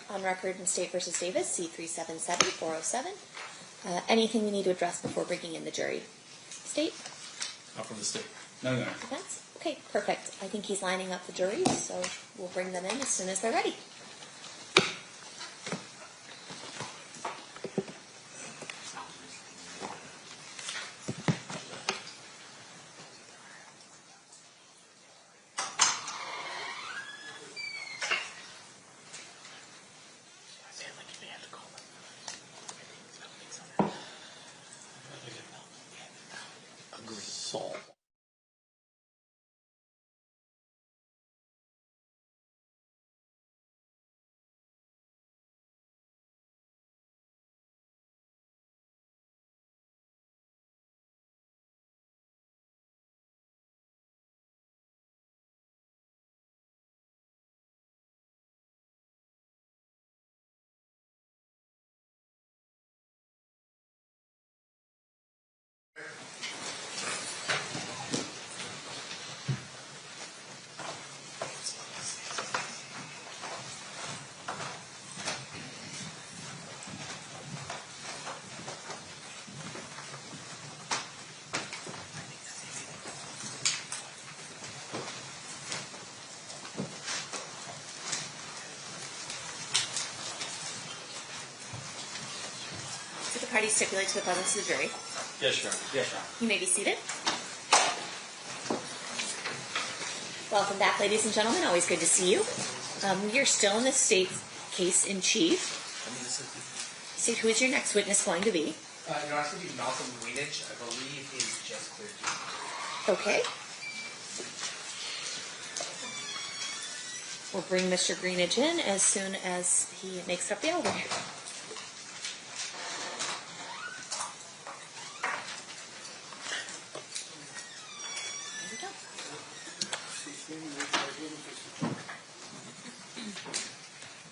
on record in State v. Davis, C-377-407. Anything we need to address before bringing in the jury? State? Not from the state. No, Your Honor. Defense? Okay, perfect. I think he's lining up the juries, so we'll bring them in as soon as they're ready. The party stipulate to the presence of the jury. Yes, Your Honor. Yes, Your Honor. You may be seated. Welcome back, ladies and gentlemen. Always good to see you. You're still in the state's case in chief. State, who is your next witness going to be? Your Honor, it's going to be Malcolm Greenidge. I believe he's just cleared due. Okay. We'll bring Mr. Greenidge in as soon as he makes up the elevator.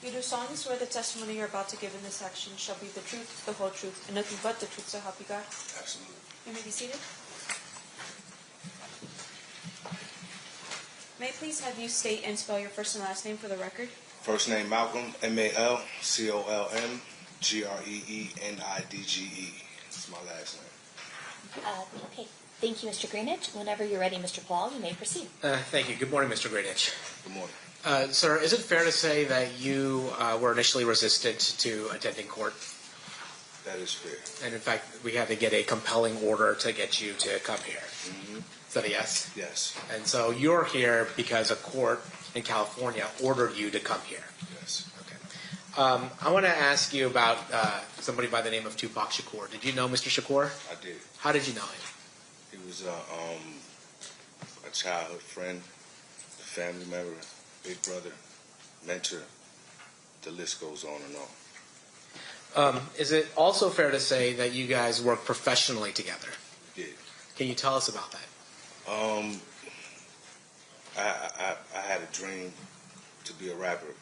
You do solemnly swear the testimony you're about to give in this action shall be the truth, the whole truth, and nothing but the truth, so help you God? Absolutely. You may be seated. May I please have you state and spell your first and last name for the record? First name Malcolm, M-A-L-C-O-L-M-G-R-E-E-N-I-D-G-E. That's my last name. Okay. Thank you, Mr. Greenidge. Whenever you're ready, Mr. Paul, you may proceed. Thank you. Good morning, Mr. Greenidge. Good morning. Sir, is it fair to say that you were initially resistant to attending court? That is fair. And in fact, we had to get a compelling order to get you to come here. Mm-hmm. Is that a yes? Yes. And so you're here because a court in California ordered you to come here. Yes. Okay. I want to ask you about somebody by the name of Tupac Shakur. Did you know Mr. Shakur? I did. How did you know him? He was a childhood friend, a family member, big brother, mentor. The list goes on and on. Is it also fair to say that you guys work professionally together? We did. Can you tell us about that? I had a dream to be a rapper.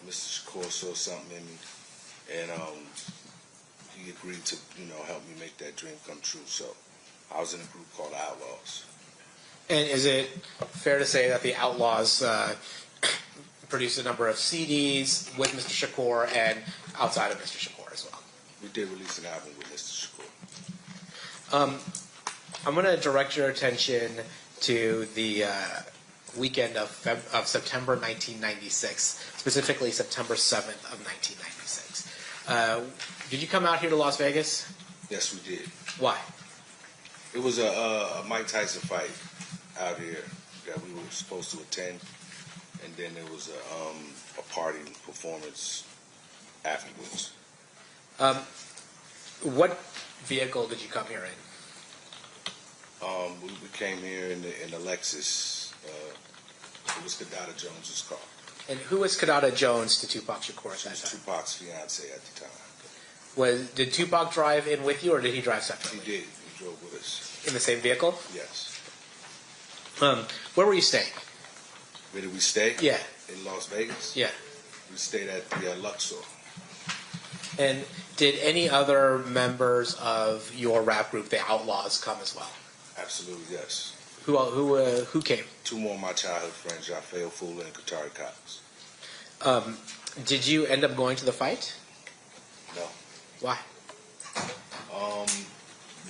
Mr. Shakur saw something in me, and he agreed to, help me make that dream come true. So I was in a group called Outlaws. And is it fair to say that the Outlaws produced a number of CDs with Mr. Shakur and outside of Mr. Shakur as well? We did release an album with Mr. Shakur. I'm going to direct your attention to the weekend of September 1996, specifically September 7th of 1996. Did you come out here to Las Vegas? Yes, we did. Why? It was a Mike Tyson fight out here that we were supposed to attend, and then there was a party performance afterwards. What vehicle did you come here in? We came here in the Lexus. It was Kadada Jones's car. And who was Kadada Jones to Tupac Shakur at that time? Tupac's fiance at the time. Did Tupac drive in with you, or did he drive separately? He did. He drove with us. In the same vehicle? Yes. Where were you staying? Where did we stay? Yeah. In Las Vegas? Yeah. We stayed at the Luxor. And did any other members of your rap group, the Outlaws, come as well? Absolutely, yes. Who came? Two more of my childhood friends, Raphael Fuller and Katari Cox. Did you end up going to the fight? No. Why?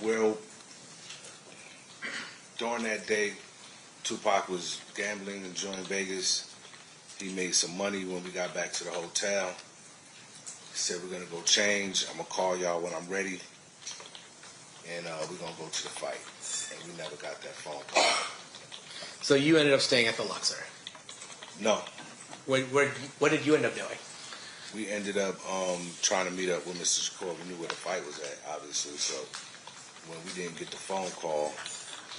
Well, during that day, Tupac was gambling, enjoying Vegas. He made some money when we got back to the hotel. He said, we're going to go change. I'm going to call y'all when I'm ready. And we're going to go to the fight. And we never got that phone call. So you ended up staying at the Luxor. No. What did you end up doing? We ended up trying to meet up with Mr. Shakur. We knew where the fight was at, obviously. So when we didn't get the phone call,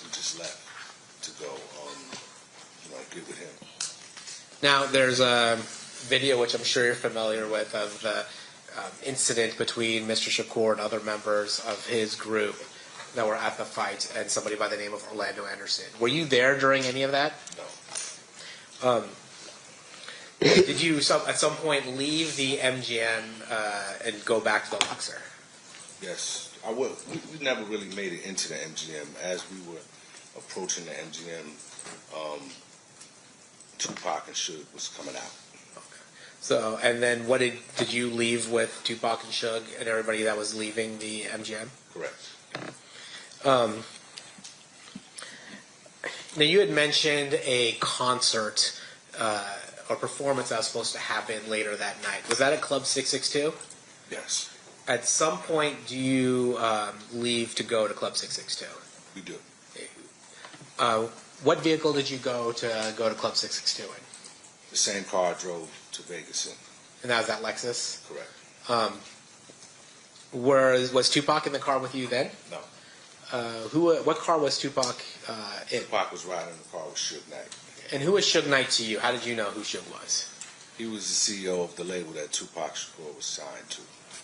we just left to go, get with him. Now, there's a video, which I'm sure you're familiar with, of the incident between Mr. Shakur and other members of his group that were at the fight and somebody by the name of Orlando Anderson. Were you there during any of that? No. Did you at some point leave the MGM and go back to the Luxor? Yes. We never really made it into the MGM. As we were approaching the MGM, Tupac and Suge was coming out. Okay. So, and then did you leave with Tupac and Suge and everybody that was leaving the MGM? Correct. Now, you had mentioned a concert or performance that was supposed to happen later that night. Was that at Club 662? Yes. At some point, do you leave to go to Club 662? We do. What vehicle did you go to Club 662 in? The same car I drove to Vegas in. And that was that Lexus? Correct. Was Tupac in the car with you then? No. What car was Tupac in? Tupac was riding in the car with Suge Knight. And who was Suge Knight to you? How did you know who Suge was? He was the CEO of the label that Tupac Shakur was signed to.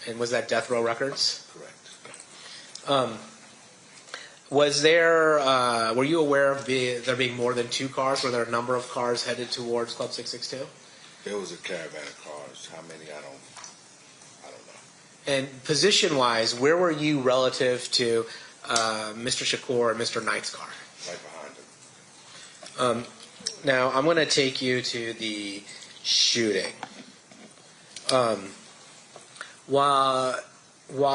And was that Death Row Records? Correct. Was there? Were you aware of there being more than two cars? Were there a number of cars headed towards Club 662? There was a caravan of cars. How many? I don't know. And position-wise, where were you relative to Mr. Shakur and Mr. Knight's car? Right behind him. Now, I'm going to take you to the shooting. While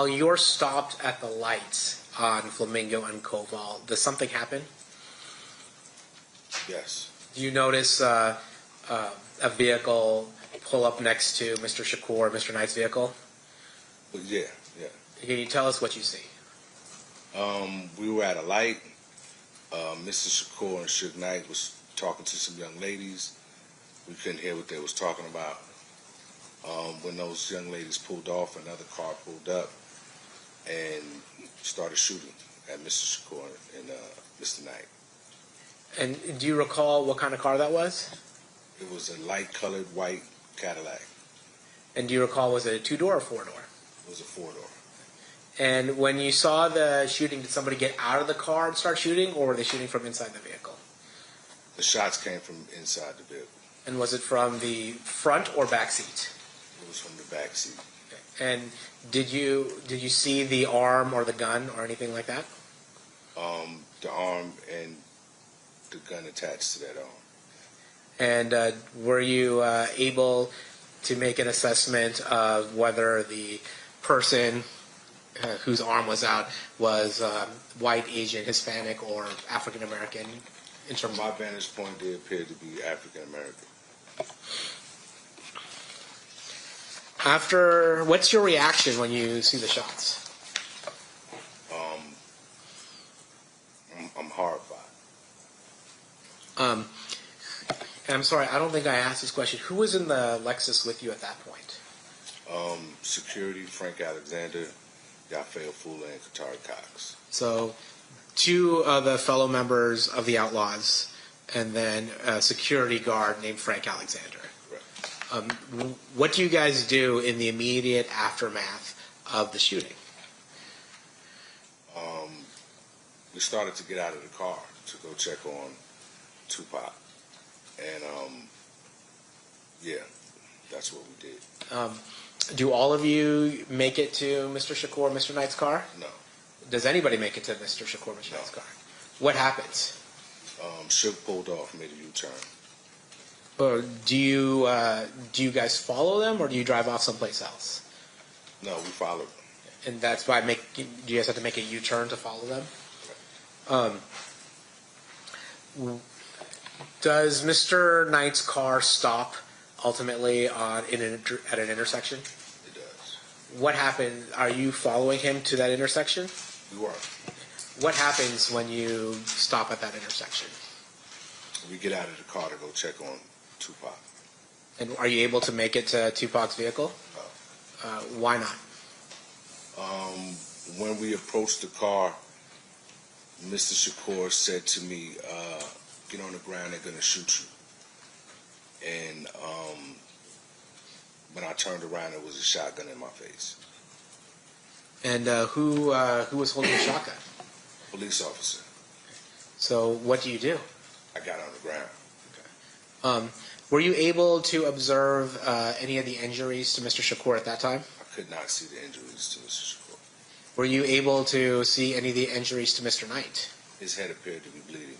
you're stopped at the lights on Flamingo and Koval, does something happen? Yes. Do you notice a vehicle pull up next to Mr. Shakur or Mr. Knight's vehicle? Well, yeah. Can you tell us what you see? We were at a light. Mr. Shakur and Suge Knight was talking to some young ladies. We couldn't hear what they was talking about. When those young ladies pulled off, another car pulled up and started shooting at Mr. Shakur and Mr. Knight. And do you recall what kind of car that was? It was a light-colored white Cadillac. And do you recall, was it a two-door or four-door? It was a four-door. And when you saw the shooting, did somebody get out of the car and start shooting, or were they shooting from inside the vehicle? The shots came from inside the vehicle. And was it from the front or back seat? It was from the back seat. Okay. And did you see the arm or the gun or anything like that? The arm and the gun attached to that arm. And were you able to make an assessment of whether the person whose arm was out was white, Asian, Hispanic, or African American? In terms From my vantage point, they appeared to be African American. What's your reaction when you see the shots? I'm horrified. And I'm sorry, I don't think I asked this question. Who was in the Lexus with you at that point? Security, Frank Alexander, Yafael Fula, and Katari Cox. So, two of the fellow members of the Outlaws, and then a security guard named Frank Alexander. Right. What do you guys do in the immediate aftermath of the shooting? We started to get out of the car to go check on Tupac. And, that's what we did. Do all of you make it to Mr. Shakur, Mr. Knight's car? No. Does anybody make it to Mr. Shakur, Mr. Knight's car? What happens? Suge pulled off, made a U-turn. Or do you guys follow them, or do you drive off someplace else? No, we followed them. And that's why do you guys have to make a U-turn to follow them? Does Mr. Knight's car stop ultimately at an intersection? It does. What happened? Are you following him to that intersection? We were. What happens when you stop at that intersection? We get out of the car to go check on Tupac. And are you able to make it to Tupac's vehicle? No. Why not? When we approached the car, Mr. Shakur said to me, get on the ground, they're going to shoot you. And when I turned around, there was a shotgun in my face. And who was holding the shotgun? Police officer. So what do you do? I got on the ground. Were you able to observe any of the injuries to Mr. Shakur at that time? I could not see the injuries to Mr. Shakur. Were you able to see any of the injuries to Mr. Knight? His head appeared to be bleeding.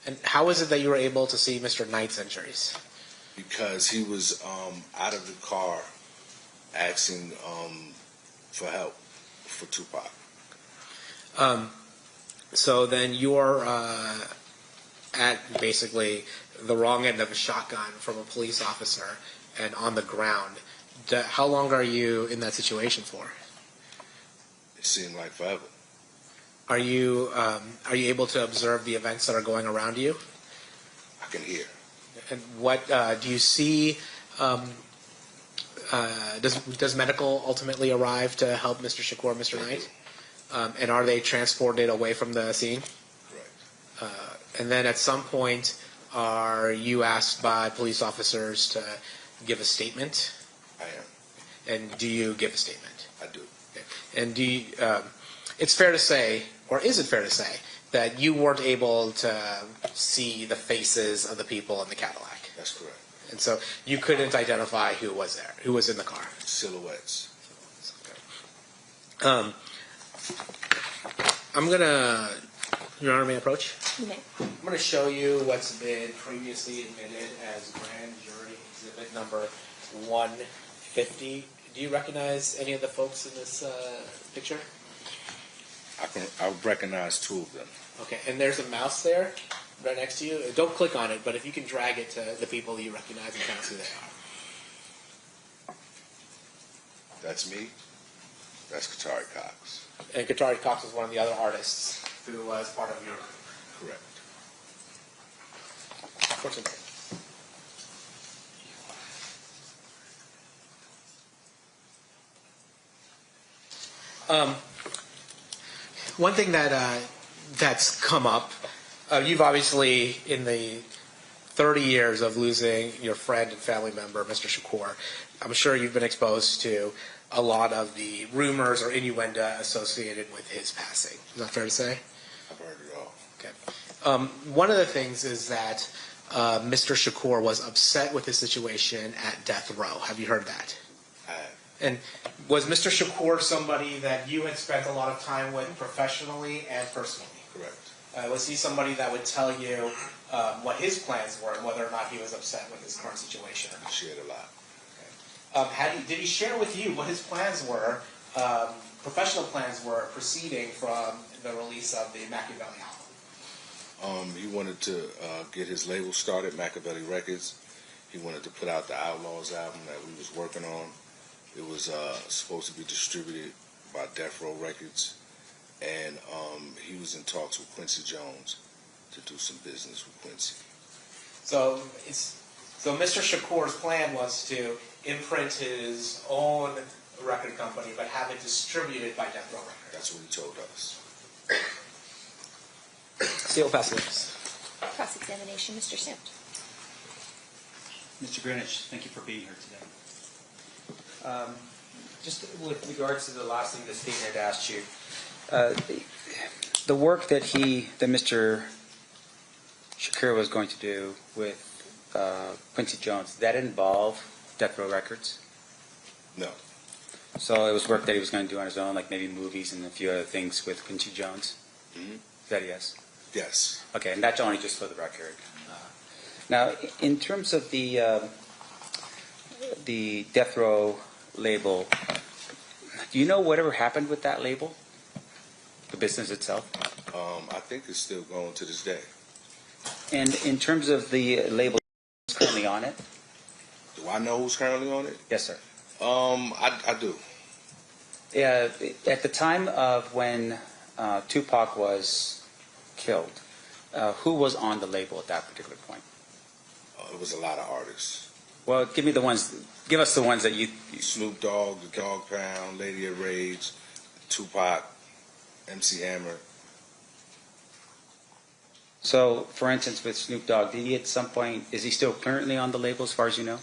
And how is it that you were able to see Mr. Knight's injuries? Because he was out of the car asking for help for Tupac. So then you're at basically the wrong end of a shotgun from a police officer and on the ground. How long are you in that situation for? It seemed like forever. Are you able to observe the events that are going around you? I can hear. And what do you see? Does medical ultimately arrive to help Mr. Shakur, Mr. Knight? And are they transported away from the scene? Correct. And then at some point, are you asked by police officers to give a statement? I am. And do you give a statement? I do. Okay. And do you, it's fair to say, or is it fair to say, that you weren't able to see the faces of the people in the Cadillac? That's correct. And so you couldn't identify who was there, who was in the car? Silhouettes. Okay. I'm going to, Your Honor, may I approach? You may. I'm going to show you what's been previously admitted as grand jury exhibit number 150. Do you recognize any of the folks in this picture? I recognize two of them. Okay, and there's a mouse there right next to you. Don't click on it, but if you can drag it to the people you recognize and tell us who they are. That's me. That's Katari Cox. And Katari Cox was one of the other artists who was part of your group. Correct. Unfortunately. One thing that's come up, you've obviously, in the 30 years of losing your friend and family member, Mr. Shakur, I'm sure you've been exposed to a lot of the rumors or innuendo associated with his passing. Is that fair to say? I've heard it all. Okay. One of the things is that Mr. Shakur was upset with his situation at death row. Have you heard that? I have. And was Mr. Shakur somebody that you had spent a lot of time with professionally and personally? Correct. Was he somebody that would tell you what his plans were and whether or not he was upset with his current situation? We shared a lot. Did he share with you what his plans were, professional plans were, proceeding from the release of the Machiavelli album? He wanted to get his label started, Machiavelli Records. He wanted to put out the Outlaws album that we was working on. It was supposed to be distributed by Death Row Records. And he was in talks with Quincy Jones to do some business with Quincy. So Mr. Shakur's plan was to imprint his own record company, but have it distributed by Death Row Records. That's what he told us. Seal pass witness. Cross-examination, Mr. Simt. Mr. Greenwich, thank you for being here today. Just with regards to the last thing the state had asked you, the work that Mr. Shakur was going to do with Quincy Jones, that involve Death Row Records? No. So it was work that he was going to do on his own, like maybe movies and a few other things with Quincy Jones? Mm-hmm. Is that a yes? Yes. Okay, and that's only just for the record. Now, in terms of the death row label, do you know whatever happened with that label? The business itself? I think it's still going to this day. And in terms of the label that's currently on it? Do I know who's currently on it? Yes, sir. I do. Yeah, at the time of when Tupac was killed, who was on the label at that particular point? It was a lot of artists. Well, give us the ones that you... Snoop Dogg, the Dog Pound, Lady of Rage, Tupac, MC Hammer. So, for instance, with Snoop Dogg, did he at some point, is he still currently on the label as far as you know?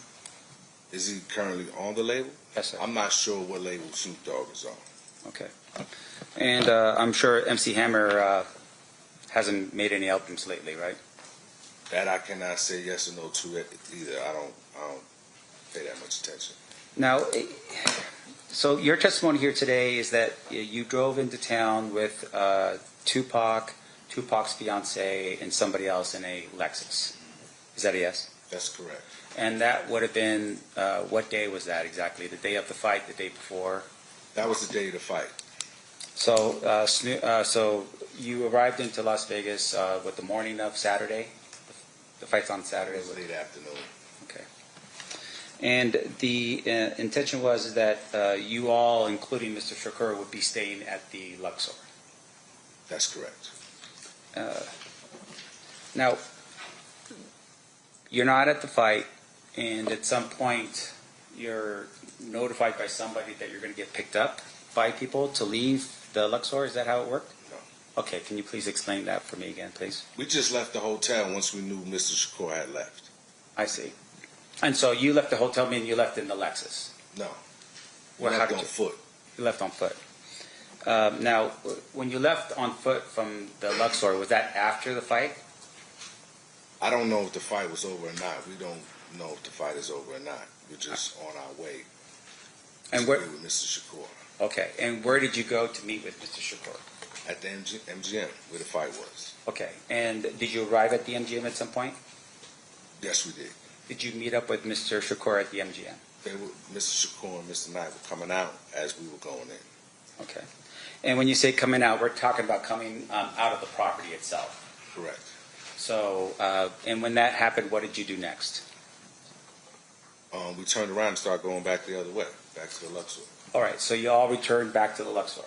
Is he currently on the label? Yes, sir. I'm not sure what label Snoop Dogg is on. Okay. And I'm sure MC Hammer hasn't made any albums lately, right? That I cannot say yes or no to it either. I don't pay that much attention. Now, so your testimony here today is that you drove into town with Tupac, Tupac's fiance, and somebody else in a Lexus. Is that a yes? That's correct. And that would have been, what day was that exactly? The day of the fight, the day before? That was the day of the fight. So, so you arrived into Las Vegas with the morning of Saturday? The fight's on Saturday? It was late afternoon. Okay. And the intention was that you all, including Mr. Shakur, would be staying at the Luxor. That's correct. Now, you're not at the fight, and at some point you're notified by somebody that you're going to get picked up by people to leave the Luxor. Is that how it worked? No. Okay, can you please explain that for me again, please? We just left the hotel once we knew Mr. Shakur had left. I see. And so you left the hotel, meaning you left in the Lexus? No. We Well, how left did on you- foot. You left on foot. Now, when you left on foot from the Luxor, was that after the fight? I don't know if the fight was over or not. We don't know if the fight is over or not. We're just on our way And to where? be with Mr. Shakur. Okay. And where did you go to meet with Mr. Shakur? At the MGM, where the fight was. Okay. And did you arrive at the MGM at some point? Yes, we did. Did you meet up with Mr. Shakur at the MGM? Mr. Shakur and Mr. Knight were coming out as we were going in. Okay. And when you say coming out, we're talking about coming out of the property itself. Correct. So, and when that happened, what did you do next? We turned around and started going back the other way, back to the Luxor. All right. So you all returned back to the Luxor.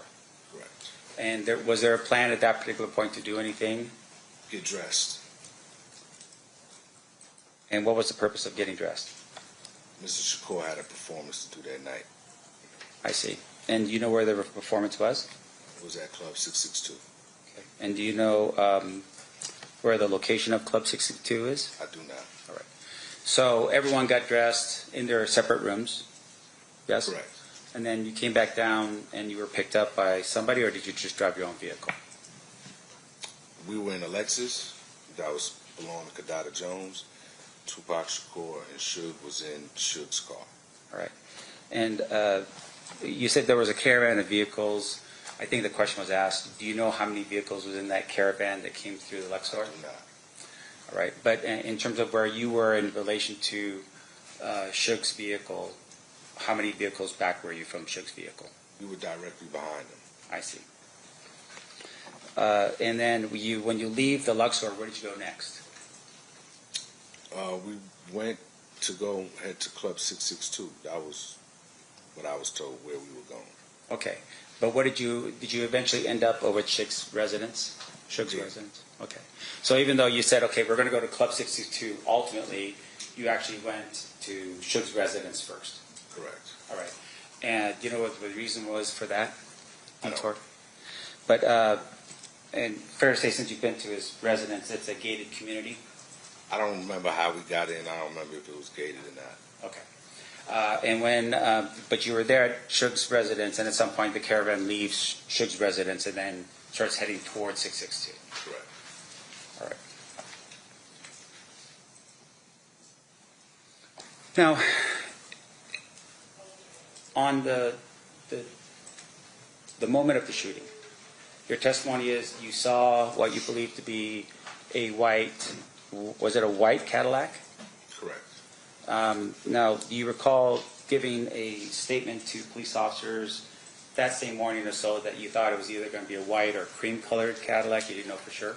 Correct. And was there a plan at that particular point to do anything? Get dressed. And what was the purpose of getting dressed? Mr. Shakur had a performance to do that night. I see. And do you know where the performance was? It was at Club 662. Okay. And do you know where the location of Club 662 is? I do not. All right. So everyone got dressed in their separate rooms? Yes? Correct. And then you came back down and you were picked up by somebody, or did you just drive your own vehicle? We were in a Lexus that was belonging to Kadada Jones. Tupac Shakur and Suge was in Suge's car. All right. And you said there was a caravan of vehicles. I think the question was asked, do you know how many vehicles was in that caravan that came through the Luxor? I do not. All right. But in terms of where you were in relation to Suge's vehicle, how many vehicles back were you from Suge's vehicle? We were directly behind him. I see. And then when you leave the Luxor, where did you go next? We went to go head to Club 662. That was what I was told where we were going. Okay. But what did you eventually end up over at Suge's residence? Suge's Yeah. residence? Okay. So even though you said, okay, we're going to go to Club 62, ultimately, you actually went to Suge's residence first. Correct. All right. And do you know what the reason was for that? I don't. Detour? But, and fair to say, since you've been to his residence, it's a gated community? I don't remember how we got in. I don't remember if it was gated or not. Okay. And when, but you were there at Suge's residence, and at some point the caravan leaves Suge's residence and then starts heading towards 662. Correct. All right. Now, on the moment of the shooting, your testimony is you saw what you believe to be a white Was it a white Cadillac? Correct. Now, do you recall giving a statement to police officers that same morning or so that you thought it was either going to be a white or cream-colored Cadillac? You didn't know for sure?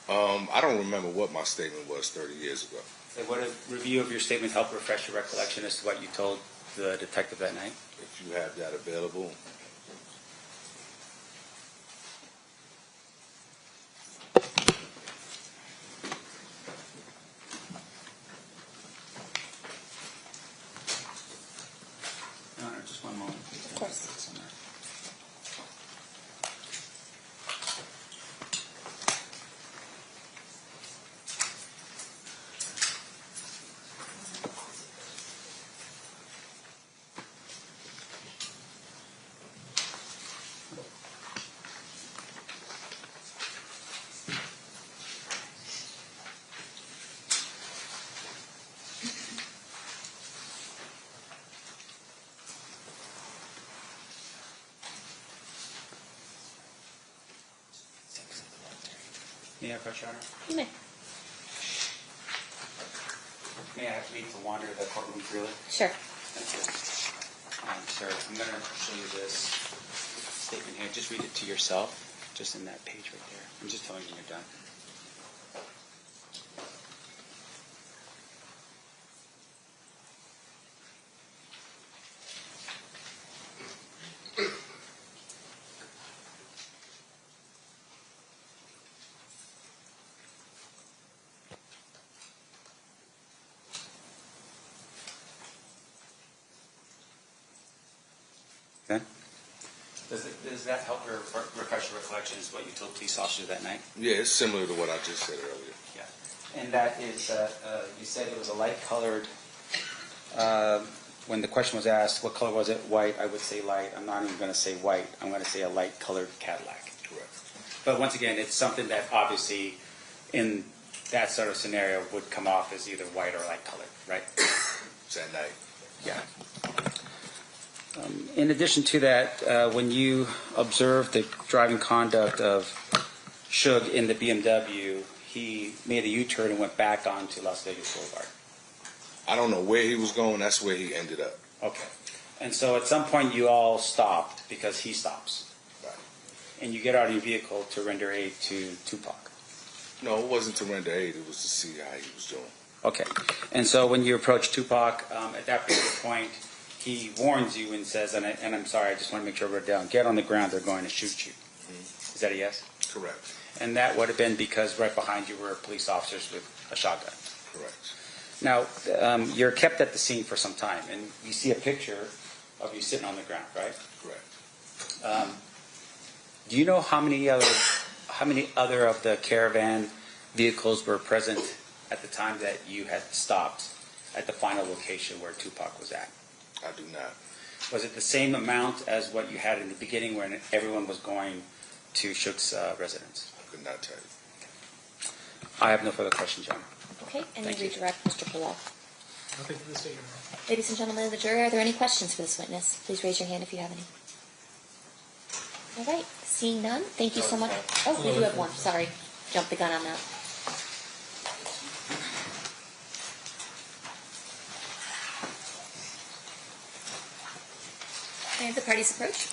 I don't remember what my statement was 30 years ago. So would a review of your statement help refresh your recollection as to what you told the detective that night? If you have that available. No, just one moment. Of course. May I approach, Your Honor? You may. May I have leave to wander the courtroom freely? Sure. Thank you. Sir, I'm going to show you this statement here. Just read it to yourself, just in that page right there. I'm just telling you you're done. Okay. Does that help your refresh your recollections what you told police officers that night? Yeah, it's similar to what I just said earlier. Yeah. And that is, you said it was a light colored, when the question was asked, what color was it? White, I would say light. I'm not even going to say white. I'm going to say a light colored Cadillac. Correct. But once again, it's something that obviously in that sort of scenario would come off as either white or light colored, right? It's at night. Yeah. In addition to that, when you observed the driving conduct of Shug in the BMW, he made a U-turn and went back onto Las Vegas Boulevard. I don't know where he was going. That's where he ended up. Okay. And so at some point you all stopped because he stops. Right. And you get out of your vehicle to render aid to Tupac. No, it wasn't to render aid. It was to see how he was doing. Okay. And so when you approach Tupac, at that particular point, he warns you and says, and I'm sorry, I just want to make sure I wrote it down, get on the ground, they're going to shoot you. Mm-hmm. Is that a yes? Correct. And that would have been because right behind you were police officers with a shotgun. Correct. Now, you're kept at the scene for some time, and you see a picture of you sitting on the ground, right? Correct. Do you know how many other of the caravan vehicles were present at the time that you had stopped at the final location where Tupac was at? I do not. Was it the same amount as what you had in the beginning when everyone was going to Shug's residence? I could not tell you. I have no further questions, John. Okay, and Thank you you. redirect Mr. Pillell. Nothing for the state, Your Honor. Ladies and gentlemen of the jury, are there any questions for this witness? Please raise your hand if you have any. All right, seeing none, thank you so much. Oh, we do have one, sorry. Jumped the gun on that. May I have the parties approach?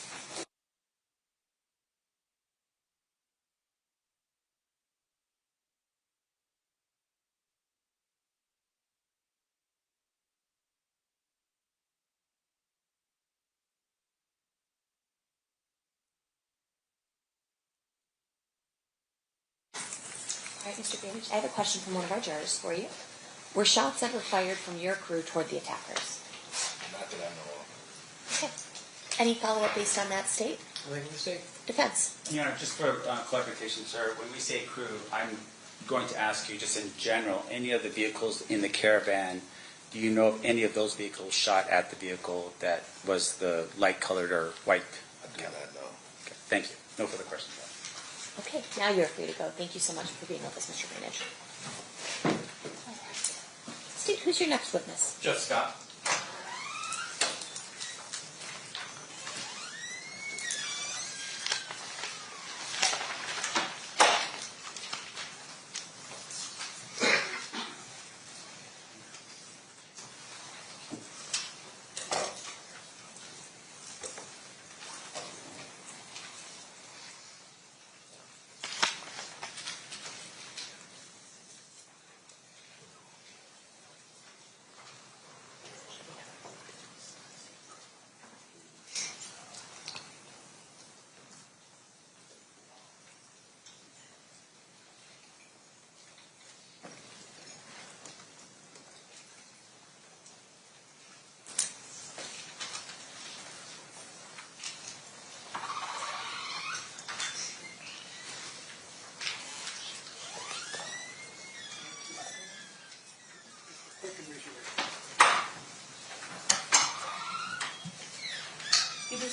All right, Mr. Greenwich, I have a question from one of our jurors for you. Were shots ever fired from your crew toward the attackers? Not that I know of. Okay. Any follow-up based on that state? Nothing for the state. Defense. Your Honor, just for clarification, sir, when we say crew, I'm going to ask you just in general, any of the vehicles in the caravan, do you know if any of those vehicles shot at the vehicle that was the light-colored or white? I do not know. Okay, thank you. No further questions. Okay, now you're free to go. Thank you so much for being with us, Mr. Greenwich. All right. State, who's your next witness? Judge Scott.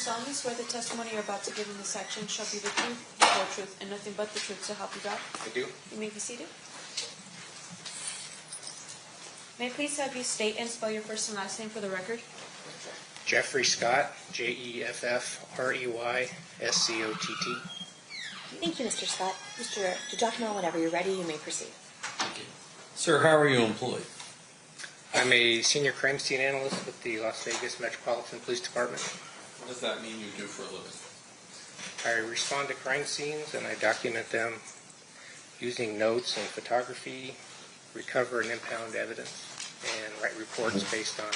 solemnly swear the testimony you're about to give in this section shall be the truth, the whole truth, and nothing but the truth, so help you God? I do. You may be seated. May I please have you state and spell your first and last name for the record? Jeffrey Scott, Jeffrey Scott. Thank you, Mr. Scott. Mr. DiGiacomo, whenever you're ready, you may proceed. Sir, how are you employed? I'm a senior crime scene analyst with the Las Vegas Metropolitan Police Department. What does that mean you do for a living? I respond to crime scenes and I document them using notes and photography, recover and impound evidence, and write reports based on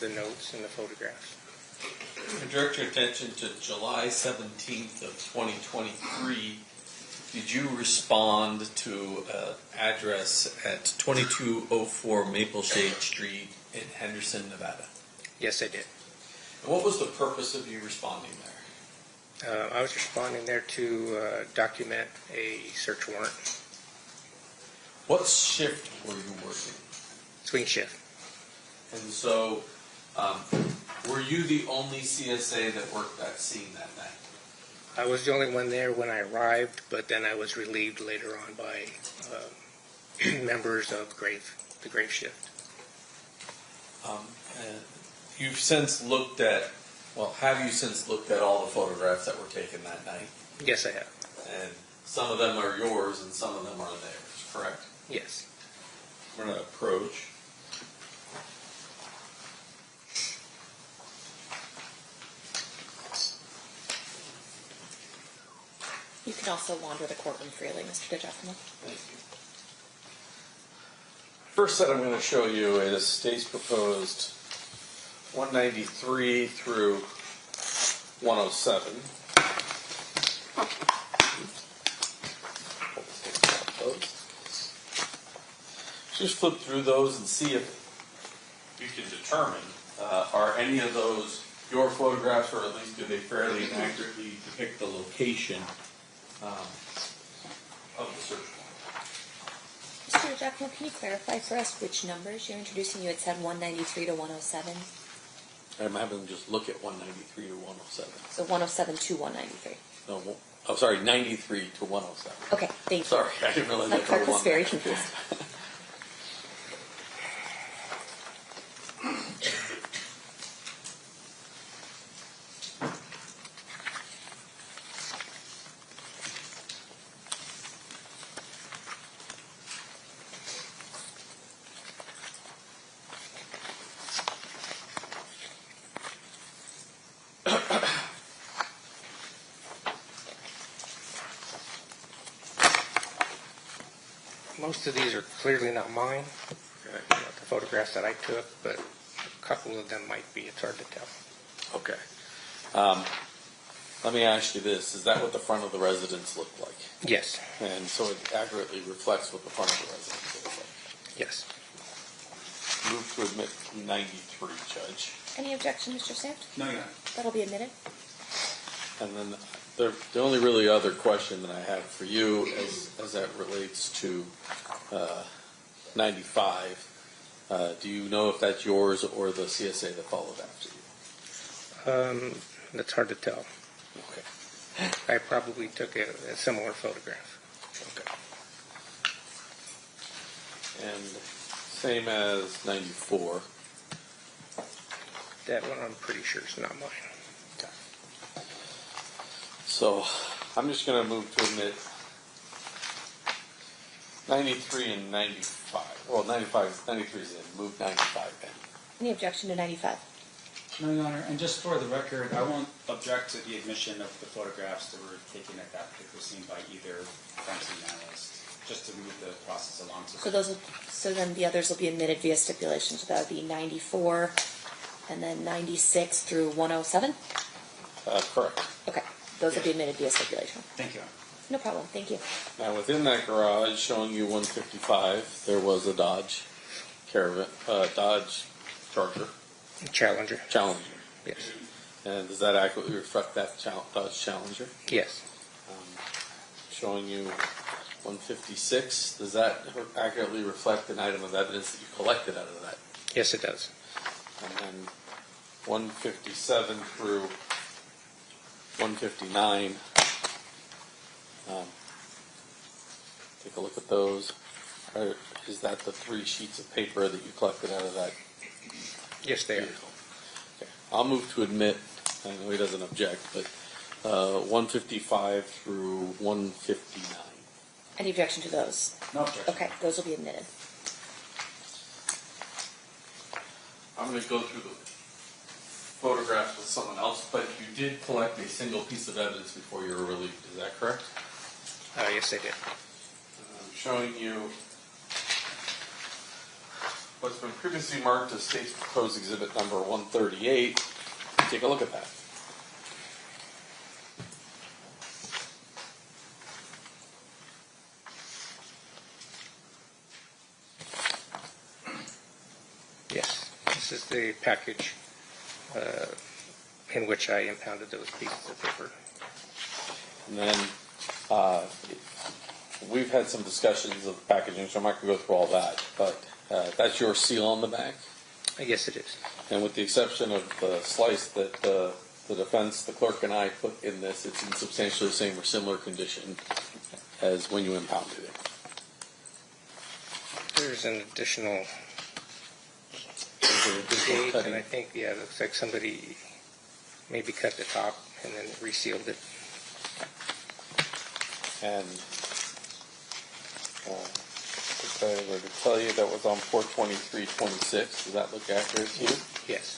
the notes and the photographs. I direct your attention to July 17th of 2023. Did you respond to an address at 2204 Maple Shade Street in Henderson, Nevada? Yes, I did. And what was the purpose of you responding there? I was responding there to document a search warrant. What shift were you working? Swing shift. And so, were you the only CSA that worked that scene that night? I was the only one there when I arrived, but then I was relieved later on by members of the grave shift. And you've since looked at, have you since looked at all the photographs that were taken that night? Yes, I have. And some of them are yours and some of them are theirs, correct? Yes. We're going to approach. You can also wander the courtroom freely, Mr. DiGiacomo. Thank you. First set I'm going to show you is state's proposed 193 through 107. Just flip through those and see if you can determine are any of those your photographs, or at least do they fairly and accurately depict the location of the search warrant. Mr. DiGiacomo, can you clarify for us which numbers you're introducing? You had said 193 to 107. I'm having them just look at 193 to 107. So 107 to 193. No, oh, sorry, 93 to 107. Okay, thank you. Sorry, I didn't realize My that clerk was was very confused. Most of these are clearly not mine, the photographs that I took, but a couple of them might be. It's hard to tell. Okay. Let me ask you this. Is that what the front of the residence looked like? Yes. And so it accurately reflects what the front of the residence looks like. Yes. Move to admit 93, Judge. Any objection, Mr. Sant? No, you're not. That'll be admitted. And then the only really other question that I have for you as that relates to 95, do you know if that's yours or the CSA that followed after you? That's hard to tell. Okay. I probably took a similar photograph. Okay. And same as 94. That one I'm pretty sure is not mine. Okay. So I'm just going to move to admit 93 and 95. Well, 93 is in. Move 95 in. Any objection to 95? No, Your Honor, and just for the record, I won't object to the admission of the photographs that were taken at that particular scene by either crime scene analyst, just to move the process along. So then the others will be admitted via stipulation. So that would be 94, and then 96 through 107? Correct. Okay, those will be admitted via stipulation. Thank you, Your Honor. No problem, thank you. Now, within that garage, showing you 155, there was a Dodge Caravan, Dodge Charger. Challenger. Challenger. Yes. And does that accurately reflect that Dodge Challenger? Yes. Showing you 156, does that accurately reflect an item of evidence that you collected out of that? Yes, it does. And then 157 through 159. Take a look at those. Is that the 3 sheets of paper that you collected out of that? Yes, they are. Okay. I'll move to admit, I know he doesn't object, but 155 through 159. Any objection to those? No objection. Okay, those will be admitted. I'm going to go through the photographs with someone else, but you did collect a single piece of evidence before you were relieved. Is that correct? Yes, I did. I'm showing you what's been previously marked as State's Proposed Exhibit number 138. Take a look at that. Yes, this is the package in which I impounded those pieces of paper. And then we've had some discussions of packaging, so I'm not going to go through all that, but that's your seal on the back. Yes, it is. And with the exception of the slice that the defense, the clerk, and I put in this, it's in substantially the same or similar condition as when you impounded it. There's an additional date, and I think, yeah, it looks like somebody maybe cut the top and then resealed it. And if I were to tell you that was on 4/23/26, does that look accurate to you? Yes,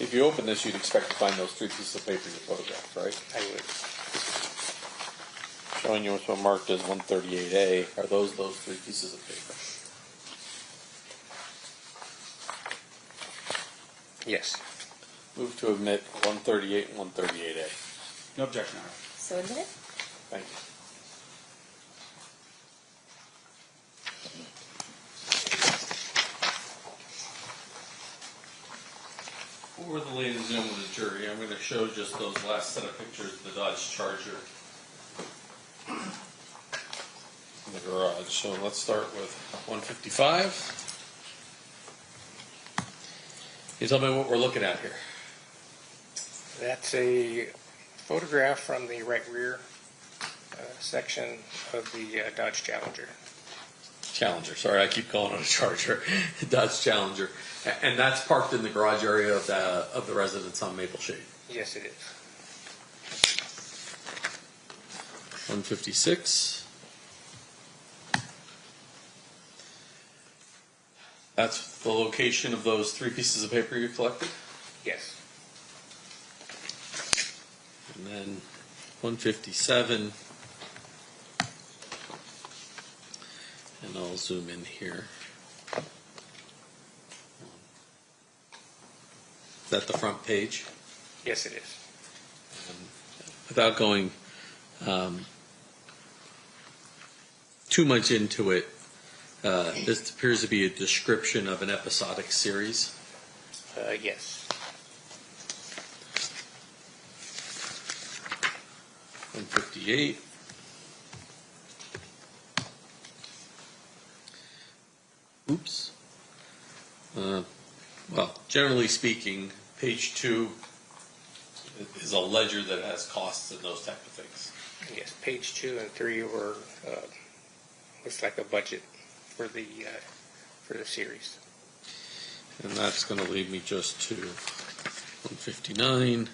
If you open this, you'd expect to find those 3 pieces of paper you photographed, right? I would. Showing you what's marked as 138A. Are those 3 pieces of paper? Yes. Move to admit 138 and 138A. No objection, Your Honor. So admitted? Thank you. For the ladies and gentlemen of the jury, I'm going to show just those last set of pictures of the Dodge Charger in the garage. So let's start with 155. Can you tell me what we're looking at here? That's a photograph from the right rear section of the Dodge Challenger. Challenger. Sorry, I keep calling it a Charger. Dodge Challenger. And that's parked in the garage area of the residence on Maple Shade. Yes, it is. 156. That's the location of those 3 pieces of paper you collected? Yes. And then 157. And I'll zoom in here. Is that the front page? Yes, it is. Without going too much into it, this appears to be a description of an episodic series. Yes. 158. Oops. Well, generally speaking, page 2 is a ledger that has costs and those type of things. Yes, page 2 and 3 were looks like a budget for the series. And that's going to lead me just to 159.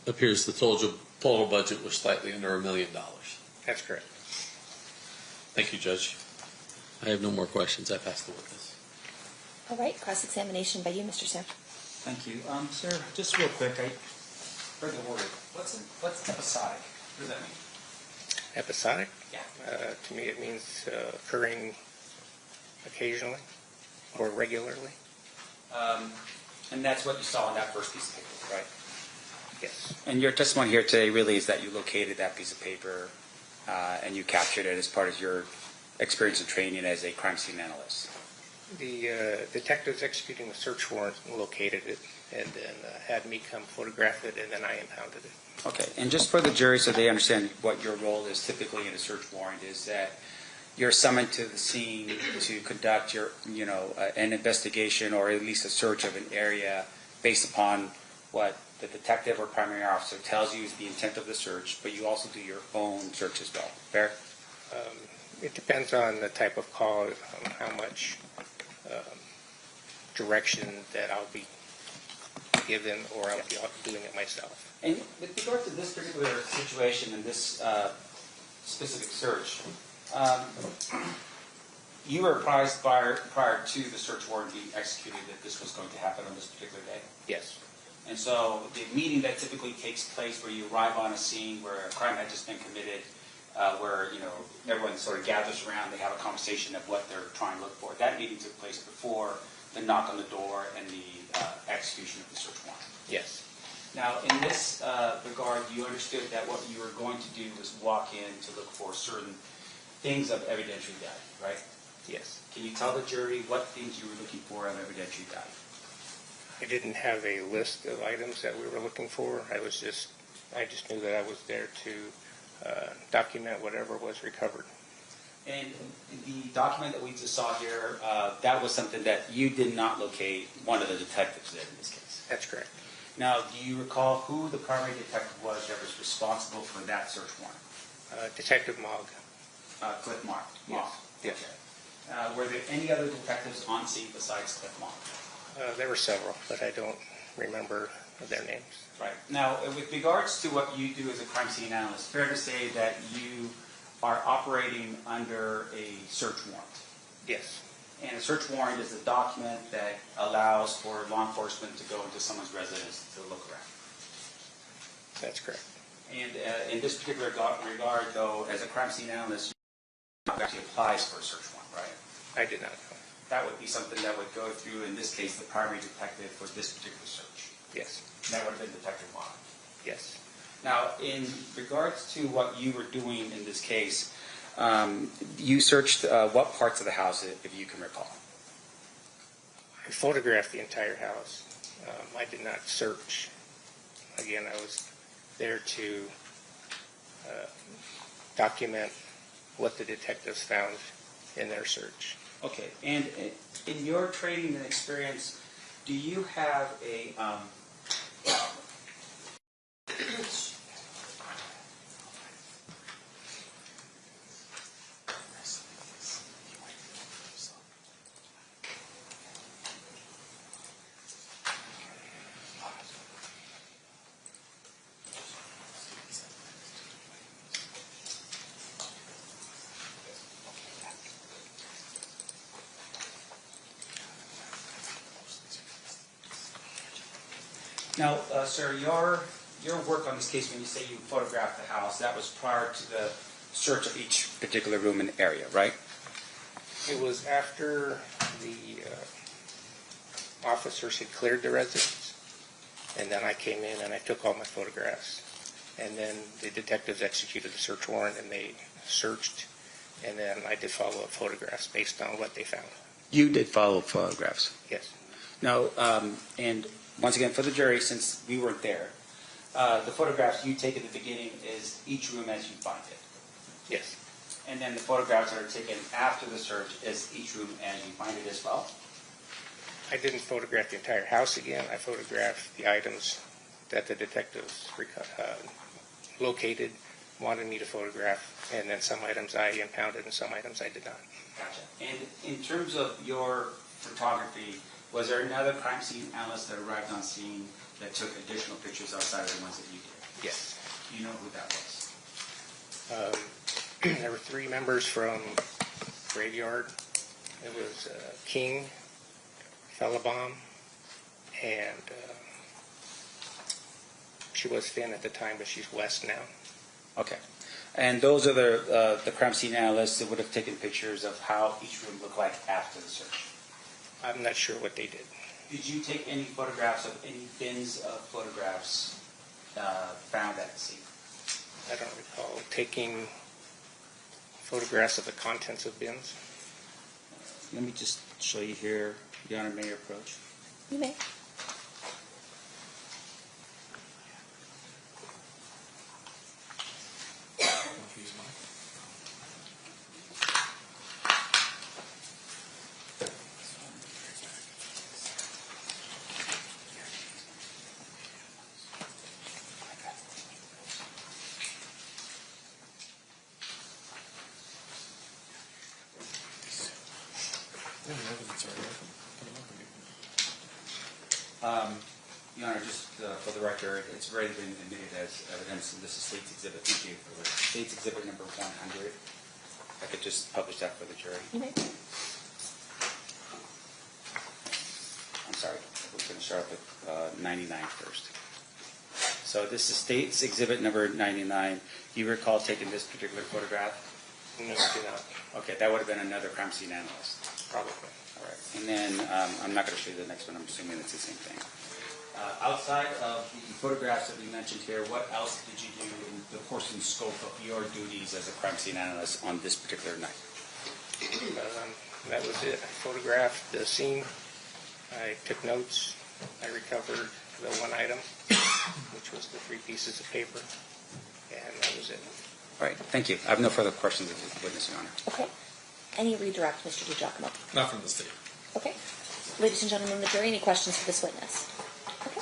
Appears the total budget was slightly under $1 million. That's correct. Thank you, Judge. I have no more questions. I pass the witness. All right, cross-examination by you, Mr. Sam. Thank you. Sir, just real quick, I read the word. What's episodic? What does that mean? Episodic? Yeah. To me, it means occurring occasionally or regularly. And that's what you saw on that first piece of paper, right? Yes. And your testimony here today really is that you located that piece of paper and you captured it as part of your experience and training as a crime scene analyst. The detectives executing the search warrant located it and then had me come photograph it, and then I impounded it. Okay, and just for the jury so they understand what your role is typically in a search warrant is that you're summoned to the scene to conduct an investigation or at least a search of an area based upon what the detective or primary officer tells you is the intent of the search, but you also do your own search as well. Fair? It depends on the type of call, how much direction that I'll be given, or I'll be doing it myself. And with regard to this particular situation and this specific search, you were apprised prior to the search warrant being executed that this was going to happen on this particular day? Yes. And so the meeting that typically takes place where you arrive on a scene where a crime had just been committed, where everyone sort of gathers around, they have a conversation of what they're trying to look for. That meeting took place before the knock on the door and the execution of the search warrant. Yes. Now, in this regard, you understood that what you were going to do was walk in to look for certain things of evidentiary value, right? Yes. Can you tell the jury what things you were looking for of evidentiary value? I didn't have a list of items that we were looking for. I just knew that I was there to document whatever was recovered. And the document that we just saw here, that was something that you did not locate one of the detectives did in this case. That's correct. Now, do you recall who the primary detective was that was responsible for that search warrant? Detective Mogg. Cliff Mark. Yes. Yes. Okay. Were there any other detectives on scene besides Cliff Mark? There were several, but I don't remember their names. Right. Now, with regards to what you do as a crime scene analyst, fair to say that you are operating under a search warrant. Yes. And a search warrant is a document that allows for law enforcement to go into someone's residence to look around. That's correct. And in this particular regard, though, as a crime scene analyst, you actually applies for a search warrant, right? I did not know. That would be something that would go through, in this case, the primary detective for this particular search. Yes. And that would have been Detective Mark. Yes. Now, in regards to what you were doing in this case, you searched what parts of the house, if you can recall? I photographed the entire house. I did not search. Again, I was there to document what the detectives found in their search. Okay, and in your training and experience, do you have a Now, sir, your work on this case, when you say you photographed the house, that was prior to the search of each particular room and area, right? It was after the officers had cleared the residence, and then I came in and I took all my photographs. And then the detectives executed the search warrant and they searched, and then I did follow-up photographs based on what they found. You did follow photographs. Yes. Now, and once again, for the jury, since we weren't there, the photographs you take at the beginning is each room as you find it. Yes. And then the photographs that are taken after the search is each room as you find it as well? I didn't photograph the entire house again. I photographed the items that the detectives located, wanted me to photograph, and then some items I impounded and some items I did not. Gotcha. And in terms of your photography, was there another crime scene analyst that arrived on scene that took additional pictures outside of the ones that you did? Yes. Do you know who that was? There were 3 members from Graveyard. It was King, Fellabom, and she was thin at the time, but she's West now. Okay. And those are the crime scene analysts that would have taken pictures of how each room looked like after the search? I'm not sure what they did. Did you take any photographs of any bins of photographs found at the scene? I don't recall taking photographs of the contents of bins. Let me just show you here. Your Honor, may I approach? You may. Your Honor, just for the record, it's already been admitted as evidence, and this is State's Exhibit. Thank you for the State's Exhibit number 100. I could just publish that for the jury. I'm sorry, we're going to start with 99 first. So this is State's Exhibit number 99. Do you recall taking this particular photograph? No, I do not. Okay, that would have been another crime scene analyst. Probably. All right. And then I'm not going to show you the next one. I'm assuming it's the same thing. Outside of the photographs that we mentioned here, what else did you do in the course and scope of your duties as a crime scene analyst on this particular night? That was it. I photographed the scene. I took notes. I recovered the one item, which was the 3 pieces of paper, and that was it. All right. Thank you. I have no further questions of the witness, Your Honor. Okay. Any redirect, Mr. DiGiacomo? Not from the state. Okay. Ladies and gentlemen of the jury, any questions for this witness? Okay.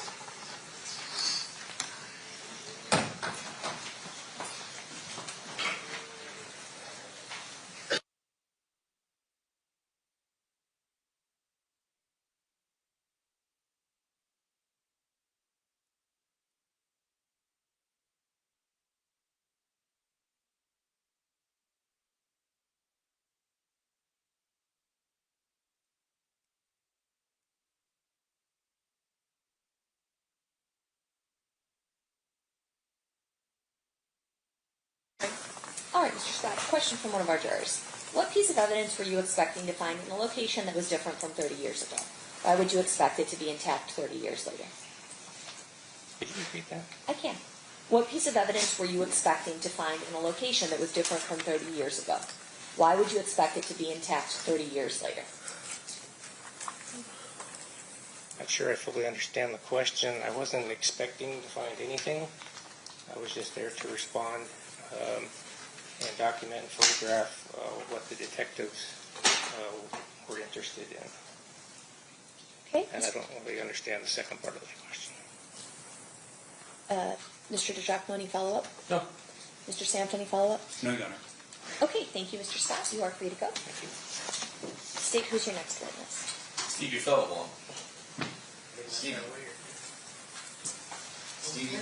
All right, Mr. Scott, question from one of our jurors. What piece of evidence were you expecting to find in a location that was different from 30 years ago? Why would you expect it to be intact 30 years later? Could you repeat that? I can. What piece of evidence were you expecting to find in a location that was different from 30 years ago? Why would you expect it to be intact 30 years later? Not sure I fully understand the question. I wasn't expecting to find anything. I was just there to respond and document and photograph what the detectives were interested in. Okay. And I don't really understand the second part of the question. Mr. DiGiacomo, any follow-up? No. Mr. Samt, any follow-up? No, Your Honor. Okay, thank you, Mr. Scott. You are free to go. Thank you. State, who's your next witness? Stevie Fellowon. Steve. Steve.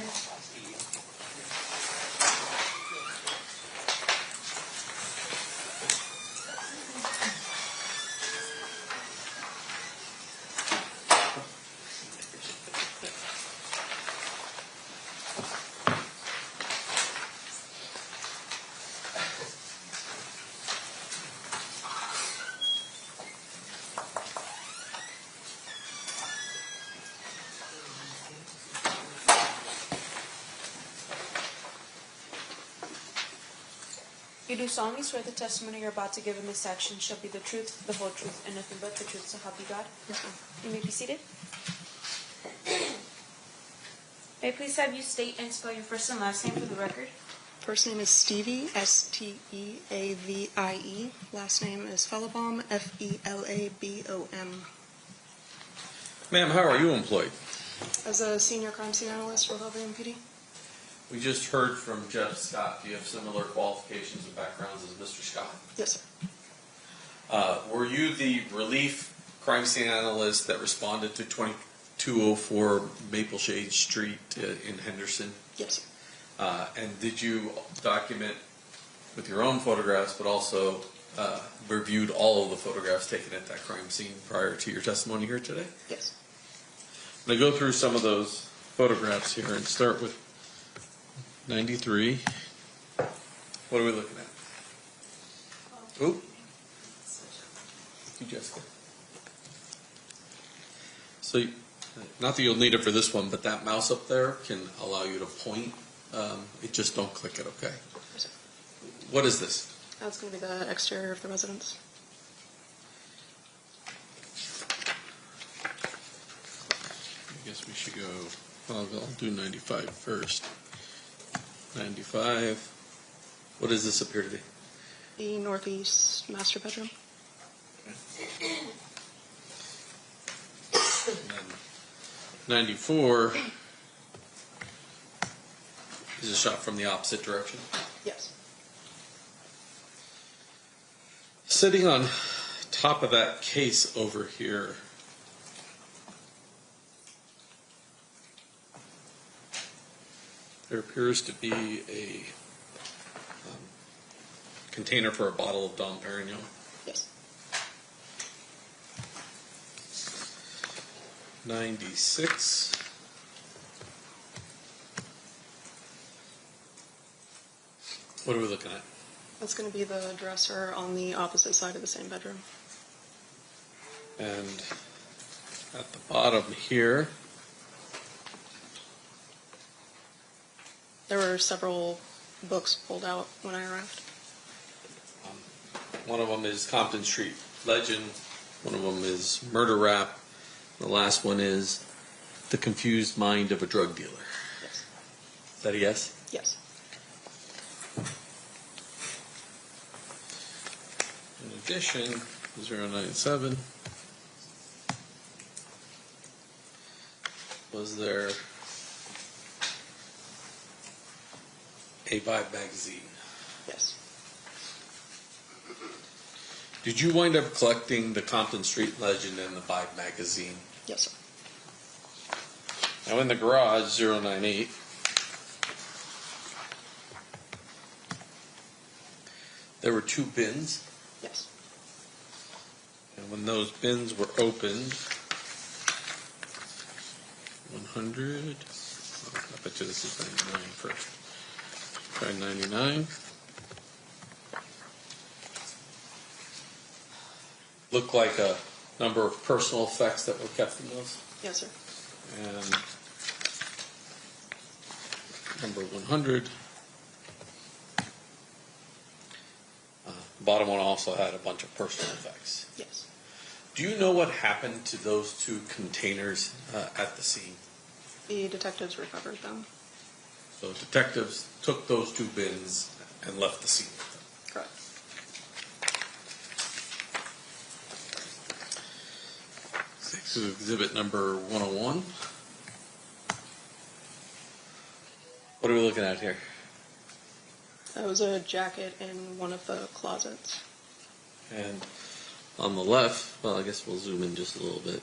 You do solemnly swear the testimony you're about to give in this section shall be the truth, the whole truth, and nothing but the truth, so help you God? Yes, ma'am. You may be seated. May I please have you state and spell your first and last name for the record? First name is Stevie, Steavie. Last name is Fellowbaum, Felabom. Ma'am, how are you employed? As a senior crime scene analyst for Philadelphia MPD. We just heard from Jeff Scott. Do you have similar qualifications and backgrounds as Mr. Scott? Yes, sir. Were you the relief crime scene analyst that responded to 2204 Maple Shade Street in Henderson? Yes, sir. And did you document with your own photographs, but also reviewed all of the photographs taken at that crime scene prior to your testimony here today? Yes. I'm going to go through some of those photographs here and start with 93. What are we looking at? Oop. You, Jessica. So, not that you'll need it for this one, but that mouse up there can allow you to point. It just don't click it, okay? Yes, sir. What is this? That's going to be the exterior of the residence. I guess we should go, I'll do 95 first. 95. What does this appear to be? The northeast master bedroom. And then 94 is a shot from the opposite direction. Yes. Sitting on top of that case over here, There appears to be a container for a bottle of Dom Perignon. Yes. 96. What are we looking at? That's going to be the dresser on the opposite side of the same bedroom. And at the bottom here, There were several books pulled out when I arrived. one of them is Compton Street Legend, one of them is Murder Rap, the last one is The Confused Mind of a Drug Dealer. Yes. Is that a yes? Yes. In addition, 097, was there a Vibe magazine? Yes. Did you wind up collecting the Compton Street Legend and the Vibe magazine? Yes, sir. Now in the garage, 098, there were 2 bins, Yes. and when those bins were opened, 100, I bet you this is 99 first. Try 99. Looked like a number of personal effects that were kept in those. Yes, sir. And number 100. Bottom one also had a bunch of personal effects. Yes. Do you know what happened to those 2 containers at the scene? The detectives recovered them. So detectives took those 2 bins and left the scene with them. Correct. This is exhibit number 101. What are we looking at here? That was a jacket in one of the closets. And on the left, well, I guess we'll zoom in just a little bit.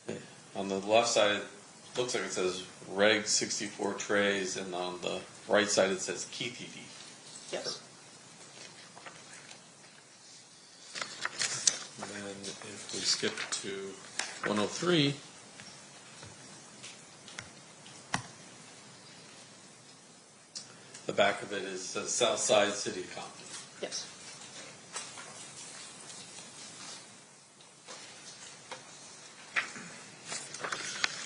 Okay. On the left side, it looks like it says Reg 64 trays, and on the right side it says Keithy D. Yes. And then if we skip to 103, the back of it is Southside City of Compton. Yes.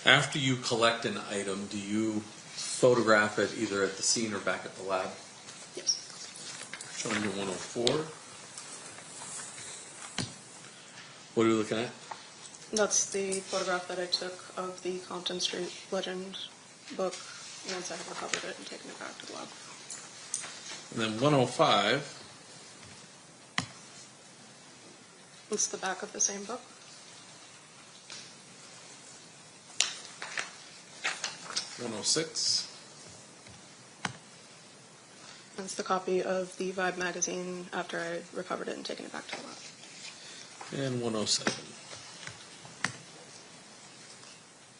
After you collect an item, do you photograph it either at the scene or back at the lab? Yes. Showing you 104. What are we looking at? That's the photograph that I took of the Compton Street Legend book once I had recovered it and taken it back to the lab. And then 105. It's the back of the same book. 106. That's the copy of the Vibe magazine after I recovered it and taken it back to the lab. And 107.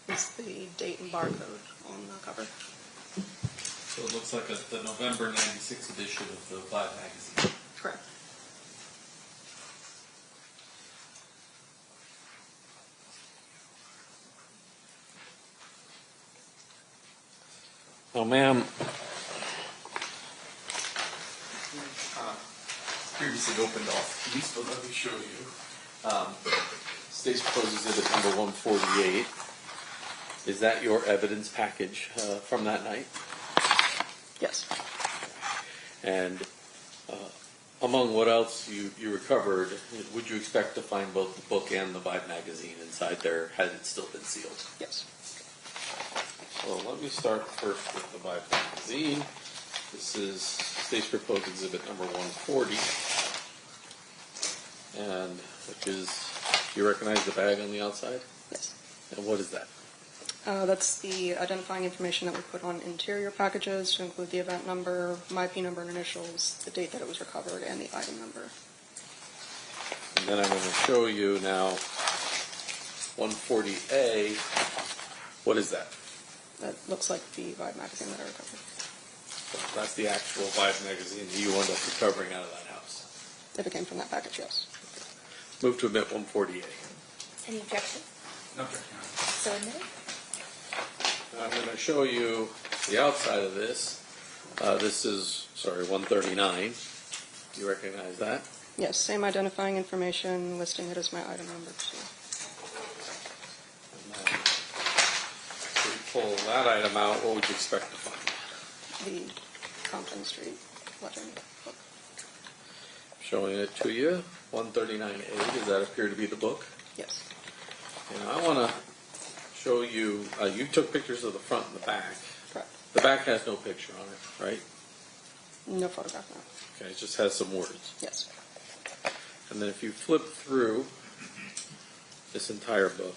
It's the date and barcode on the cover. So it looks like the November 96 edition of the Vibe magazine. Correct. Oh, ma'am. Previously opened off these, but let me show you. State's proposed exhibit number 148. Is that your evidence package from that night? Yes. And among what else you recovered, would you expect to find both the book and the Vibe magazine inside there had it still been sealed? Yes. So let me start first with the Vibe magazine. This is State's proposed exhibit number 140. And which is, do you recognize the bag on the outside? Yes. And what is that? That's the identifying information that we put on interior packages to include the event number, my P number and initials, the date that it was recovered, and the item number. And then I'm going to show you now 140A, what is that? That looks like the Vibe magazine that I recovered. That's the actual Vibe magazine that you wound up recovering out of that house. If it came from that package, yes. Move to admit 140A. Any objection? No objection. So admitted. I'm going to show you the outside of this. This is, 139. Do you recognize that? Yes, same identifying information, listing it as my item number 2. And then, if we pull that item out, what would you expect to find? The Compton Street lettering book. Showing it to you, 139A. Does that appear to be the book? Yes. And I want to show you, you took pictures of the front and the back. Correct. The back has no picture on it, right? No photograph now. Okay, it just has some words. Yes. And then if you flip through this entire book,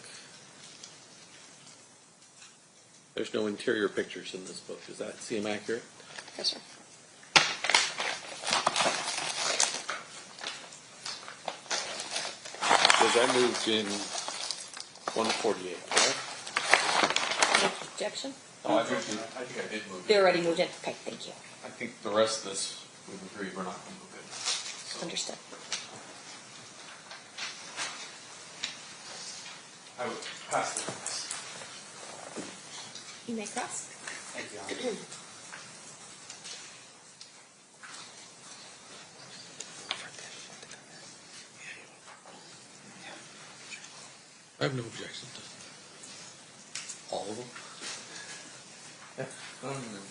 there's no interior pictures in this book. Does that seem accurate? Yes, sir. Because that moved in 148, correct? Any objection? Oh, I think I did move They already moved in. Okay, thank you. I think the rest of this, we've agreed we're not going to move in. So Understood. I would pass this. You may cross. Thank you, Your Honor. I have no objection to all of them. Yeah. I don't have an objection.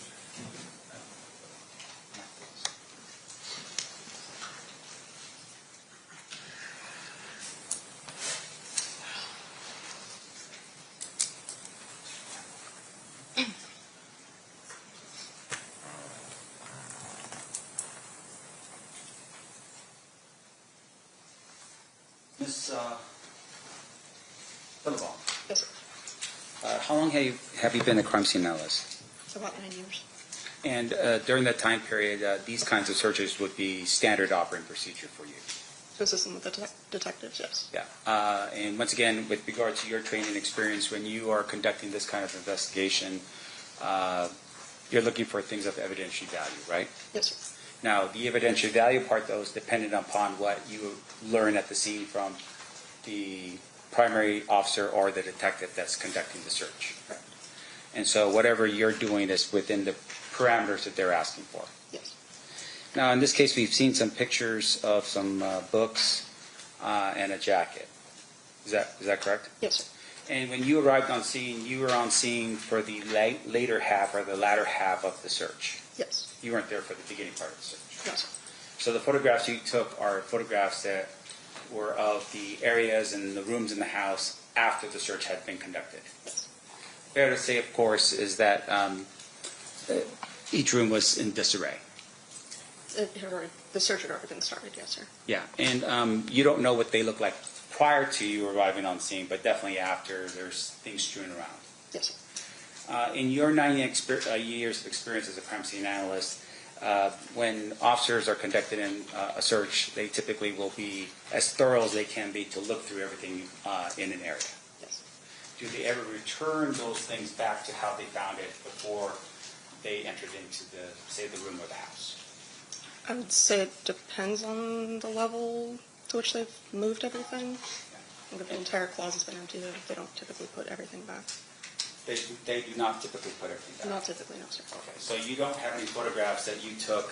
Ms. Billabong, Yes, sir. how long have you been a crime scene analyst? About 9 years. And during that time period, these kinds of searches would be standard operating procedure for you. To assist them with the detectives, yes. Yeah. And once again, with regard to your training experience, when you are conducting this kind of investigation, you're looking for things of evidentiary value, right? Yes, sir. Now, the evidentiary value part, though, is dependent upon what you learn at the scene from the primary officer or the detective that's conducting the search. Right. And so whatever you're doing is within the parameters that they're asking for. Yes. Now, in this case, we've seen some pictures of some books and a jacket. Is that correct? Yes, sir. And when you arrived on scene, you were on scene for the later half or the latter half of the search. Yes. You weren't there for the beginning part of the search. Yes, sir. So the photographs you took are photographs that were of the areas and the rooms in the house after the search had been conducted. Yes. Fair to say, of course, is that each room was in disarray. The search had already been started, yes, sir. Yeah, and you don't know what they look like prior to you arriving on scene, but definitely after, there's things strewn around. Yes, sir. In your 9 years of experience as a crime scene analyst, when officers are conducting a search, they typically will be as thorough as they can be to look through everything in an area. Yes. Do they ever return those things back to how they found it before they entered into the room or the house? I would say it depends on the level to which they've moved everything. If the entire closet's been empty, they don't typically put everything back. They do not typically put everything back? Not typically, no, sir. Okay, so you don't have any photographs that you took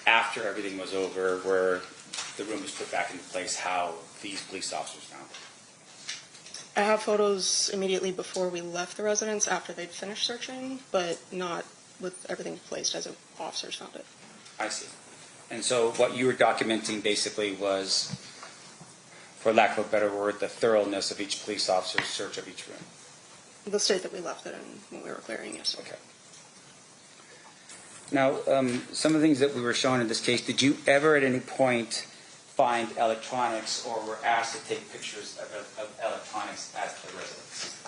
after everything was over where the room was put back into place, how these police officers found it? I have photos immediately before we left the residence after they'd finished searching, but not with everything placed as officers found it. I see. And so what you were documenting basically was, for lack of a better word, the thoroughness of each police officer's search of each room. The state that we left it in when we were clearing, yes, sir. Okay. Now, some of the things that we were shown in this case, did you ever at any point find electronics or were asked to take pictures of electronics at the residence?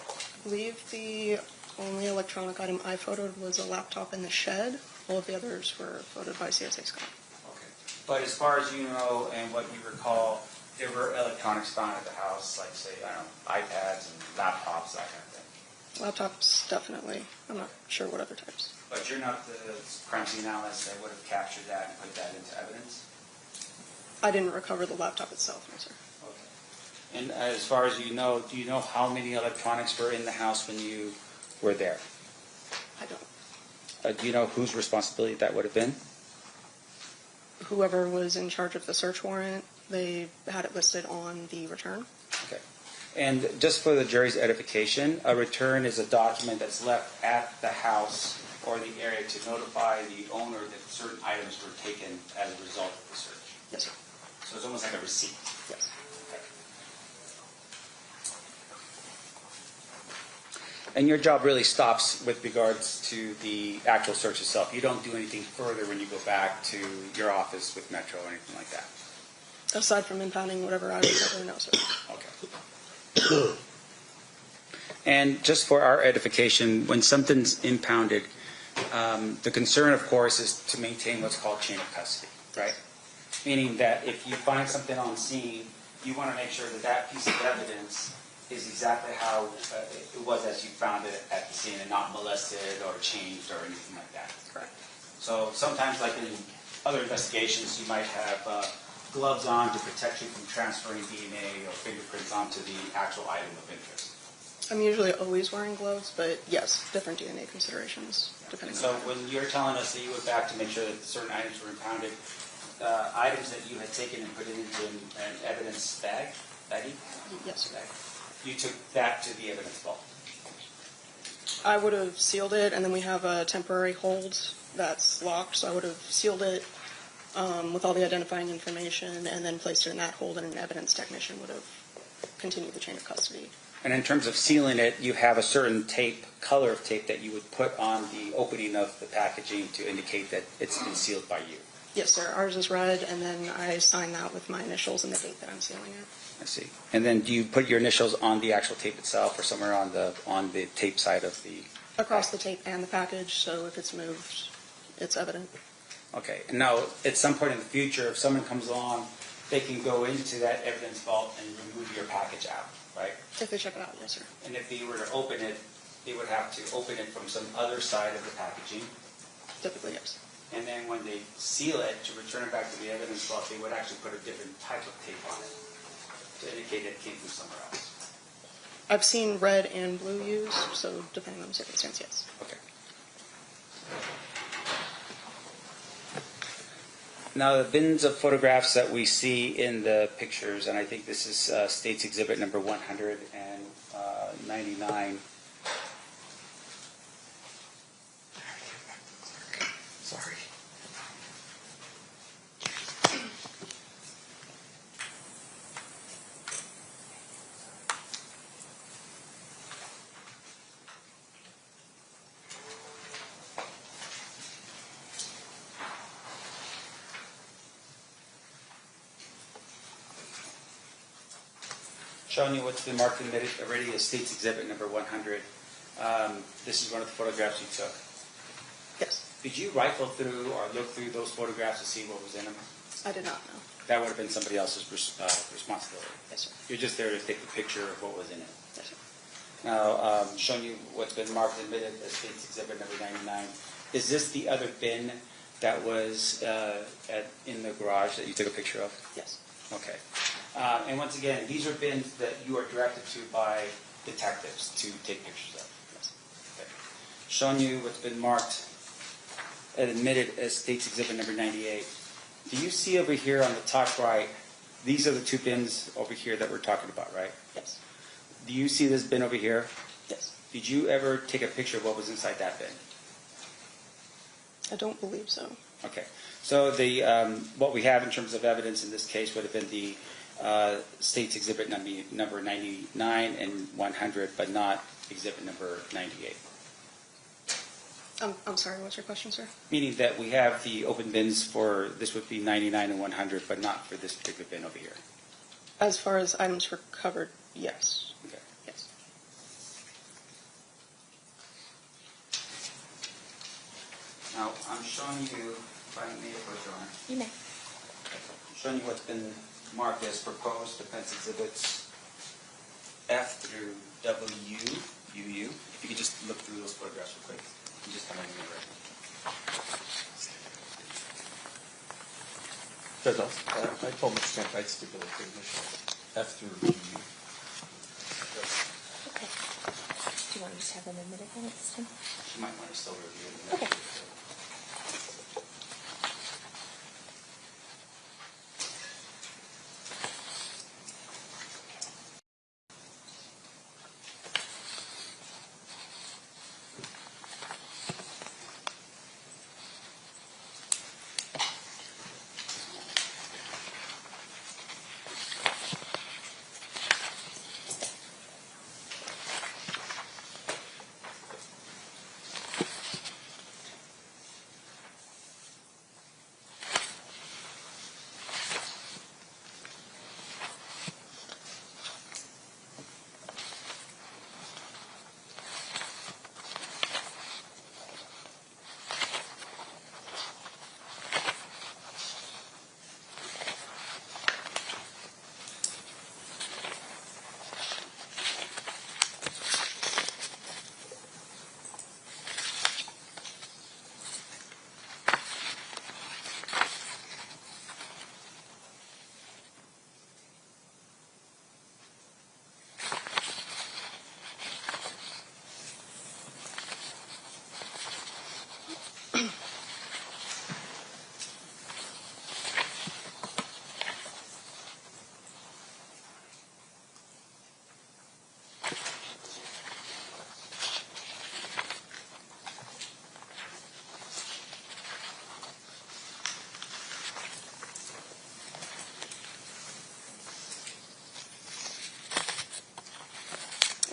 I believe the only electronic item I photoed was a laptop in the shed. All of the others were photoed by CSA Scott. Okay. But as far as you know and what you recall, there were electronics found at the house, like say, I don't know, iPads and laptops, that kind of thing. Laptops, definitely. I'm not sure what other types. But you're not the crime scene analyst that would have captured that and put that into evidence? I didn't recover the laptop itself, no, sir. Okay. And as far as you know, do you know how many electronics were in the house when you were there? I don't. Do you know whose responsibility that would have been? Whoever was in charge of the search warrant, they had it listed on the return. Okay. And just for the jury's edification, a return is a document that's left at the house or the area to notify the owner that certain items were taken as a result of the search. Yes, sir. So it's almost like a receipt. Yes. Okay. And your job really stops with regards to the actual search itself. You don't do anything further when you go back to your office with Metro or anything like that. Aside from impounding whatever I recover, no, sir. Okay. And just for our edification, when something's impounded, the concern, of course, is to maintain what's called chain of custody, right? Meaning that if you find something on scene, you want to make sure that that piece of evidence is exactly how it was as you found it at the scene and not molested or changed or anything like that. Correct. So sometimes, like in other investigations, you might have gloves on to protect you from transferring DNA or fingerprints onto the actual item of interest. I'm usually always wearing gloves, but yes, different DNA considerations depending So on. when you're telling us that you went back to make sure that certain items were impounded, items that you had taken and put it into an evidence baggie? Yes, sir. You took that to the evidence vault. I would have sealed it, and then we have a temporary hold that's locked, so I would have sealed it with all the identifying information and then placed it in that hold, and an evidence technician would have continued the chain of custody. And in terms of sealing it, you have a certain tape, color of tape that you would put on the opening of the packaging to indicate that it's been sealed by you. Yes, sir. Ours is red, and then I sign that with my initials and the date that I'm sealing it. I see. And then do you put your initials on the actual tape itself or somewhere on the tape side of the... Across the tape and the package, so if it's moved, it's evident. Okay. And now, at some point in the future, if someone comes along, they can go into that evidence vault and remove your package out, right? If they check it out, yes, sir. And if they were to open it, they would have to open it from some other side of the packaging. Typically, yes. And then when they seal it, to return it back to the evidence vault, they would actually put a different type of tape on it to indicate that it came from somewhere else. I've seen red and blue used, so depending on the circumstance, yes. Okay. Now, the bins of photographs that we see in the pictures, and I think this is State's Exhibit number 199. Sorry. Showing you what's been marked and admitted already as State's Exhibit number 100. This is one of the photographs you took. Yes. Did you rifle through or look through those photographs to see what was in them? I did not know. That would have been somebody else's responsibility. Yes, sir. You're just there to take the picture of what was in it. Yes, sir. Now, showing you what's been marked and admitted as State's Exhibit number 99. Is this the other bin that was in the garage that you took a picture of? Yes. Okay. And once again, these are bins that you are directed to by detectives to take pictures of. Yes. Okay. Showing you what's been marked and admitted as State's Exhibit number 98. Do you see over here on the top right, these are the two bins over here that we're talking about, right? Yes. Do you see this bin over here? Yes. Did you ever take a picture of what was inside that bin? I don't believe so. Okay. So the what we have in terms of evidence in this case would have been the State's Exhibit number 99 and 100, but not Exhibit number 98. I'm sorry, what's your question, sir? Meaning that we have the open bins for, this would be 99 and 100, but not for this particular bin over here. As far as items recovered, yes. Okay. Yes. Now, I'm showing you, if I may approach your honor, You may. I'm showing you what's been marked as proposed defense exhibits F through UU. If you could just look through those photographs real quick and just tell me when you're ready. Judge, I told Mr. Kemp I'd stipulate the initial F through G. Okay. Do you want to just have them admitted then at this time? She might want to still review it. Okay.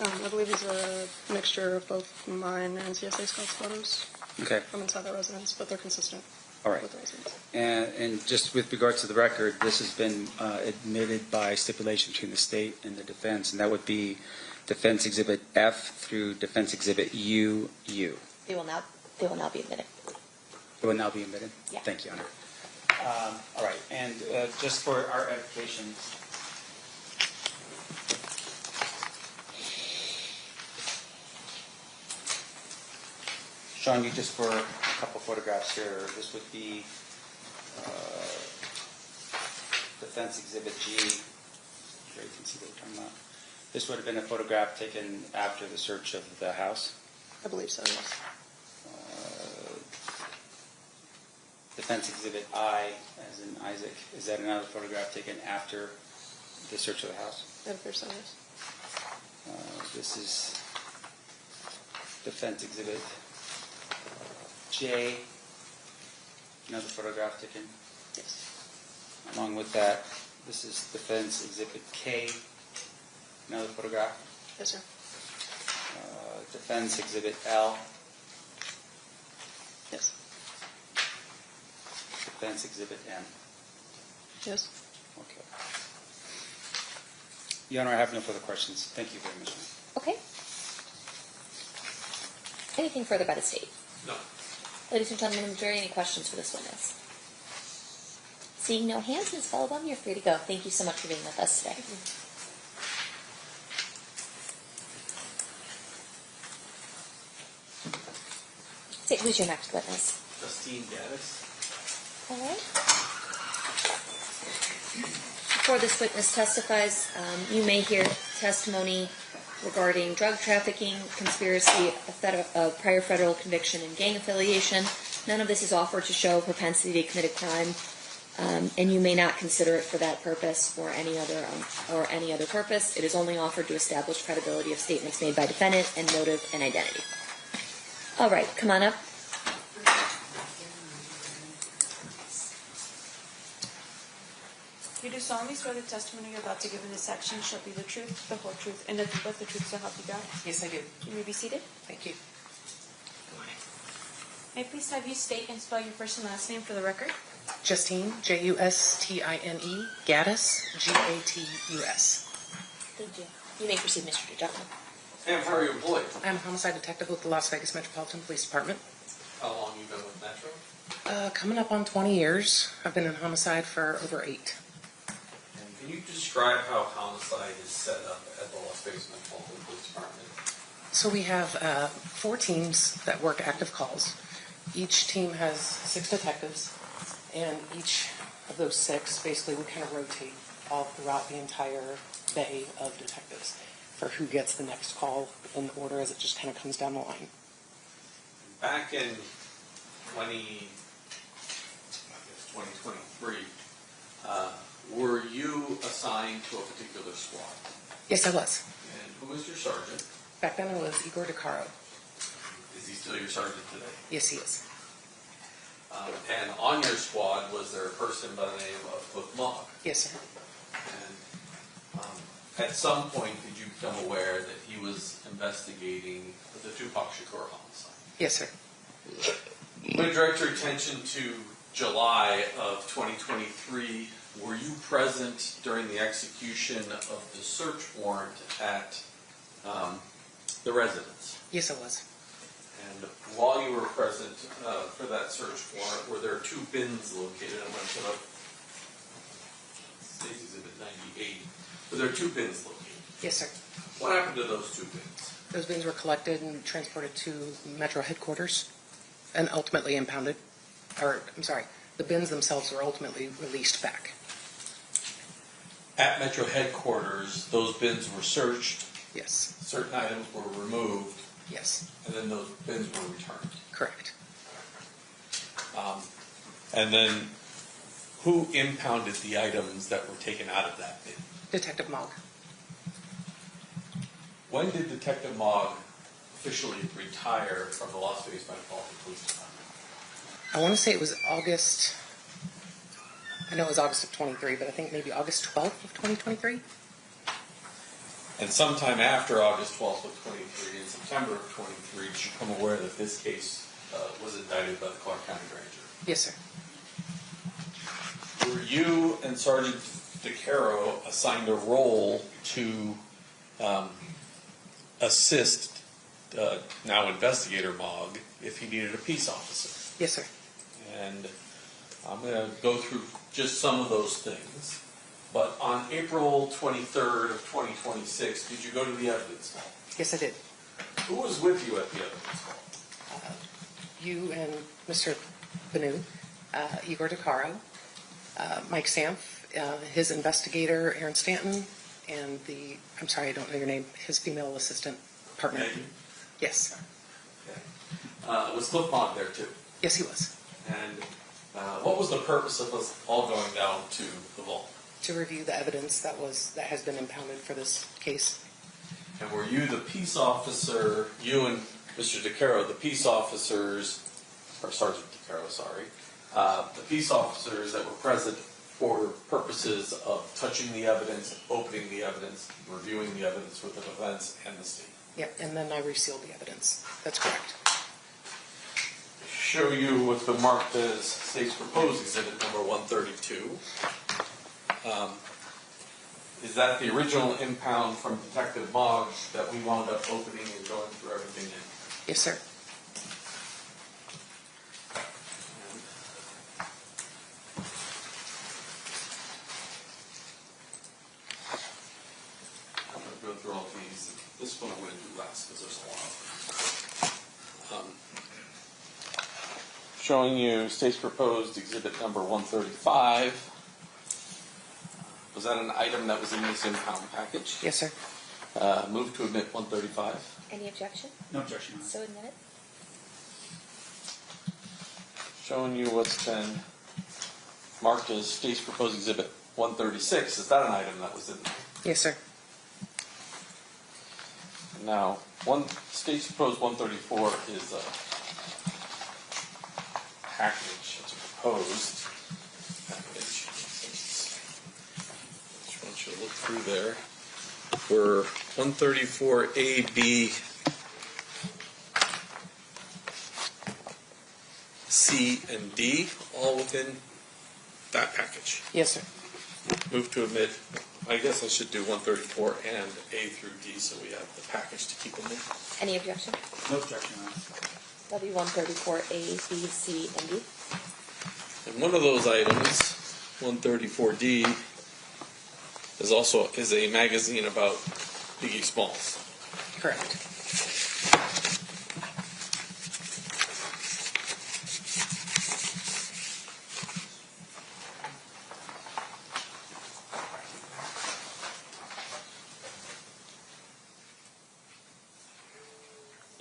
I believe these are a mixture of both mine and CSA Scott's photos Okay. from inside the residence, but they're consistent All right. with the residence. And just with regard to the record, this has been admitted by stipulation between the state and the defense, and that would be Defense Exhibit F through Defense Exhibit UU. They will now be admitted. It will now be admitted? Yeah. Thank you, Honor. All right, and just for our edification, showing you just for a couple photographs here, this would be Defense Exhibit G. Here you can see what we're talking about. This would have been a photograph taken after the search of the house. I believe so, yes. Defense Exhibit I, as in Isaac, is that another photograph taken after the search of the house? It appears so, yes. This is Defense Exhibit J, another photograph taken. Yes. Along with that, this is Defense Exhibit K, another photograph. Yes, sir. Defense Exhibit L, Yes. Defense Exhibit M. Yes. Okay. Your Honor, I have no further questions. Thank you very much. Okay. Anything further by the state? No. Ladies and gentlemen of the jury, any questions for this witness? Seeing no hands, Ms. Bellabum, you're free to go. Thank you so much for being with us today. Say, who's your next witness? Justine Gaddis. All right. Before this witness testifies, you may hear testimony regarding drug trafficking, conspiracy, a prior federal conviction, and gang affiliation. None of this is offered to show propensity to commit a crime, and you may not consider it for that purpose or any other purpose. It is only offered to establish credibility of statements made by defendant and motive and identity. All right, come on up. You do solemnly swear the testimony you're about to give in this section shall be the truth, the whole truth, and nothing but the truth, so help you God? Yes, I do. You may be seated. Thank you. May I please have you state and spell your first and last name for the record? Justine, Justine, Gaddis, Gatus. Thank you. You may proceed, Mr. DeJohn. Ma'am, how are you employed? I'm a homicide detective with the Las Vegas Metropolitan Police Department. How long you been with Metro? Coming up on 20 years. I've been in homicide for over 8. And Can you describe how homicide is set up at the Las Vegas Metropolitan Police Department? So we have 4 teams that work active calls. Each team has 6 detectives, and each of those 6, basically, we kind of rotate all throughout the entire bay of detectives for who gets the next call in order as it just kind of comes down the line. Back in 2023, were you assigned to a particular squad? Yes, I was. And who was your sergeant? Back then it was Igor DeCaro. Is he still your sergeant today? Yes, he is. And on your squad, was there a person by the name of Cliff Mogg? Yes, sir. And at some point, did you become aware that he was investigating the Tupac Shakur homicide? Yes, sir. I'm going to direct your attention to July of 2023. Were you present during the execution of the search warrant at the residence? Yes, I was. And while you were present for that search warrant, were there 2 bins located? I'm going to put up State's Exhibit 98. Were there 2 bins located? Yes, sir. What happened to those 2 bins? Those bins were collected and transported to Metro headquarters and ultimately impounded. Or, I'm sorry, the bins themselves were ultimately released back. At Metro headquarters, those bins were searched, Yes. certain items were removed, Yes. and then those bins were returned. Correct. And then who impounded the items that were taken out of that bin? Detective Mogg. When did Detective Mogg officially retire from the Las Vegas Metropolitan Police Department? I want to say it was August. I know it was August of 23, but I think maybe August 12th of 2023. And sometime after August 12th of 23, in September of 23, did you become aware that this case was indicted by the Clark County Grand Jury? Yes, sir. Were you and Sergeant DeCaro assigned a role to assist now investigator Mogg if he needed a peace officer? Yes, sir. And I'm going to go through just some of those things. But on April 23rd of 2026, did you go to the evidence hall? Yes, I did. Who was with you at the evidence hall? You and Mr. Banu, Igor DeCaro, Mike Samph, his investigator, Aaron Stanton, and I'm sorry, I don't know your name, his female assistant partner. Maggie? Yes. Okay. Was Cliff Mogg there too? Yes, he was. And what was the purpose of us all going down to the vault? To review the evidence that has been impounded for this case. And were you the peace officer, you and Mr. DeCaro, the peace officers, or Sergeant DeCaro, sorry, the peace officers that were present for purposes of touching the evidence, opening the evidence, reviewing the evidence with the defense and the state? Yep, and then I resealed the evidence. That's correct. Show you what's been marked as state's proposed exhibit number 132. Is that the original impound from Detective Mogg that we wound up opening and going through everything in? Yes, sir. I'm going to go through all these. This one I'm going to do last because there's a lot. Showing you state's proposed exhibit number 135. Was that an item that was in this impound package? Yes, sir. Move to admit 135. Any objection? No objection. So admitted. Showing you what's been marked as state's proposed exhibit 136. Is that an item that was in there? Yes, sir. Now, state's proposed 134 is a package. It's a proposed package. Just want you to look through there. We're 134A, B, C, and D, all within that package. Yes, sir. Move to admit, I guess I should do 134 and A through D so we have the package to keep them in. Any objection? No objection. W 134A, B, C, and D. And one of those items, 134D, is a magazine about Biggie Smalls. Correct.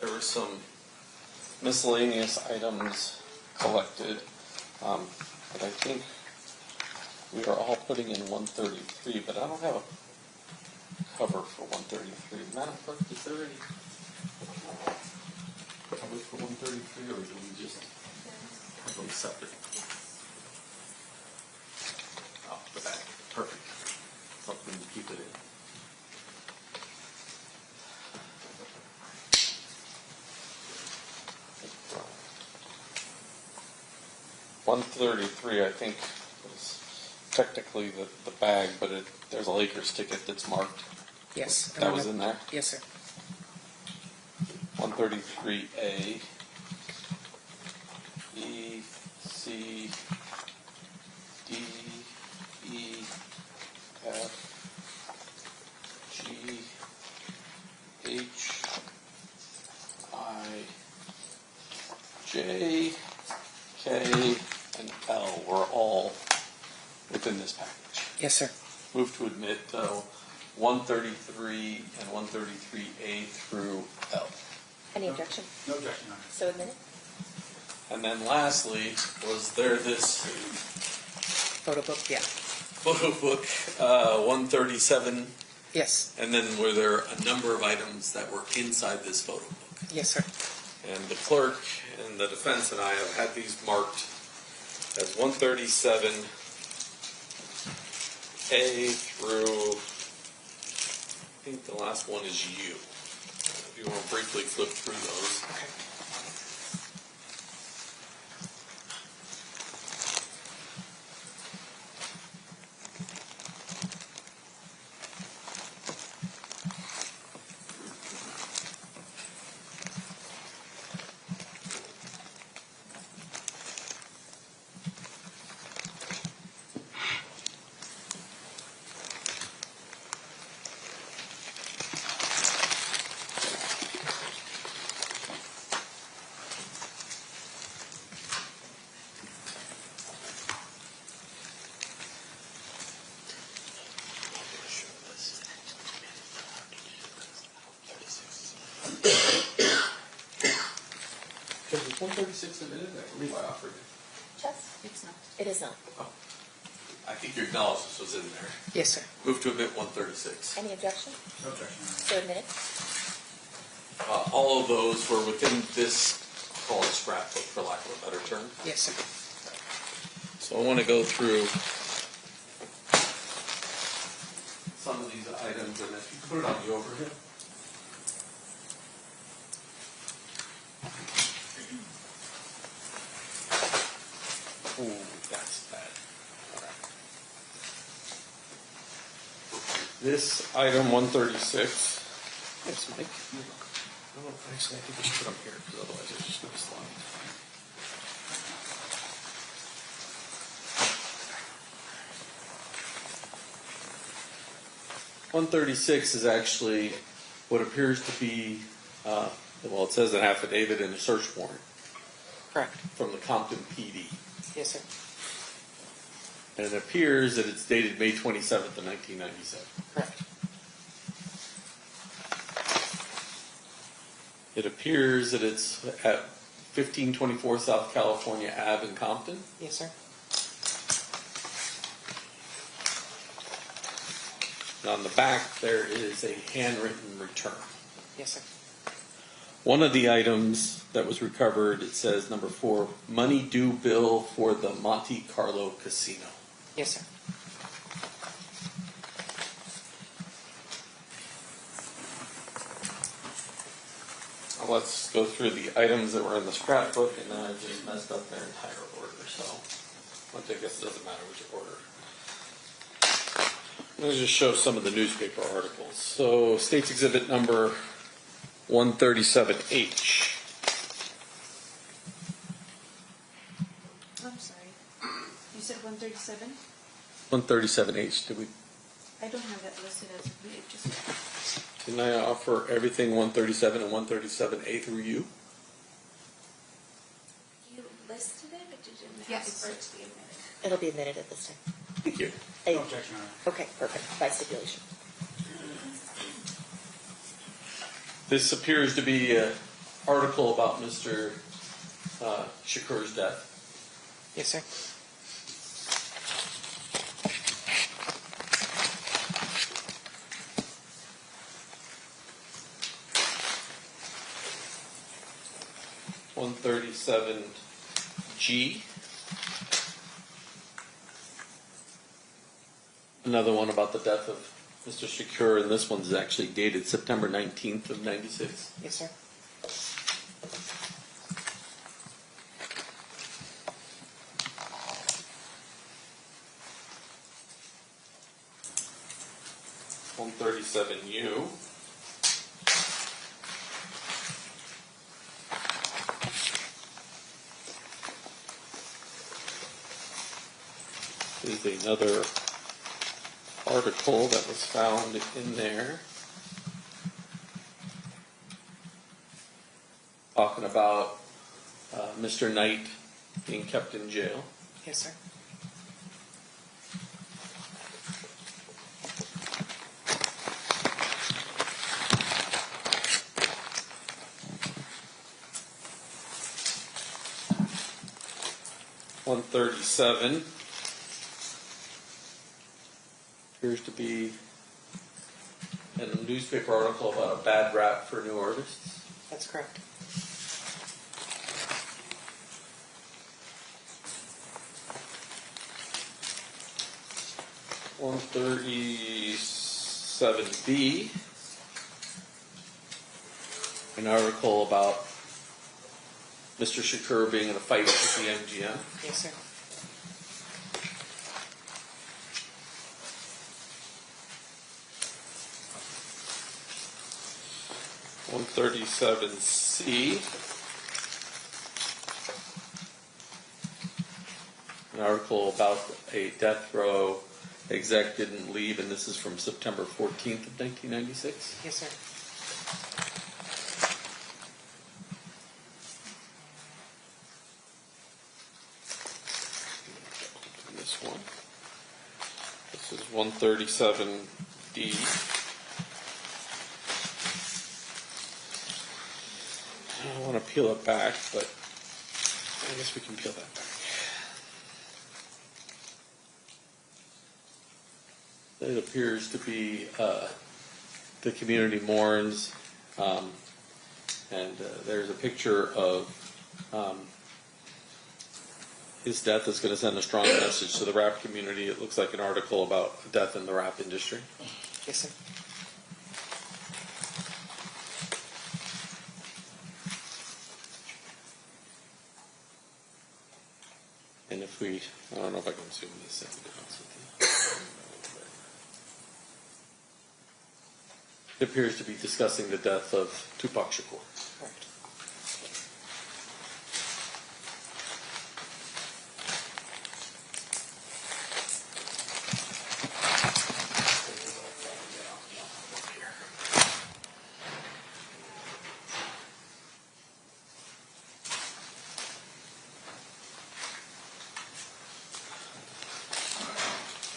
There were some miscellaneous items collected, but I think we are all putting in 133, but I don't have a cover for 133. Madam Clerk, is there any cover for 133, or do we just have them separate? Oh, the back. Perfect. Something to keep it in. 133, I think, was technically the bag, but there's a Lakers ticket that's marked. Yes. That was in there? Yes, sir. 133A, E, C, D, E, F, G, H, I, J, K, and L were all within this package. Yes, sir. Move to admit 133 and 133A through L. Any objection? No objection, Your Honor. So admitted. And then lastly, was there this Photo book, yeah. photo book 137, Yes. and then were there a number of items that were inside this photo book? Yes, sir. And the clerk and the defense and I have had these marked as 137A through, I think the last one is U. If you want to briefly flip through those. Okay. Is 136 a minute? I believe I offered it. Chess? It's not. It is not. Oh. I think you acknowledged this was in there. Yes, sir. Move to admit 136. Any objection? No objection, Your Honor. So admitted. All of those were within this, call it scrapbook for lack of a better term. Yes, sir. So I want to go through some of these items, and if you put it on the overhead. Ooh, that's bad. All right. This item 136. Yes, Mike. Oh, actually, I think we should put them here because otherwise it's just going to slide. .136 is actually what appears to be, well, it says an affidavit and a search warrant Correct. from the Compton PD. Yes, sir. And it appears that it's dated May 27th of 1997. Correct. It appears that it's at 1524 South California Ave in Compton. Yes, sir. And on the back, there is a handwritten return. Yes, sir. One of the items that was recovered, it says number 4, money due bill for the Monte Carlo Casino. Yes, sir. Let's go through the items that were in the scrapbook, and then I just messed up their entire order, so I guess it doesn't matter which order. Let me just show some of the newspaper articles. So, State's Exhibit number 137H. I'm sorry. You said 137? 137H, did we? I don't have that listed as of yet, just yet. Can I offer everything 137 and 137A through you? You listed it, but you didn't Yeah, have it's- for it to be admitted. It'll be admitted at this time. Thank you. Hey, No objection, Your Honor. okay, perfect, by stipulation. This appears to be an article about Mr. Shakur's death. Yes, sir. G. Another one about the death of Mr. Shakur, and this one's actually dated September 19th of 96. Yes, sir. U. Is another article that was found in there talking about Mr. Knight being kept in jail. Yes, sir. .137 appears to be in a newspaper article about a bad rap for new artists. That's correct. .137B, an article about Mr. Shakur being in a fight with the MGM. Yes, sir. .137C, an article about a death row exec didn't leave, and this is from September 14th of 1996. Yes, sir. This one. This is 137D. I don't want to peel it back, but I guess we can peel that back. It appears to be the community mourns, and there's a picture of his death is going to send a strong message to the rap community. It looks like an article about death in the rap industry. Yes, sir. And if we, I don't know if I can zoom this in. It appears to be discussing the death of Tupac Shakur. Correct.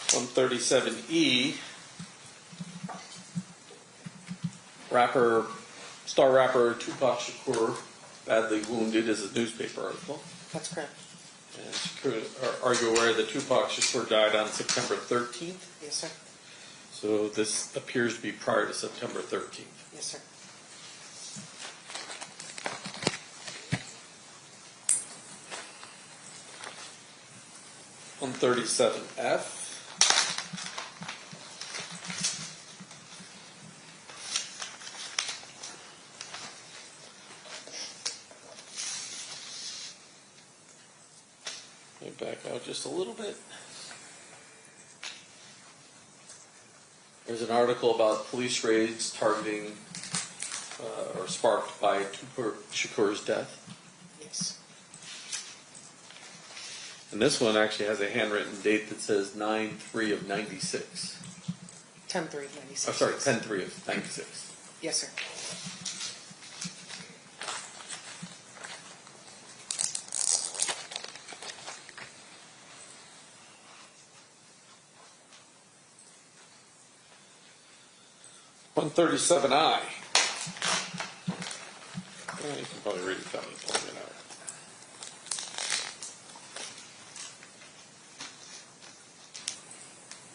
.137E, star rapper Tupac Shakur badly wounded is a newspaper article. That's correct. And are you aware that Tupac Shakur died on September 13th? Yes, sir. So this appears to be prior to September 13th. Yes, sir. .137F. Let me back out just a little bit. There's an article about police raids targeting or sparked by Tupac Shakur's death. Yes. And this one actually has a handwritten date that says 9/3 of 96. 10/3/96. Oh, sorry, 10/3 of 96. Yes, sir. I. You can probably read it without me pulling it out.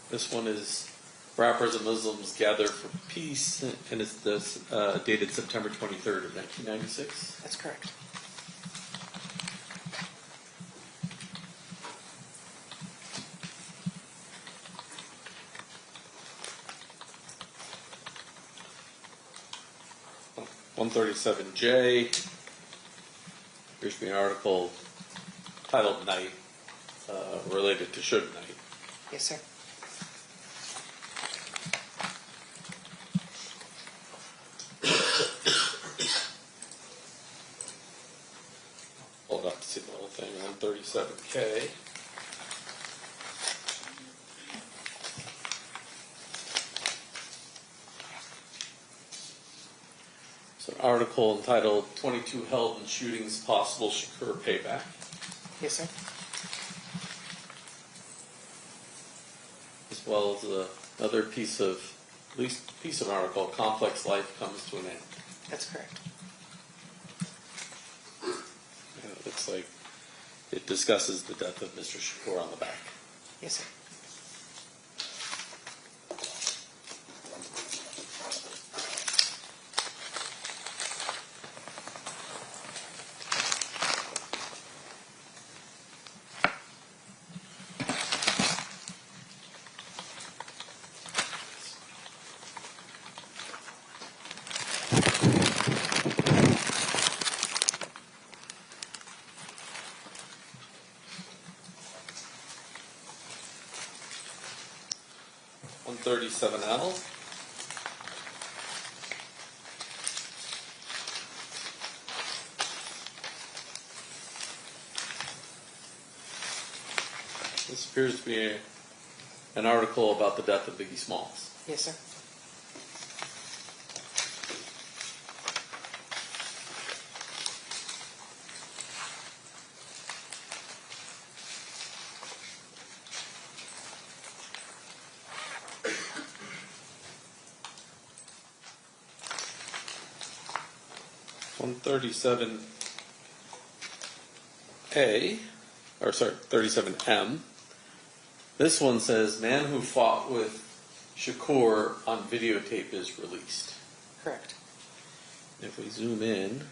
This one is rappers and Muslims gather for peace, and it's this, dated September 23rd of 1996. That's correct. Oh, 137J. Here's an article titled Night, related to Suge Knight. Yes, sir. Hold up to see the whole thing. 137K. It's an article entitled 22 Held in Shootings Possible Shakur Payback. Yes, sir. As well as another piece of article, Complex Life Comes to an End. That's correct. And it looks like it discusses the death of Mr. Shakur on the back. Yes, sir. One 137L. This appears to be an article about the death of Biggie Smalls. Yes, sir. One 37A, or sorry, 37M. This one says, man who fought with Shakur on videotape is released. Correct. If we zoom in,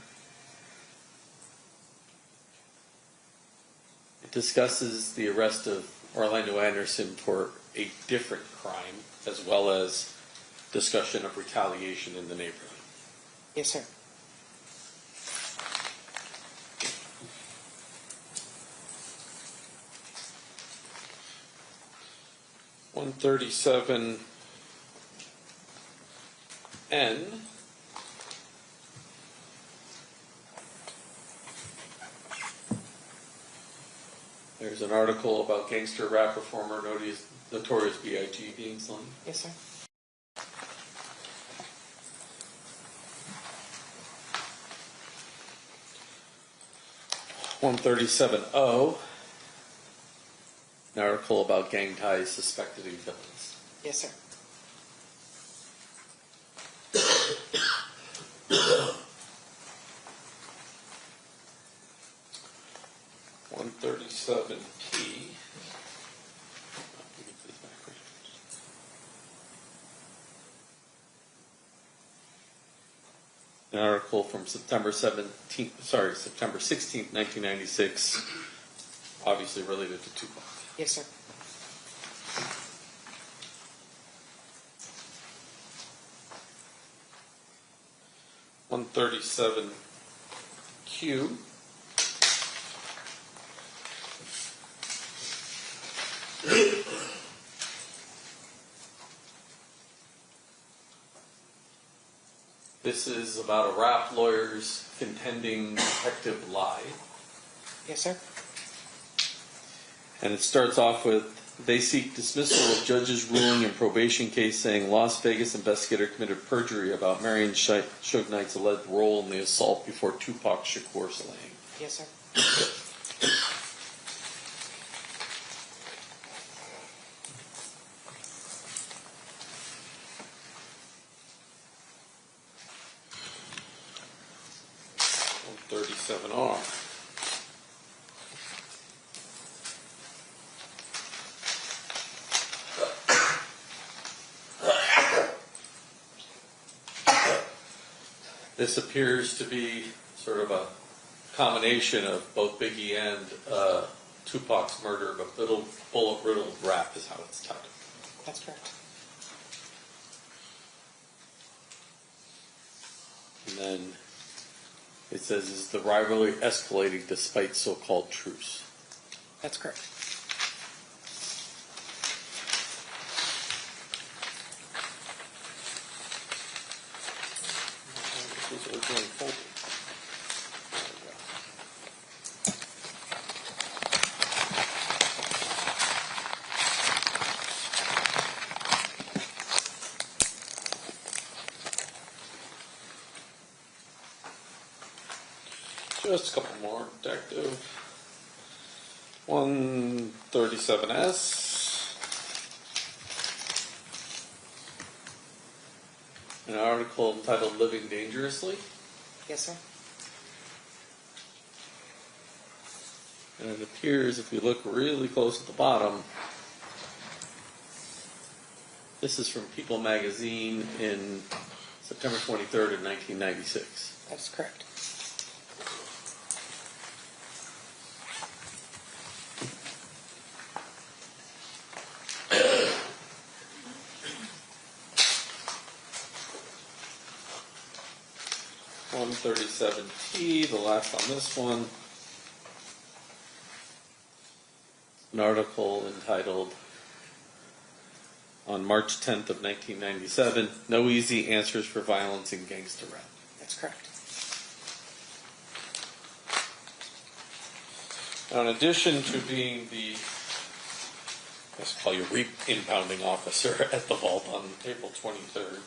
it discusses the arrest of Orlando Anderson for a different crime, as well as discussion of retaliation in the neighborhood. Yes, sir. One 137N. There's an article about gangster rap performer Notorious B.I.G. being slain. Yes, sir. One 137O. An article about gang ties suspected in villains. Yes, sir. One 137P. An article from September 16th, 1996, obviously related to Tupac. Yes, sir. One 137Q. This is about a rap lawyer's contending detective lie. Yes, sir. And it starts off with They seek dismissal of judge's ruling in probation case saying Las Vegas investigator committed perjury about Marion Suge Knight's alleged role in the assault before Tupac Shakur slaying. Yes, sir. R. This appears to be sort of a combination of both Biggie and Tupac's murder, but little bullet-riddled rap is how it's titled. That's correct. And then it says, is the rivalry escalating despite so-called truce? That's correct. This was originally folded. Just a couple more, Detective. 137S. An article entitled Living Dangerously. Yes, sir. And it appears, if you look really close at the bottom, this is from People magazine in September 23rd of 1996. That's correct. T, the last on this one, an article entitled on March 10th of 1997, No Easy Answers for Violence in Gangster Rap. That's correct. Now, in addition to being the, let's call you impounding officer at the vault on April 23rd,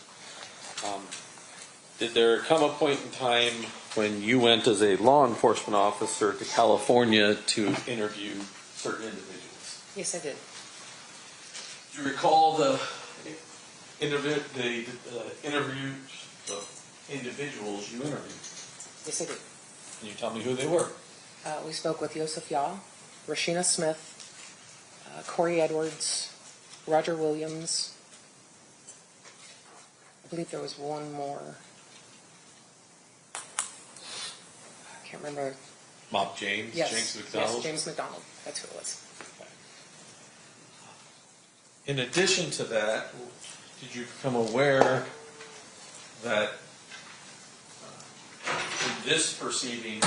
did there come a point in time when you went as a law enforcement officer to California to interview certain individuals? Yes, I did. Do you recall the interviews of individuals you interviewed? Yes, I did. Can you tell me who they were? We spoke with Yosef Yaw, Rashina Smith, Corey Edwards, Roger Williams. I believe there was one more. I can't remember. Mob James? Yes. James McDonald? Yes, James McDonald. That's who it was. In addition to that, did you become aware that in this proceeding,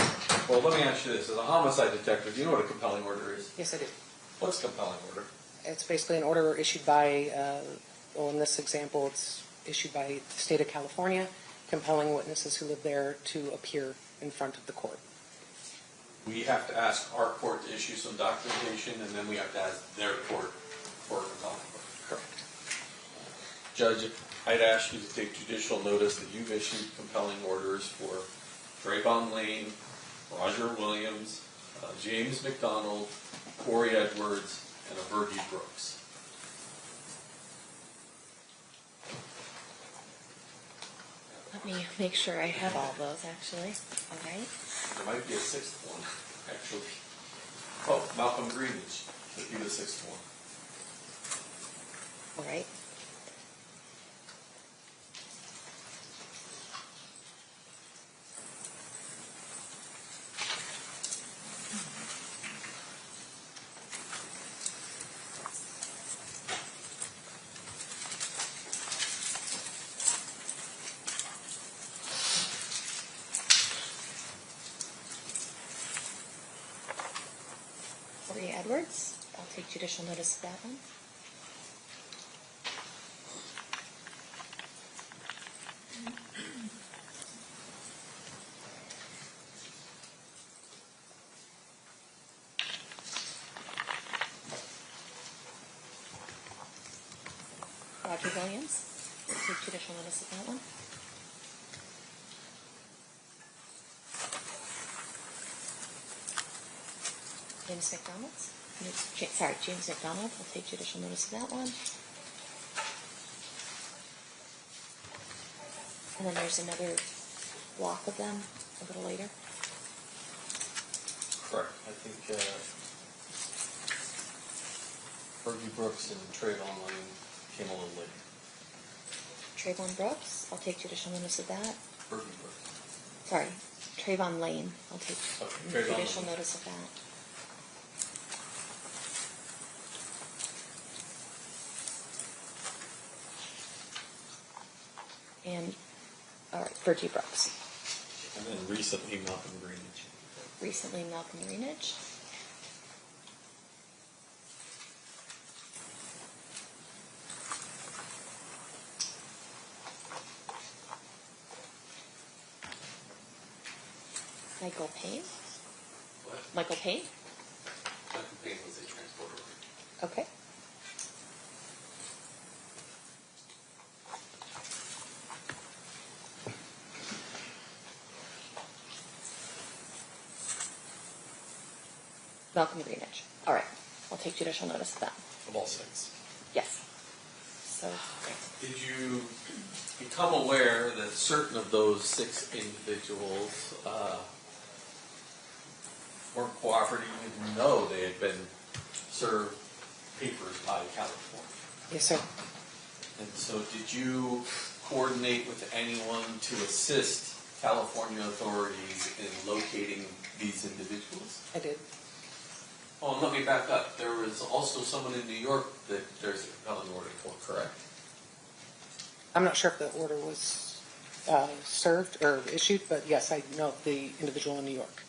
well, let me ask you this. As a homicide detective, do you know what a compelling order is? Yes, I do. What's a compelling order? It's basically an order issued by, well, in this example, it's issued by the state of California, compelling witnesses who live there to appear in front of the court. We have to ask our court to issue some documentation, and then we have to ask their court for a compelling order. Correct. Judge, I'd ask you to take judicial notice that you've issued compelling orders for Trayvon Lane, Roger Williams, James McDonald, Corey Edwards, and Virgie Brooks. Let me make sure I have all those, actually. All right. There might be a sixth one, actually. Oh, Malcolm Greenwich would be the sixth one. All right. Corey Edwards. I'll take judicial notice of that one. Roger Williams. We'll take judicial notice of that one. James McDonald. We'll take judicial notice of that one. And then there's another block of them a little later. Correct. I think Fergie Brooks and Trayvon Lane came a little later. Trayvon Brooks, I'll take judicial notice of that. Fergie Brooks. Sorry, Trayvon Lane, I'll take Trayvon judicial Lane. notice of that. And, all right, Fergie Brooks. And then recently Malcolm Greenwich. Recently, Malcolm Greenwich. Michael Payne. What? Michael Payne. Malcolm Payne was a transporter. Okay. Malcolm Greenwich. All right. I'll take judicial notice of that. Of all six. Yes. So, Did you become aware that certain of those 6 individuals weren't cooperating, even though they had been served papers by California? Yes, sir. And so did you coordinate with anyone to assist California authorities in locating these individuals? I did. Oh, and let me back up. There was also someone in New York that there's a compelling order for, correct? I'm not sure if the order was served or issued, but yes, I know the individual in New York.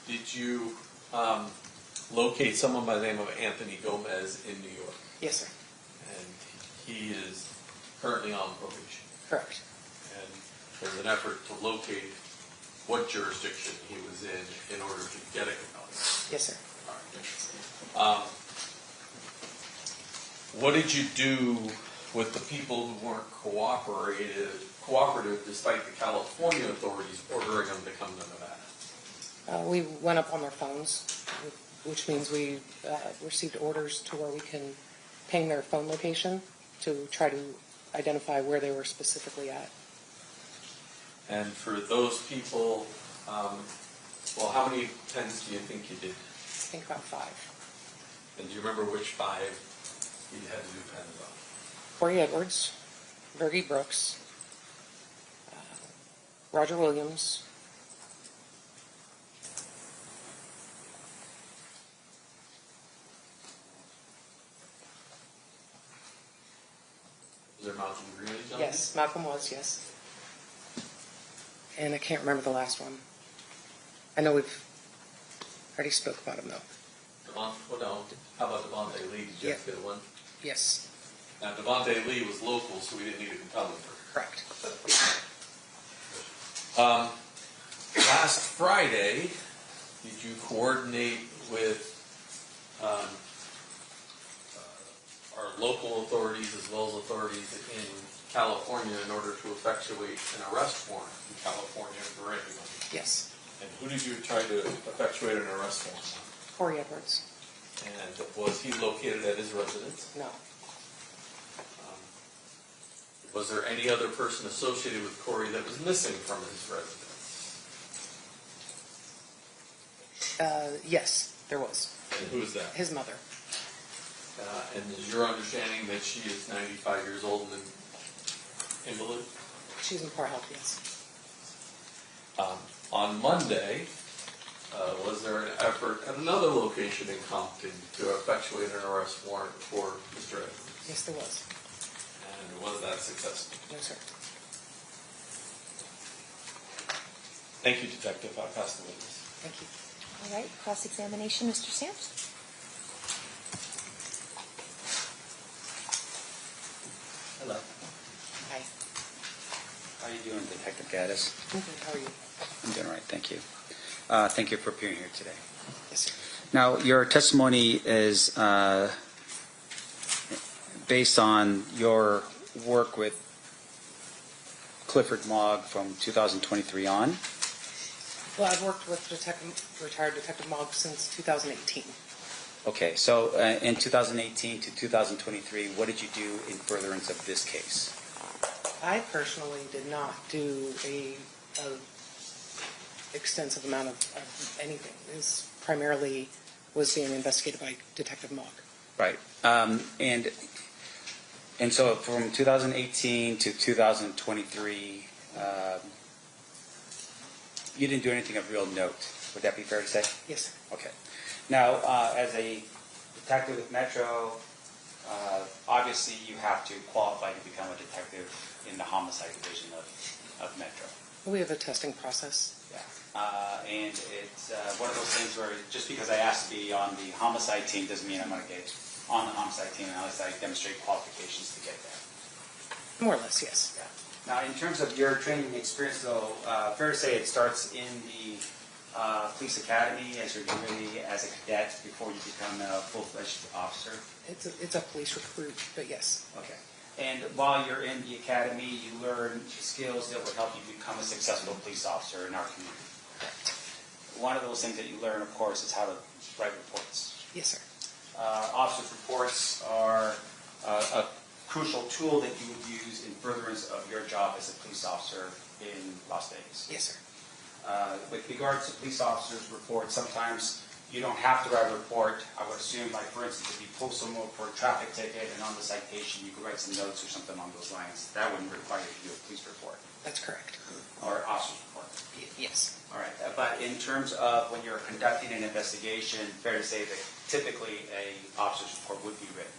Did you locate someone by the name of Anthony Gomez in New York? Yes, sir. And he is currently on probation. Correct. And there's an effort to locate what jurisdiction he was in order to get a compelling order. Yes, sir. All right. What did you do with the people who weren't cooperative despite the California authorities ordering them to come to Nevada? We went up on their phones, which means we received orders to where we can ping their phone location to try to identify where they were specifically at. And for those people, well, how many pens do you think you did? I think about 5. And do you remember which 5 you had to do pens on? Corey Edwards, Fergie Brooks, Roger Williams, Was there Malcolm Greenwich on yes, Malcolm was, yes. And I can't remember the last one. I know we've already spoke about him, though. Well, no. How about Devontae Lee? Did you have to get one? Yes, Now, Devontae Lee was local, so we didn't need a compelling order. correct. Last Friday, did you coordinate with our local authorities as well as authorities in California in order to effectuate an arrest warrant in California for anyone? Yes, And who did you try to effectuate an arrest warrant on? Corey Edwards. And was he located at his residence? No, Was there any other person associated with Corey that was missing from his residence? yes, there was. And who is that? His mother. And is your understanding that she is 95 years old and an invalid? She's in poor health, yes. On Monday, was there an effort at another location in Compton to effectuate an arrest warrant for Mr. Edwards? Yes, there was. And was that successful? No, sir. Thank you, Detective. I'll pass the witness. Thank you. all right, cross-examination, Mr. Stamps. Hello. Hi. How are you doing, Detective Gaddis? I'm good. How are you? I'm doing all right, thank you. Thank you for appearing here today. Yes, sir. Now, your testimony is based on your work with Clifford Mogg from 2023 on? Well, I've worked with retired Detective Mogg since 2018. Okay, so in 2018 to 2023, what did you do in furtherance of this case? I personally did not do a extensive amount of anything. It primarily was being investigated by Detective Mogg. Right. And so from 2018 to 2023, you didn't do anything of real note. Would that be fair to say? Yes, sir. Okay. Now, as a detective with Metro, obviously you have to qualify to become a detective in the homicide division of Metro. We have a testing process. Yeah. And it's one of those things where just because I asked to be on the homicide team doesn't mean I'm going to get on the homicide team unless I demonstrate qualifications to get there. More or less, yes. Yeah. Now, in terms of your training experience, though, fair to say it starts in the police academy as you're doing as a cadet before you become a full-fledged officer? It's a police recruit, but yes. Okay. And while you're in the academy, you learn skills that will help you become a successful police officer in our community. Correct. One of those things that you learn, of course, is how to write reports. Yes, sir. Officers' reports are a crucial tool that you would use in furtherance of your job as a police officer in Las Vegas. Yes, sir. With regards to police officers' reports, sometimes you don't have to write a report. I would assume, like, for instance, if you pull someone for a traffic ticket and on the citation you could write some notes or something along those lines, that wouldn't require you to do a police report. That's correct. Or officer's report. Yes. All right. But in terms of when you're conducting an investigation, fair to say that typically a officer's report would be written?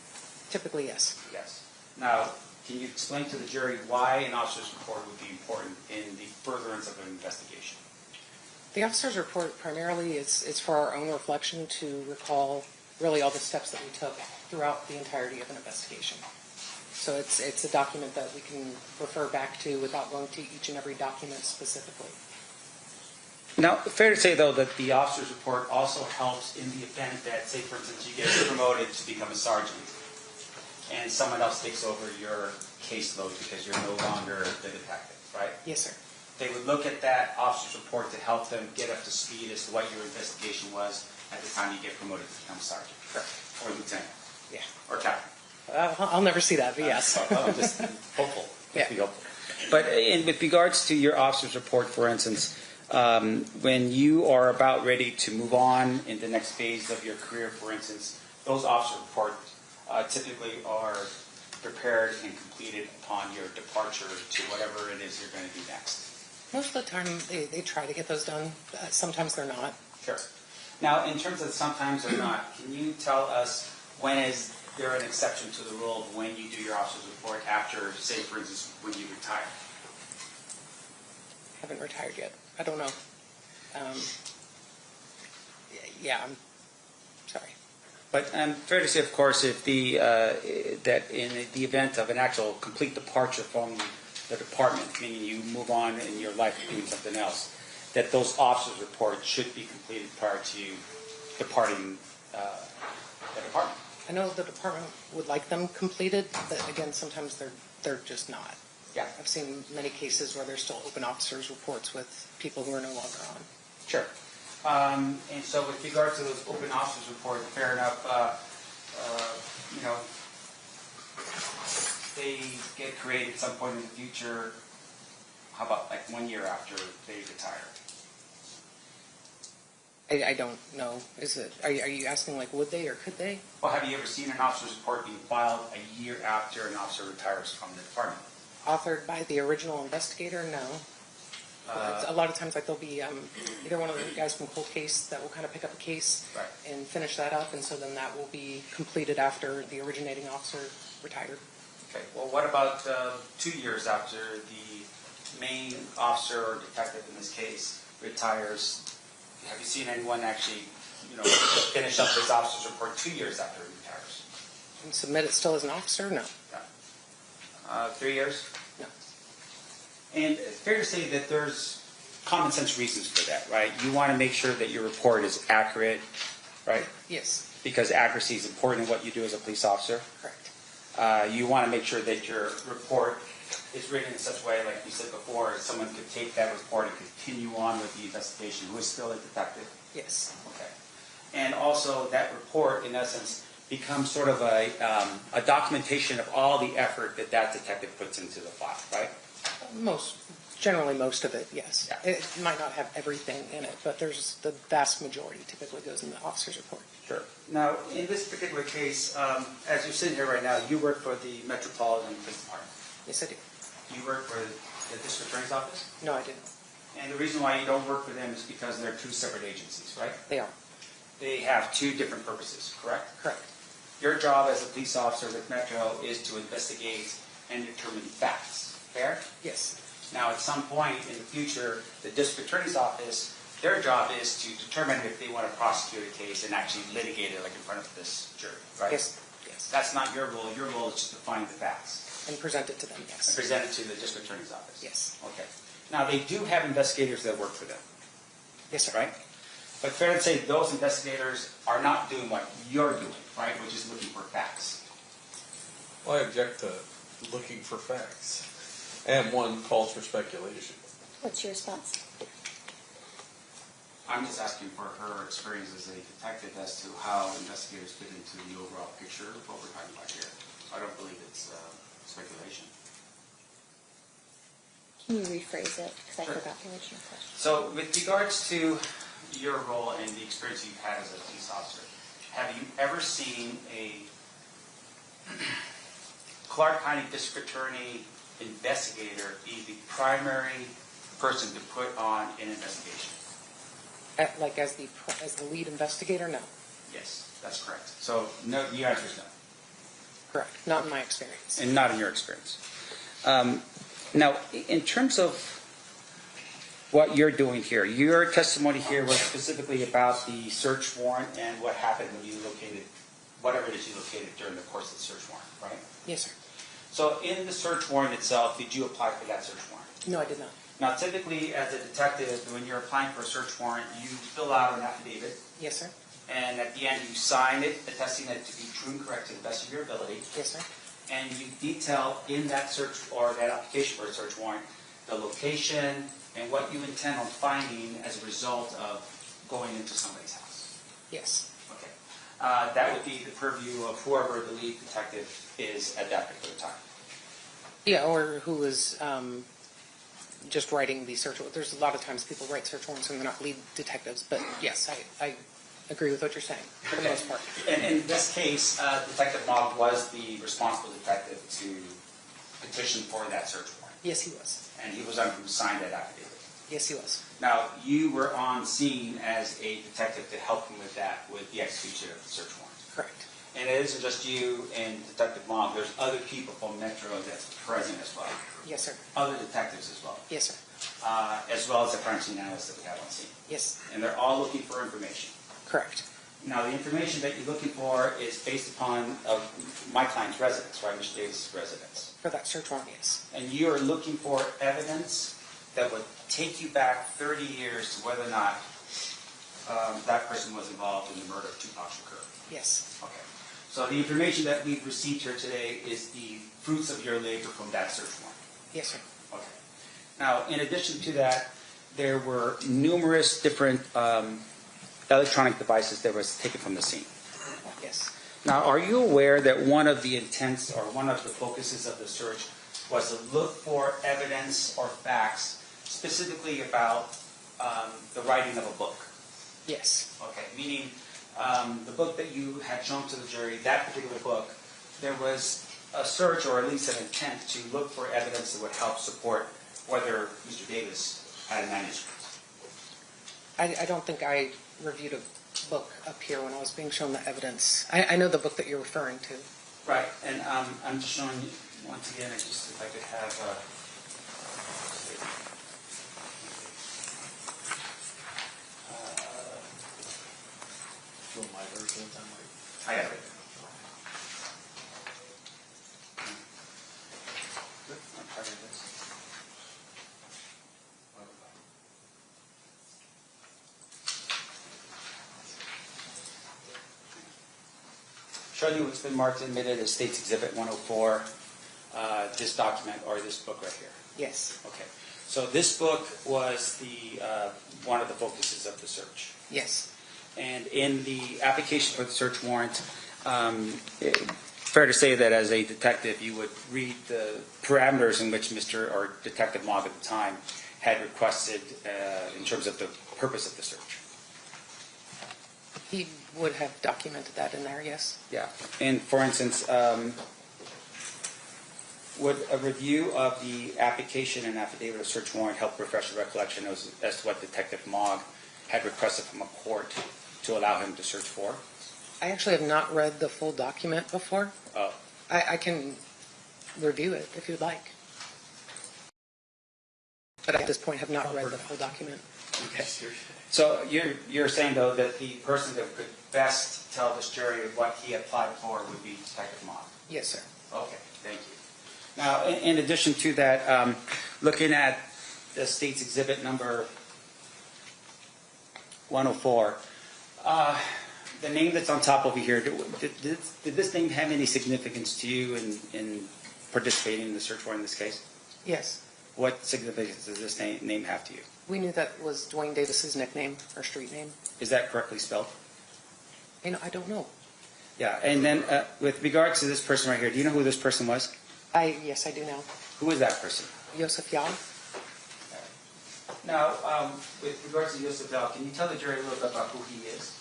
Typically, yes. Yes. Now, can you explain to the jury why an officer's report would be important in the furtherance of an investigation? The officer's report primarily is for our own reflection to recall really all the steps that we took throughout the entirety of an investigation. So it's a document that we can refer back to without going to each and every document specifically. Now, fair to say, though, that the officer's report also helps in the event that, say, for instance, you get promoted to become a sergeant and someone else takes over your caseload because you're no longer the detective, right? Yes, sir. They would look at that officer's report to help them get up to speed as to what your investigation was at the time you get promoted to become a sergeant. Correct. Or lieutenant. Yeah. Or captain. I'll never see that, but yes. I'm just hopeful. Yeah. Be hopeful. But with regards to your officer's report, for instance, when you are about ready to move on in the next phase of your career, for instance, those officer reports typically are prepared and completed upon your departure to whatever it is you're going to do next. Most of the time, they try to get those done. Sometimes they're not. Sure. Now, in terms of sometimes or not, can you tell us when is there an exception to the rule of when you do your officer's report after, say, for instance, when you retire? Haven't retired yet. I don't know. Yeah, I'm sorry. But fair to say, of course, if that in the event of an actual complete departure from the department, meaning you move on in your life doing something else, that those officers' reports should be completed prior to you departing the department. I know the department would like them completed, but again, sometimes they're just not. Yeah. I've seen many cases where there's still open officers' reports with people who are no longer on. Sure. And so with regard to those open officers' reports, fair enough, they get created at some point in the future. How about like 1 year after they retire? I don't know. Is it? Are you asking like would they or could they? Well, have you ever seen an officer's report being filed a year after an officer retires from the department? Authored by the original investigator? No. A lot of times, like there'll be either one of the guys from Cold Case that will kind of pick up a case Right. and finish that up, and so then that will be completed after the originating officer retired. Okay. Well, what about 2 years after the main officer or detective in this case retires? Have you seen anyone actually, finish up his officer's report 2 years after he retires? And submit it still as an officer? No. 3 years? No. And it's fair to say that there's common sense reasons for that, right? You want to make sure that your report is accurate, right? Yes. Because accuracy is important in what you do as a police officer. Correct. You want to make sure that your report is written in such a way, like you said before, someone could take that report and continue on with the investigation, who is still a detective. Yes. Okay. And also that report, in essence, becomes sort of a documentation of all the effort that that detective puts into the file, right? Generally most of it, yes. Yeah. It might not have everything in it, but there's the vast majority typically goes in the officer's report. Sure. Now, in this particular case, as you're sitting here right now, you work for the Metropolitan Police Department. Yes, I do. You work for the District Attorney's Office? No, I didn't. And the reason why you don't work for them is because they're two separate agencies, right? They are. They have two different purposes, correct? Correct. Your job as a police officer with Metro is to investigate and determine facts, fair? Yes. Now, at some point in the future, the District Attorney's Office, their job is to determine if they want to prosecute a case and actually litigate it like in front of this jury, right? Yes. Yes. That's not your role. Your role is just to find the facts And present it to them, and yes. present it to the District Attorney's Office. Yes. Okay. Now, they do have investigators that work for them, Yes, sir. right? But fair to say those investigators are not doing what you're doing, right, which is looking for facts. Well, I object to looking for facts. And one calls for speculation. What's your response? I'm just asking for her experience as a detective as to how investigators fit into the overall picture of what we're talking about here. I don't believe it's speculation. Can you rephrase it? Because I Sure. forgot the original question. So with regards to your role and the experience you've had as a police officer, have you ever seen a Clark County District Attorney investigator be the primary person to put on an investigation? Like as the lead investigator, no. Yes, that's correct. So no, the answer is no. Correct. Not in my experience. And not in your experience. Now, in terms of what you're doing here, your testimony here was specifically about the search warrant and what happened when you located, whatever it is you located during the course of the search warrant, right? Yes, sir. So in the search warrant itself, did you apply for that search warrant? No, I did not. Now, typically, as a detective, when you're applying for a search warrant, you fill out an affidavit, Yes, sir. and at the end, you sign it, attesting it to be true and correct to the best of your ability. Yes, sir. And you detail in that search or that application for a search warrant the location and what you intend on finding as a result of going into somebody's house. Yes. Okay. That would be the purview of whoever the lead detective is at that particular time. Yeah, or who was just writing the search warrant. There's a lot of times people write search warrants and they're not lead detectives, but yes, I agree with what you're saying for the most part. And in this case, Detective Mogg was the responsible detective to petition for that search warrant. Yes, he was. And he was the one who signed that affidavit. Yes, he was. Now, you were on scene as a detective to help him with that, with the execution of the search warrant. Correct. And it isn't just you and Detective Mogg. There's other people from Metro that's present as well. Yes, sir. Other detectives as well. Yes, sir. As well as the crime scene analysts that we have on scene. Yes. And they're all looking for information. Correct. Now, the information that you're looking for is based upon my client's residence, right, Mr. Davis' residence. For that search warrant, yes. And you are looking for evidence that would take you back 30 years to whether or not that person was involved in the murder of Tupac Shakur. Yes. Okay. So the information that we've received here today is the fruits of your labor from that search warrant. Yes, sir. Okay. Now, in addition to that, there were numerous different electronic devices that was taken from the scene. Yes. Now, are you aware that one of the intents or one of the focuses of the search was to look for evidence or facts specifically about the writing of a book? Yes. Okay, meaning the book that you had shown to the jury, that particular book, there was a search or at least an intent to look for evidence that would help support whether Mr. Davis had a manuscript. I don't think I reviewed a book up here when I was being shown the evidence. I know the book that you're referring to. Right, and I'm just showing you, once again, just if I could have My version, I have it. Good, I'm proud of this. show you what's been marked and admitted as State's Exhibit 104, this document or this book right here. Yes. Okay. So this book was the one of the focuses of the search. Yes. And in the application for the search warrant, fair to say that as a detective, you would read the parameters in which Mr. or Detective Mogg at the time had requested in terms of the purpose of the search. He would have documented that in there, yes. Yeah. And for instance, would a review of the application and affidavit of search warrant help refresh the recollection as to what Detective Mogg had requested from a court to allow him to search for? I actually have not read the full document before. Oh. I can review it if you'd like. But at this point have not read the full document. Okay. So you're saying, though, that the person that could best tell this jury what he applied for would be Detective Mogg? Yes, sir. Okay, thank you. Now, in addition to that, looking at the State's Exhibit number 104, the name that's on top over here, did this name have any significance to you in participating in the search warrant in this case? Yes. What significance does this name have to you? We knew that was Duane Davis's nickname or street name. Is that correctly spelled? I don't know. Yeah, and then with regards to this person right here, do you know who this person was? Yes, I do know. Who is that person? Yosef Yal. Now, with regards to Yosef Yal, can you tell the jury a little bit about who he is?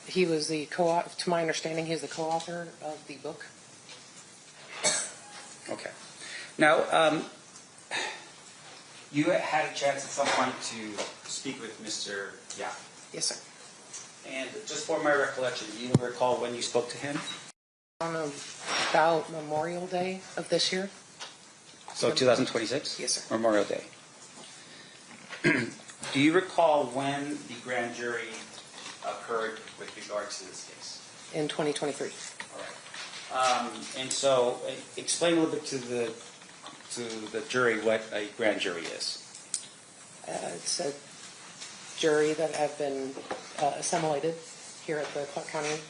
He was the to my understanding, he's the co-author of the book. Okay. Now, you had a chance at some point to speak with Mr. Yal. Yes, sir. And just for my recollection, do you recall when you spoke to him? On about Memorial Day of this year. So 2026? Yes, sir. Memorial Day. Do you recall when the grand jury occurred with regards to this case? In 2023. All right. And so explain a little bit to the jury what a grand jury is. It's a jury that have been assimilated here at the Clark County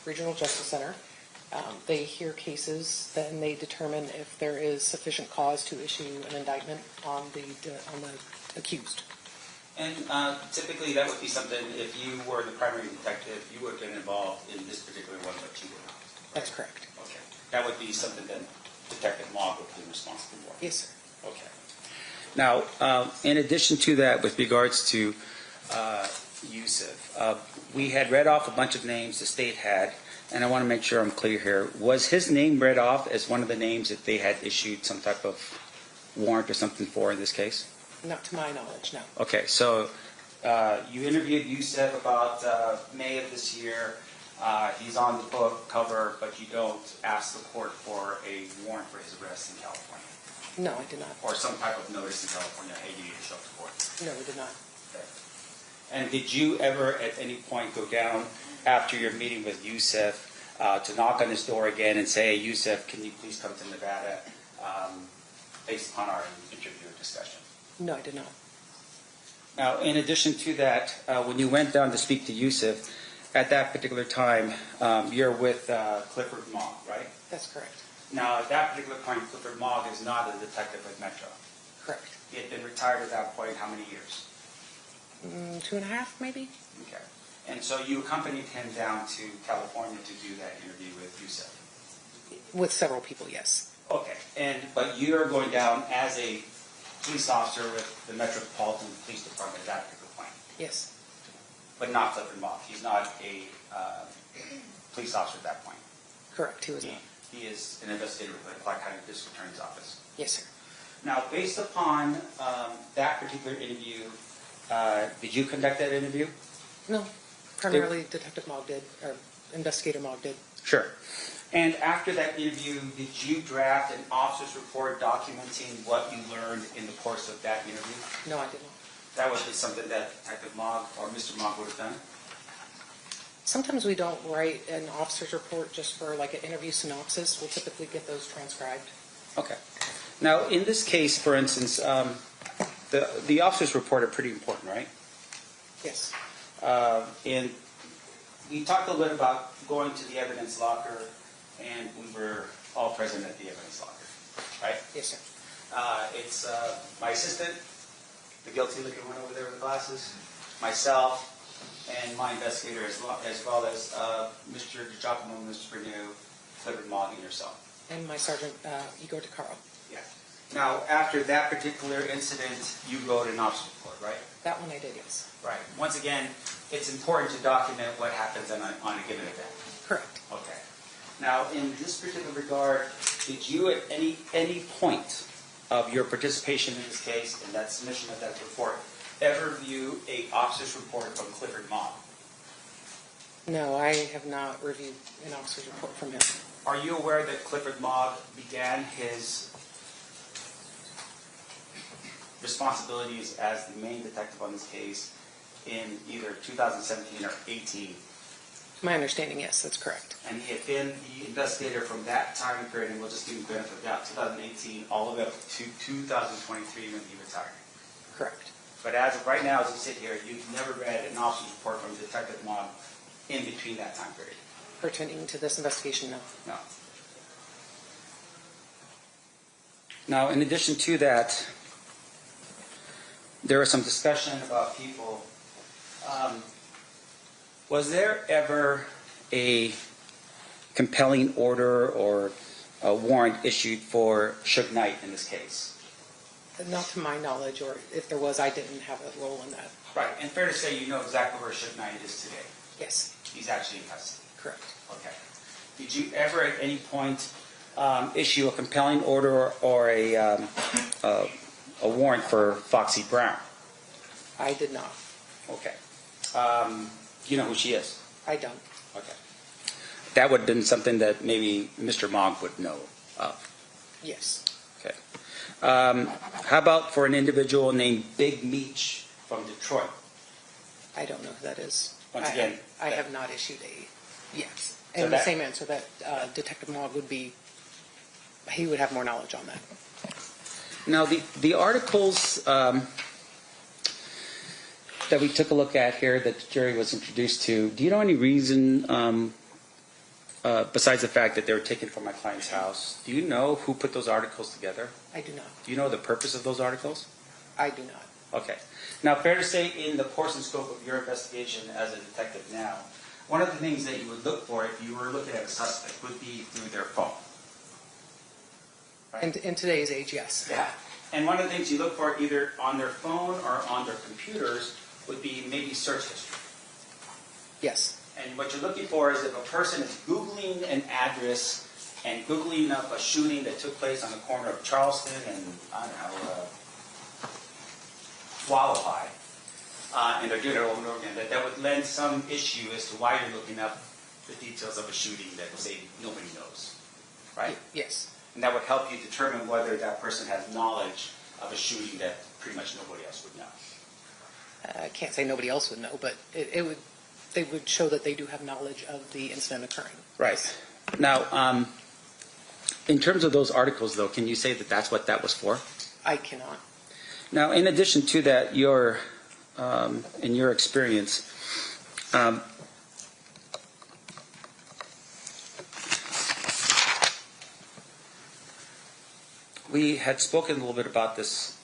Regional Justice Center. They hear cases, then they determine if there is sufficient cause to issue an indictment on the accused. And typically that would be something, if you were the primary detective, you would have been involved in this particular one, but you were not. Right? That's correct. Okay. That would be something that Detective Mogg would be responsible for. Yes, sir. Okay. Now, in addition to that, with regards to Yusuf, we had read off a bunch of names the state had, and I want to make sure I'm clear here. Was his name read off as one of the names that they had issued some type of warrant or something for in this case? Not to my knowledge, no. Okay, so you interviewed Yusuf about May of this year. He's on the book cover, but you don't ask the court for a warrant for his arrest in California. No, I did not. Or some type of notice in California, hey, you need to show up to court. No, we did not. Okay. And did you ever at any point go down after your meeting with Yusuf to knock on his door again and say, hey, Yusuf, can you please come to Nevada based upon our interview or discussion? No, I did not. Now, in addition to that, when you went down to speak to Yusuf, at that particular time, you're with Clifford Mogg, right? That's correct. Now, at that particular point, Clifford Mogg is not a detective with Metro. Correct. He had been retired at that point how many years? 2.5, maybe? Okay. And so you accompanied him down to California to do that interview with Yusuf? With several people, yes. Okay. But you're going down as a police officer with the Metropolitan Police Department at that particular point? Yes. But not Clifford Mogg. He's not a police officer at that point? Correct, he was not. He is an investigator with the Clark County District Attorney's Office. Yes, sir. Now, based upon that particular interview, did you conduct that interview? No. Primarily Detective Mogg did, or Investigator Mogg did. Sure. And after that interview, did you draft an officer's report documenting what you learned in the course of that interview? No, I did not. That would be something that Detective Mogg or Mr. Mogg would have done? Sometimes we don't write an officer's report just for like an interview synopsis. We'll typically get those transcribed. Okay. Now, in this case, for instance, the officer's report are pretty important, right? Yes. And we talked a little bit about going to the evidence locker, and we were all present at the evidence locker, right? Yes, sir. It's my assistant, the guilty looking one over there with the glasses, myself, and my investigator, as well as Mr. DiGiacomo, Mr. Bernier, Clifford Mogg, and yourself. And my sergeant, Igor DeCaro. Yeah. Now, after that particular incident, you wrote an officer report, right? That one I did, yes. Right. Once again, it's important to document what happens on a given event. Correct. Okay. Now, in this particular regard, did you at any point of your participation in this case, in that submission of that report, ever view a officer's report from Clifford Mogg? No, I have not reviewed an officer's report from him. Are you aware that Clifford Mogg began his responsibilities as the main detective on this case in either 2017 or 18? My understanding, yes, that's correct. And he had been the investigator from that time period, and we'll just give him the benefit of the doubt, 2018 all the way up to 2023 when he retired. Correct. But as of right now, as you sit here, you've never read an officer's report from Detective Mogg in between that time period? Pertaining to this investigation, no. No. Now, in addition to that, there was some discussion about people. Was there ever a compelling order or a warrant issued for Suge Knight in this case? Not to my knowledge, or if there was, I didn't have a role in that. Right, and fair to say you know exactly where Suge Knight is today. Yes. He's actually in custody. Correct. Okay. Did you ever at any point issue a compelling order or a warrant for Foxy Brown? I did not. Okay. You know who she is? I don't. Okay. That would have been something that maybe Mr. Mogg would know of. Yes. Okay. How about for an individual named Big Meech from Detroit? I don't know who that is. Once again, I have not issued a yes. So And the that- same answer that Detective Mogg would be, he would have more knowledge on that. Now, the articles that we took a look at here that the jury was introduced to, do you know any reason, besides the fact that they were taken from my client's house, do you know who put those articles together? I do not. Do you know the purpose of those articles? I do not. Okay. Now, fair to say, in the course and scope of your investigation as a detective now, one of the things that you would look for if you were looking at a suspect would be through their phone. Right? In today's age, yes. Yeah. And one of the things you look for either on their phone or on their computers would be maybe search history. Yes. And what you're looking for is if a person is Googling an address and Googling up a shooting that took place on the corner of Charleston and, I don't know, Wallaby, and they're doing it over and over again, that would lend some issue as to why you're looking up the details of a shooting that, say, nobody knows, right? Yes. And that would help you determine whether that person has knowledge of a shooting that pretty much nobody else would know. I can't say nobody else would know, but they would show that they do have knowledge of the incident occurring. Right. Now, in terms of those articles, though, can you say that that's what that was for? I cannot. Now, in addition to that, in your experience, we had spoken a little bit about this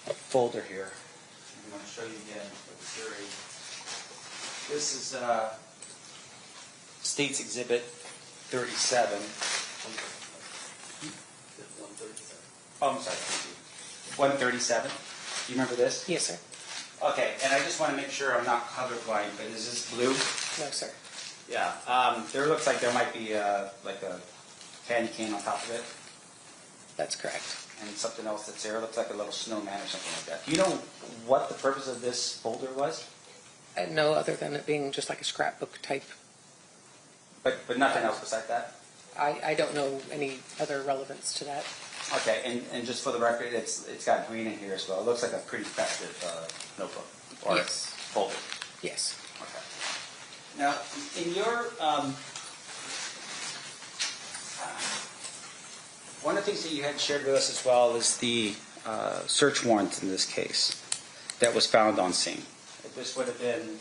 folder here. I'm going to show you again for the jury. This is State's Exhibit 37. Oh, I'm sorry. 137. Do you remember this? Yes, sir. Okay, and I just want to make sure I'm not colorblind, but is this blue? No, sir. Yeah. There looks like there might be like a candy cane on top of it. That's correct. And something else that's there. It looks like a little snowman or something like that. Do you know what the purpose of this folder was? No, other than it being just like a scrapbook type. But nothing else besides that? I don't know any other relevance to that. Okay, and just for the record, it's got green in here as well. It looks like a pretty festive notebook or Yes. folder. Yes. Okay. Now, in your one of the things that you had shared with us as well is the search warrant in this case that was found on scene. This would have been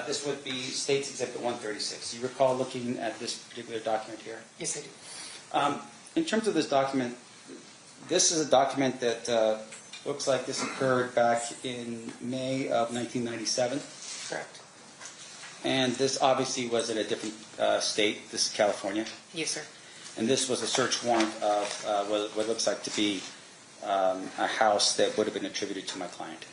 This would be State's Exhibit 136. You recall looking at this particular document here? Yes, I do. In terms of this document, this is a document that looks like this occurred back in May of 1997. Correct. And this obviously was in a different state. This is California. Yes, sir. And this was a search warrant of what looks like to be a house that would have been attributed to my client.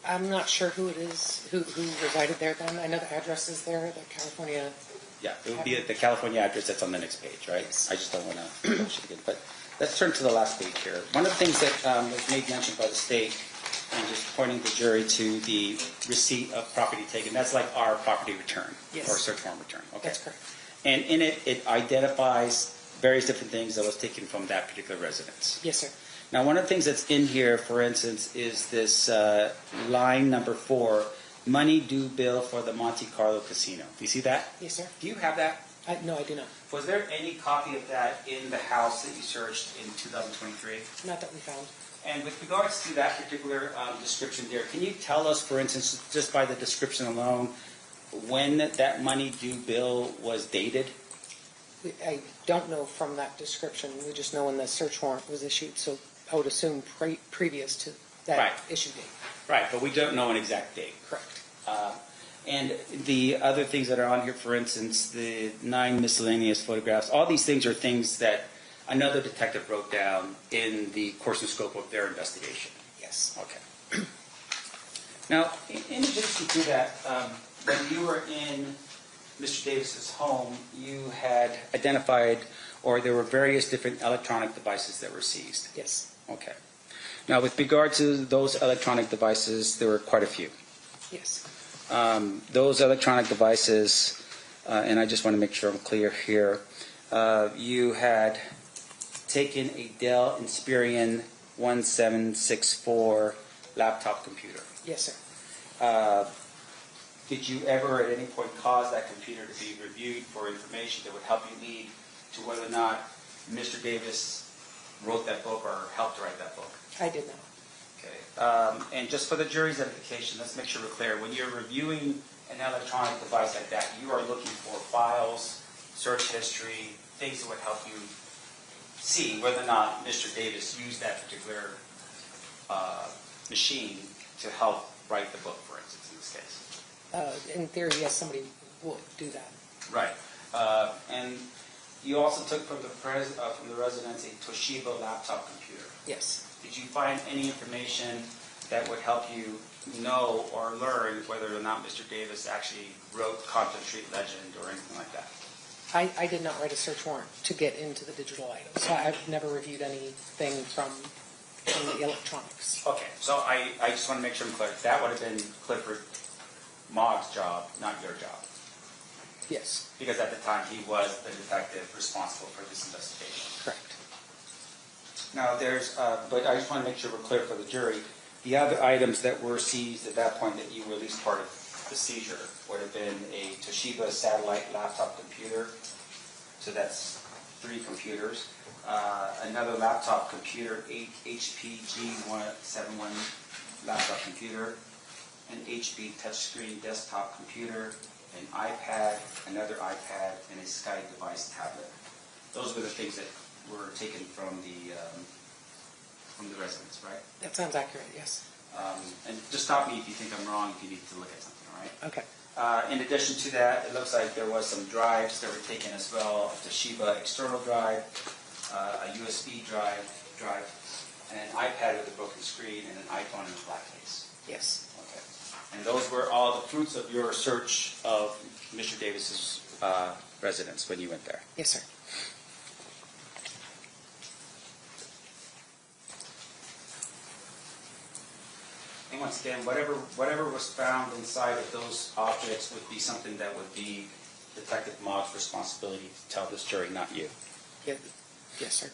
I'm not sure who it is, who resided there then. I know the address is there, the California. Yeah, it would be the California address that's on the next page, right? Yes. I just don't want to push it again. But let's turn to the last page here. One of the things that was made mention by the state, and just pointing the jury to the receipt of property taken, that's like our property return. Yes. Or search warrant return. Okay. That's correct. And in it, it identifies various different things that was taken from that particular residence. Yes, sir. Now, one of the things that's in here, for instance, is this line number 4, money due bill for the Monte Carlo Casino. Do you see that? Yes, sir. Do you have that? No, I do not. Was there any copy of that in the house that you searched in 2023? Not that we found. And with regards to that particular description there, can you tell us, for instance, just by the description alone, when that money due bill was dated? I don't know from that description. We just know when the search warrant was issued, so I would assume previous to that Right. issue date. Right, but we don't know an exact date. Correct. And the other things that are on here, for instance, the 9 miscellaneous photographs, all these things are things that another detective wrote down in the course and scope of their investigation. Yes. Okay. Now, in addition to that, when you were in Mr. Davis's home, you had identified, or there were various different electronic devices that were seized. Yes. Okay. Now, with regard to those electronic devices, there were quite a few. Yes. Those electronic devices, and I just want to make sure I'm clear here, you had taken a Dell Inspiron 1764 laptop computer. Yes, sir. Did you ever at any point cause that computer to be reviewed for information that would help you lead to whether or not Mr. Davis wrote that book or helped write that book? I did not. Okay. And just for the jury's edification, let's make sure we're clear. When you're reviewing an electronic device like that, you are looking for files, search history, things that would help you see whether or not Mr. Davis used that particular machine to help write the book, for instance, in this case. In theory, yes, somebody will do that. Right. And you also took from the residence a Toshiba laptop computer. Yes. Did you find any information that would help you know or learn whether or not Mr. Davis actually wrote Compton Street Legend or anything like that? I did not write a search warrant to get into the digital items, so I've never reviewed anything from the electronics. Okay, so I just want to make sure I'm clear. That would have been Clifford Mog's job, not your job. Yes. Because at the time he was the detective responsible for this investigation. Correct. Now but I just want to make sure we're clear for the jury. The other items that were seized at that point that you were at least part of the seizure would have been a Toshiba satellite laptop computer. So that's 3 computers. Another laptop computer, HP G171 laptop computer, an HP touchscreen desktop computer, an iPad, another iPad, and a Sky device tablet. Those were the things that were taken from the residence, right? That sounds accurate, yes. And just stop me if you think I'm wrong, if you need to look at something, all right? Okay. In addition to that, it looks like there was some drives that were taken as well, a Toshiba external drive, a USB drive, and an iPad with a broken screen, and an iPhone in a black case. Yes. Okay. And those were all the fruits of your search of Mr. Davis's residence when you went there. Yes, sir. And once again, whatever was found inside of those objects would be something that would be Detective Mog's responsibility to tell this jury, not you. Yeah. Yes, sir.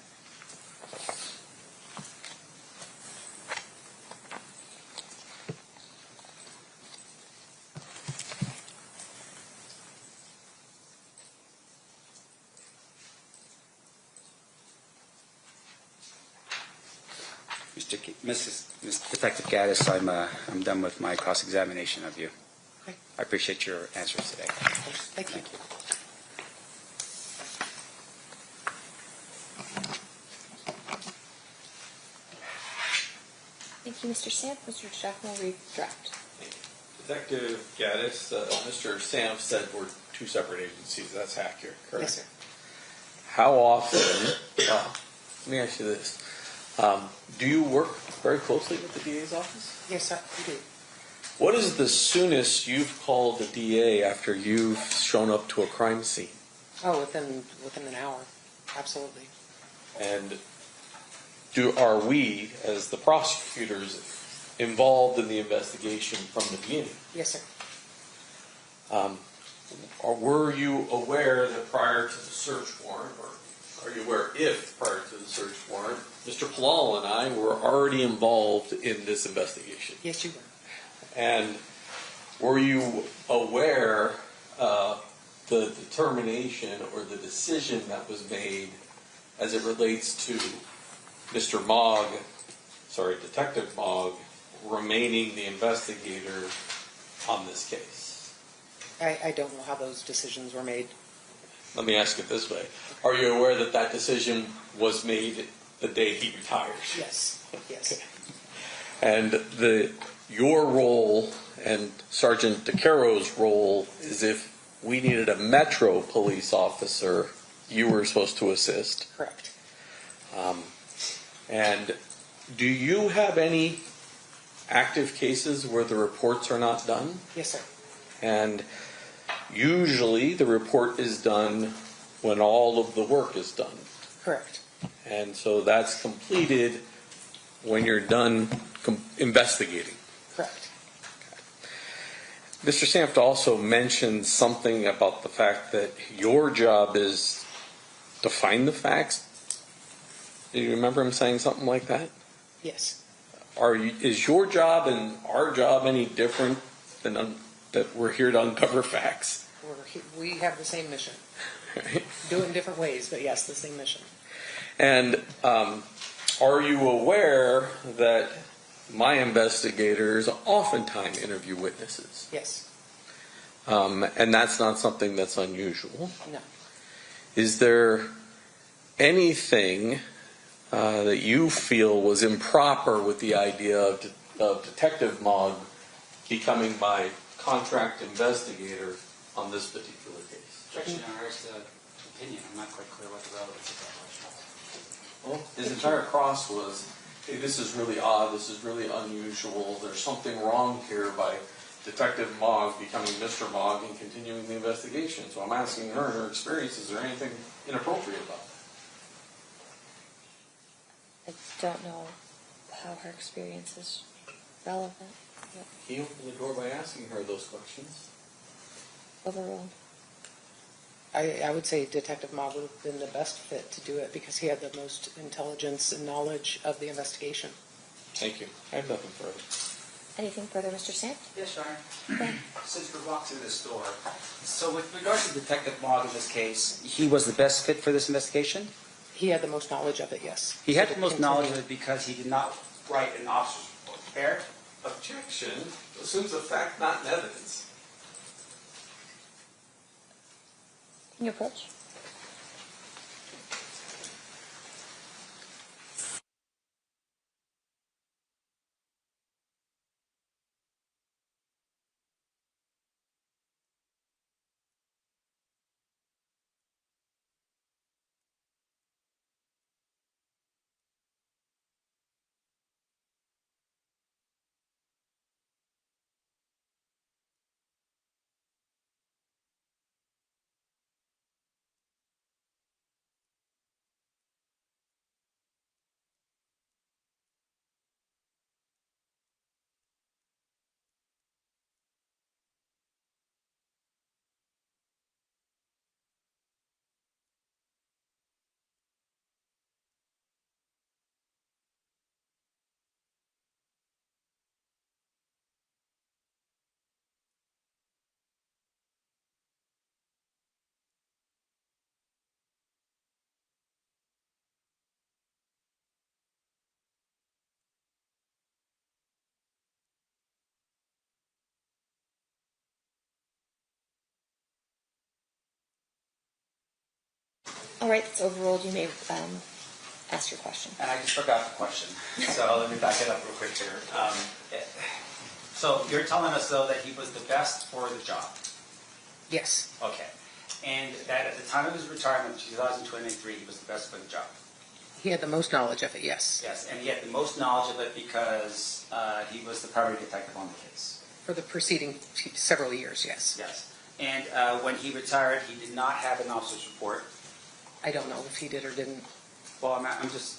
Mrs. Detective Gaddis, I'm done with my cross-examination of you. Okay. I appreciate your answers today. Thank you. Thank you, Mr. Samp. Mr. Jackman will redraft. Detective Gaddis, Mr. Samp said we're two separate agencies. That's accurate, correct? Yes, sir. How often, let me ask you this, do you work very closely with the DA's office? Yes, sir, we do. What is the soonest you've called the DA after you've shown up to a crime scene? Oh, within an hour, absolutely. And are we, as the prosecutors, involved in the investigation from the beginning? Yes, sir. Or were you aware that prior to the search warrant, or are you aware if prior to the search warrant, Mr. Palal and I were already involved in this investigation? Yes, you were. And were you aware the determination or the decision that was made as it relates to Mr. Detective Mogg, remaining the investigator on this case? I don't know how those decisions were made. Let me ask it this way. Are you aware that that decision was made the day he retires? Yes, yes. Okay. And your role and Sergeant DeCaro's role is if we needed a Metro police officer, you were supposed to assist. Correct. And do you have any active cases where the reports are not done? Yes, sir. And usually the report is done when all of the work is done. Correct. And so that's completed when you're done investigating. Correct. Mr. Sampt also mentioned something about the fact that your job is to find the facts. Do you remember him saying something like that? Yes. Is your job and our job any different than that we're here to uncover facts? We have the same mission. Right. Do it in different ways, but yes, the same mission. And are you aware that my investigators oftentimes interview witnesses? Yes. And that's not something that's unusual. No. Is there anything that you feel was improper with the idea of Detective Mogg becoming my contract investigator on this particular case? Objection, Your Honor, is the opinion. I'm not quite clear what the relevance of that question is. Well, his entire cross was, hey, this is really odd, this is really unusual, there's something wrong here by Detective Mogg becoming Mr. Mogg and continuing the investigation. So I'm asking her, in her experience, is there anything inappropriate about that? I don't know how her experience is relevant. Yep. He opened the door by asking her those questions. Overruled. I would say Detective Mogg would have been the best fit to do it because he had the most intelligence and knowledge of the investigation. Thank you. I have nothing further. Anything further, Mr. Samp? Yes, Your Honor. Okay. Since we're walking through this door, so with regards to Detective Mogg in this case, He was the best fit for this investigation? He had the most knowledge of it, yes. He had So the most continue. knowledge of it because he did not write an officer's report. Fair? Objection assumes a fact, not an evidence. Can you approach? All right, it's overruled. You may ask your question. And I just forgot the question, so let me back it up real quick here. So you're telling us, though, that he was the best for the job? Yes. Okay. And that at the time of his retirement, 2023, he was the best for the job? He had the most knowledge of it, yes. Yes, and he had the most knowledge of it because he was the primary detective on the case? For the preceding several years, yes. Yes. And when he retired, he did not have an officer's report? I don't know if he did or didn't. Well, I'm just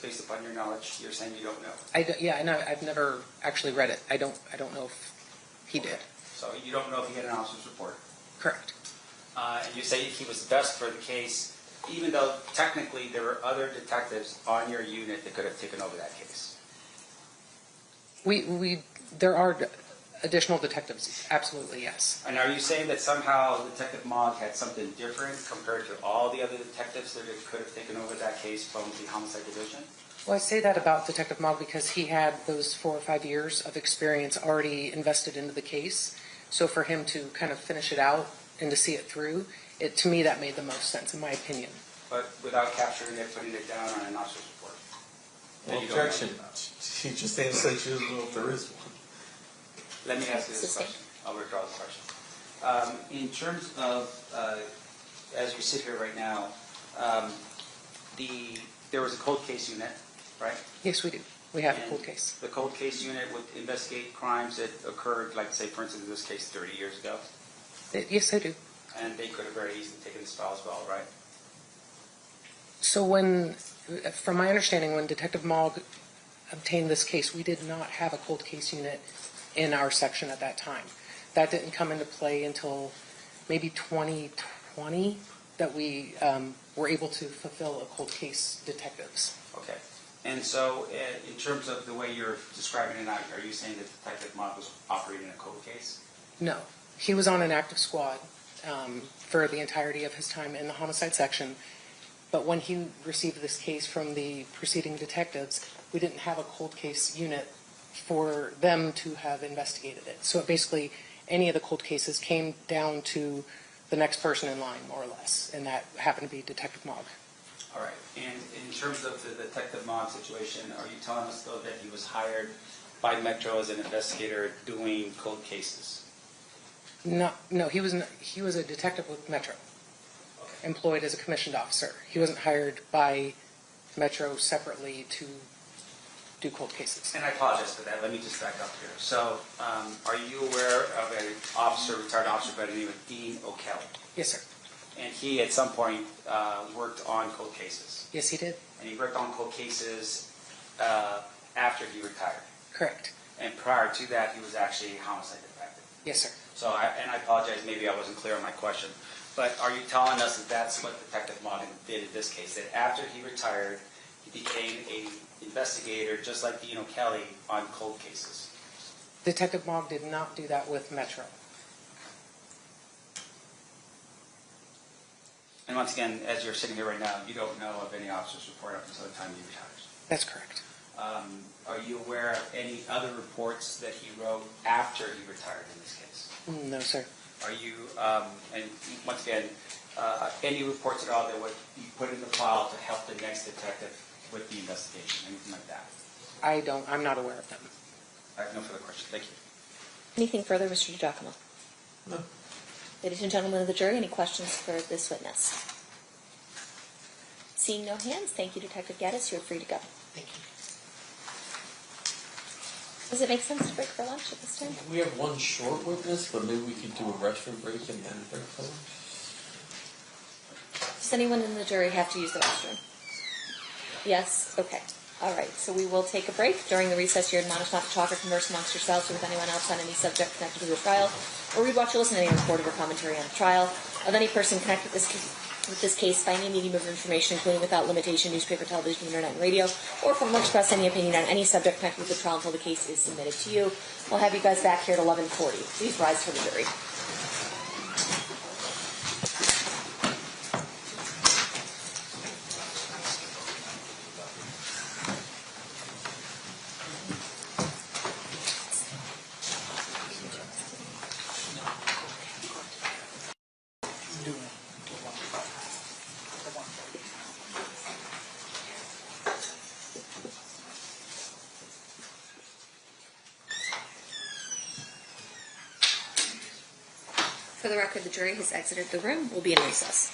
based upon your knowledge, you're saying you don't know? I know. I've never actually read it. I don't know if he did. So you don't know if he had an officer's report? Correct. And you say he was the best for the case, even though technically there were other detectives on your unit that could have taken over that case? There are additional detectives, absolutely, yes. And are you saying that somehow Detective Mogg had something different compared to all the other detectives that could have taken over that case from the homicide division? Well, I say that about Detective Mogg because he had those 4 or 5 years of experience already invested into the case. So for him to kind of finish it out and to see it through, to me that made the most sense, in my opinion. But without capturing it, putting it down on an officer's report? Well, objection. She just answered she doesn't know if there is one. Let me ask you this question. I'll withdraw the question. In terms of, as we sit here right now, there was a cold case unit, right? Yes, we do. We have a cold case. The cold case unit would investigate crimes that occurred, like say, for instance, in this case, 30 years ago? Yes, I do. And they could have very easily taken this file as well, right? So from my understanding, when Detective Mogg obtained this case, we did not have a cold case unit in our section at that time. That didn't come into play until maybe 2020 that we were able to fulfill a cold case detectives. Okay. And so in terms of the way you're describing it now, are you saying that Detective Mogg was operating a cold case? No. He was on an active squad for the entirety of his time in the homicide section. But when he received this case from the preceding detectives, we didn't have a cold case unit for them to have investigated it. So basically, any of the cold cases came down to the next person in line, more or less, and that happened to be Detective Mogg. All right. And in terms of the Detective Mogg situation, are you telling us, though, that he was hired by Metro as an investigator doing cold cases? No, he was a detective with Metro, employed as a commissioned officer. He wasn't hired by Metro separately to do cold cases. And I apologize for that. Let me just back up here. So, are you aware of an officer, retired officer by the name of Dean O'Kelly? Yes, sir. And he, at some point, worked on cold cases? Yes, he did. And he worked on cold cases after he retired? Correct. And prior to that, he was actually a homicide detective? Yes, sir. So, I apologize, maybe I wasn't clear on my question, but are you telling us that that's what Detective Mogg did in this case, that after he retired, he became an investigator just like Dean O'Kelly on cold cases? Detective Mogg did not do that with Metro. And once again, as you're sitting here right now, you don't know of any officer's report up until the time he retires? That's correct. Are you aware of any other reports that he wrote after he retired in this case? No, sir. Are you, and once again, any reports at all that would be put in the file to help the next detective with the investigation, anything like that? I'm not aware of them. I have no further questions. Thank you. Anything further, Mr. DiGiacomo? No. Ladies and gentlemen of the jury, any questions for this witness? Seeing no hands, thank you, Detective Gaddis. You're free to go. Thank you. Does it make sense to break for lunch at this time? We have one short witness, but maybe we could do a restroom break and then break for lunch. Does anyone in the jury have to use the restroom? Yes? Okay. All right. So we will take a break. During the recess, you're admonished not to talk or converse amongst yourselves or with anyone else on any subject connected to the trial, or read, watch, or listen to any report or commentary on the trial of any person connected with this case by any medium of information, including without limitation, newspaper, television, internet, and radio, or from express any opinion on any subject connected with the trial until the case is submitted to you. We'll have you guys back here at 11:40. Please rise for the jury. For the record, the jury has exited the room. We'll be in recess.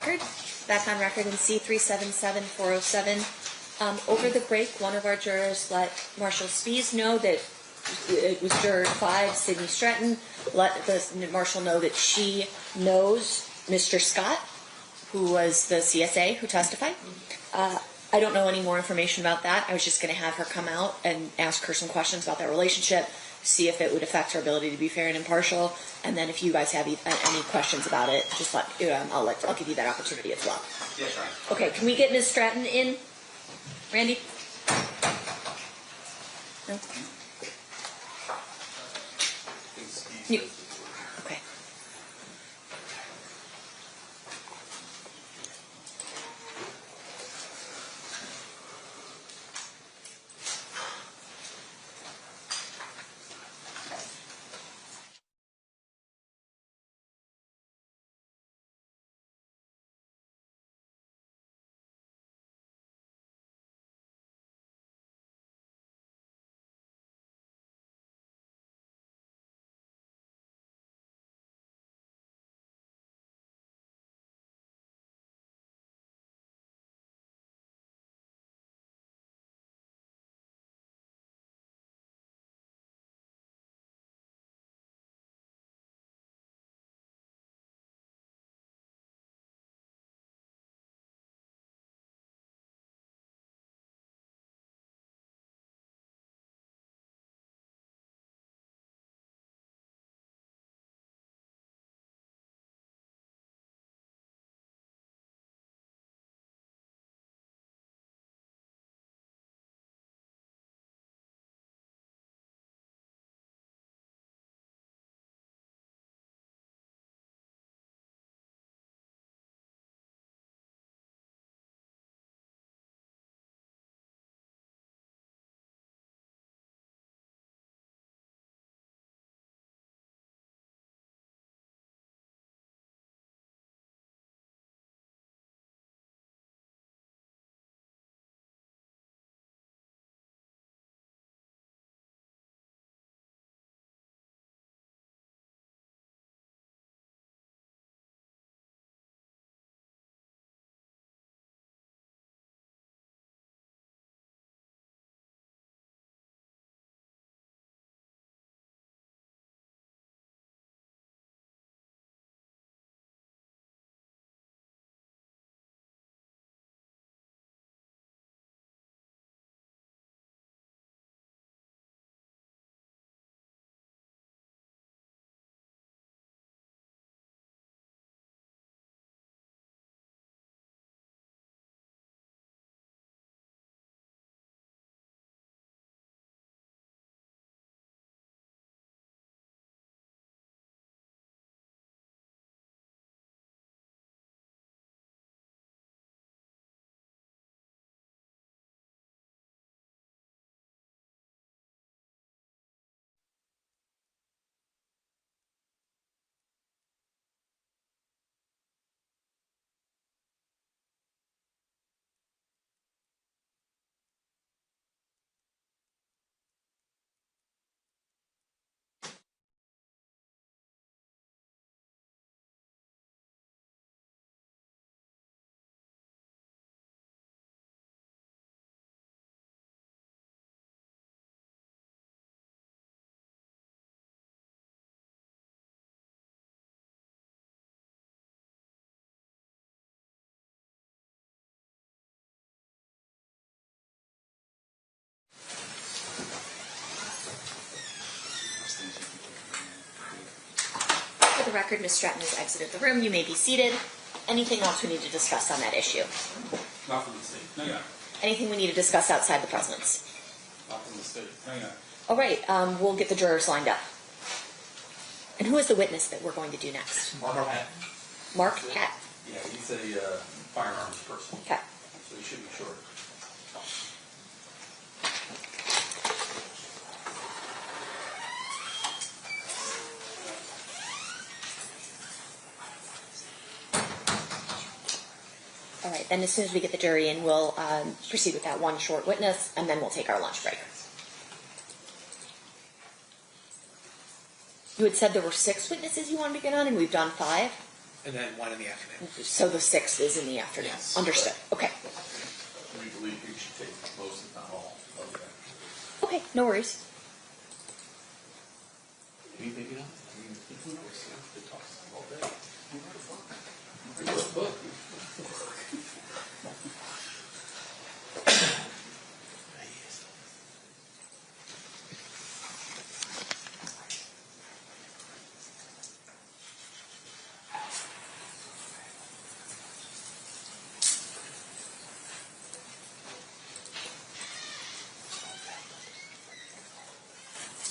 record. Back on record in C377407. Over the break, one of our jurors let Marshal Spies know that it was juror 5, Sydney Stratton, let the marshal know that she knows Mr. Scott, who was the CSA who testified. I don't know any more information about that. I was just going to have her come out and ask her some questions about that relationship, see if it would affect her ability to be fair and impartial, and then if you guys have any questions about it, just I'll give you that opportunity as well. Yes, Ryan. Okay, can we get Ms. Stratton in? Randy? No? You. Okay. For the record, Ms. Stratton has exited the room. You may be seated. Anything else we need to discuss on that issue? Not from the state. No, yeah. Anything we need to discuss outside the presence? Not from the state. No, yeah. All right, we'll get the jurors lined up. And who is the witness that we're going to do next? Mark Hatt. Mark Hatt. Yeah, he's a firearms person. Okay. So he should be short. All right, then as soon as we get the jury in, we'll proceed with that one short witness, and then we'll take our lunch break. You had said there were 6 witnesses you wanted to get on, and we've done 5? And then one in the afternoon. So the 6th is in the afternoon. Yes. Understood. Okay. We believe you should take most, if not all, of that. Okay, no worries. Anything else? I mean, who knows? They talk all day. You wrote a book. You wrote a book.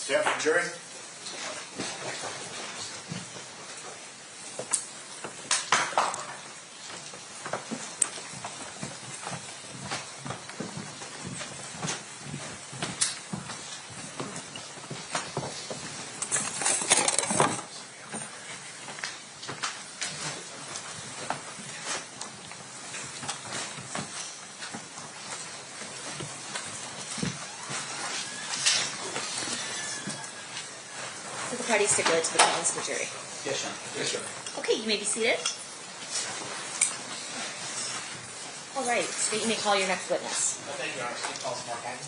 Jeff, jury. So the parties stipulate to the balance of the jury. Yes, sir. Yes, sir. Okay, you may be seated. All right, so you may call your next witness. Thank you, Your Honor. Steve calls Mark Hatton.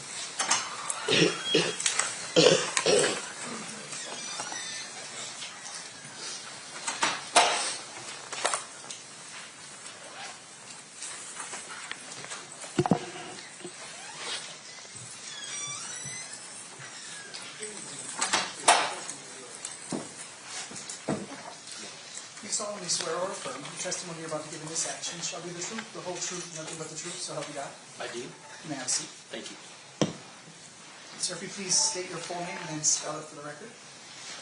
You solemnly swear or affirm the testimony you're about to give in this action shall be the truth, the whole truth, nothing but the truth, so help you God. I do. You may have a seat. Thank you. Sir, if you please state your full name and then spell it for the record.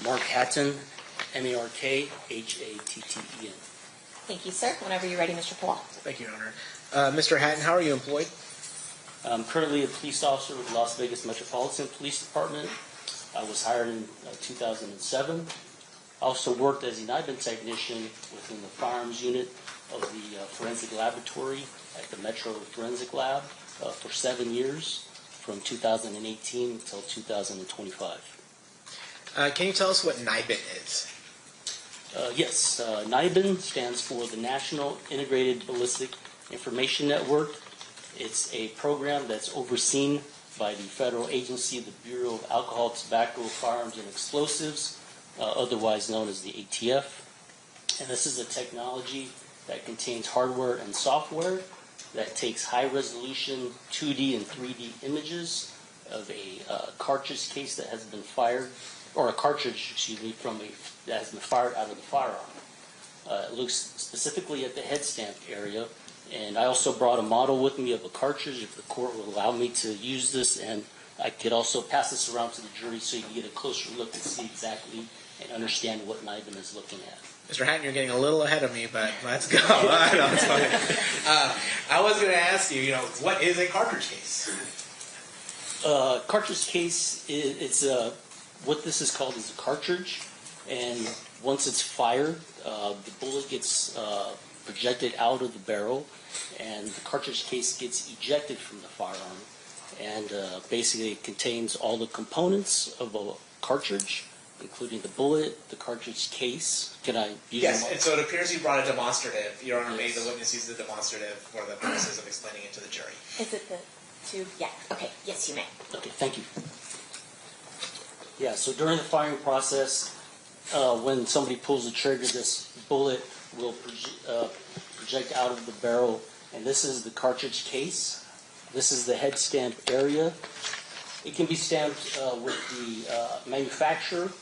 Mark Hatton, M-A-R-K-H-A-T-T-E-N. Thank you, sir. Whenever you're ready, Mr. Paul. Thank you, Your Honor. Mr. Hatton, how are you employed? I'm currently a police officer with the Las Vegas Metropolitan Police Department. I was hired in 2007. I also worked as an IBIN technician within the firearms unit of the forensic laboratory at the Metro Forensic Lab for 7 years, from 2018 until 2025. Can you tell us what NIBIN is? Yes, NIBIN stands for the National Integrated Ballistic Information Network. It's a program that's overseen by the federal agency, the Bureau of Alcohol, Tobacco, Firearms, and Explosives, otherwise known as the ATF. And this is a technology that contains hardware and software that takes high-resolution 2D and 3D images of a cartridge case that has been fired, or a cartridge, excuse me, that has been fired out of the firearm. It looks specifically at the head stamp area, and I also brought a model with me of a cartridge if the court will allow me to use this, and I could also pass this around to the jury so you can get a closer look and see exactly and understand what NIBIN is looking at. Mr. Hatton, you're getting a little ahead of me, but let's go. I was going to ask you, what is a cartridge case? Cartridge case, it's what this is called is a cartridge, and once it's fired, the bullet gets projected out of the barrel, and the cartridge case gets ejected from the firearm, and basically it contains all the components of a cartridge, including the bullet, the cartridge case. Can I use Yes, them? and so it appears you brought a demonstrative. Your Honor, may the witness use the demonstrative for the purposes of explaining it to the jury. Is it the tube? Yeah. Okay. Yes, you may. Okay, thank you. Yeah, so during the firing process, when somebody pulls the trigger, this bullet will project out of the barrel, and this is the cartridge case. This is the head stamp area. It can be stamped with the manufacturer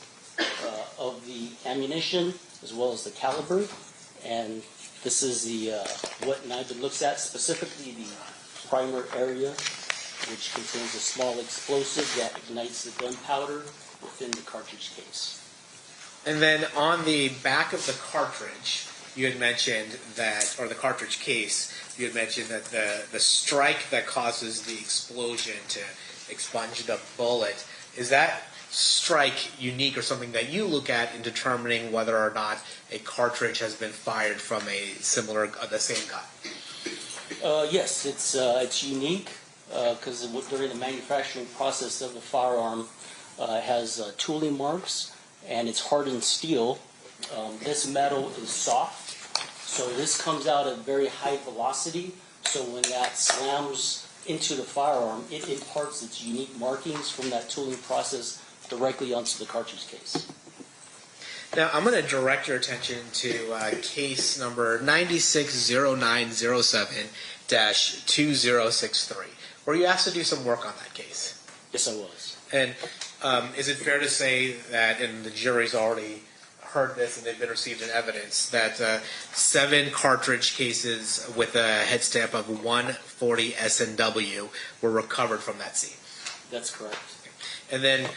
of the ammunition as well as the caliber, and this is the what NIBIN looks at, specifically the primer area, which contains a small explosive that ignites the gunpowder within the cartridge case. And then on the back of the cartridge, you had mentioned that, or the cartridge case, you had mentioned that the strike that causes the explosion to expunge the bullet, is that strike unique or something that you look at in determining whether or not a cartridge has been fired from the same gun? Yes, it's unique because during the manufacturing process of the firearm, it has tooling marks and it's hardened steel. This metal is soft So this comes out at very high velocity, so when that slams into the firearm, it imparts its unique markings from that tooling process directly onto the cartridge case. Now, I'm going to direct your attention to case number 960907-2063, where you asked to do some work on that case. Yes, I was. And is it fair to say that, and the jury's already heard this and they've been received in evidence, that 7 cartridge cases with a head stamp of 140 SNW were recovered from that scene? That's correct. And then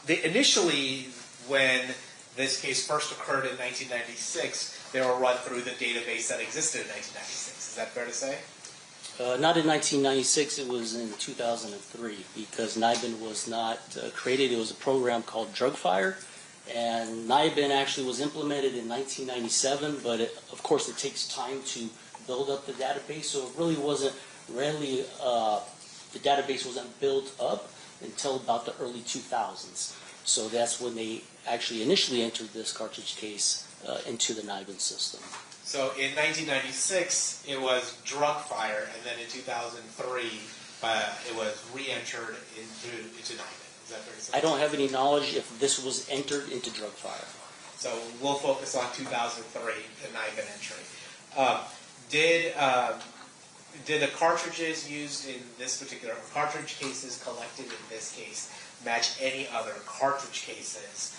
initially, when this case first occurred in 1996, they were run through the database that existed in 1996. Is that fair to say? Not in 1996, it was in 2003, because NIBIN was not created. It was a program called DrugFire, and NIBIN actually was implemented in 1997, but of course it takes time to build up the database, so it really wasn't the database wasn't built up until about the early 2000s. So that's when they actually initially entered this cartridge case into the NIBIN system. So in 1996, it was DrugFire, and then in 2003, it was re-entered into NIBIN. Is that fair to say? I don't have any knowledge if this was entered into DrugFire. So we'll focus on 2003, the NIBIN entry. Did the cartridges used in this particular cartridge cases collected in this case match any other cartridge cases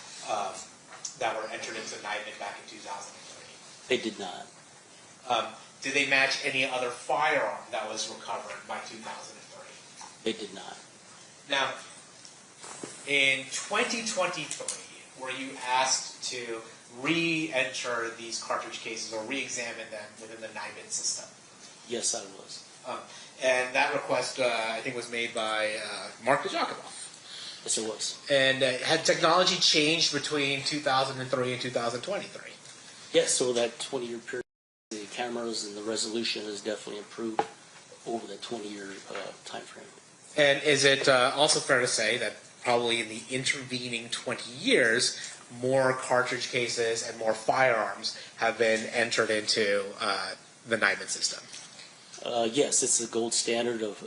that were entered into NIBIN back in 2003? They did not. Did they match any other firearm that was recovered by 2003? They did not. Now, in 2023, were you asked to re-enter these cartridge cases or re-examine them within the NIBIN system? Yes, I was. And that request, I think, was made by Mark DiGiacomo. Yes, it was. And had technology changed between 2003 and 2023? Yes, so that 20-year period, the cameras and the resolution has definitely improved over that 20-year time frame. And is it also fair to say that probably in the intervening 20 years, more cartridge cases and more firearms have been entered into the NIBIN system? Yes, it's the gold standard of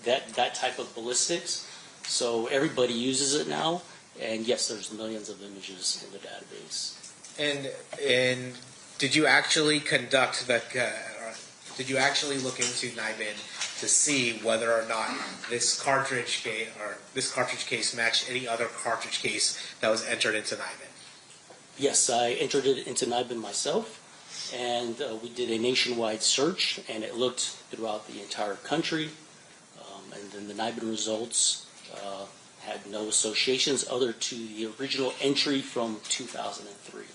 that type of ballistics. So everybody uses it now, and yes, there's millions of images in the database. And did you actually conduct the? Did you actually look into NIBIN to see whether or not this cartridge case matched any other cartridge case that was entered into NIBIN? Yes, I entered it into NIBIN myself, and we did a nationwide search, and it looked throughout the entire country, and then the NIBIN results had no associations other to the original entry from 2003.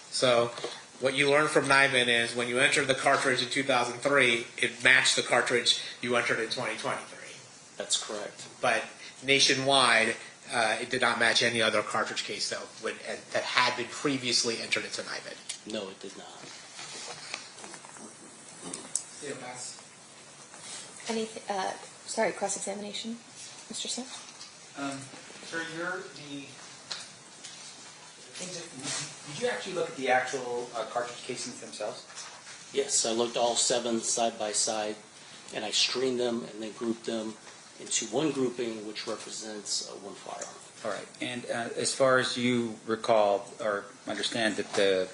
So what you learned from NIBIN is when you entered the cartridge in 2003, it matched the cartridge you entered in 2023. That's correct. But nationwide, it did not match any other cartridge case that had been previously entered into NIBIN. No, it did not. Anything? Sorry, cross-examination, Mr. Smith. Sir, did you actually look at the actual cartridge casings themselves? Yes, I looked all 7 side by side, and I screened them and then grouped them into one grouping, which represents one firearm. All right. And as far as you recall or understand, that the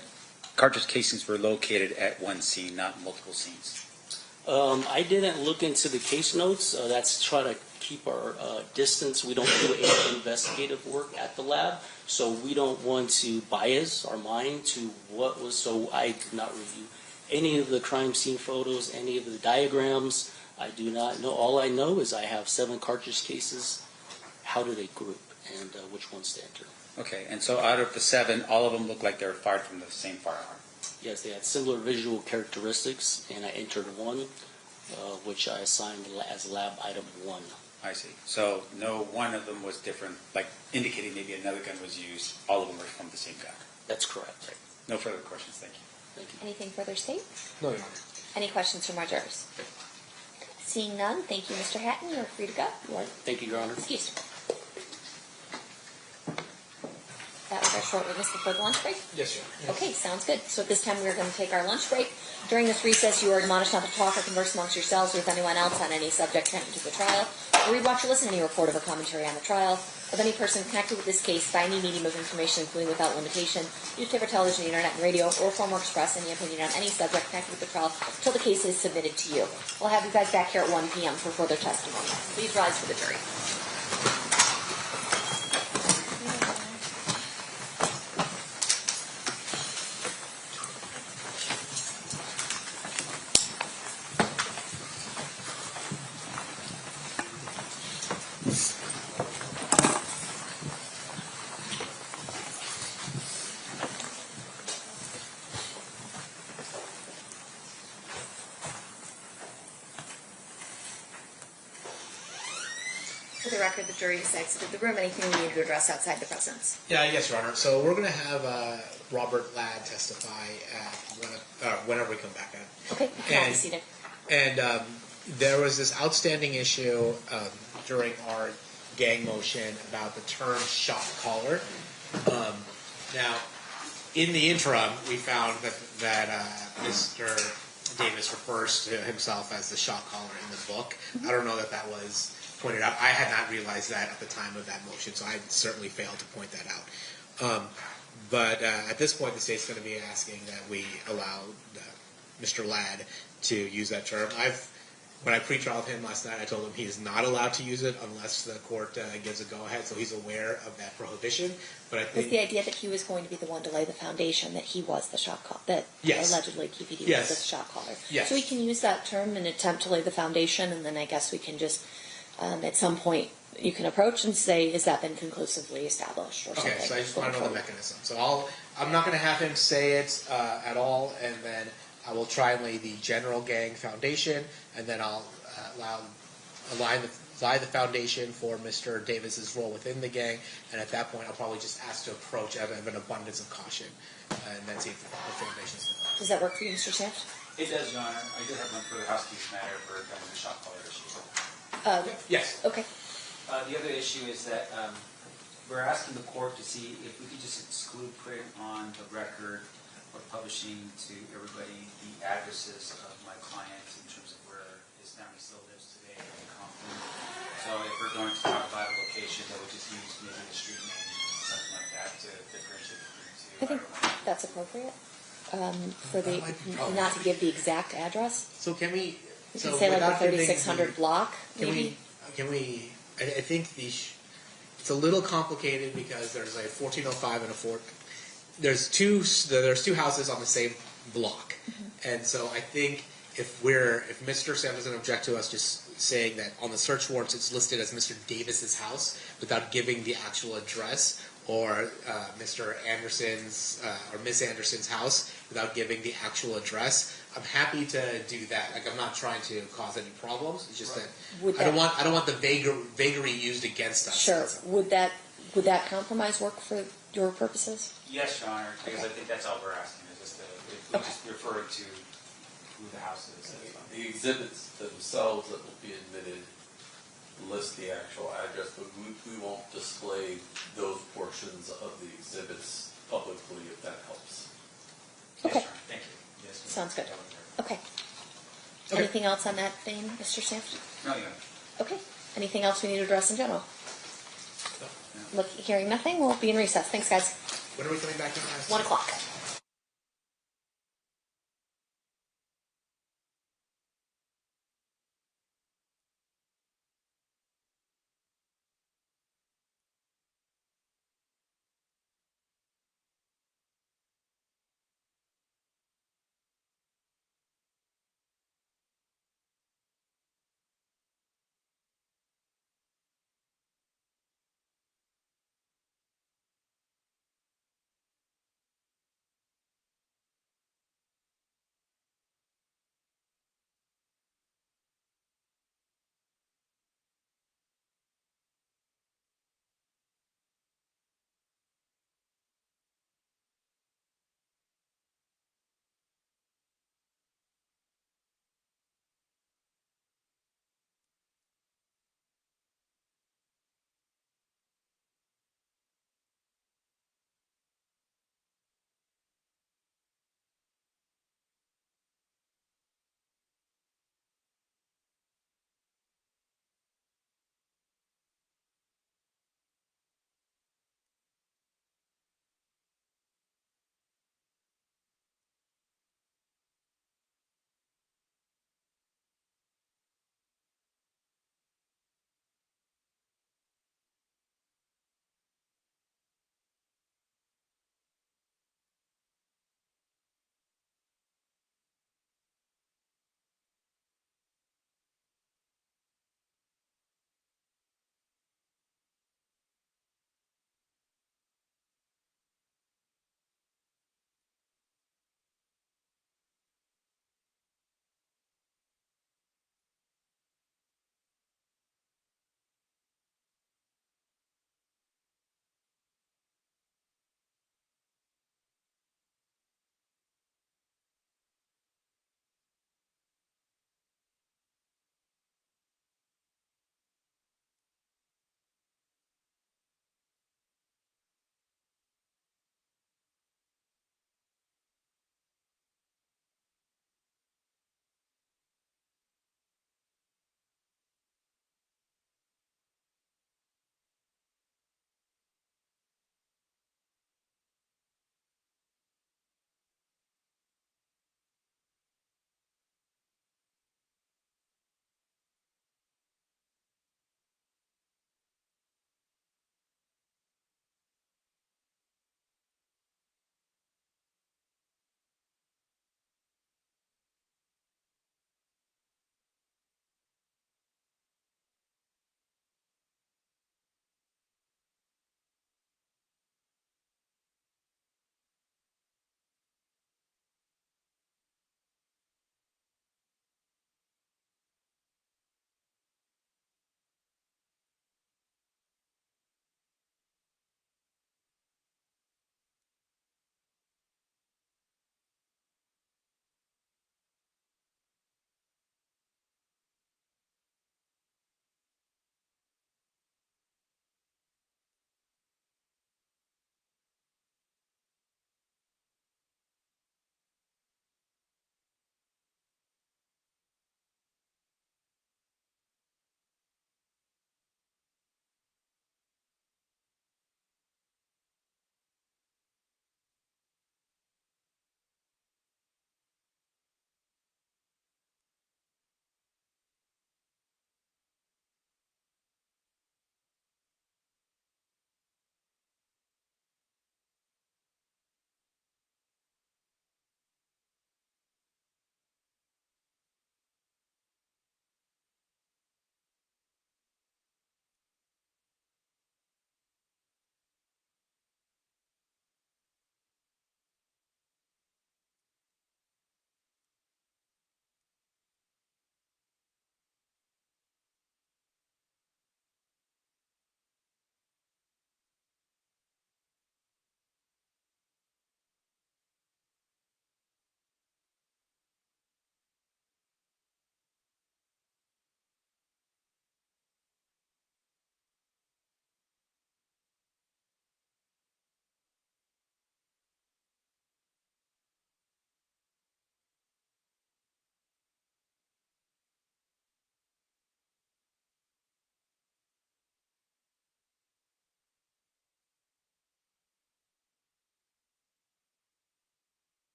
cartridge casings were located at one scene, not multiple scenes. I didn't look into the case notes. That's to try to keep our distance. We don't do any investigative work at the lab, so we don't want to bias our mind to what was. So I did not review any of the crime scene photos, any of the diagrams. I do not know. All I know is I have 7 cartridge cases. How do they group, and which ones to enter? Okay. And so out of the 7, all of them look like they were fired from the same firearm. Yes, they had similar visual characteristics, and I entered one, which I assigned as lab item 1. I see. So no one of them was different, like indicating maybe another gun was used. All of them were from the same gun. That's correct. Right. No further questions. Thank you. Thank you. Anything further, State? No, Your Honor. Any questions from our jurors? Seeing none, thank you, Mr. Hatton. You're free to go. All right. Thank you, Your Honor. Excuse me. That was our short witness before the lunch break? Yes, sir. Okay, sounds good. So at this time, we're going to take our lunch break. During this recess, you are admonished not to talk or converse amongst yourselves or with anyone else on any subject connected to the trial, or read, watch, or listen to any report of or commentary on the trial of any person connected with this case by any medium of information, including without limitation, newspaper, television, internet, and radio, or form or express any opinion on any subject connected with the trial until the case is submitted to you. We'll have you guys back here at 1 p.m. for further testimony. Please rise for the jury. For the record, the jury has exited the room. Anything we need to address outside the presence? Yeah, yes, Your Honor. So we're going to have Robert Ladd testify whenever we come back in. Okay, you can be seated. And there was this outstanding issue during our gang motion about the term shot caller. Now, in the interim, we found that Mr. Davis refers to himself as the shot caller in the book. I don't know that that was pointed out. I had not realized that at the time of that motion, so I certainly failed to point that out. But at this point, the state's going to be asking that we allow Mr. Ladd to use that term. When I pre-trialed him last night, I told him he is not allowed to use it unless the court gives a go-ahead, so he's aware of that prohibition. But I think Was the idea that he was going to be the one to lay the foundation, that he was the shot caller, that Yes. allegedly Keffe D Yes. was the shot caller? Yes. So we can use that term and attempt to lay the foundation, and then I guess we can just, at some point, you can approach and say, has that been conclusively established or something? Okay, so I just want to know the mechanism. So I'm not going to have him say it at all, and then I will try and lay the general gang foundation, and then I'll lie the foundation for Mr. Davis's role within the gang, and at that point I'll probably just ask to approach out of an abundance of caution, and then see if the foundation's developed. Does that work for you, Mr. Sanford? It does, Your Honor. I did have one further housekeeping matter for the shot caller issue. Yes. Okay. The other issue is that we're asking the court to see if we could just exclude putting on the record or publishing to everybody the addresses of my clients in terms of where his family still lives today in Compton. So if we're going to talk about a location, that would just use maybe the street name, something like that, to differentiate between the two. I think that's appropriate. Not to give the exact address. So can we? You can say like the 3600 block, maybe. I think it's a little complicated because there's a 1405 and a 4. There's two houses on the same block, and so I think if Mr. Sam doesn't object to us just saying that on the search warrants it's listed as Mr. Davis's house without giving the actual address, or Mr. Anderson's or Miss Anderson's house without giving the actual address, I'm happy to do that. Like, I'm not trying to cause any problems. It's just that I don't want the vagary used against us. Sure. Would that compromise work for your purposes? Yes, Your Honor, because I think that's all we're asking, is just if we just refer it to who the house is. The exhibits themselves that will be admitted list the actual address, but we won't display those portions of the exhibits publicly if that helps. Okay. Yes, thank you. Yes, Sounds good. Okay. Anything else on that vein, Mr. Sanford? No, Your Honor. Okay. Anything else we need to address in general? Hearing nothing, we'll be in recess. Thanks, guys. When are we coming back in? 1 o'clock.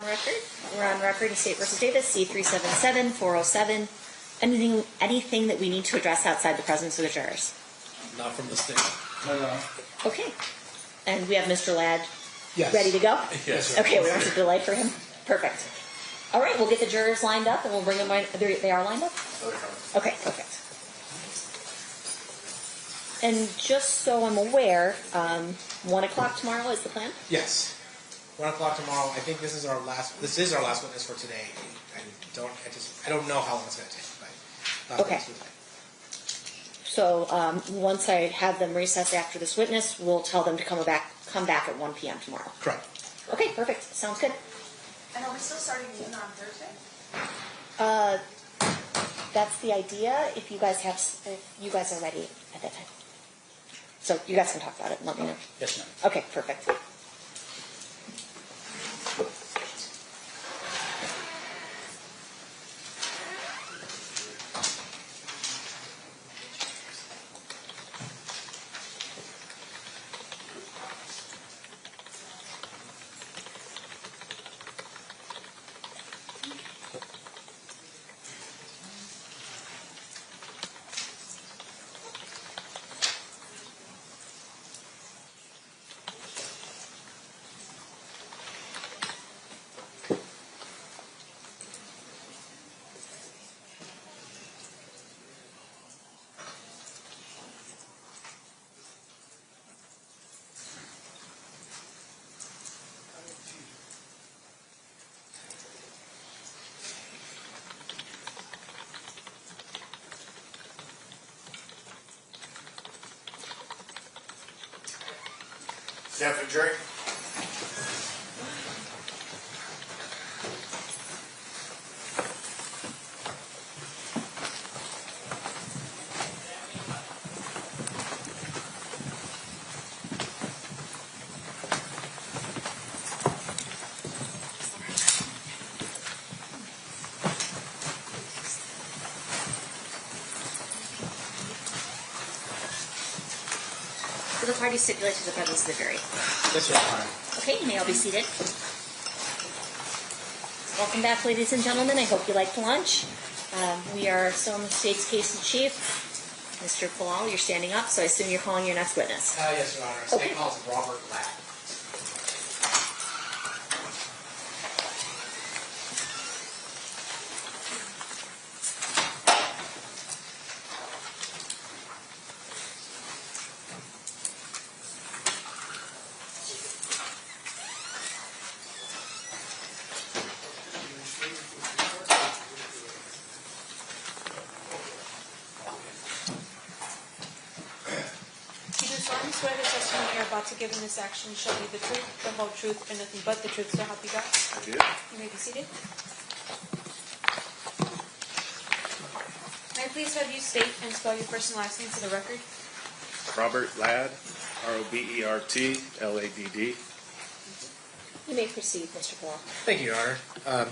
Record. We're on record in State versus Davis, C-377-407. Anything that we need to address outside the presence of the jurors? Not from the state. Okay. And we have Mr. Ladd Yes. ready to go? Yes. Okay, we don't have to delay for him? Perfect. All right, we'll get the jurors lined up and we'll bring them in. They are lined up? Okay, perfect. And just so I'm aware, 1 o'clock tomorrow is the plan? Yes. 1 o'clock tomorrow. I think this is our last witness for today. I don't know how long it's going to take, but Okay. So once I have them recess after this witness, we'll tell them to come back at 1 p.m. tomorrow. Correct. Okay, perfect. Sounds good. And are we still starting noon on Thursday? That's the idea. If you guys are ready at that time, so you guys can talk about it and let me know. Yes, ma'am. Okay, perfect. Stand for the jury. So the party stipulates to the presence of the jury. Yes, Your Honor. Okay, you may all be seated. Welcome back, ladies and gentlemen. I hope you liked lunch. We are still in the state's case in chief. Mr. Palal, you're standing up, so I assume you're calling your next witness. Yes, Your Honor. Okay. State calls Robert Ladd. You do solemnly swear the testimony you're about to give in this action shall be the truth, the whole truth, and nothing but the truth, so help you God? I did. You may be seated. May I please have you state and spell your first and last name for the record? Robert Ladd, Robert Ladd. You may proceed, Mr. Palal. Thank you, Your Honor.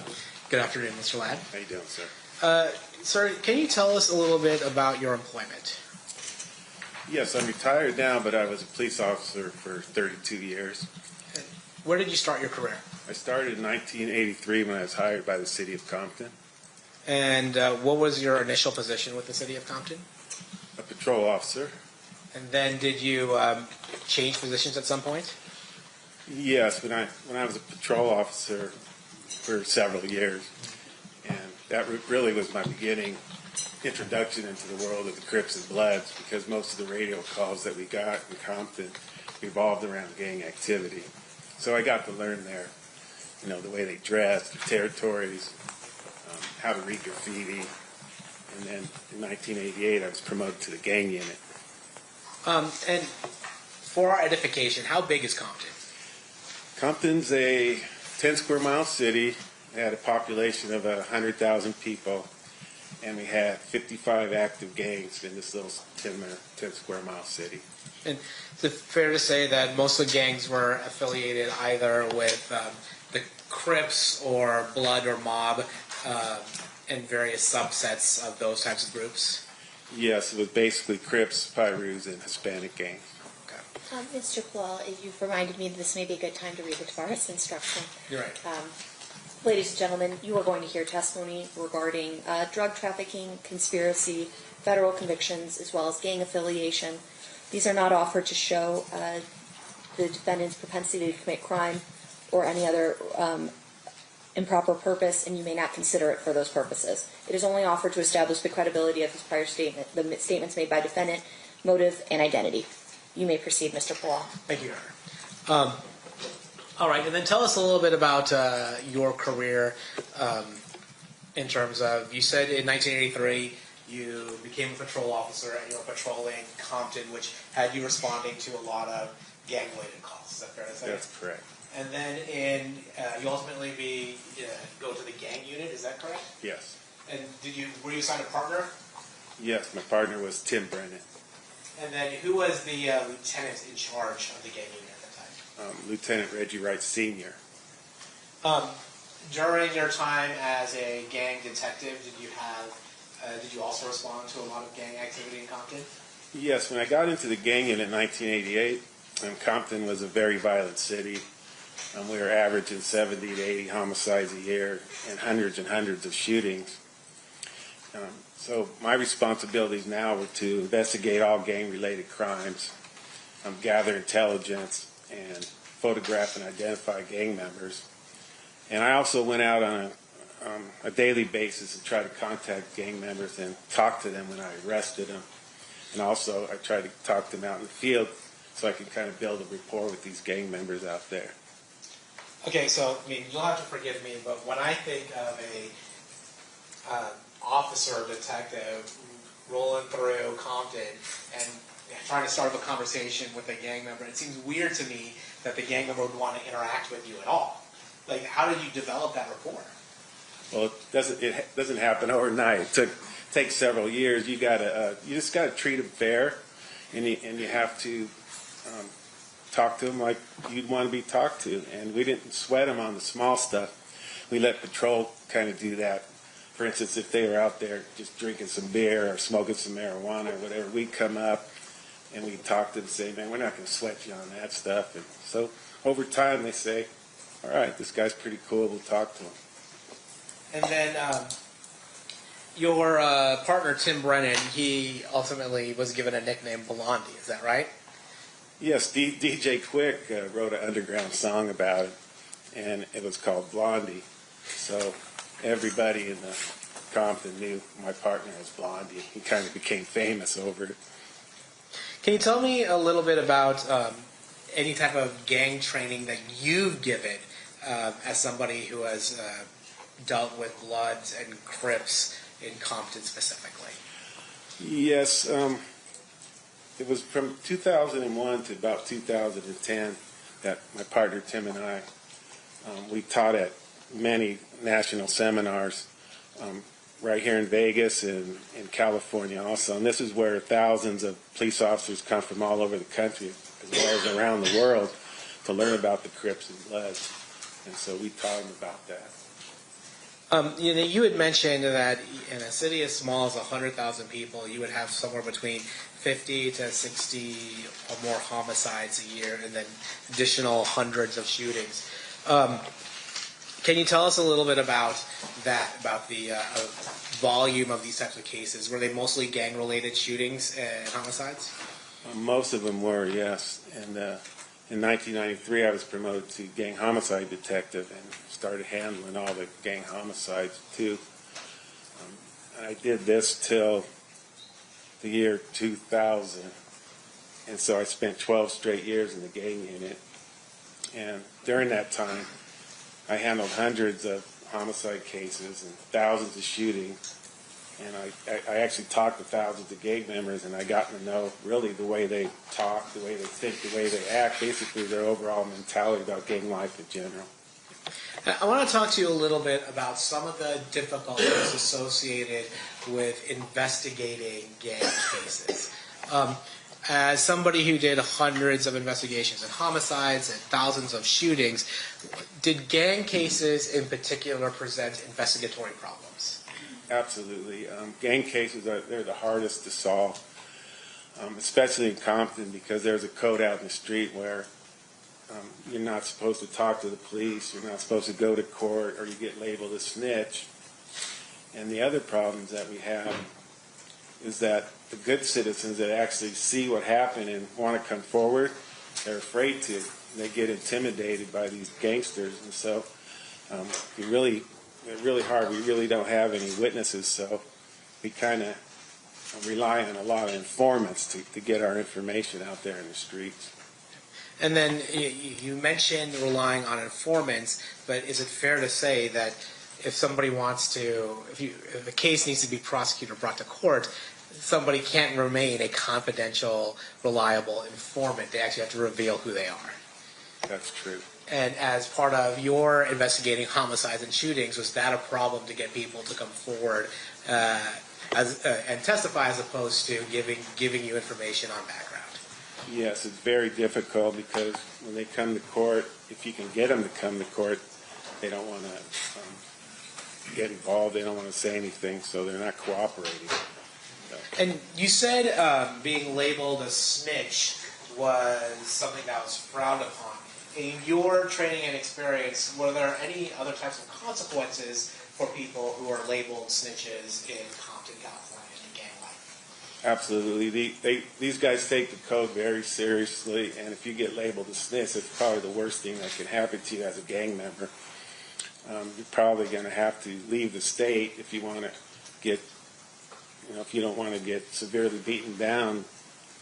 Good afternoon, Mr. Ladd. How you doing, sir? Sir, can you tell us a little bit about your employment? Yes, I'm retired now, but I was a police officer for 32 years. Where did you start your career? I started in 1983 when I was hired by the city of Compton. And what was your initial position with the city of Compton? A patrol officer. And then did you change positions at some point? Yes, when I was a patrol officer for several years. And that really was my beginning introduction into the world of the Crips and Bloods, because most of the radio calls that we got in Compton revolved around gang activity. So I got to learn there, the way they dressed, the territories, how to read graffiti. And then in 1988, I was promoted to the gang unit. And for our edification, how big is Compton? Compton's a 10 square mile city. It had a population of 100,000 people. And we had 55 active gangs in this little 10 square mile city. And is it fair to say that most of the gangs were affiliated either with the Crips or Blood or Mob and various subsets of those types of groups? Yes, it was basically Crips, Pyrus, and Hispanic gangs. Mr. Palal, you've reminded me that this may be a good time to read the Tavares instruction. You're right. Ladies and gentlemen, you are going to hear testimony regarding drug trafficking, conspiracy, federal convictions, as well as gang affiliation. These are not offered to show the defendant's propensity to commit crime or any other improper purpose, and you may not consider it for those purposes. It is only offered to establish the credibility of his prior statement, the statements made by defendant, motive, and identity. You may proceed, Mr. Paul. Thank you, Your Honor. All right, and then tell us a little bit about your career in terms of, you said in 1983 you became a patrol officer and you were patrolling Compton, which had you responding to a lot of gang-related calls. Is that fair to say? That's correct. And then you ultimately go to the gang unit, is that correct? Yes. And were you assigned a partner? Yes, my partner was Tim Brennan. And then who was the lieutenant in charge of the gang unit at the time? Lieutenant Reggie Wright Sr. During your time as a gang detective, did you also respond to a lot of gang activity in Compton? Yes, when I got into the gang unit in 1988, Compton was a very violent city. We were averaging 70 to 80 homicides a year and hundreds of shootings. So my responsibilities now were to investigate all gang-related crimes, gather intelligence, and photograph and identify gang members. And I also went out on a daily basis and tried to contact gang members and talk to them when I arrested them. And also I tried to talk to them out in the field so I could kind of build a rapport with these gang members out there. Okay, so you'll have to forgive me, but when I think of a officer or detective rolling through Compton and trying to start up a conversation with a gang member, it seems weird to me that the gang member would want to interact with you at all. Like, how did you develop that rapport? Well, it doesn't happen overnight. It takes several years. You just gotta treat them fair, and you have to talk to them like you'd want to be talked to. And we didn't sweat them on the small stuff. We let patrol kind of do that. For instance, if they were out there just drinking some beer or smoking some marijuana or whatever, we'd come up and we'd talk to them and say, man, we're not going to sweat you on that stuff. And so over time they say, all right, this guy's pretty cool, we'll talk to him. And then your partner, Tim Brennan, he ultimately was given a nickname Blondie, is that right? Yes, DJ Quick wrote an underground song about it, and it was called Blondie. So everybody in the Compton knew my partner as Blondie. He kind of became famous over it. Can you tell me a little bit about any type of gang training that you've given as somebody who has dealt with Bloods and Crips in Compton specifically? Yes, it was from 2001 to about 2010 that my partner Tim and I, we taught at many national seminars right here in Vegas and in California also. And this is where thousands of police officers come from all over the country as well as around the world to learn about the Crips and Bloods. And so we taught them about that. You had mentioned that in a city as small as 100,000 people, you would have somewhere between 50 to 60 or more homicides a year and then additional hundreds of shootings. Can you tell us a little bit about that, about the volume of these types of cases? Were they mostly gang-related shootings and homicides? Most of them were, yes. And in 1993, I was promoted to gang homicide detective and started handling all the gang homicides, too. And I did this till the year 2000. And so I spent 12 straight years in the gang unit. And during that time, I handled hundreds of homicide cases and thousands of shootings. And I actually talked to thousands of gang members, and I got to know really the way they talk, the way they think, the way they act, basically their overall mentality about gang life in general. I want to talk to you a little bit about some of the difficulties associated with investigating gang cases. As somebody who did hundreds of investigations and homicides and thousands of shootings, did gang cases in particular present investigatory problems? Absolutely. Gang cases, they're the hardest to solve, especially in Compton because there's a code out in the street where you're not supposed to talk to the police, you're not supposed to go to court, or you get labeled a snitch. And the other problems that we have is that the good citizens that actually see what happened and want to come forward, they're afraid to. They get intimidated by these gangsters, and so they're really hard. We really don't have any witnesses, so we kind of rely on a lot of informants to get our information out there in the streets. And then you mentioned relying on informants, but is it fair to say that if somebody wants to, if a case needs to be prosecuted or brought to court, somebody can't remain a confidential, reliable informant. They actually have to reveal who they are. That's true. And as part of your investigating homicides and shootings, was that a problem to get people to come forward and testify as opposed to giving you information on background? Yes, it's very difficult because when they come to court, if you can get them to come to court, they don't want to get involved. They don't want to say anything, so they're not cooperating. So. And you said being labeled a snitch was something that was frowned upon. In your training and experience, were there any other types of consequences for people who are labeled snitches in Compton, California, in gang life? Absolutely. These guys take the code very seriously, and if you get labeled a snitch, it's probably the worst thing that can happen to you as a gang member. You're probably going to have to leave the state if you want to get, if you don't want to get severely beaten down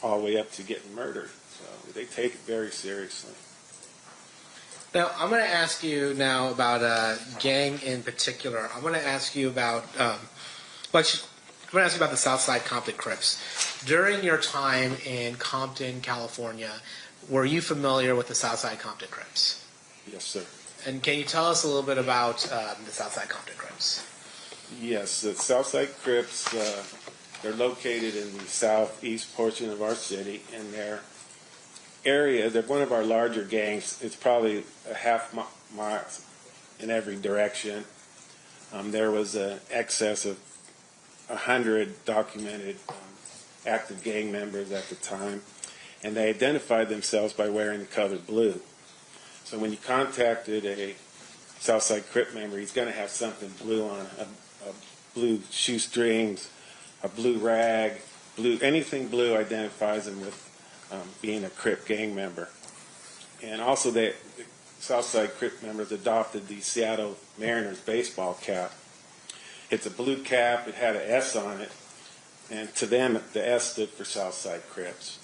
all the way up to getting murdered. So they take it very seriously. Now, I'm going to ask you now about a gang in particular. I'm going to ask you about, I'm going to ask you about the Southside Compton Crips. During your time in Compton, California, were you familiar with the Southside Compton Crips? Yes, sir. And can you tell us a little bit about the Southside Compton Crips? Yes, the Southside Crips, they're located in the southeast portion of our city, and they're one of our larger gangs. It's probably a half mile in every direction. There was an excess of 100 documented active gang members at the time, and they identified themselves by wearing the color blue. So when you contacted a Southside Crip member, he's going to have something blue on, a blue shoestrings, a blue rag, anything blue identifies him with being a Crip gang member. And also the Southside Crip members adopted the Seattle Mariners baseball cap. It's a blue cap, it had an S on it, and to them the S stood for Southside Crips.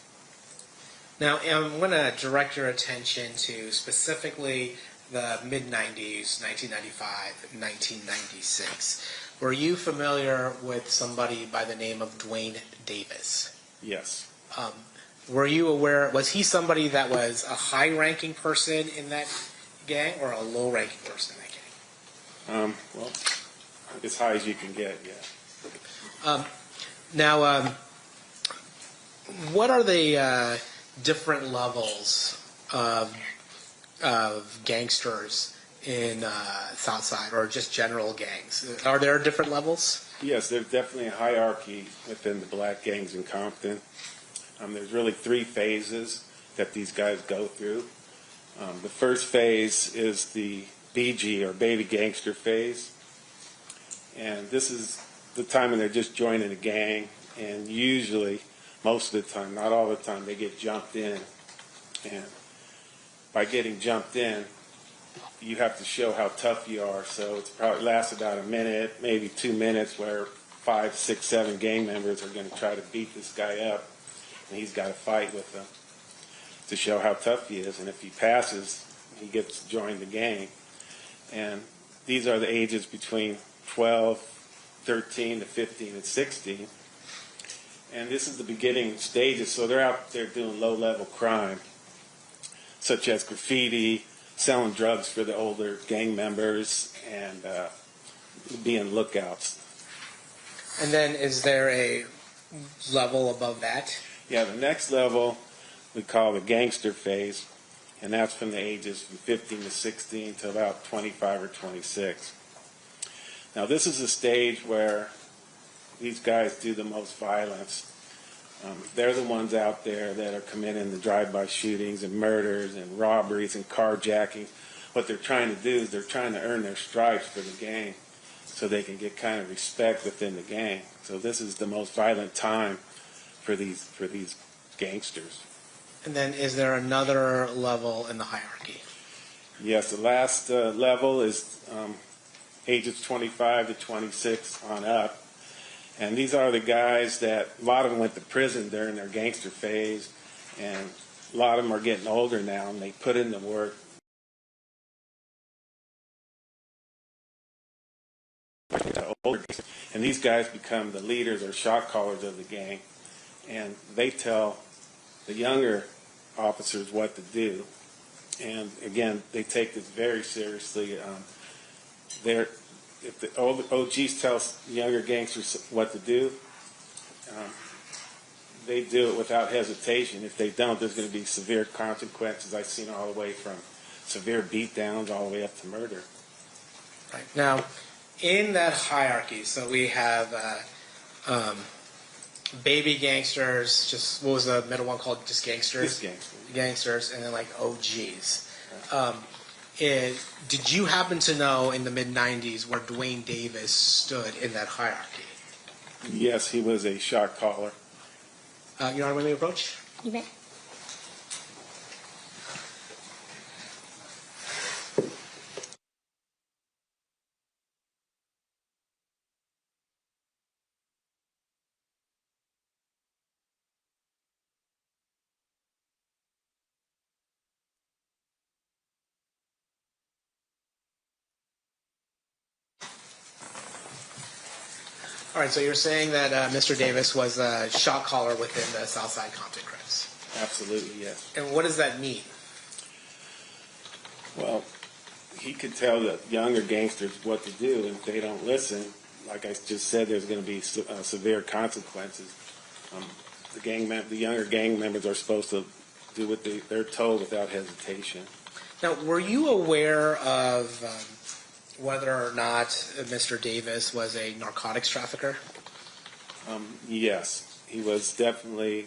Now, I'm going to direct your attention to specifically the mid-90s, 1995, 1996. Were you familiar with somebody by the name of Duane Davis? Yes. Were you aware, was he somebody that was a high-ranking person in that gang or a low-ranking person in that gang? Well, as high as you can get, yeah. Now, what are the different levels of gangsters in Southside, or just general gangs? Are there different levels? Yes, there's definitely a hierarchy within the black gangs in Compton. There's really 3 phases that these guys go through. The first phase is the BG, or baby gangster phase. And this is the time when they're just joining a gang, and usually, most of the time, not all the time, they get jumped in. And by getting jumped in, you have to show how tough you are. So it probably lasts about a minute, maybe 2 minutes, where 5, 6, 7 gang members are going to try to beat this guy up, and he's got to fight with them to show how tough he is. And if he passes, he gets to join the gang. And these are the ages between 12, 13 to 15 and 16. And this is the beginning stages, so they're out there doing low-level crime, such as graffiti, selling drugs for the older gang members, and being lookouts. And then is there a level above that? Yeah, the next level we call the gangster phase, and that's from the ages from 15 to 16 to about 25 or 26. Now this is a stage where these guys do the most violence. They're the ones out there that are committing the drive-by shootings and murders and robberies and carjacking. What they're trying to do is they're trying to earn their stripes for the gang so they can get kind of respect within the gang. So this is the most violent time for these gangsters. And then is there another level in the hierarchy? Yes, the last level is ages 25 to 26 on up. And these are the guys that, a lot of them went to prison during their gangster phase, and a lot of them are getting older now, and they put in the work. And these guys become the leaders or shot callers of the gang, and they tell the younger officers what to do. And again, they take this very seriously. If the OGs tell younger gangsters what to do, they do it without hesitation. If they don't, there's going to be severe consequences. I've seen all the way from severe beatdowns all the way up to murder. Right. Now, in that hierarchy, so we have baby gangsters, just what was the middle one called? Just gangsters? Just Gangsters, and then like OGs. Did you happen to know in the mid-'90s where Duane Davis stood in that hierarchy? Yes, he was a shot caller. Your Honor, may we approach? You may. All right, so you're saying that Mr. Davis was a shot caller within the Southside Compton Crips. Absolutely, yes. And what does that mean? Well, he could tell the younger gangsters what to do, and if they don't listen, like I just said, there's going to be severe consequences. The younger gang members are supposed to do what they're told without hesitation. Now, were you aware of whether or not Mr. Davis was a narcotics trafficker? Yes, he was definitely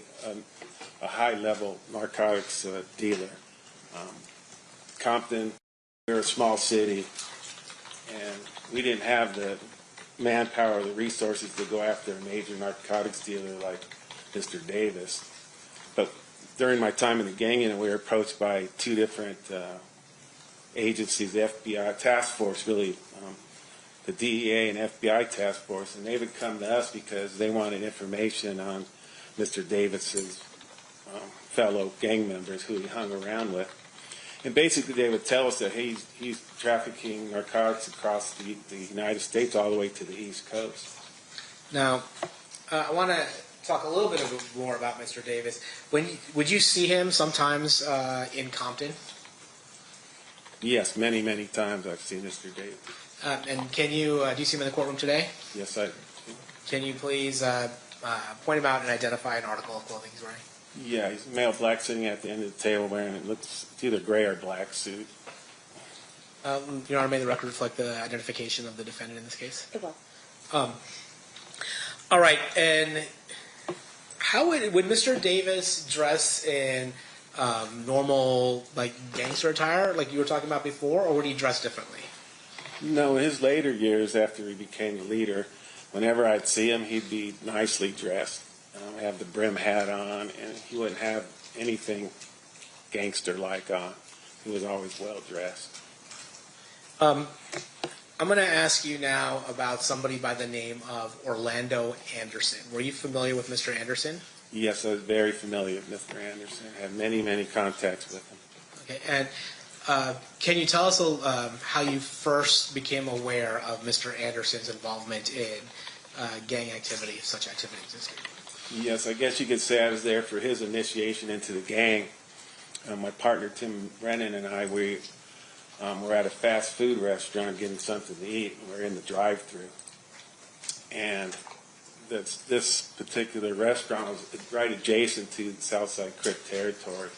a high-level narcotics dealer. Compton, we're a small city, and we didn't have the manpower or the resources to go after a major narcotics dealer like Mr. Davis. But during my time in the gang unit, we were approached by two different agencies, the FBI task force, really, the DEA and FBI task force, and they would come to us because they wanted information on Mr. Davis's fellow gang members who he hung around with. And basically they would tell us that he's trafficking narcotics across the United States all the way to the East Coast. Now, I want to talk a little bit more about Mr. Davis. Would you see him sometimes in Compton? Yes, many, many times I've seen Mr. Davis. And can you, do you see him in the courtroom today? Yes, I do. Can you please point him out and identify an article of clothing he's wearing? Yeah, he's a male black sitting at the end of the table wearing, it's either gray or black suit. Your Honor, may the record reflect the identification of the defendant in this case? It will. All right, and how would Mr. Davis dress in normal, like, gangster attire, like you were talking about before, or would he dress differently? No, in his later years after he became a leader, whenever I'd see him, he'd be nicely dressed. Have the brim hat on, and he wouldn't have anything gangster-like on. He was always well dressed. I'm going to ask you now about somebody by the name of Orlando Anderson. Were you familiar with Mr. Anderson? Yes, I was very familiar with Mr. Anderson. I had many, many contacts with him. Okay, and can you tell us how you first became aware of Mr. Anderson's involvement in gang activity, if such activity existed? Yes, I guess you could say I was there for his initiation into the gang. My partner, Tim Brennan, and I, we were at a fast food restaurant getting something to eat. We're in the drive-thru. And this particular restaurant was right adjacent to the Southside Crip territory.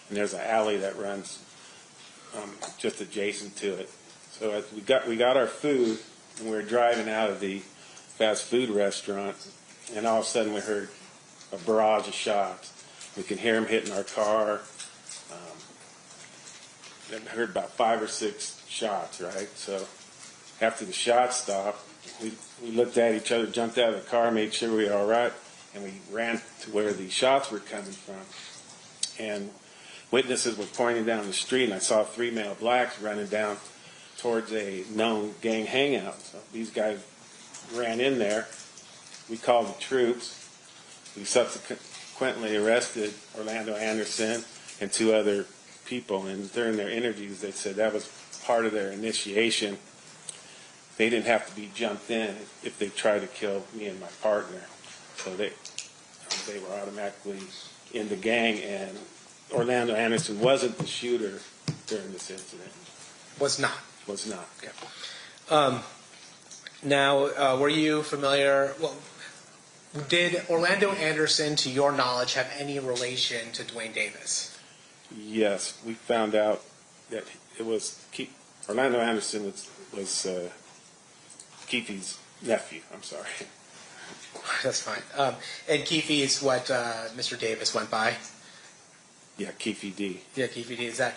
And there's an alley that runs just adjacent to it. So as we got our food, and we were driving out of the fast food restaurant, and all of a sudden we heard a barrage of shots. We can hear them hitting our car. I heard about 5 or 6 shots, right? So after the shots stopped, we looked at each other, jumped out of the car, made sure we were all right, and we ran to where the shots were coming from. And witnesses were pointing down the street, and I saw 3 male blacks running down towards a known gang hangout. So these guys ran in there. We called the troops. We subsequently arrested Orlando Anderson and 2 other people, and during their interviews they said that was part of their initiation. They didn't have to be jumped in if they tried to kill me and my partner. So they were automatically in the gang, and Orlando Anderson wasn't the shooter during this incident. Was not. Was not. Yeah. Now, were you familiar? Well, did Orlando Anderson, to your knowledge, have any relation to Duane Davis? Yes, we found out that it was Orlando Anderson was Keffe's nephew. I'm sorry. That's fine. And Keffe is what Mr. Davis went by? Yeah, Keffe D. Yeah, Keffe D. Is that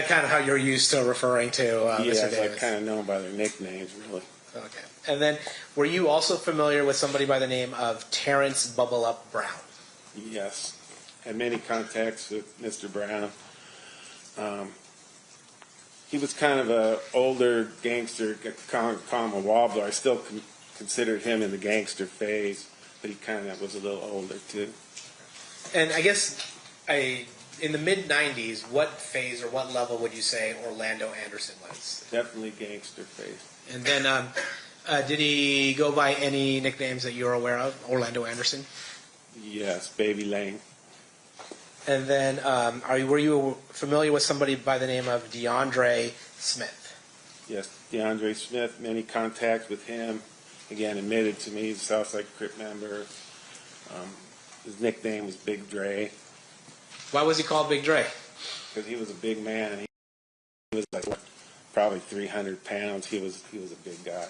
kind of how you're used to referring to Mr. Davis? Yeah, I kind of know by their nicknames, really. Okay. And then, were you also familiar with somebody by the name of Terrence Bubble Up Brown? Yes. Had many contacts with Mr. Brown. He was kind of an older gangster, call him a wobbler. I still considered him in the gangster phase, but he kind of was a little older too. And I guess in the mid-'90s, what phase or what level would you say Orlando Anderson was? Definitely gangster phase. And then, did he go by any nicknames that you're aware of, Orlando Anderson? Yes, Baby Lane. And then, were you familiar with somebody by the name of DeAndre Smith? Yes, DeAndre Smith, many contacts with him. Again, admitted to me, he's a Southside Crip member. His nickname was Big Dre. Why was he called Big Dre? Because he was a big man. He was like probably 300 pounds. He was a big guy.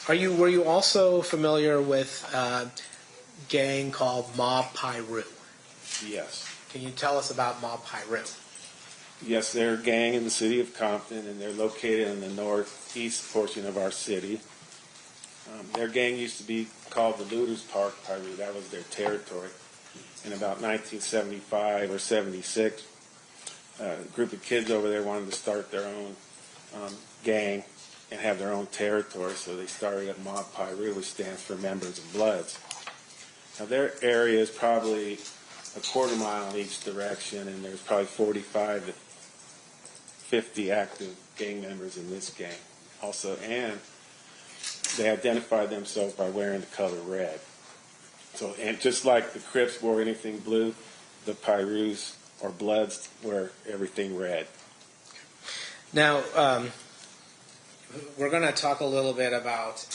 Were you also familiar with a gang called Mob Piru? Yes. Can you tell us about Mob Piru? Yes, they're a gang in the city of Compton, and they're located in the northeast portion of our city. Their gang used to be called the Looters Park Piru. That was their territory. In about 1975 or 76, a group of kids over there wanted to start their own gang and have their own territory, so they started at Mob Piru, which stands for Members of Bloods. Now, their area is probably a quarter mile in each direction, and there's probably 45 to 50 active gang members in this gang. Also, and they identify themselves by wearing the color red. So, and just like the Crips wore anything blue, the Pirus or Bloods wear everything red. Now, we're going to talk a little bit about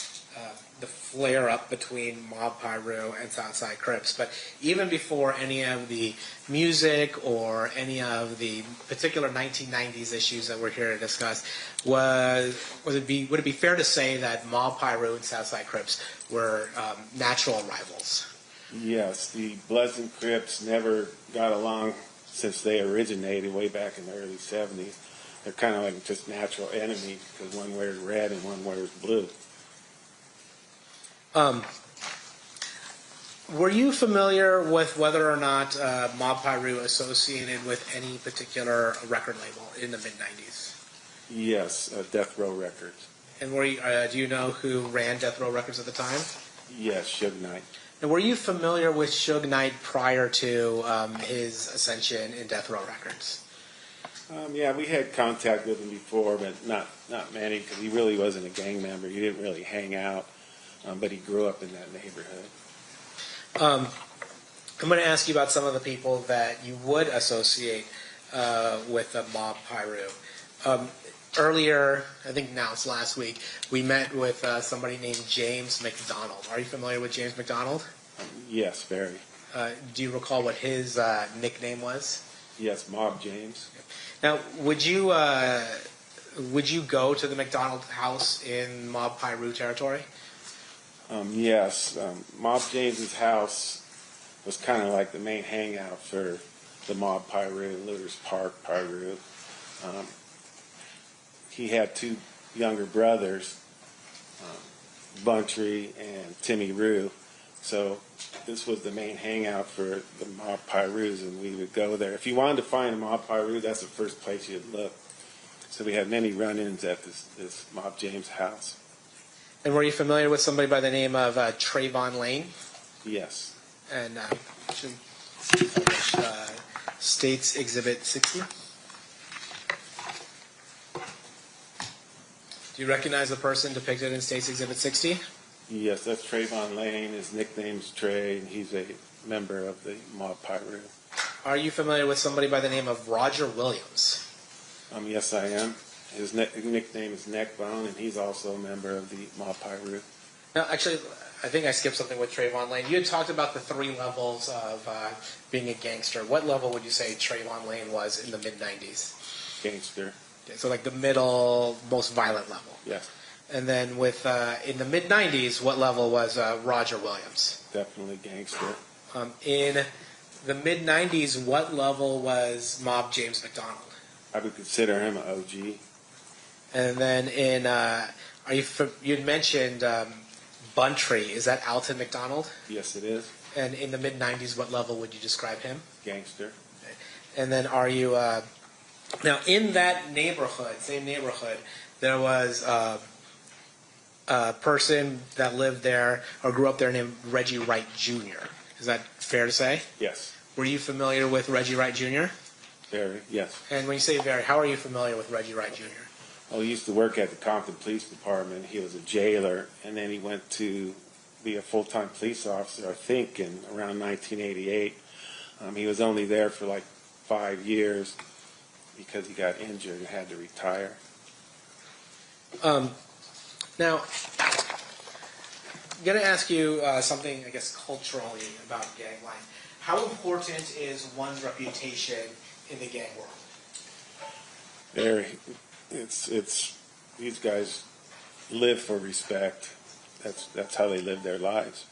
the flare-up between Mob Piru and Southside Crips, but even before any of the music or any of the particular 1990s issues that we're here to discuss, would it be fair to say that Mob Piru and Southside Crips were natural rivals? Yes, the Bloods and Crips never got along since they originated way back in the early 70s. They're kind of like just natural enemies because one wears red and one wears blue. Were you familiar with whether or not Mob Piru associated with any particular record label in the mid-'90s? Yes, Death Row Records. And do you know who ran Death Row Records at the time? Yes, Suge Knight. And were you familiar with Suge Knight prior to his ascension in Death Row Records? Yeah, we had contact with him before, but not many, because he really wasn't a gang member. He didn't really hang out, but he grew up in that neighborhood. I'm going to ask you about some of the people that you would associate with Mob Piru. Earlier, I think now it's last week, we met with somebody named James McDonald. Are you familiar with James McDonald? Yes, very. Do you recall what his nickname was? Yes, Mob James. Now, would you go to the McDonald house in Mob Piru territory? Yes, Mob James's house was kind of like the main hangout for the Mob Piru, Looters Park Piru. He had two younger brothers, Buntry and Timmy Rue. So this was the main hangout for the Mob Pirus, and we would go there. If you wanted to find a Mob Piru, that's the first place you'd look. So we had many run-ins at this Mob James house. And were you familiar with somebody by the name of Trayvon Lane? Yes. And States Exhibit 60. Do you recognize the person depicted in States Exhibit 60? Yes, that's Trayvon Lane. His nickname's Trey, and he's a member of the Mob Piru. Are you familiar with somebody by the name of Roger Williams? Yes, I am. His nickname is Neckbone, and he's also a member of the Mob Piru. No, actually, I think I skipped something with Trayvon Lane. You had talked about the 3 levels of being a gangster. What level would you say Trayvon Lane was in the mid-90s? Gangster. Okay, so like the middle, most violent level. Yes. And then with in the mid-90s, what level was Roger Williams? Definitely gangster. In the mid-90s, what level was Mob James McDonald? I would consider him an OG. And then in, you'd mentioned Buntry. Is that Alton McDonald? Yes, it is. And in the mid-90s, what level would you describe him? Gangster. And then are you, now in that neighborhood, same neighborhood, there was a person that lived there or grew up there named Reggie Wright Jr. Is that fair to say? Yes. Were you familiar with Reggie Wright Jr.? Very, yes. And when you say very, how are you familiar with Reggie Wright Jr.? Well, he used to work at the Compton Police Department. He was a jailer, and then he went to be a full-time police officer, I think, in around 1988. He was only there for like 5 years because he got injured and had to retire. Now, I'm going to ask you something, I guess, culturally about gang life. How important is one's reputation in the gang world? Very. It's these guys live for respect. That's how they live their lives.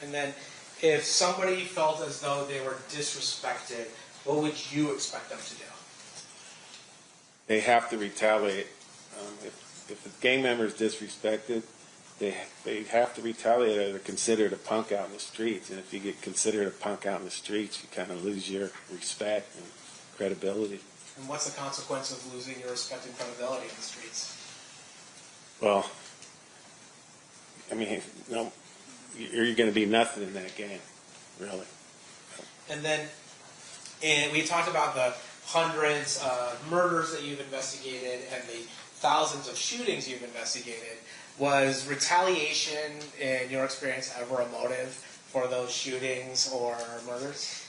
And then, if somebody felt as though they were disrespected, what would you expect them to do? They have to retaliate. If a gang member is disrespected, they have to retaliate, or they're considered a punk out in the streets. And if you get considered a punk out in the streets, you kind of lose your respect and credibility. And what's the consequence of losing your respect and credibility in the streets? Well, I mean, you're going to be nothing in that gang, really. And then, we talked about the hundreds of murders that you've investigated and the thousands of shootings you've investigated. Was retaliation, in your experience, ever a motive for those shootings or murders?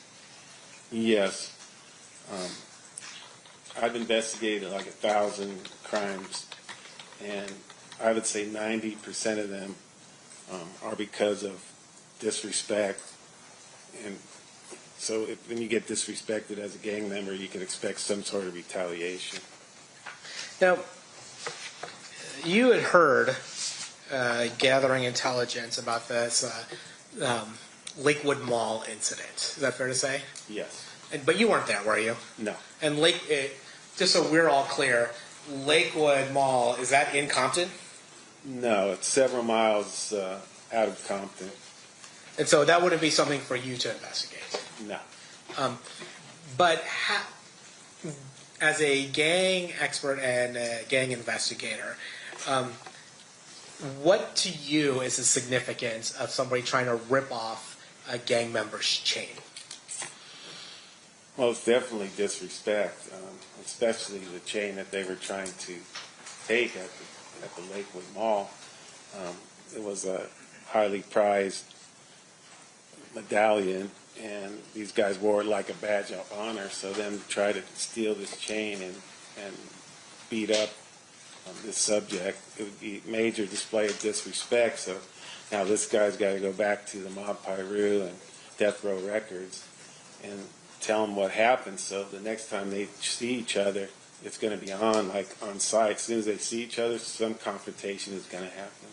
Yes. I've investigated like 1,000 crimes, and I would say 90% of them are because of disrespect. And so when you get disrespected as a gang member, you can expect some sort of retaliation. Now, you had heard gathering intelligence about this Lakewood Mall incident. Is that fair to say? Yes. But you weren't there, were you? No. And just so we're all clear, Lakewood Mall, is that in Compton? No, it's several miles out of Compton. And so that wouldn't be something for you to investigate? No. But as a gang expert and a gang investigator, what to you is the significance of somebody trying to rip off a gang member's chain? Well, it's definitely disrespect, especially the chain that they were trying to take at the Lakewood Mall. It was a highly prized medallion, and these guys wore it like a badge of honor. So them to try to steal this chain and beat up this subject, it would be a major display of disrespect. So now this guy's got to go back to the Mob Piru and Death Row Records and tell them what happened, so the next time they see each other, it's going to be on site. As soon as they see each other, some confrontation is going to happen.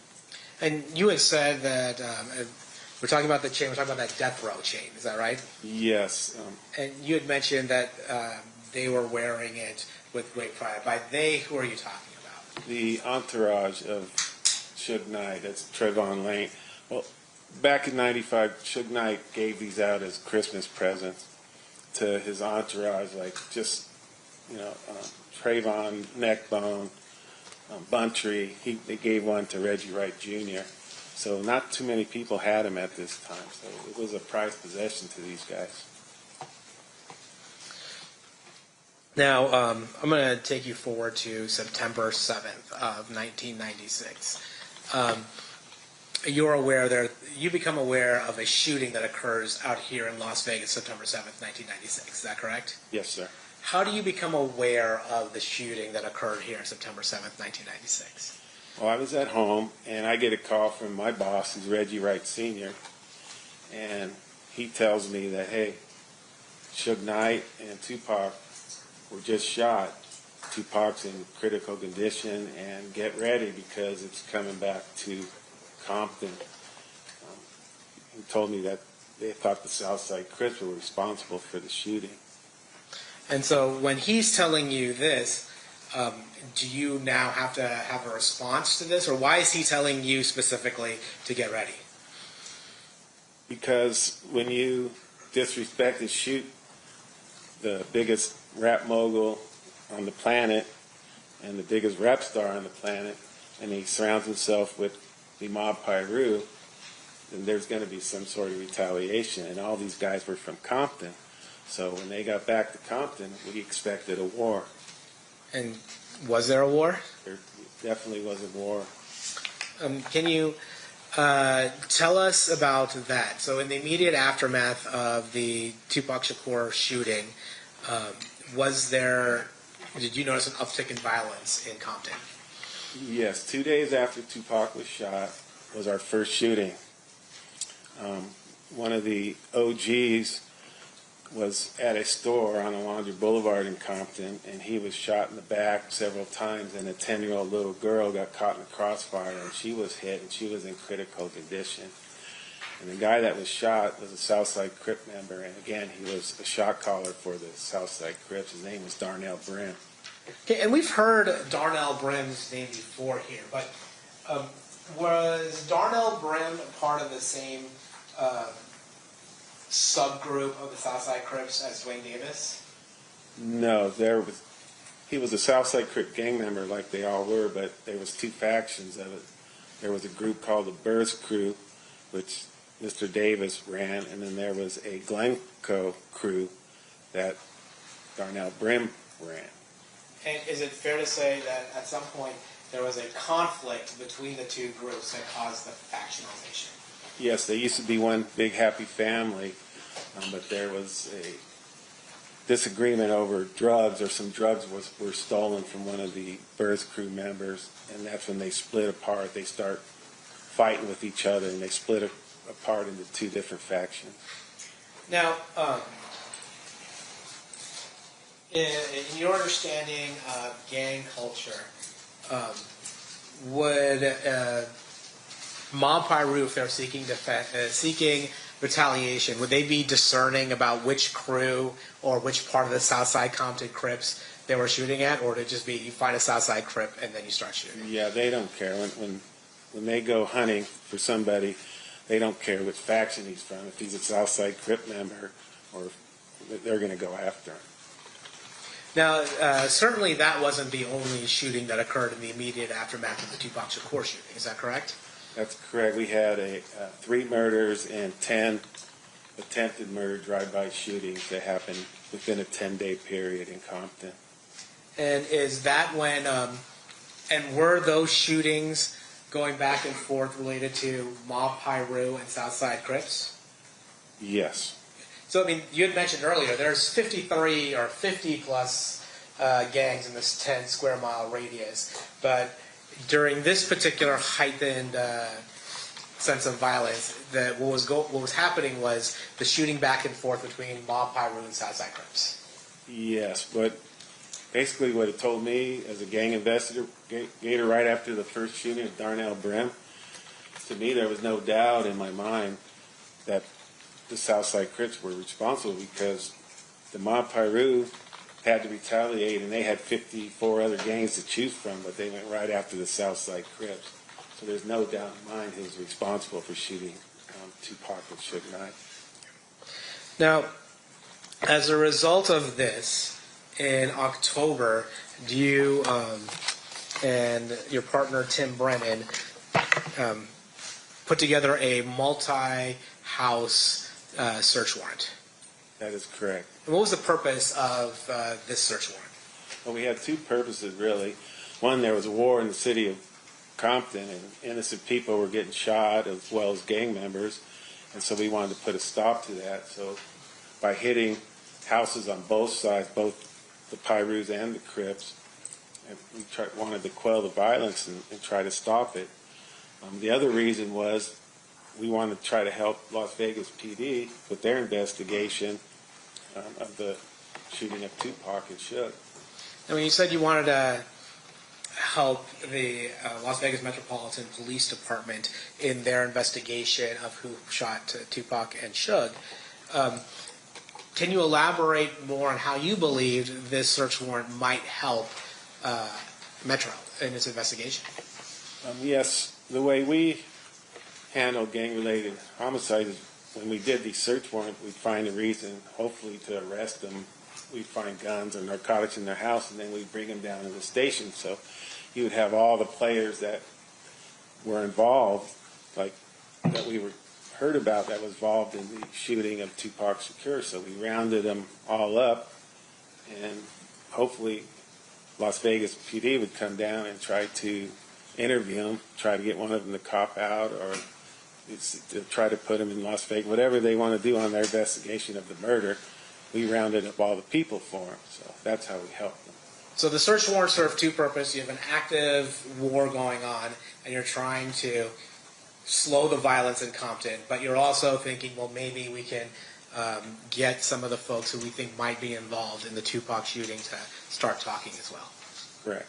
And you had said that we're talking about the chain. We're talking about that death row chain. Is that right? Yes. And you had mentioned that they were wearing it with great pride. By they, who are you talking about? The entourage of Suge Knight. That's Trayvon Lane. Well, back in '95, Suge Knight gave these out as Christmas presents to his entourage, like just, Trayvon, Neckbone, Buntree. They gave one to Reggie Wright Jr. So not too many people had him at this time. So it was a prized possession to these guys. Now, I'm going to take you forward to September 7th of 1996. You're aware you become aware of a shooting that occurs out here in Las Vegas, September 7th, 1996. Is that correct? Yes, sir. How do you become aware of the shooting that occurred here on September 7th, 1996? Well, I was at home, and I get a call from my boss, who's Reggie Wright Sr., and he tells me that, hey, Suge Knight and Tupac were just shot. Tupac's in critical condition, and get ready because it's coming back to Compton. He told me that they thought the Southside Crips were responsible for the shooting. And so when he's telling you this, do you now have to have a response to this, or why is he telling you specifically to get ready? Because when you disrespect and shoot the biggest rap mogul on the planet and the biggest rap star on the planet, and he surrounds himself with the Mob Piru, then there's going to be some sort of retaliation. And all these guys were from Compton. So when they got back to Compton, we expected a war. And was there a war? There definitely was a war. Can you tell us about that? So in the immediate aftermath of the Tupac Shakur shooting, did you notice an uptick in violence in Compton? Yes, 2 days after Tupac was shot was our first shooting. One of the OGs was at a store on Alondra Boulevard in Compton, and he was shot in the back several times, and a 10-year-old little girl got caught in the crossfire, and she was hit, and she was in critical condition. And the guy that was shot was a Southside Crip member, and again, he was a shot caller for the Southside Crips. His name was Darnell Brim. Okay, and we've heard Darnell Brim's name before here, but was Darnell Brim part of the same subgroup of the Southside Crips as Duane Davis? No, he was a Southside Crip gang member like they all were, but there was two factions of it. There was a group called the Burrs Crew, which Mr. Davis ran, and then there was a Glencoe crew that Darnell Brim ran. And is it fair to say that at some point there was a conflict between the two groups that caused the factionalization? Yes, they used to be one big happy family, but there was a disagreement over drugs, or some drugs were stolen from one of the Burrs Crew members, and that's when they split apart. They start fighting with each other, and they split apart into two different factions. Now, in your understanding of gang culture, would Mob Piru, if they're seeking retaliation, would they be discerning about which crew or which part of the Southside Compton Crips they were shooting at, or would it just be you find a Southside Crip and then you start shooting? Yeah, they don't care. When they go hunting for somebody, they don't care which faction he's from. If he's a Southside Crip member, or they're going to go after him. Now, certainly that wasn't the only shooting that occurred in the immediate aftermath of the Tupac Shakur shooting. Is that correct? That's correct. We had 3 murders and 10 attempted murder drive-by shootings that happened within a 10-day period in Compton. And is that when, and were those shootings going back and forth related to Mob Piru and Southside Crips? Yes. So, I mean, you had mentioned earlier, there's 53 or 50 plus gangs in this 10 square mile radius. But during this particular heightened sense of violence, what was happening was the shooting back and forth between Mob Piru and Southside Crips. Yes, but basically what it told me as a gang investigator right after the first shooting of Darnell Brim to me, there was no doubt in my mind that the Southside Crips were responsible because the Mob Piru had to retaliate, and they had 54 other gangs to choose from, but they went right after the Southside Crips. So there's no doubt in my mind he was responsible for shooting Tupac and Suge Knight. Now, as a result of this, in October, do you and your partner Tim Brennan put together a multi-house search warrant? That is correct. And what was the purpose of this search warrant? Well, we had two purposes, really. One, there was a war in the city of Compton, and innocent people were getting shot as well as gang members, and so we wanted to put a stop to that. So by hitting houses on both sides, both the Pirus and the Crips, and we wanted to quell the violence and try to stop it. The other reason was we wanted to try to help Las Vegas PD with their investigation of the shooting of Tupac and Suge. And when you said you wanted to help the Las Vegas Metropolitan Police Department in their investigation of who shot Tupac and Suge, can you elaborate more on how you believed this search warrant might help Metro in its investigation? Yes, the way we handle gang-related homicides is when we did these search warrants, we'd find a reason, hopefully, to arrest them. We'd find guns or narcotics in their house, and then we'd bring them down to the station. So you would have all the players that were involved, like that we heard about that was involved in the shooting of Tupac Shakur. So we rounded them all up, and hopefully Las Vegas PD would come down and try to interview them, try to get one of them to cop out, or to try to put them in Las Vegas, whatever they want to do on their investigation of the murder. We rounded up all the people for them, so that's how we helped them. So the search warrant served two purposes. You have an active war going on, and you're trying to slow the violence in Compton, but you're also thinking, well, maybe we can get some of the folks who we think might be involved in the Tupac shooting to start talking as well. Correct.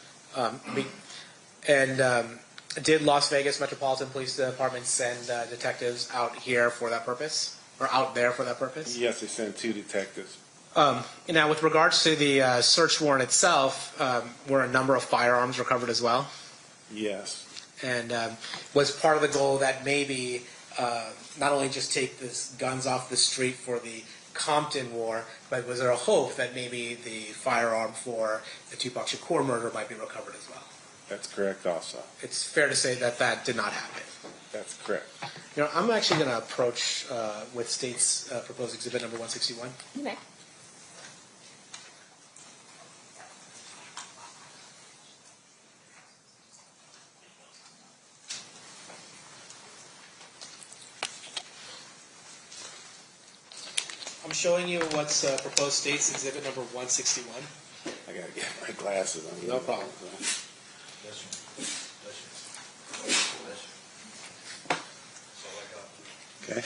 Did Las Vegas Metropolitan Police Department send detectives out here for that purpose, or out there for that purpose? Yes, they sent two detectives. Now, with regards to the search warrant itself, were a number of firearms recovered as well? Yes. And was part of the goal that maybe not only just take the guns off the street for the Compton war, but was there a hope that maybe the firearm for the Tupac Shakur murder might be recovered as well? That's correct also. It's fair to say that that did not happen. That's correct. You know, I'm actually going to approach with State's proposed exhibit number 161. Okay. I'm showing you what's proposed State's exhibit number 161. I got to get my glasses on. No problem. Okay.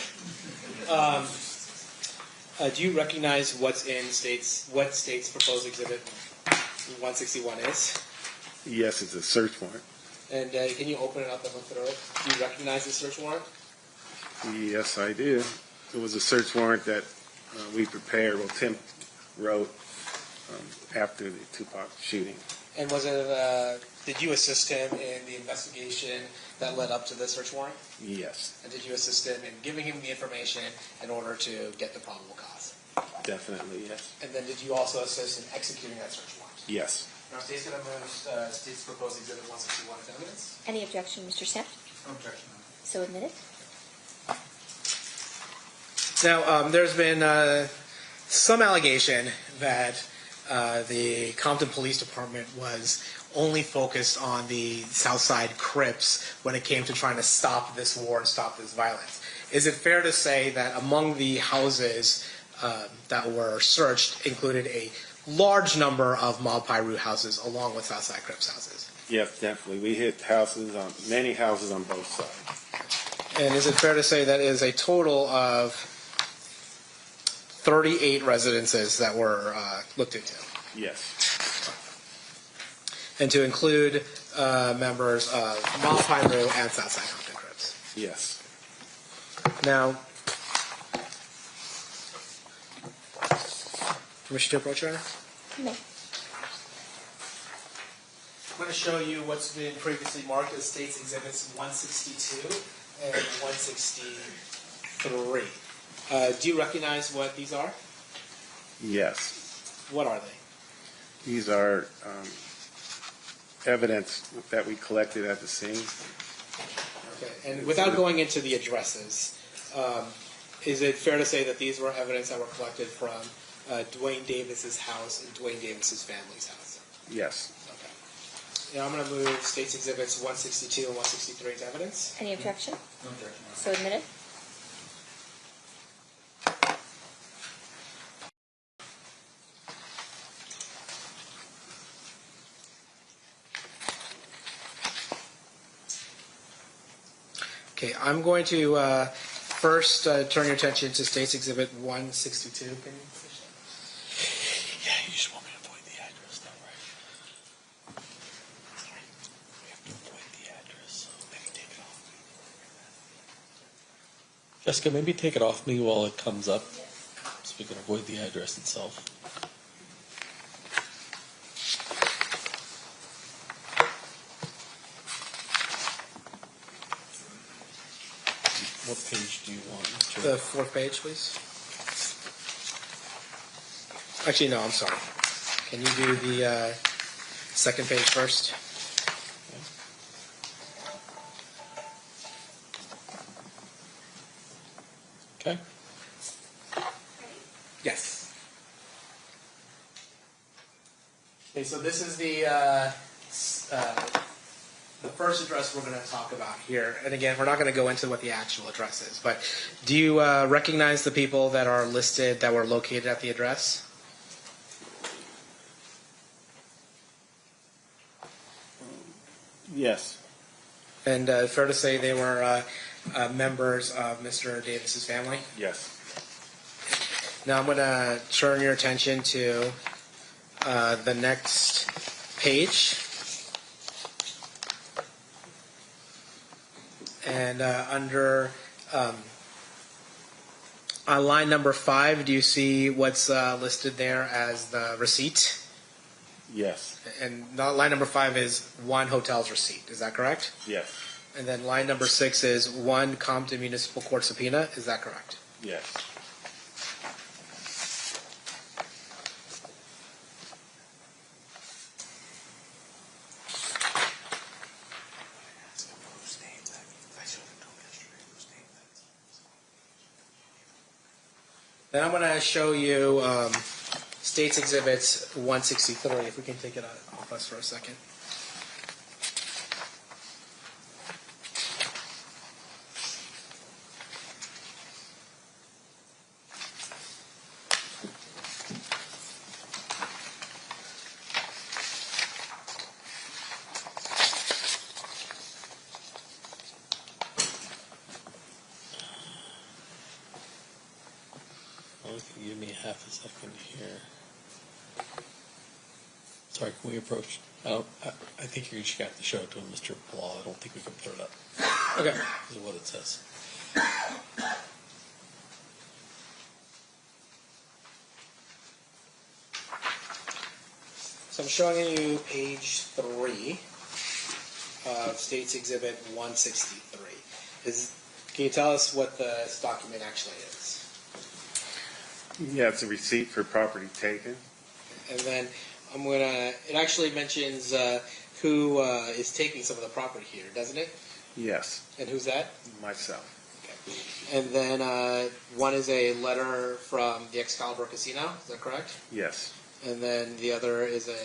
Do you recognize what State's proposed exhibit 161 is? Yes, it's a search warrant. And can you open it up and look at it? Do you recognize the search warrant? Yes, I do. It was a search warrant that we prepared. Well, Tim wrote after the Tupac shooting. And was it? Did you assist him in the investigation that led up to the search warrant? Yes. And did you assist him in giving him the information in order to get the probable cause? Definitely, yes. And then did you also assist in executing that search warrant? Yes. Now, State's going to move State's proposed exhibit 161 as evidence. Any objection, Mr. Smith? No objection. So admitted. Now, there's been some allegation that the Compton Police Department was only focused on the Southside Crips when it came to trying to stop this war and stop this violence. Is it fair to say that among the houses that were searched included a large number of Mob Piru houses along with Southside Crips houses? Yes, definitely. We hit many houses on both sides. And is it fair to say that is a total of 38 residences that were looked into? Yes. And to include members of Mob Piru and Southside Compton Crips? Yes. Now, permission to approach, Your Honor? No. I'm going to show you what's been previously marked as States Exhibits 162 and 163. Do you recognize what these are? Yes. What are they? These are evidence that we collected at the scene. Okay. And without going into the addresses, is it fair to say that these were evidence that were collected from Duane Davis's house and Duane Davis's family's house? Yes. Okay. Now I'm going to move States Exhibits 162 and 163 to evidence. Any objection? No objection. So admitted. Okay, I'm going to first turn your attention to States Exhibit 162. Can you finish that? Yeah, you just want me to avoid the address, though, right? Sorry. We have to avoid the address, so maybe take it off. Jessica, maybe take it off me while it comes up, so we can avoid the address itself. What page do you want? The fourth page, please. Actually, no, I'm sorry. Can you do the second page first? Okay. Yes. Okay, so this is the first address we're going to talk about here. And again, we're not going to go into what the actual address is, but do you recognize the people that are listed that were located at the address? Yes. And fair to say they were members of Mr. Davis's family? Yes. Now I'm going to turn your attention to the next page. And under on line number 5, do you see what's listed there as the receipt? Yes. And line number 5 is one hotel's receipt. Is that correct? Yes. And then line number 6 is one Compton Municipal Court subpoena. Is that correct? Yes. Then I'm going to show you States Exhibits 163, if we can take it off us for a second. Give me half a second here. Sorry, can we approach? I think you just got to show it to Mr. Blah. I don't think we can put it up. Okay. This is what it says. So I'm showing you page 3 of States Exhibit 163. Can you tell us what this document actually is? Yeah, it's a receipt for property taken. And then it actually mentions who is taking some of the property here, doesn't it? Yes. And who's that? Myself. Okay. And then one is a letter from the Excalibur Casino, is that correct? Yes. And then the other is an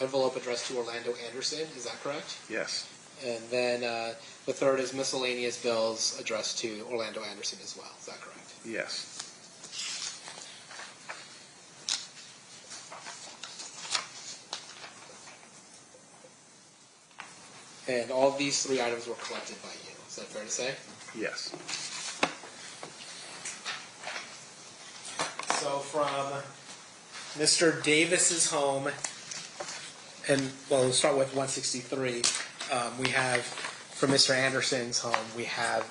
envelope addressed to Orlando Anderson, is that correct? Yes. And then the third is miscellaneous bills addressed to Orlando Anderson as well, is that correct? Yes. And all of these 3 items were collected by you, is that fair to say? Yes. So from Mr. Davis's home, and well, we'll start with 163. We have from Mr. Anderson's home, we have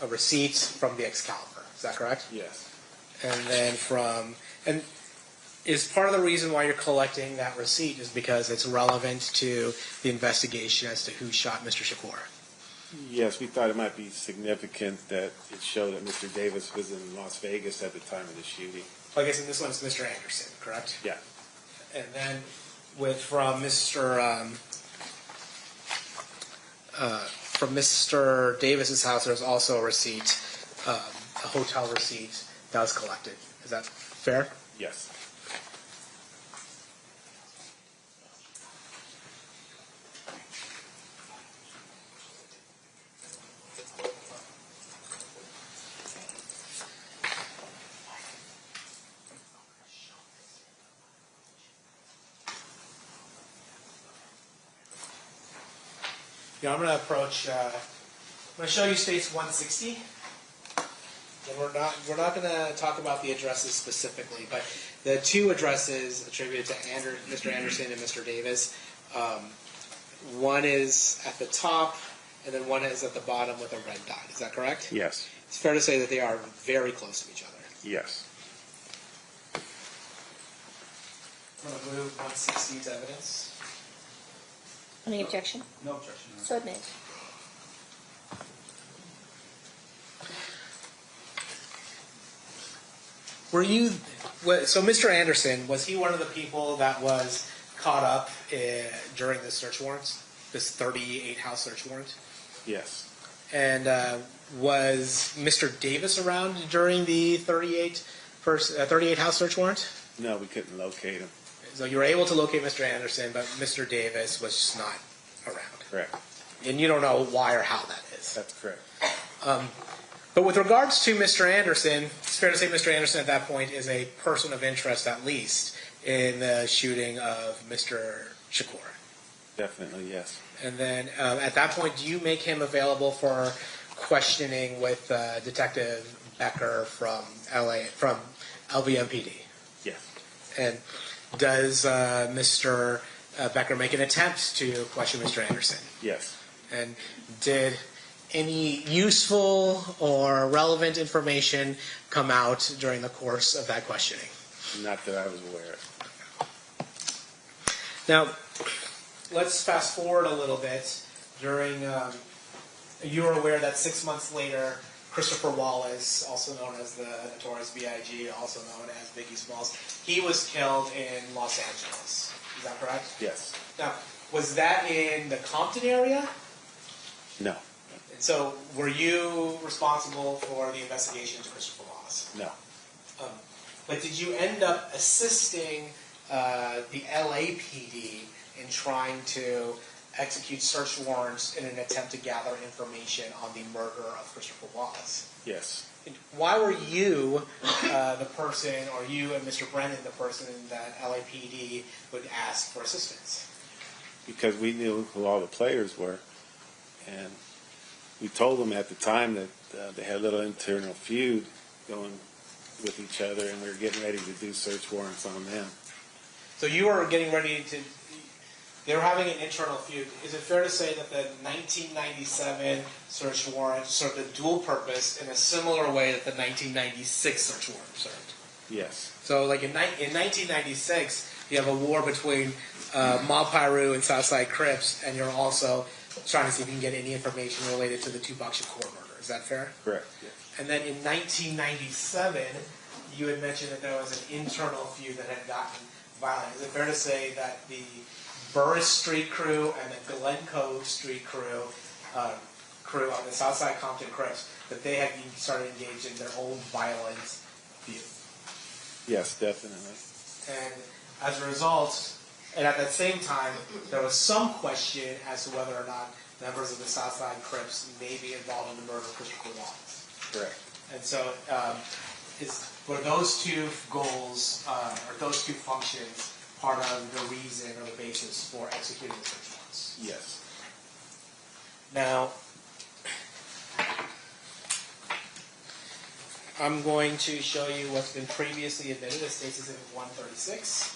a receipt from the Excalibur. Is that correct? Yes. And then and is part of the reason why you're collecting that receipt is because it's relevant to the investigation as to who shot Mr. Shakur? Yes, we thought it might be significant that it showed that Mr. Davis was in Las Vegas at the time of the shooting. Well, I guess in this one it's Mr. Anderson, correct? Yeah. And then from Mr. Davis's house, there's also a receipt, a hotel receipt that was collected. Is that fair? Yes. Yeah, I'm going to approach. I'm going to show you states 160. And we're not going to talk about the addresses specifically, but the two addresses attributed to Mr. Anderson and Mr. Davis. One is at the top, and then one is at the bottom with a red dot. Is that correct? Yes. It's fair to say that they are very close to each other. Yes. I'm going to move 160 to evidence. Any objection? No objection. So admitted. So Mr. Anderson, was he one of the people that was caught up during the search warrants, this 38 house search warrant? Yes. And was Mr. Davis around during the 38 house search warrant? No, we couldn't locate him. So you were able to locate Mr. Anderson, but Mr. Davis was just not around. Correct. And you don't know why or how that is. That's correct. But with regards to Mr. Anderson, it's fair to say Mr. Anderson at that point is a person of interest, at least, in the shooting of Mr. Shakur. Definitely, yes. And then at that point, do you make him available for questioning with Detective Becker from LVMPD? Yes. And does Mr. Becker make an attempt to question Mr. Anderson? Yes. And did any useful or relevant information come out during the course of that questioning? Not that I was aware of. Now, let's fast forward a little bit. You were aware that 6 months later, Christopher Wallace, also known as the notorious B.I.G., also known as Biggie Smalls, he was killed in Los Angeles. Is that correct? Yes. Now, was that in the Compton area? No. And so, were you responsible for the investigation to Christopher Wallace? No. But did you end up assisting the LAPD in trying to execute search warrants in an attempt to gather information on the murder of Christopher Wallace? Yes. And why were you the person, or you and Mr. Brennan the person that LAPD would ask for assistance? Because we knew who all the players were, and we told them at the time that they had a little internal feud going with each other, and we were getting ready to do search warrants on them. So you were getting ready to... They were having an internal feud. Is it fair to say that the 1997 search warrant served a dual purpose in a similar way that the 1996 search warrant served? Yes. So, like in 1996, you have a war between Mob Piru and Southside Crips, and you're also trying to see if you can get any information related to the Tupac Shakur murder. Is that fair? Correct. Yes. And then in 1997, you had mentioned that there was an internal feud that had gotten violent. Is it fair to say that the Burris Street crew and the Glencoe Street crew on the Southside Compton Crips, that they had started engaged in their own violent feud? Yes, definitely. And as a result, and at that same time, there was some question as to whether or not members of the Southside Crips may be involved in the murder of Christopher Wallace. Correct. And so, were those two goals, or those two functions, part of the reason or the basis for executing the search warrants? Yes. Now, I'm going to show you what's been previously admitted as State's Exhibit 136.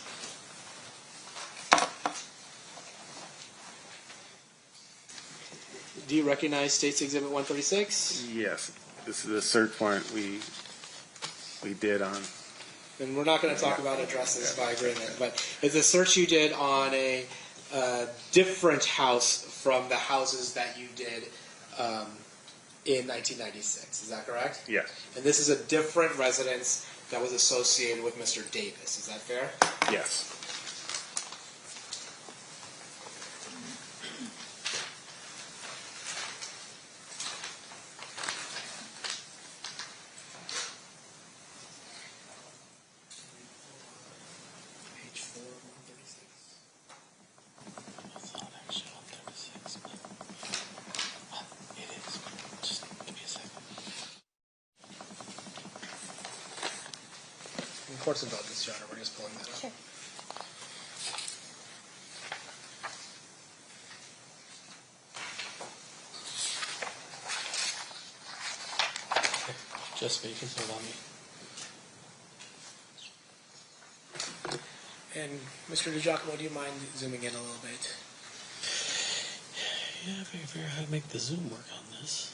Do you recognize State's Exhibit 136? Yes, this is a search warrant we did on. And we're not going to talk about addresses by agreement, but it's a search you did on a different house from the houses that you did in 1996. Is that correct? Yes. And this is a different residence that was associated with Mr. Davis. Is that fair? Yes. Page 4 of 136. The court's indulgence, Your Honor. We're just pulling that up. Sure. Jessica, you can put it on me. And Mr. DiGiacomo, do you mind zooming in a little bit? Yeah, figure out how to make the Zoom work on this.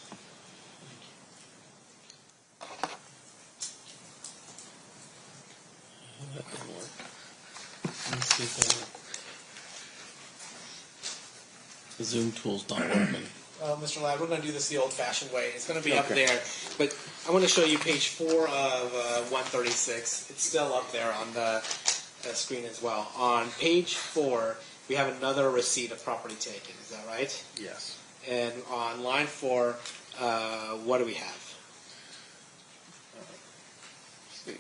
That didn't work. Let's see if the Zoom tool's not working. Mr. Ladd, we're going to do this the old-fashioned way. It's going to be up there, but I want to show you page 4 of 136. It's still up there on the screen as well. On page 4, we have another receipt of property taken. Is that right? Yes. And on line 4, what do we have? Let's see.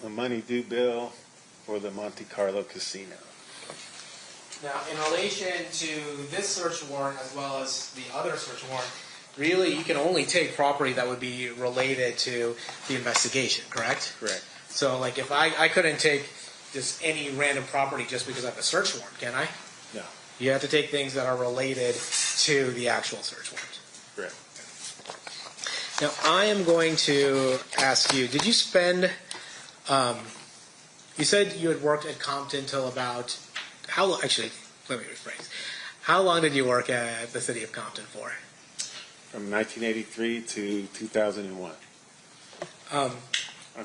A money due bill for the Monte Carlo Casino. Now, in relation to this search warrant as well as the other search warrant, really you can only take property that would be related to the investigation, correct? Correct. So, like, if I couldn't take just any random property just because I have a search warrant, can I? No. You have to take things that are related to the actual search warrant. Correct. Now, I am going to ask you, did you spend, you said you had worked at Compton till about, actually, let me rephrase. How long did you work at the city of Compton for? From 1983 to 2001. I'm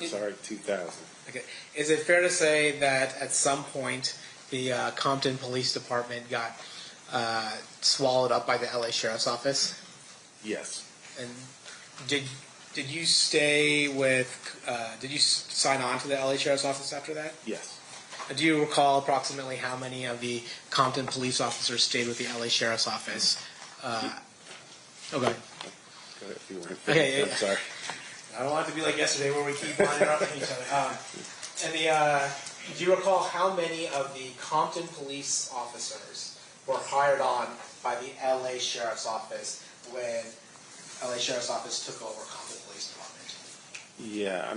sorry, 2000. Okay. Is it fair to say that at some point the Compton Police Department got swallowed up by the LA Sheriff's Office? Yes. And did you stay with? Did you sign on to the LA Sheriff's Office after that? Yes. Do you recall approximately how many of the Compton police officers stayed with the LA Sheriff's Office? Okay. Go ahead if you weren't. Okay. I'm sorry. I don't want it to be like yesterday where we keep on interrupting each other. Do you recall how many of the Compton police officers were hired on by the LA Sheriff's Office when LA Sheriff's Office took over Compton Police Department? Yeah,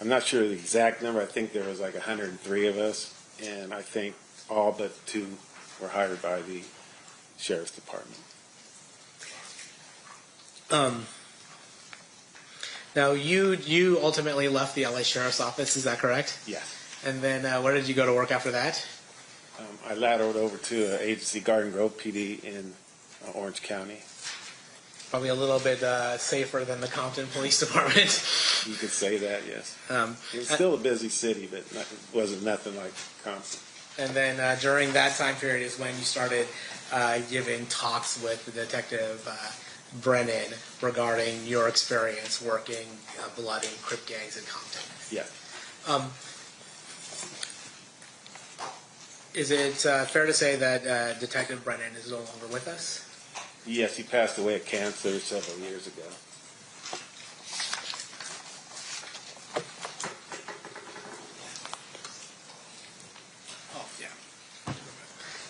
I'm not sure the exact number. I think there was like 103 of us, and I think all but 2 were hired by the Sheriff's Department. Now, you ultimately left the LA Sheriff's Office, is that correct? Yes. And then where did you go to work after that? I lateraled over to an agency, Garden Grove PD in Orange County. Probably a little bit safer than the Compton Police Department. You could say that, yes. It was still a busy city, but it wasn't nothing like Compton. And then during that time period is when you started giving talks with Detective Brennan regarding your experience working blood and Crip gangs in Compton. Yeah. Is it fair to say that Detective Brennan is no longer with us? Yes, he passed away of cancer several years ago. Oh, yeah.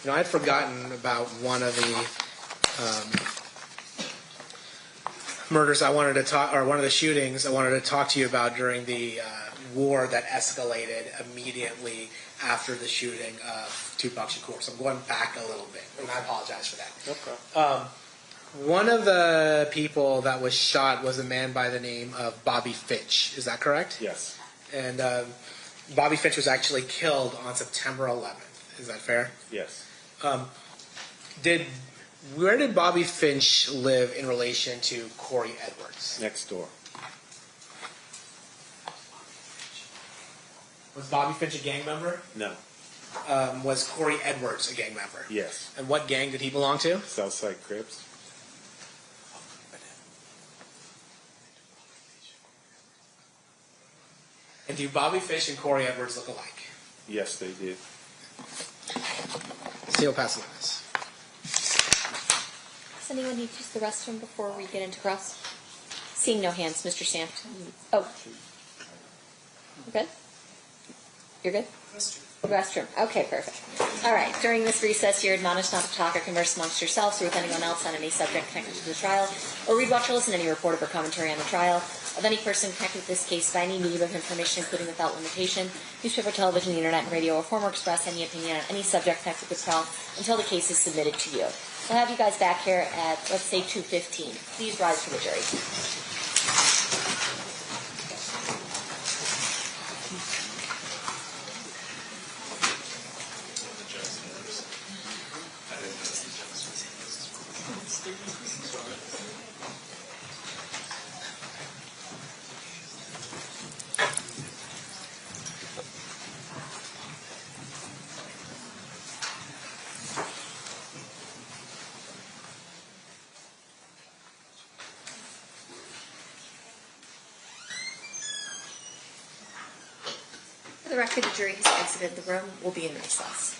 You know, I'd forgotten about one of the murders I wanted to talk, or one of the shootings I wanted to talk to you about during the war that escalated immediately after the shooting of Tupac Shakur. So I'm going back a little bit, and I apologize for that. Okay. One of the people that was shot was a man by the name of Bobby Finch. Is that correct? Yes. And Bobby Finch was actually killed on September 11th. Is that fair? Yes. Did Where did Bobby Finch live in relation to Corey Edwards? Next door. Was Bobby Finch a gang member? No. Was Corey Edwards a gang member? Yes. And what gang did he belong to? Southside Crips. And do Bobby Finch and Corey Edwards look alike? Yes, they did. Seal pass limits. Does anyone need to use the restroom before we get into cross? Seeing no hands, Mr. Stamp. Oh. You good? You're good? Restroom. Okay, perfect. All right. During this recess, you're admonished not to talk or converse amongst yourselves or with anyone else on any subject connected to the trial, or read, watch, or listen to any report or commentary on the trial of any person connected with this case by any medium of information, including without limitation, newspaper, television, the internet, and radio, or form or express any opinion on any subject connected with the trial until the case is submitted to you. We'll have you guys back here at, let's say, 2:15. Please rise for the jury. For the record, the jury has exited the room. We'll be in recess.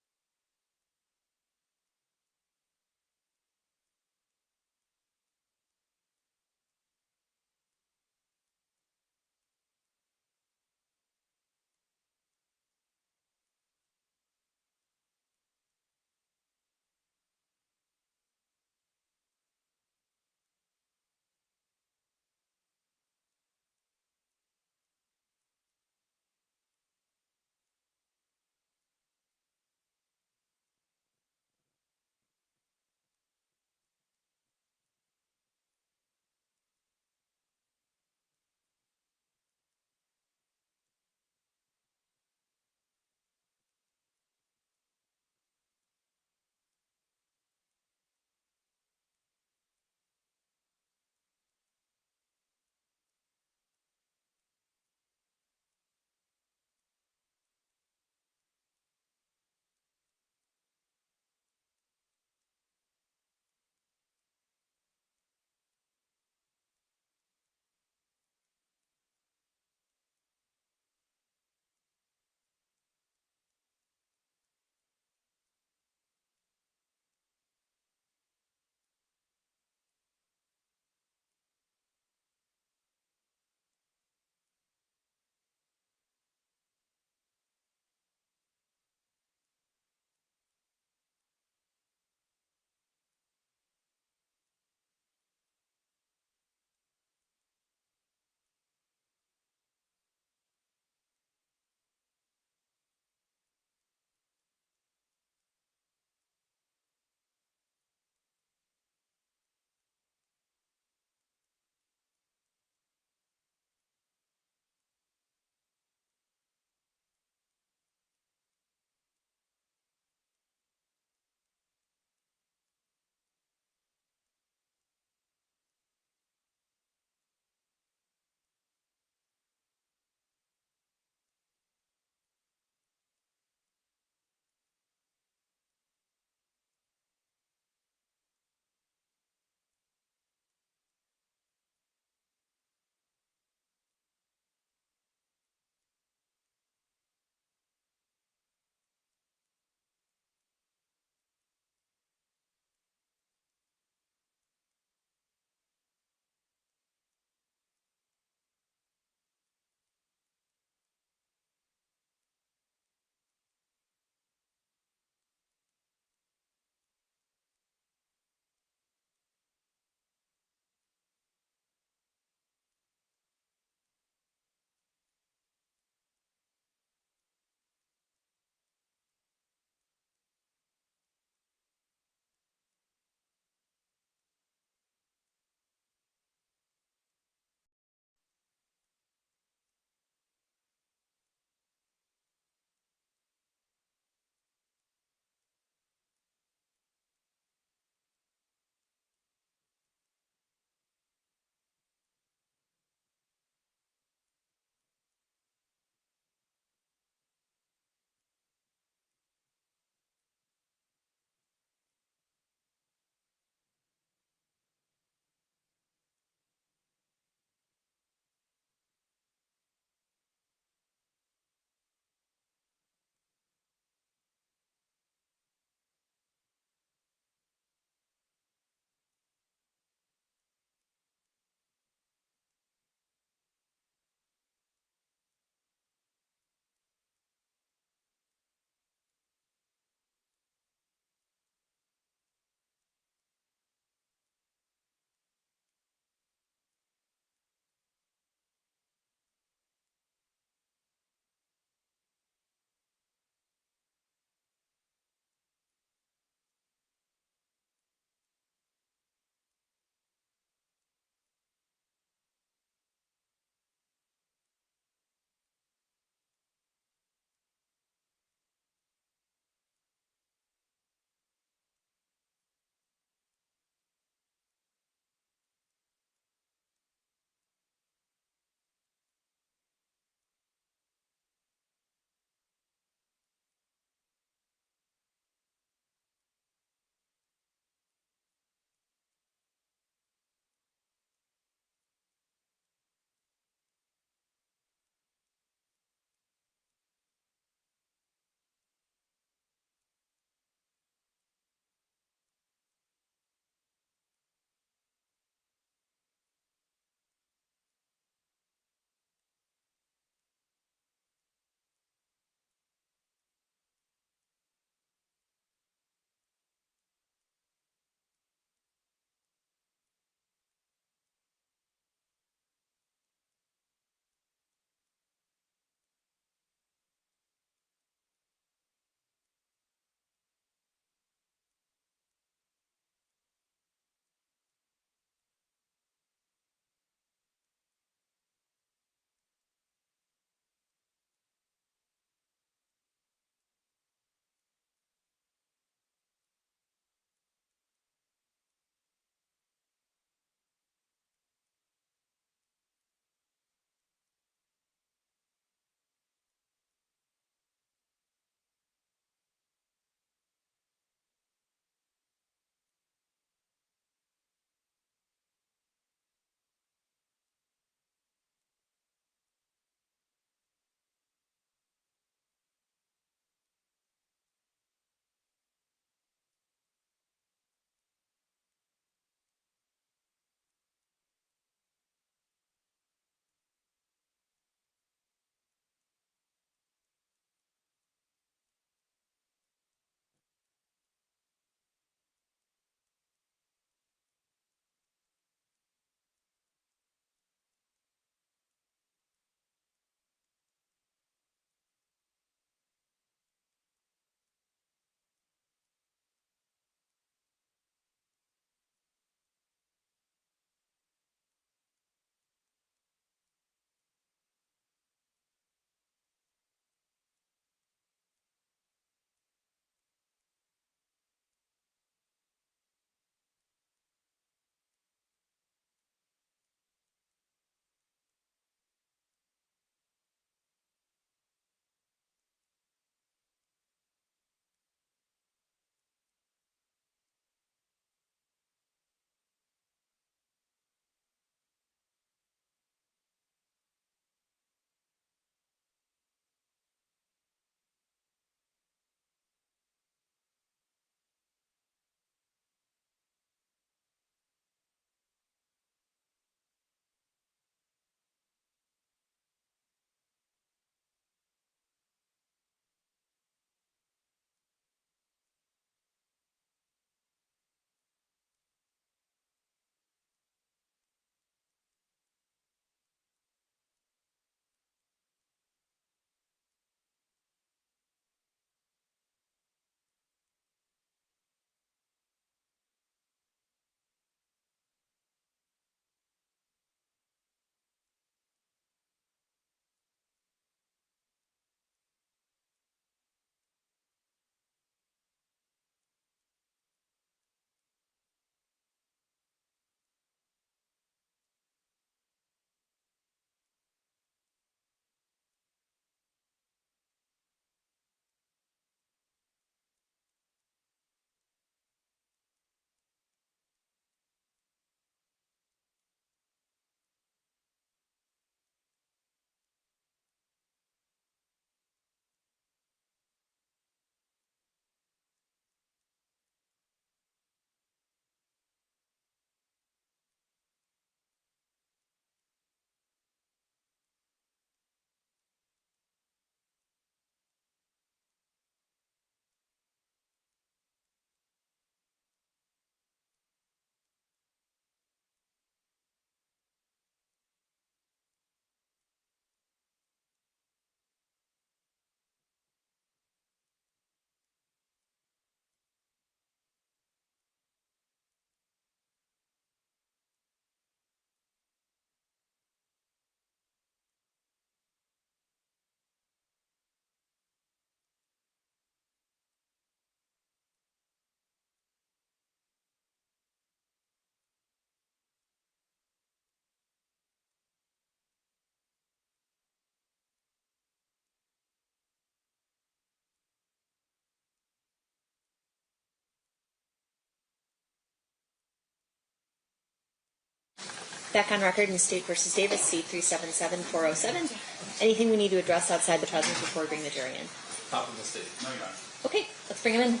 Back on record in State versus Davis, C-377407. Anything we need to address outside the presence before we bring the jury in? Top of the state. No, you're not. Okay, let's bring him in.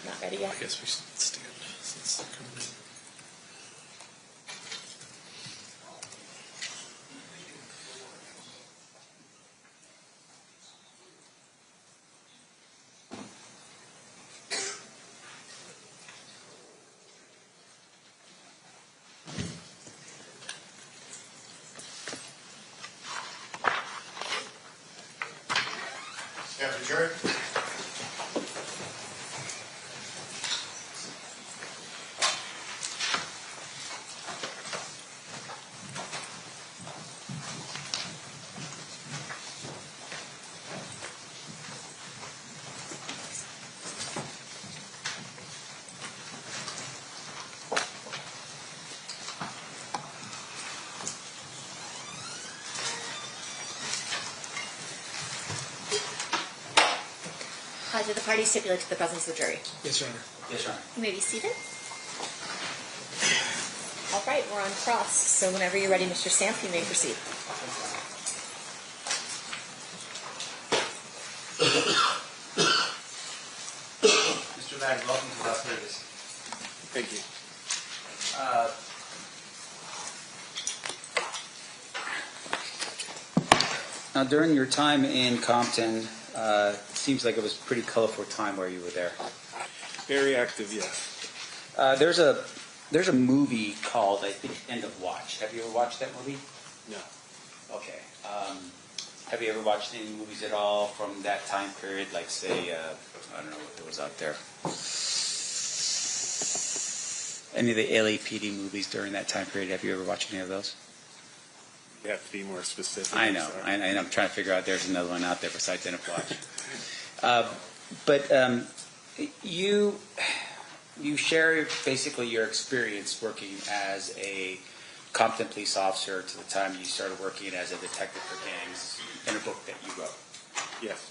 Not ready yet? I guess we should stand since they're coming in. Stand for the jury. Did the parties stipulate to the presence of the jury? Yes, Your Honor. Yes, Your Honor. You may be seated. All right, we're on cross. So whenever you're ready, Mr. Stamp, you may proceed. Mr. Ladd, welcome to Las Vegas. Thank you. Now, during your time in Compton, seems like it was a pretty colorful time where you were there. Very active, yes. There's a movie called, I think, End of Watch. Have you ever watched that movie? No. Okay. Have you ever watched any movies at all from that time period? Like, say, I don't know what was out there. Any of the LAPD movies during that time period? Have you ever watched any of those? You have to be more specific. I know. Sorry. And I'm trying to figure out there's another one out there besides End of Watch. But you share basically your experience working as a Compton police officer to the time you started working as a detective for gangs in a book that you wrote. Yes.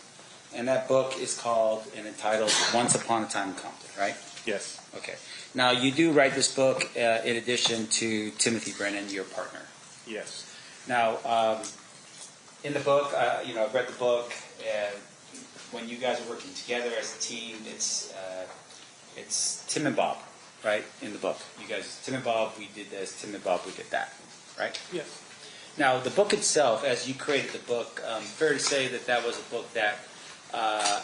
And that book is called and entitled Once Upon a Time in Compton, right? Yes. Okay. Now, you do write this book in addition to Timothy Brennan, your partner. Yes. Now, in the book, I've read the book, and when you guys are working together as a team, it's Tim and Bob, right, in the book. You guys, Tim and Bob, we did this, Tim and Bob, we did that, right? Yes. Now, the book itself, as you created the book, fair to say that that was a book that I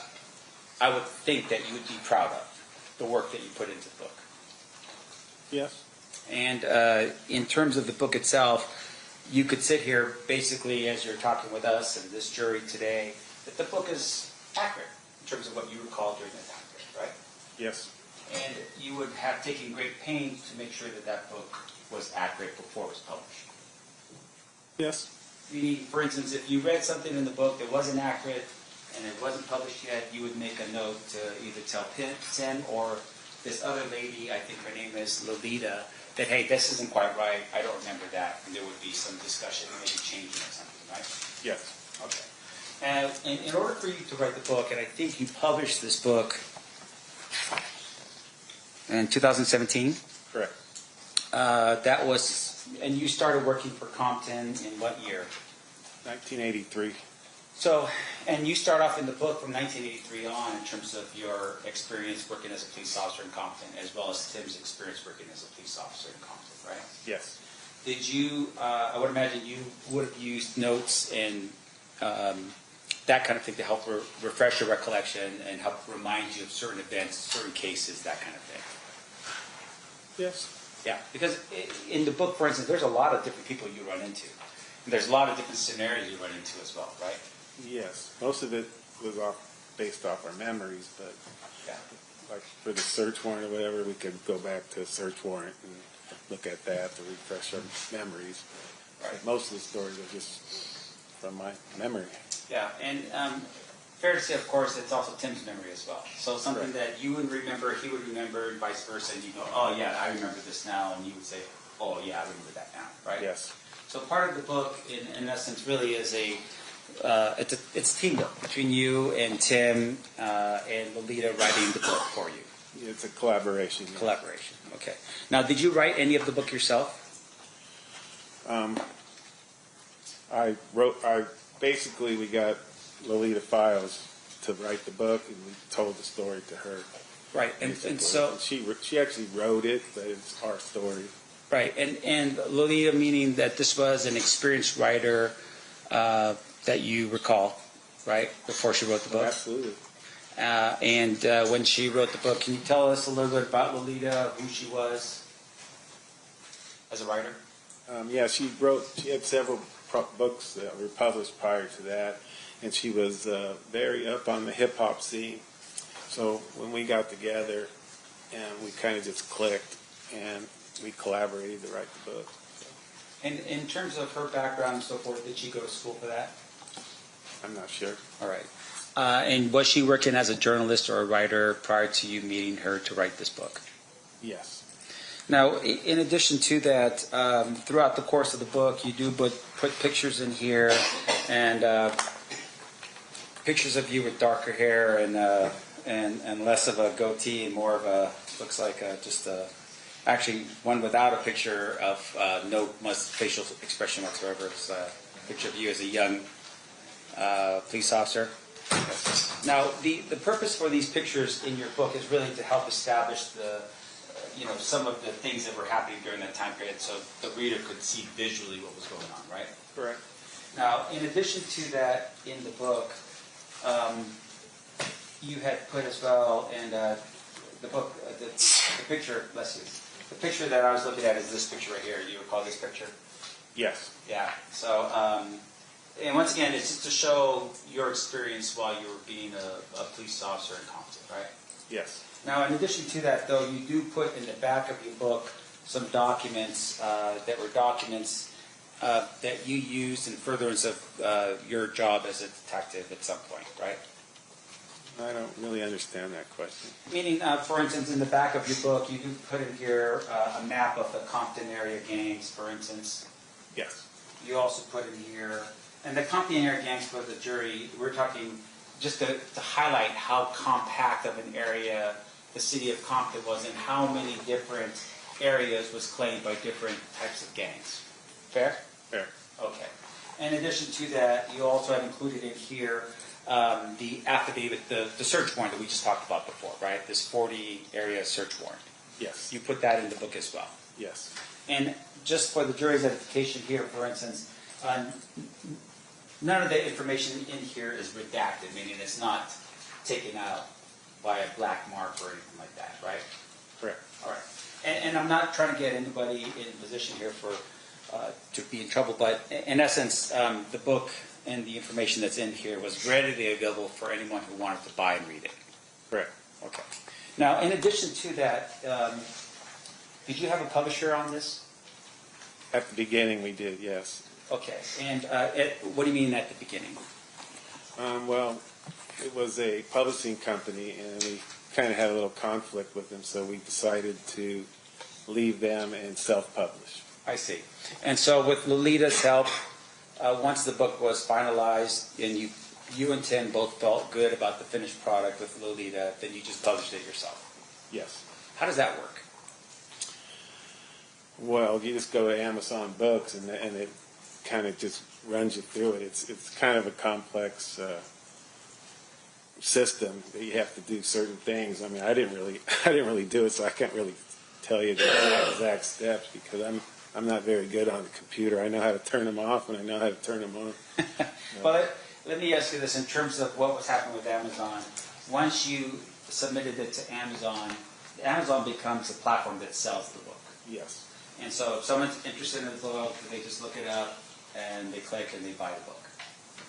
would think that you would be proud of, the work that you put into the book. Yes. And in terms of the book itself, you could sit here basically as you're talking with us and this jury today, that the book is accurate in terms of what you recall during that time period, right? Yes. And you would have taken great pains to make sure that that book was accurate before it was published. Yes. Meaning, for instance, if you read something in the book that wasn't accurate and it wasn't published yet, you would make a note to either tell Tim or this other lady, I think her name is Lolita, that, hey, this isn't quite right, I don't remember that, and there would be some discussion, maybe changing or something, right? Yes. Okay. And in order for you to write the book, and I think you published this book in 2017? Correct. That was, and you started working for Compton in what year? 1983. So, and you start off in the book from 1983 on in terms of your experience working as a police officer in Compton, as well as Tim's experience working as a police officer in Compton, right? Yes. Did you, I would imagine you would have used notes and that kind of thing to help refresh your recollection and help remind you of certain events, certain cases, that kind of thing. Yes. Yeah, because in the book, for instance, there's a lot of different people you run into. And there's a lot of different scenarios you run into as well, right? Yes. Most of it was based off our memories, but yeah, like for the search warrant or whatever, we could go back to a search warrant and look at that to refresh our memories. Right. But most of the stories are just from my memory. Yeah, and fair to say, of course, it's also Tim's memory as well. So something that you would remember, he would remember, and vice versa, and you go, oh yeah, I remember this now, and you would say, oh yeah, I remember that now, right? Yes. So part of the book, in essence, really is it's a team book between you and Tim and Lolita writing the book for you. It's a collaboration. Yeah. Collaboration. Okay. Now, did you write any of the book yourself? Basically, we got Lolita Files to write the book, and we told the story to her. Right, and so she actually wrote it, but it's our story. Right, and Lolita, meaning that this was an experienced writer that you recall, right, before she wrote the book? Absolutely. And when she wrote the book, can you tell us a little bit about Lolita, who she was as a writer? Yeah, she had several books that were published prior to that, and she was very up on the hip-hop scene. So when we got together, and we kind of just clicked, and we collaborated to write the book. So. And in terms of her background and so forth, did she go to school for that? I'm not sure. All right. And was she working as a journalist or a writer prior to you meeting her to write this book? Yes. Now, in addition to that, throughout the course of the book, you do put pictures in here, and pictures of you with darker hair and less of a goatee and more of a, looks like actually one without a picture of no much facial expression whatsoever. It's a picture of you as a young police officer. Now, the purpose for these pictures in your book is really to help establish some of the things that were happening during that time period, so the reader could see visually what was going on, right? Correct. Now, in addition to that, in the book, you had put as well, and the book, the picture, bless you, the picture that I was looking at is this picture right here. Do you recall this picture? Yes. Yeah. So, and once again, it's just to show your experience while you were being a police officer in Compton, right? Yes. Now, in addition to that, though, you do put in the back of your book some documents that were documents that you used in furtherance of your job as a detective at some point, right? I don't really understand that question. Meaning, for instance, in the back of your book, you do put in here a map of the Compton area gangs, for instance. Yes. You also put in here, and the Compton area gangs for the jury, we're talking just to highlight how compact of an area the city of Compton was and how many different areas was claimed by different types of gangs. Fair? Fair. Okay. In addition to that, you also have included in here the affidavit, the search warrant that we just talked about before, right? This 40-area search warrant. Yes. You put that in the book as well. Yes. And just for the jury's edification here, for instance, none of the information in here is redacted, meaning it's not taken out by a black mark or anything like that, right? Correct. All right. And I'm not trying to get anybody in position here to be in trouble, but in essence, the book and the information that's in here was readily available for anyone who wanted to buy and read it. Correct. Okay. Now, in addition to that, did you have a publisher on this? At the beginning, we did, yes. Okay. And what do you mean at the beginning? Well, it was a publishing company, and we kind of had a little conflict with them, so we decided to leave them and self-publish. I see. And so with Lolita's help, once the book was finalized and you and Tim both felt good about the finished product with Lolita, then you just published it yourself? Yes. How does that work? Well, you just go to Amazon Books, and it kind of just runs you through it. It's kind of a complex system that you have to do certain things. I mean, I didn't really do it, so I can't really tell you the exact steps because I'm not very good on the computer. I know how to turn them off, and I know how to turn them on. But let me ask you this in terms of what was happening with Amazon. Once you submitted it to Amazon, Amazon becomes a platform that sells the book. Yes. And so if someone's interested in the book, they just look it up and they click and they buy the book.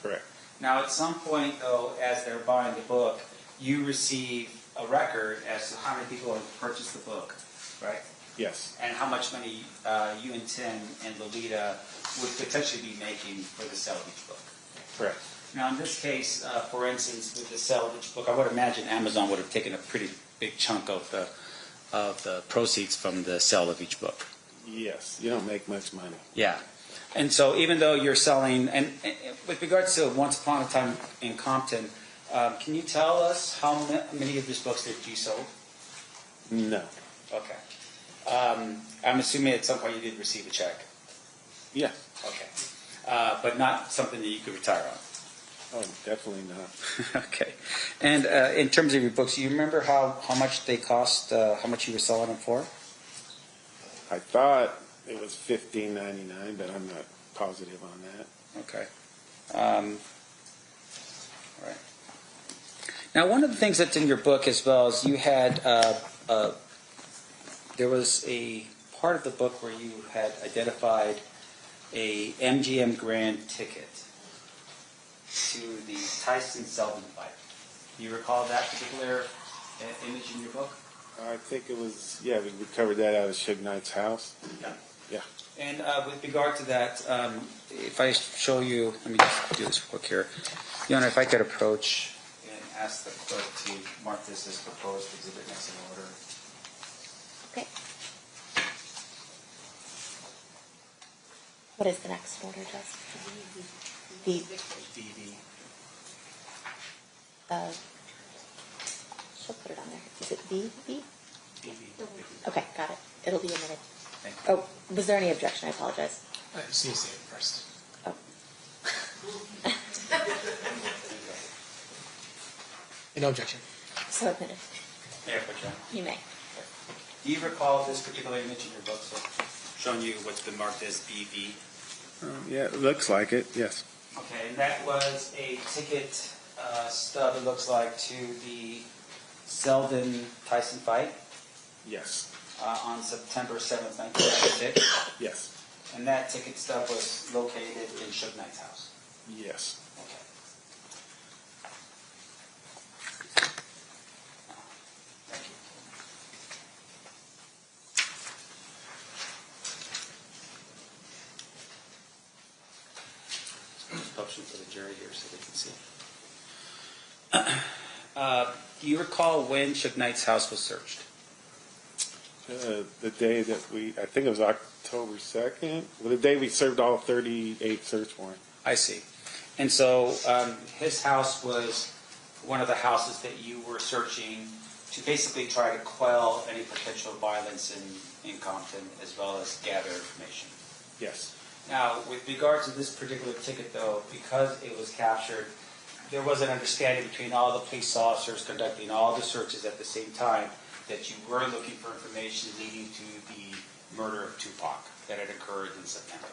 Correct. Now, at some point, though, as they're buying the book, you receive a record as to how many people have purchased the book, right? Yes. And how much money you and Tim and Lolita would potentially be making for the sale of each book. Correct. Now, in this case, for instance, with the sale of each book, I would imagine Amazon would have taken a pretty big chunk of the proceeds from the sale of each book. Yes. You don't make much money. Yeah. And so even though you're selling, and with regards to Once Upon a Time in Compton, can you tell us how many of these books that you sold? No. Okay. I'm assuming at some point you did receive a check. Yeah. Okay. But not something that you could retire on. Oh, definitely not. Okay. And in terms of your books, do you remember how much they cost, how much you were selling them for? I thought it was $15.99, but I'm not positive on that. Okay. All right. Now, one of the things that's in your book as well is you had, there was a part of the book where you had identified a MGM Grand ticket to the Tyson Seldon fight. Do you recall that particular image in your book? I think it was, yeah, we covered that out of Suge Knight's house. Yeah. Yeah. And with regard to that, if I show you, let me just do this quick here. Your Honor, if I could approach and ask the clerk to mark this as proposed exhibit next in order. Okay. What is the next order, Jess? B. DD. She'll put it on there. Is it B? B? DD. Okay, got it. It'll be admitted. Thank you. Oh, was there any objection? I apologize. I just need to say it first. Oh. No objection. So admitted. May I put you on? You may. Do you recall this particular image in your book, so showing you what's been marked as BB? Yeah, it looks like it, yes. Okay, and that was a ticket stub, it looks like, to the Seldon Tyson fight Yes. On September 7th, 1996. Yes. And that ticket stub was located in Suge Knight's house. Yes. Okay. Thank you. Publishing for the jury here so they can see. Do you recall when Suge Knight's house was searched? The day that I think it was October 2nd, the day we served all 38 search warrants. I see. And so his house was one of the houses that you were searching to basically try to quell any potential violence in Compton as well as gather information. Yes. Now, with regard to this particular ticket, though, because it was captured, there was an understanding between all the police officers conducting all the searches at the same time that you were looking for information leading to the murder of Tupac that had occurred in September.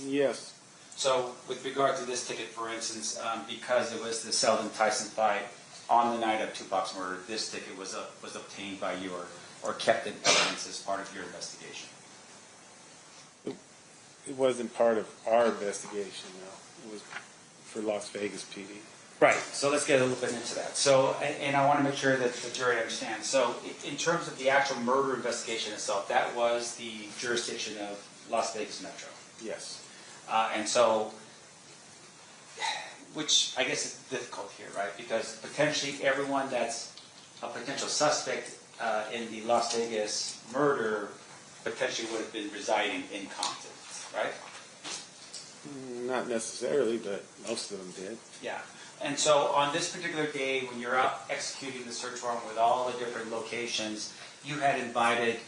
Yes. So, with regard to this ticket, for instance, because it was the Seldon Tyson fight on the night of Tupac's murder, this ticket was obtained by you or kept in evidence as part of your investigation. It wasn't part of our investigation, no. It was for Las Vegas PD. Right. So let's get a little bit into that. So, and I want to make sure that the jury understands. So, in terms of the actual murder investigation itself, that was the jurisdiction of Las Vegas Metro. Yes. And so, which I guess is difficult here, right? Because potentially everyone that's a potential suspect in the Las Vegas murder potentially would have been residing in Compton, right? Not necessarily, but most of them did. Yeah. And so on this particular day, when you're out executing the search warrant with all the different locations, you had invited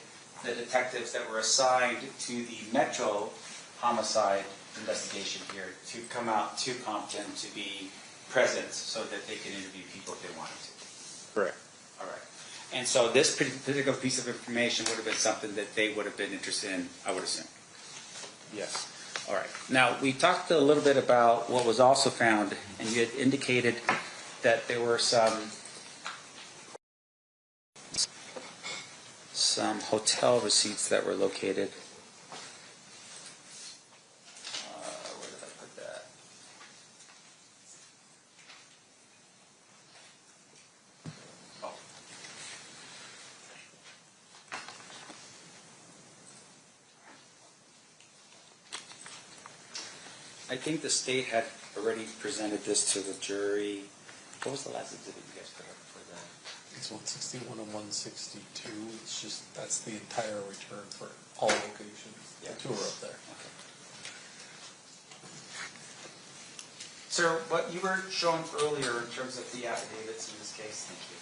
the detectives that were assigned to the Metro homicide investigation here to come out to Compton to be present so that they can interview people if they wanted to. Correct. All right. And so this particular piece of information would have been something that they would have been interested in, I would assume. Yes. All right. Now, we talked a little bit about what was also found, and you had indicated that there were some hotel receipts that were located. Where did I put that? Oh. I think the state had already presented this to the jury. What was the last exhibit you guys put up for that? It's 161 and 162. It's just, that's the entire return for all locations. Yeah. The two are up there. Okay. Sir, what you were showing earlier in terms of the affidavits in this case, thank you.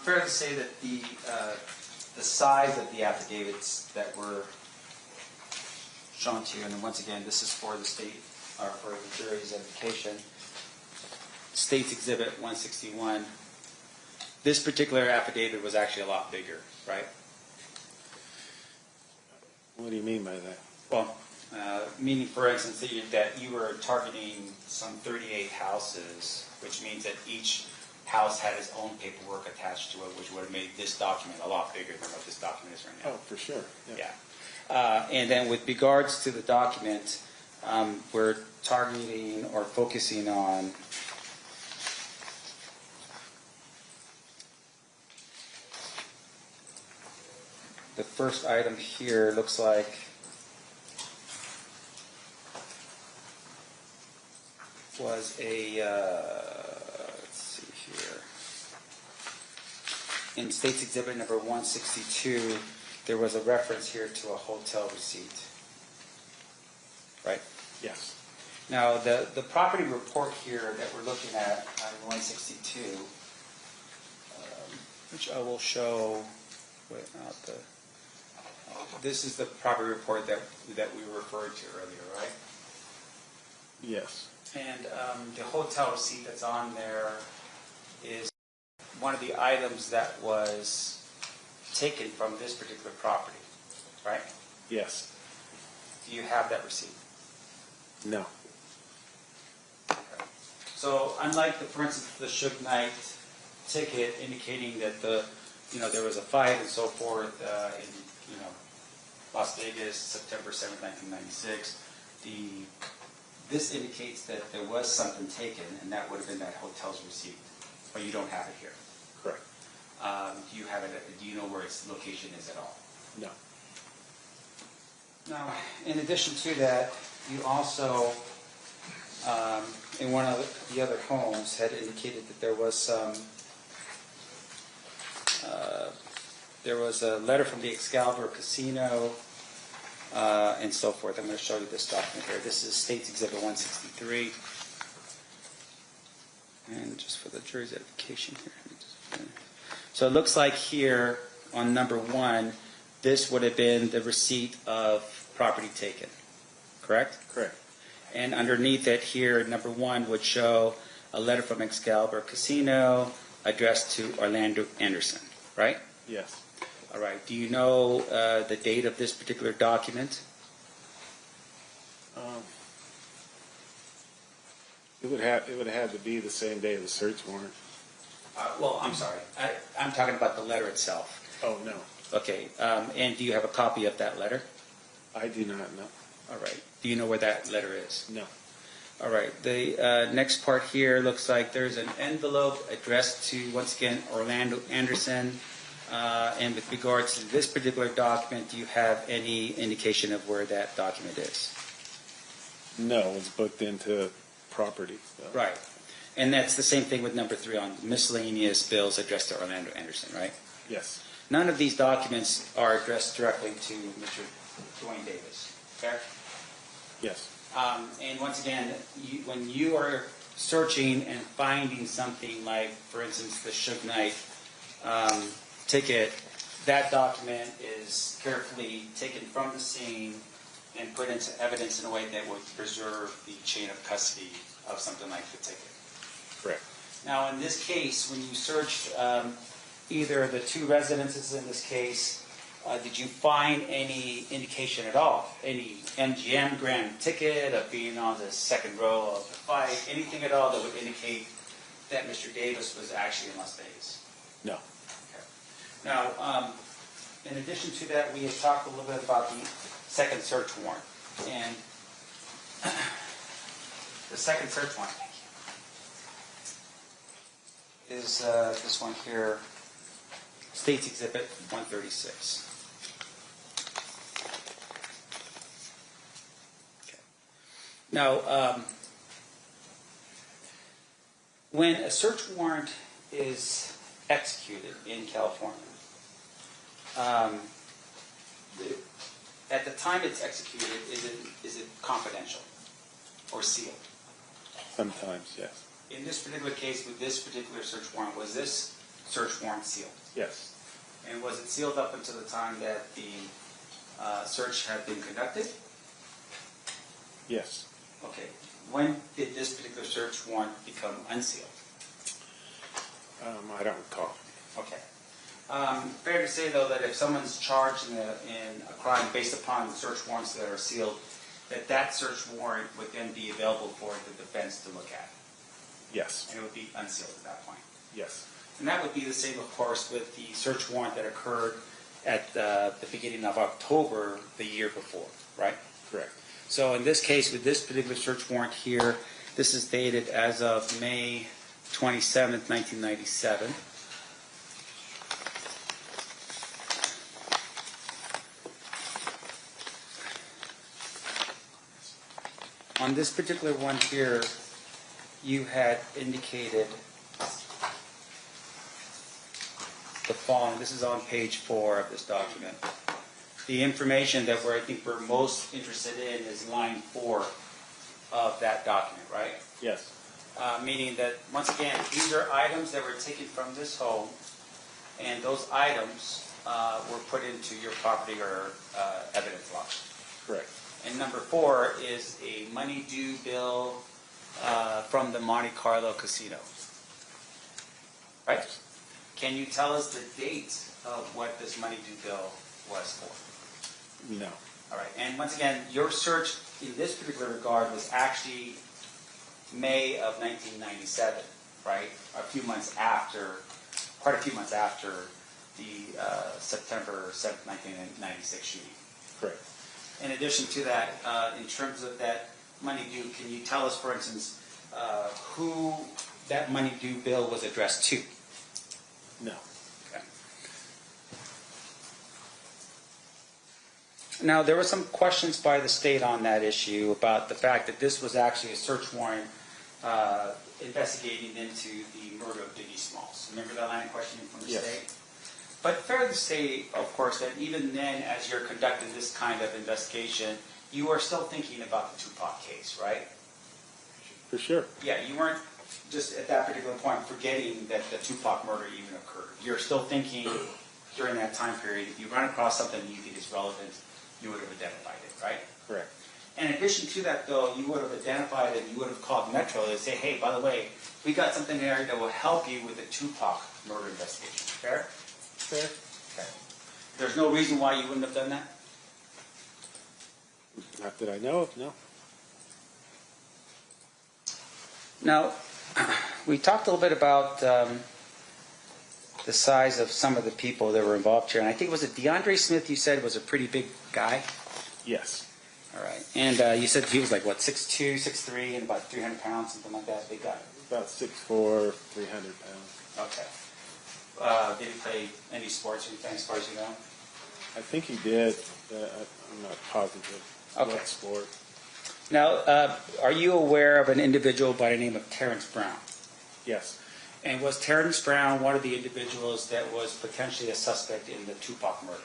Fair to say that the size of the affidavits that were shown to you, and once again, this is for the state, or for the jury's edification, State's Exhibit 161. This particular affidavit was actually a lot bigger, right? What do you mean by that? Well, meaning, for instance, that you were targeting some 38 houses, which means that each house had its own paperwork attached to it, which would have made this document a lot bigger than what this document is right now. Oh, for sure. Yeah. And then with regards to the document, we're targeting or focusing on the first item here. Looks like was a let's see here, in State's Exhibit number 162, there was a reference here to a hotel receipt, right? Yes. Now, the property report here that we're looking at on 162, which I will show, this is the property report that we referred to earlier, right? Yes. And the hotel receipt that's on there is one of the items that was taken from this particular property, right? Yes. Do you have that receipt? No. So unlike for instance, the Suge Knight ticket indicating that there was a fight and so forth in Las Vegas, September 7th, 1996, this indicates that there was something taken, and that would have been that hotel's receipt, but you don't have it here. Correct. Do you have it? Do you know where its location is at all? No. Now, in addition to that, you also, in one of the other homes, had indicated that there was a letter from the Excalibur Casino and so forth. I'm going to show you this document here. This is State's Exhibit 163. And just for the jury's edification here. So it looks like here on number 1, this would have been the receipt of property taken, correct? Correct. And underneath it here, number 1 would show a letter from Excalibur Casino addressed to Orlando Anderson, right? Yes. All right. Do you know the date of this particular document? It would have had to be the same day of the search warrant. Well, I'm sorry. I'm talking about the letter itself. Oh, no. Okay. And do you have a copy of that letter? I do not know. All right. Do you know where that letter is? No. All right. The next part here looks like there's an envelope addressed to, once again, Orlando Anderson. And with regards to this particular document, do you have any indication of where that document is? No, it's booked into property. So. Right. And that's the same thing with number 3 on miscellaneous bills addressed to Orlando Anderson, right? Yes. None of these documents are addressed directly to Mr. Duane Davis, correct? Yes. And once again, when you are searching and finding something like, for instance, the Suge Knight ticket, that document is carefully taken from the scene and put into evidence in a way that would preserve the chain of custody of something like the ticket. Correct. Now, in this case, when you searched either the 2 residences in this case, did you find any indication at all? Any MGM grand ticket of being on the second row of the fight? Anything at all that would indicate that Mr. Davis was actually in Las Vegas? No. Okay. Now, in addition to that, we had talked a little bit about the second search warrant. And the second search warrant is this one here, State's Exhibit 136. Okay. Now, when a search warrant is executed in California, at the time it's executed, is it confidential? or sealed? Sometimes, yes. In this particular case, with this particular search warrant, was this search warrant sealed? Yes. And was it sealed up until the time that the search had been conducted? Yes. Okay. When did this particular search warrant become unsealed? I don't recall. Okay. Fair to say, though, that if someone's charged in a crime based upon search warrants that are sealed, that search warrant would then be available for the defense to look at? Yes. And it would be unsealed at that point? Yes. And that would be the same, of course, with the search warrant that occurred at the beginning of October the year before, right? Correct. So in this case, with this particular search warrant here, this is dated as of May 27th, 1997. On this particular one here, you had indicated the following. This is on page 4 of this document. The information that I think we're most interested in is line 4 of that document, right? Yes. Meaning that, once again, these are items that were taken from this home, and those items were put into your property or evidence log. Correct. And number 4 is a money due bill from the Monte Carlo casino. Right? Can you tell us the date of what this money due bill was for? No. All right. And once again, your search in this particular regard was actually May of 1997, right? Quite a few months after the September 7th, 1996 shooting. Correct. In addition to that, in terms of that money due, can you tell us, for instance, who that money due bill was addressed to? No. Okay. Now, there were some questions by the state on that issue about the fact that this was actually a search warrant investigating into the murder of Diggy Smalls. Remember that line of questioning from the Yes. state? But fair to say, of course, that even then, as you're conducting this kind of investigation, you are still thinking about the Tupac case, right? For sure. Yeah, you weren't just at that particular point forgetting that the Tupac murder even occurred. You're still thinking during that time period, if you run across something you think is relevant, you would have identified it, right? Correct. In addition to that, though, you would have identified it, you would have called Metro and say, hey, by the way, we got something there that will help you with the Tupac murder investigation. Fair? Fair. Okay. There's no reason why you wouldn't have done that? Not that I know of, no. Now, we talked a little bit about the size of some of the people that were involved here, and I think was it DeAndre Smith you said was a pretty big guy? Yes. All right. And you said he was like, what, 6'2", 6'3", and about 300 pounds, something like that, big guy? About 6'4", 300 pounds. Okay. Did he play any sports or anything as far as you know? I think he did. I'm not positive what sport. Now, are you aware of an individual by the name of Terrence Brown? Yes. And was Terrence Brown one of the individuals that was potentially a suspect in the Tupac murder?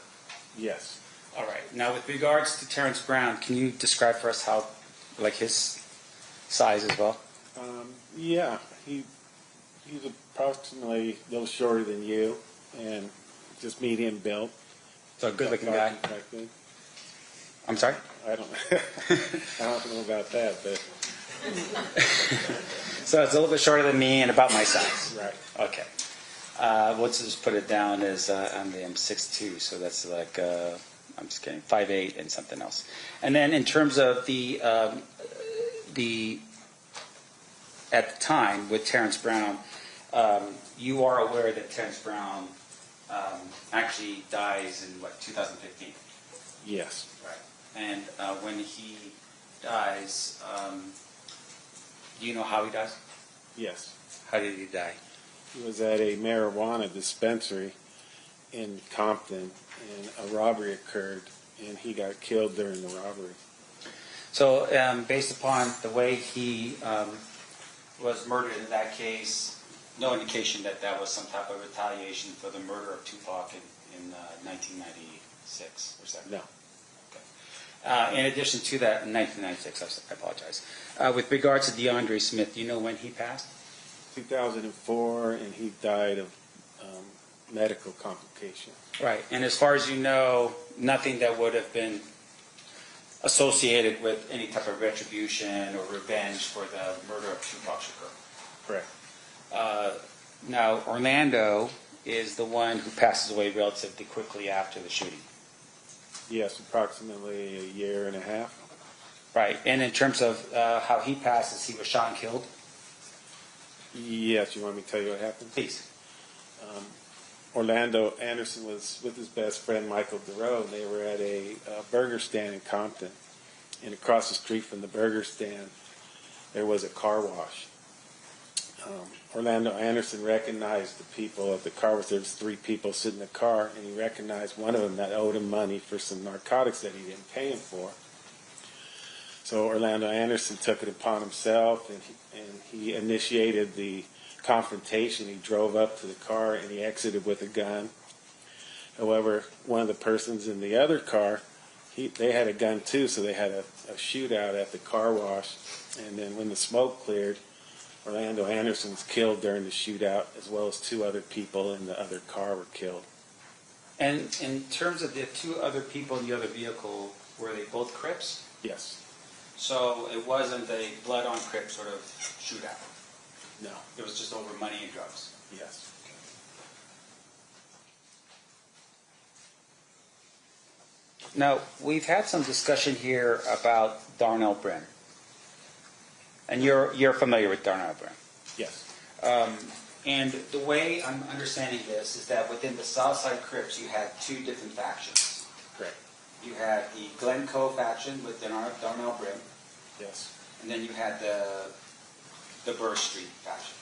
Yes. All right. Now, with regards to Terrence Brown, can you describe for us how, like, his size as well? Yeah. He's approximately a little shorter than you, and just medium built. So a good-looking guy. I'm sorry? I don't know about that, but so it's a little bit shorter than me and about my size. Right. Okay. Let's just put it down as I'm 6'2", so that's like I'm just kidding, 5'8" and something else. And then in terms of the at the time with Terrence Brown, you are aware that Terrence Brown actually dies in, 2015? Yes. Right. And when he dies, do you know how he dies? Yes. How did he die? He was at a marijuana dispensary in Compton, and a robbery occurred, and he got killed during the robbery. So based upon the way he was murdered in that case, no indication that that was some type of retaliation for the murder of Tupac in 1996 or 7? No. Okay. In addition to that, in 1996, I apologize. With regards to DeAndre Smith, do you know when he passed? 2004, and he died of medical complications. Right. And as far as you know, nothing that would have been associated with any type of retribution or revenge for the murder of Tupac Shakur. Correct. Now, Orlando is the one who passes away relatively quickly after the shooting. Yes, approximately a year and a half. Right. And in terms of how he passes, he was shot and killed? Yes, you want me to tell you what happened? Please. Orlando Anderson was with his best friend Michael DeRoe, and they were at a burger stand in Compton. And across the street from the burger stand, there was a car wash. Orlando Anderson recognized the people at the car wash. There was 3 people sitting in the car, and he recognized one of them that owed him money for some narcotics that he didn't pay him for. So Orlando Anderson took it upon himself, and he initiated the confrontation. He drove up to the car and he exited with a gun. However, one of the persons in the other car, they had a gun too, so they had a shootout at the car wash. And then when the smoke cleared, Orlando Anderson was killed during the shootout, as well as 2 other people in the other car were killed. And in terms of the 2 other people in the other vehicle, were they both Crips? Yes. So it wasn't a blood on Crip sort of shootout? No. It was just over money and drugs? Yes. Now, we've had some discussion here about Darnell Brin. And you're familiar with Darnell Brin? Yes. And the way I'm understanding this is that within the Southside Crips, you had 2 different factions. Correct. You had the Glencoe faction with Darnell Brin. Yes. And then you had the Burr Street faction.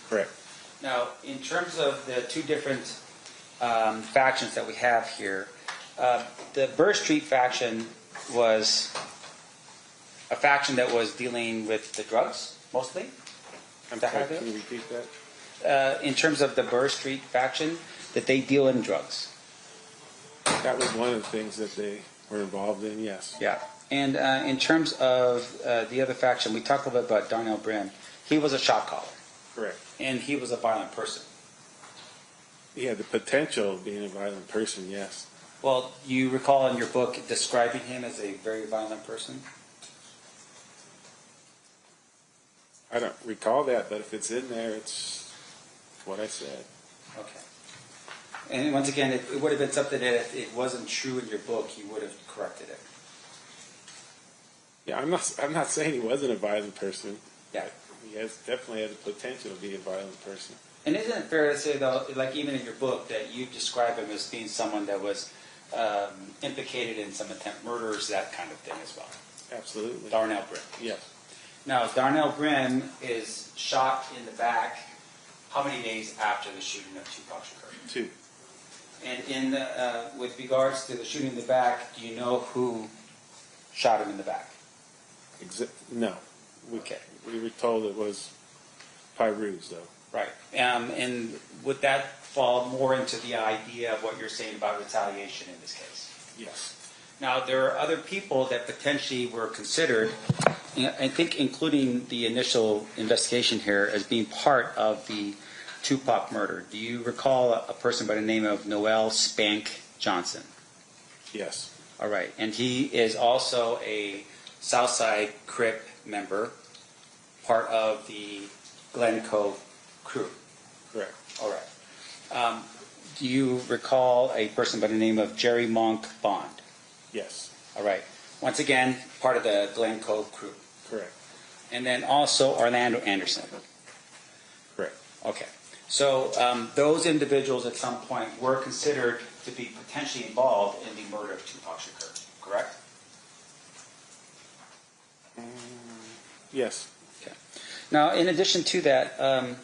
Correct. Now, in terms of the 2 different factions that we have here, the Burr Street faction was a faction that was dealing with the drugs, mostly? I'm sorry, can you repeat that? In terms of the Burr Street faction, that they deal in drugs? That was one of the things that they were involved in, yes. Yeah. And in terms of the other faction, we talked a little bit about Darnell Brin. He was a shot caller. Correct. And he was a violent person. He had the potential of being a violent person, yes. Well, you recall in your book describing him as a very violent person? I don't recall that, but if it's in there, it's what I said. Okay. And once again, it would have been something that if it wasn't true in your book, you would have corrected it. Yeah, I'm not saying he wasn't a violent person. Yeah. He definitely has the potential to be a violent person. And isn't it fair to say, though, like even in your book, that you describe him as being someone that was implicated in some attempt murders, that kind of thing as well? Absolutely. Darnell Brin. Yes. Now, Darnell Brin is shot in the back how many days after the shooting of Tupac Shakur? 2. And with regards to the shooting in the back, do you know who shot him in the back? No. Okay. We were told it was Pyrus, though. Right. And would that fall more into the idea of what you're saying about retaliation in this case? Yes. Now, there are other people that potentially were considered, I think including the initial investigation here, as being part of the Tupac murder. Do you recall a person by the name of Noel Spank Johnson? Yes. All right. And he is also a Southside Crip member, part of the Glencoe crew. Correct. All right. Do you recall a person by the name of Jerry Monk Bond? Yes. All right. Once again, part of the Glencoe crew. Correct. And then also Orlando Anderson. Correct. Okay. So those individuals at some point were considered to be potentially involved in the murder of Tupac Shakur, correct? Yes. Okay. Now, in addition to that,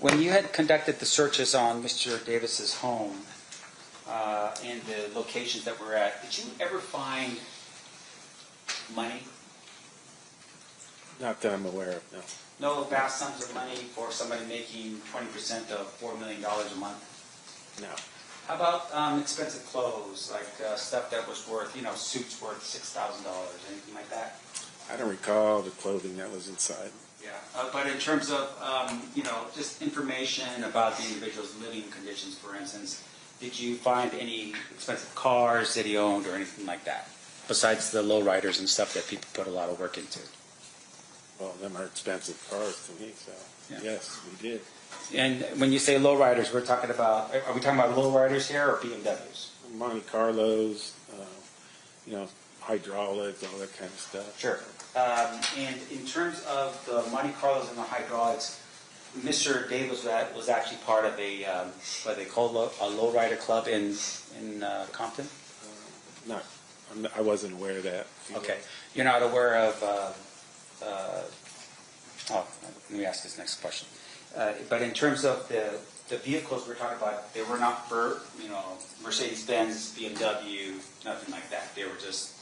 when you had conducted the searches on Mr. Davis's home and the locations that we're at, did you ever find money? Not that I'm aware of, no. No vast sums of money for somebody making 20% of $4 million a month? No. How about expensive clothes, like stuff that was worth, suits worth $6,000, anything like that? I don't recall the clothing that was inside. Yeah, but in terms of, just information about the individual's living conditions, for instance, did you find any expensive cars that he owned or anything like that, besides the lowriders and stuff that people put a lot of work into? Well, them are expensive cars to me, so Yeah. yes, we did. And when you say lowriders, are we talking about lowriders here or BMWs? Monte Carlos, hydraulics, all that kind of stuff. Sure. And in terms of the Monte Carlos and the hydraulics, Mr. Davis was actually part of what they call a lowrider club in Compton? I wasn't aware of that. Okay. You're not aware of, let me ask this next question. But in terms of the vehicles we're talking about, they were not for, Mercedes-Benz, BMW, nothing like that. They were just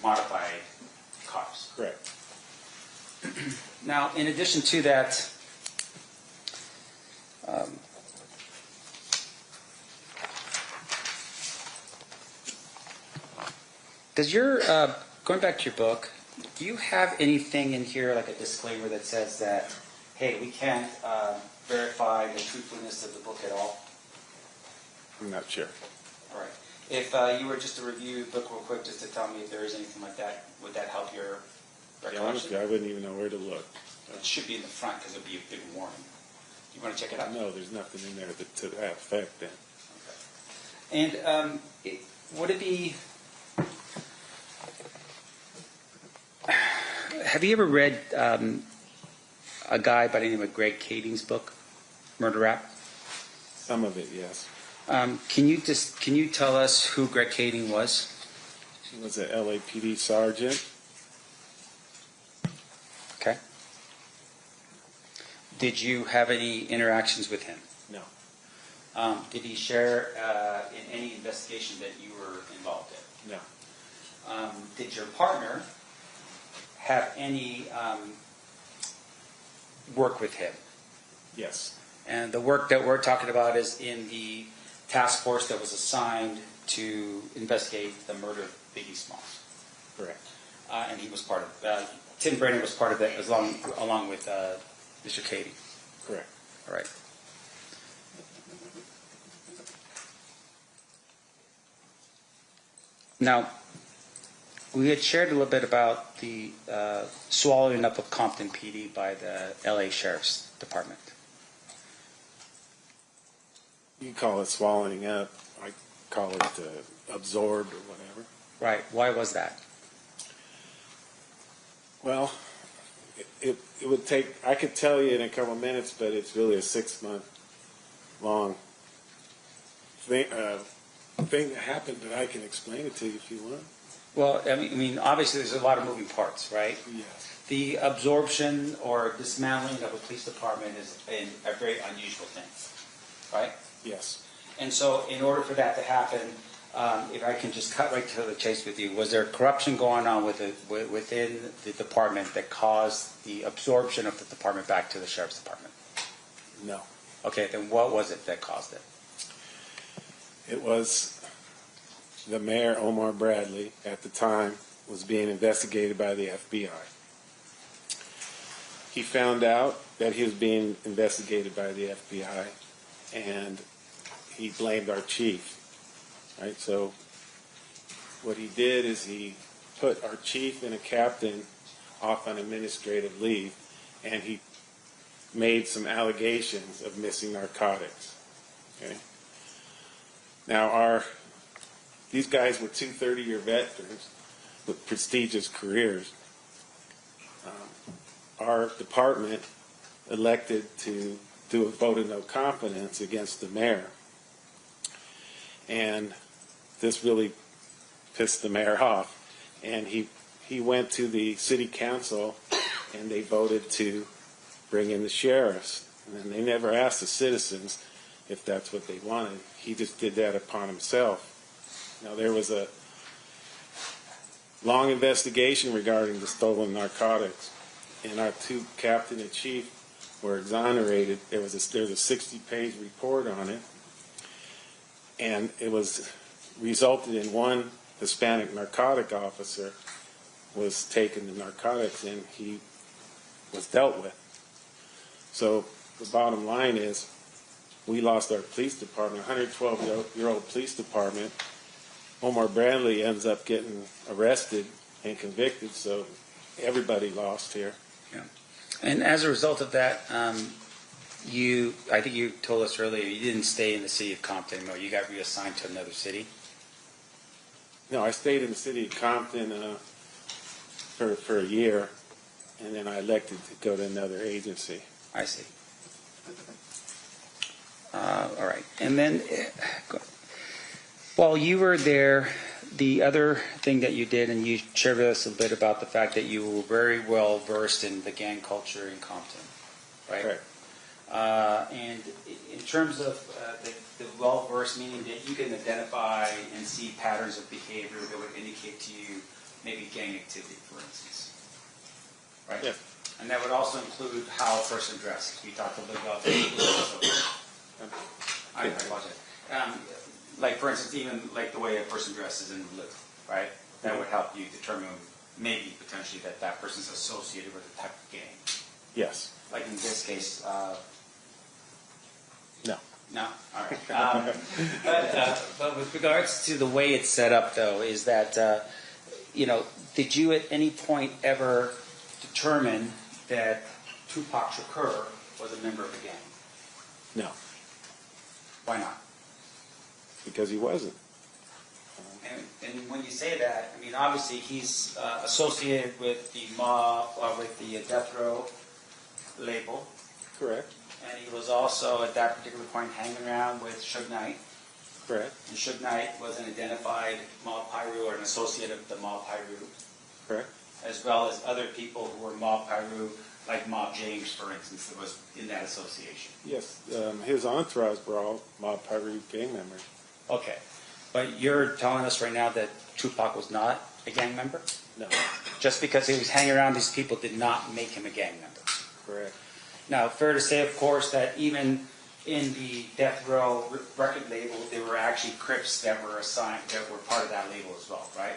modified cars. Correct. Now, in addition to that, does your, going back to your book, do you have anything in here, like a disclaimer that says that, hey, we can't verify the truthfulness of the book at all? I'm not sure. All right. If you were just to review the book real quick, just to tell me if there is anything like that, would that help your recollection? Honestly, I wouldn't even know where to look. It should be in the front because it would be a big warning. You want to check it out? No, there's nothing in there to that effect then. Okay. And would it be... Have you ever read a guy by the name of Greg Kading's book, Murder Rap? Some of it, yes. Can you tell us who Greg Kading was? He was an LAPD sergeant. Okay. Did you have any interactions with him? No. Did he share in any investigation that you were involved in? No. Did your partner have any work with him? Yes. And the work that we're talking about is in the task force that was assigned to investigate the murder of Biggie Smalls. Correct. And he was part of, Tim Brennan was part of that along with Mr. Kading. Correct. All right. Now, we had shared a little bit about the swallowing up of Compton PD by the LA Sheriff's Department. You call it swallowing up. I call it absorbed or whatever. Right. Why was that? Well, it would take, I could tell you in a couple of minutes, but it's really a 6-month long thing that happened, but I can explain it to you if you want. Well, I mean, obviously there's a lot of moving parts, right? Yes. The absorption or dismantling of a police department is a very unusual thing, right? Yes. And so in order for that to happen, if I can just cut right to the chase with you, was there corruption going on within the department that caused the absorption of the department back to the sheriff's department? No. Okay, then what was it that caused it? It was the mayor, Omar Bradley, at the time, was being investigated by the FBI. He found out that he was being investigated by the FBI, and he blamed our chief. Right? So what he did is he put our chief and a captain off on administrative leave, and he made some allegations of missing narcotics. Okay? Now, these guys were two 30-year veterans with prestigious careers. Our department elected to do a vote of no confidence against the mayor. And this really pissed the mayor off. And he went to the city council, and they voted to bring in the sheriffs. And they never asked the citizens if that's what they wanted. He just did that upon himself. Now, there was a long investigation regarding the stolen narcotics, and our two captain and chief were exonerated. There's a 60-page report on it, and it was resulted in one Hispanic narcotic officer was taken to narcotics, and he was dealt with. So the bottom line is, we lost our police department, 112-year-old police department. Omar Bradley ends up getting arrested and convicted, so everybody lost here. Yeah. And as a result of that, I think you told us earlier, you didn't stay in the city of Compton anymore. You got reassigned to another city? No, I stayed in the city of Compton for a year, and then I elected to go to another agency. I see. All right. And then while you were there, the other thing that you did, and you shared with us a bit about the fact that you were very well versed in the gang culture in Compton, right? Right. And in terms of the well versed, meaning that you can identify and see patterns of behavior that would indicate to you maybe gang activity, for instance, right? Yes. And that would also include how a person dressed. We talked a little about that. I apologize. Like, for instance, even like the way a person dresses in blue, right? That would help you determine maybe potentially that that person's associated with a type of gang. Yes. Like in this case, no. No? All right. But with regards to the way it's set up, though, is that, did you at any point ever determine that Tupac Shakur was a member of the gang? No. Why not? Because he wasn't. And when you say that, I mean, obviously he's associated with the mob, with the death row label. Correct. And he was also, at that particular point, hanging around with Suge Knight. Correct. And Suge Knight was an identified Mob Piru or an associate of the Mob Piru. Correct. As well as other people who were Mob Piru, like Mob James, for instance, that was in that association. Yes. His entourage were all Mob Piru gang members. Okay. But you're telling us right now that Tupac was not a gang member? No. Just because he was hanging around these people did not make him a gang member? Correct. Now, fair to say, of course, that even in the Death Row record label, there were actually Crips that were assigned, that were part of that label as well, right?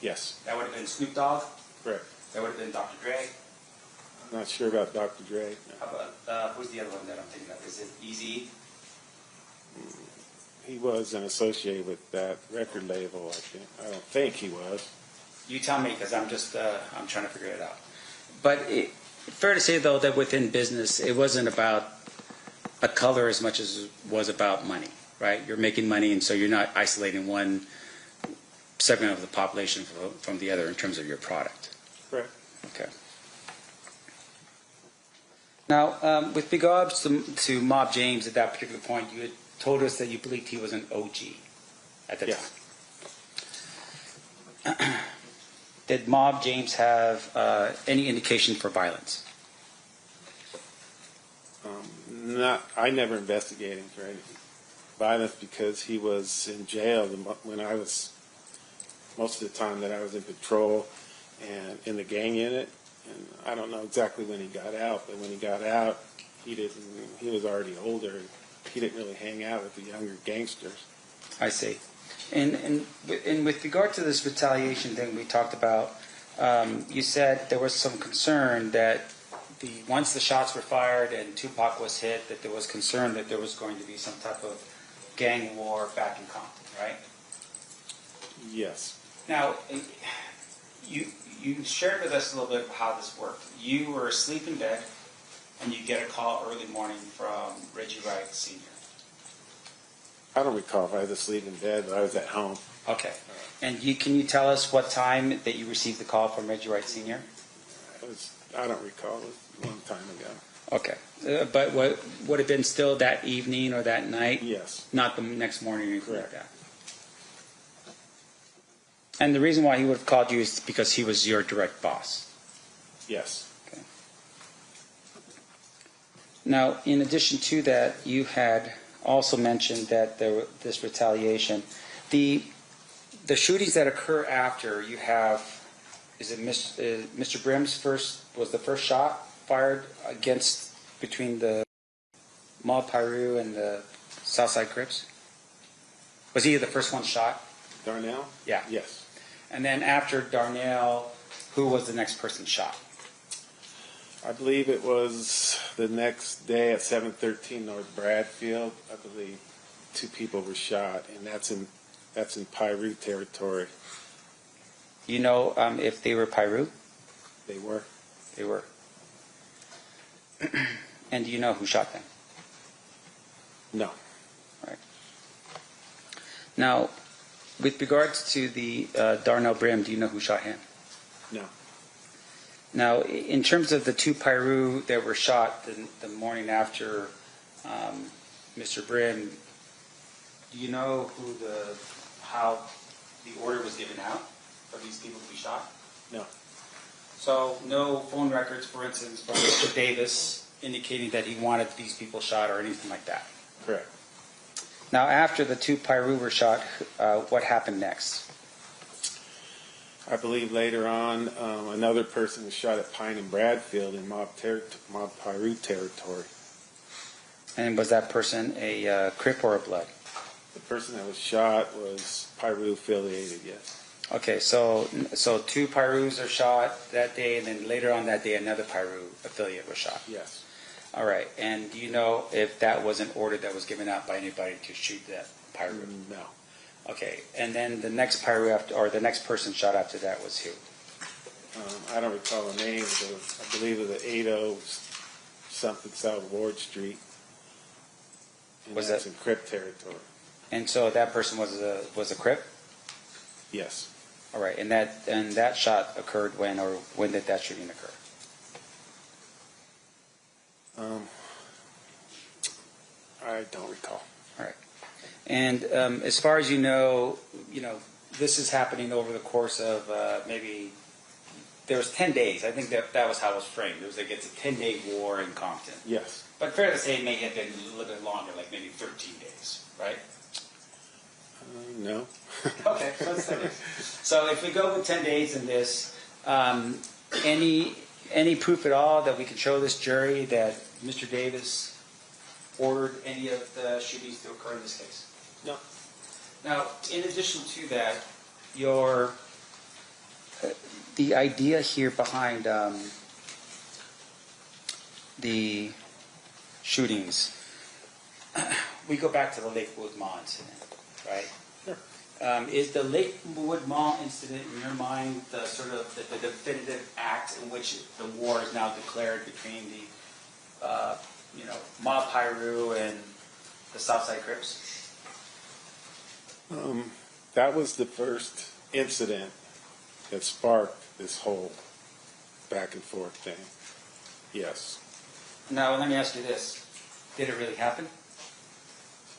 Yes. That would have been Snoop Dogg? Correct. That would have been Dr. Dre? I'm not sure about Dr. Dre. No. How about, who's the other one that I'm thinking of? Is it Eazy? He wasn't associated with that record label, I think. I don't think he was. You tell me, because I'm just, I'm trying to figure it out. But fair to say, though, that within business, it wasn't about a color as much as it was about money, right? You're making money, and so you're not isolating one segment of the population from the other in terms of your product. Correct. Okay. Now, with regards to Mob James at that particular point, you had told us that you believed he was an OG at the time. Did Mob James have any indication for violence? I never investigated him for any violence because he was in jail when I was, most of the time that I was in patrol and in the gang unit. And I don't know exactly when he got out, but when he got out, he was already older. He didn't really hang out with the younger gangsters. I see. And with regard to this retaliation thing we talked about, you said there was some concern that once the shots were fired and Tupac was hit, that there was concern that there was going to be some type of gang war back in Compton, right? Yes. Now, you shared with us a little bit how this worked. You were asleep in bed, and you get a call early morning from Reggie Wright Sr. I don't recall if I was asleep in bed, but I was at home. Okay. And can you tell us what time that you received the call from Reggie Wright Sr.? I don't recall. It was a long time ago. Okay. But would it have been still that evening or that night? Yes. Not the next morning or anything like that? And the reason why he would have called you is because he was your direct boss? Yes. Okay. Now, in addition to that, you had also mentioned that there was this retaliation. The shootings that occur after, you have, is it Mr. Brim's was the first shot fired between the Mob Piru and the Southside Crips? Was he the first one shot? Darnell? Yeah. Yes. And then after Darnell, who was the next person shot? I believe it was the next day at 713 North Bradfield. I believe 2 people were shot, and that's in Piru territory. You know if they were Piru? They were. They were. And do you know who shot them? No. Right. Now, with regards to the Darnell Brim, do you know who shot him? No. Now, in terms of the 2 Piru that were shot the morning after Mr. Brim, do you know how the order was given out for these people to be shot? No. So, no phone records, for instance, from Mr. Davis indicating that he wanted these people shot or anything like that? Correct. Now, after the 2 Piru were shot, what happened next? I believe later on, another person was shot at Pine and Bradfield in Mob Piru territory. And was that person a Crip or a Blood? The person that was shot was Piru affiliated, yes. Okay, so 2 Pirus are shot that day, and then later on that day, another Piru affiliate was shot. Yes. All right, and do you know if that was an order that was given out by anybody to shoot that Piru? No. Okay, and then the next Piru after, or the next person shot after that was who? I don't recall the name. I believe it was the 80 something South Ward Street. And Was that's that in Crip territory? And so that person was a Crip? Yes. All right, and that shot occurred when, or when did that shooting occur? I don't recall. All right. And as far as you know, this is happening over the course of maybe, there was 10 days. I think that was how it was framed. It was like it's a 10-day war in Compton. Yes. But fair to say it may have been a little bit longer, like maybe 13 days, right? No. Okay, let's say this. So if we go with 10 days in this, any proof at all that we can show this jury that Mr. Davis ordered any of the shootings to occur in this case? No. Now, in addition to that, the idea here behind the shootings, we go back to the Lakewood Mall incident, right? Sure. Is the Lakewood Mall incident, in your mind, the sort of the definitive act in which the war is now declared between the Mob Piru and the Southside Crips? That was the first incident that sparked this whole back and forth thing. Yes. Now, let me ask you this. Did it really happen?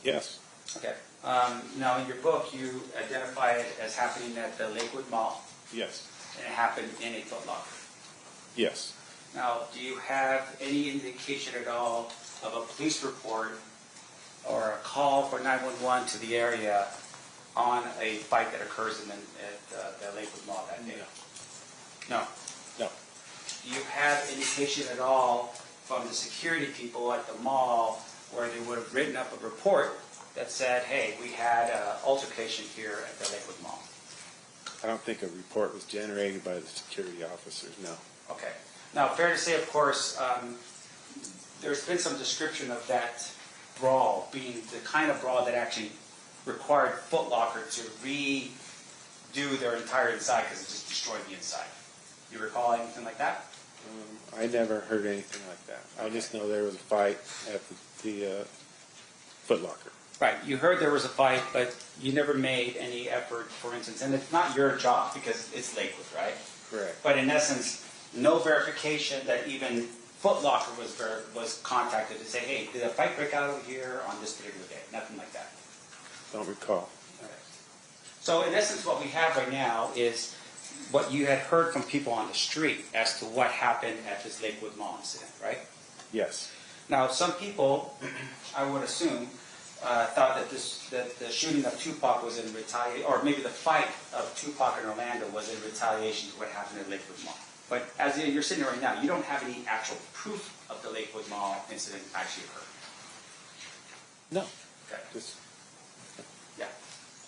Yes. Okay. Now, in your book, you identify it as happening at the Lakewood Mall. Yes. And it happened in a Foot Locker. Yes. Now, do you have any indication at all of a police report or a call for 911 to the area on a fight that occurs at the Lakewood Mall that day? No. No. Do you have indication at all from the security people at the mall where they would have written up a report that said, hey, we had an altercation here at the Lakewood Mall? I don't think a report was generated by the security officers, no. Okay. Now, fair to say, of course, there's been some description of that brawl being the kind of brawl that actually required Foot Locker to redo their entire inside because it just destroyed the inside. You recall anything like that? I never heard anything like that. I just know there was a fight at the Foot Locker. Right. You heard there was a fight, but you never made any effort, for instance, and it's not your job because it's Lakewood, right? Correct. But in essence, no verification that even Foot Locker was contacted to say, hey, did a fight break out over here on this particular day? Nothing like that. Don't recall. Okay. So in essence, what we have right now is what you had heard from people on the street as to what happened at this Lakewood Mall incident, right? Yes. Now, some people, I would assume, thought that the shooting of Tupac was in retaliation, or maybe the fight of Tupac and Orlando was in retaliation to what happened at Lakewood Mall. But as you're sitting right now, you don't have any actual proof of the Lakewood Mall incident actually occurred. No. Okay. Just Yeah.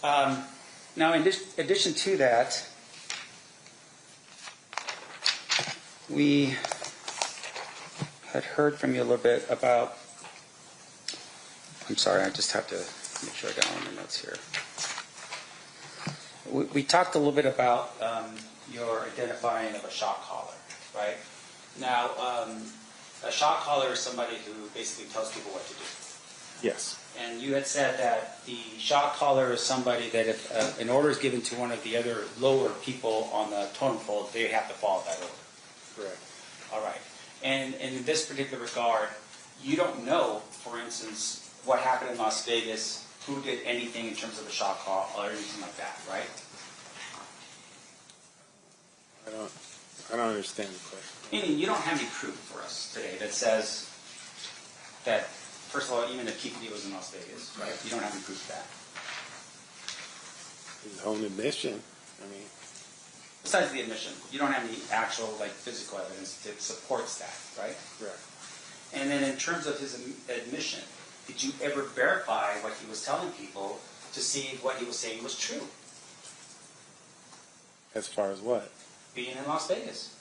Now, in addition to that, we had heard from you a little bit about, I'm sorry, I just have to make sure I got all my notes here. We talked a little bit about your identifying of a shot caller, right? Now, a shot caller is somebody who basically tells people what to do. Yes. And you had said that the shot caller is somebody that if an order is given to one of the other lower people on the totem pole, they have to follow that order. Correct. All right. And in this particular regard, you don't know, for instance, what happened in Las Vegas, who did anything in terms of a shot call or anything like that, right? I don't understand the question. Meaning you don't have any proof for us today that says that, first of all, even if Keffe D was in Las Vegas, right? You don't have any proof of that. His own admission. I mean, besides the admission, you don't have any actual physical evidence that supports that, right? Correct. And then in terms of his admission, did you ever verify what he was telling people to see if what he was saying was true? As far as what? Being in Las Vegas.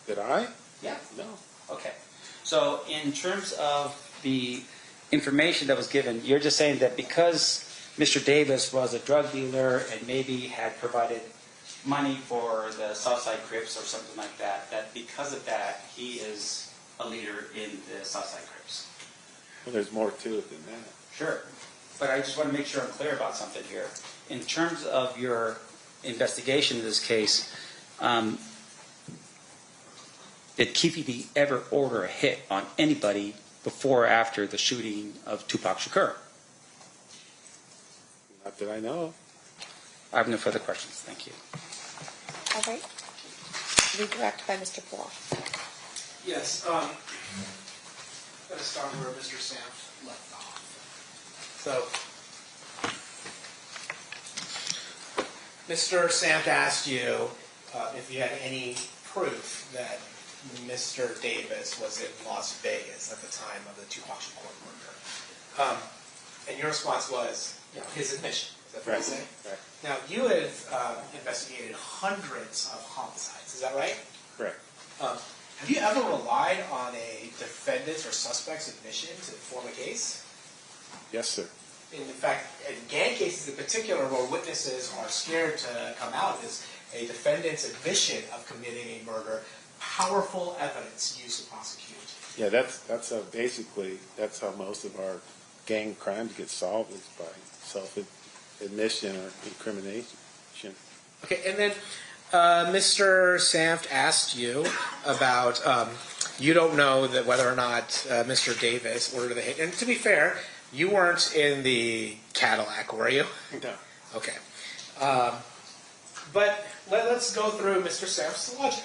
Did I? Yeah. No. Okay. So in terms of the information that was given, you're just saying that because Mr. Davis was a drug dealer and maybe had provided money for the Southside Crips or something like that, that because of that, he is a leader in the Southside Crips. Well, there's more to it than that. Sure. But I just want to make sure I'm clear about something here. In terms of your investigation of this case, did Keffe D ever order a hit on anybody before or after the shooting of Tupac Shakur? Not that I know of. I have no further questions. Thank you. All right. Redirect by Mr. Paul. Yes. I'm going to start where Mr. Sam left off. So, Mr. Samt asked you if you had any proof that Mr. Davis was in Las Vegas at the time of the Tupac Shakur murder. And your response was his admission. Is that fair to say? Right. Now, you have investigated hundreds of homicides. Is that right? Correct. Have you ever relied on a defendant's or suspect's admission to form a case? Yes, sir. In fact, in gang cases in particular, where witnesses are scared to come out, is a defendant's admission of committing a murder powerful evidence used to prosecute? Yeah, that's basically that's how most of our gang crimes get solved, is by self-admission or incrimination. Okay, and then Mr. Samt asked you about you don't know that whether or not Mr. Davis ordered the hit. And to be fair, you weren't in the Cadillac, were you? No. Okay. But let's go through Mr. Samt's logic.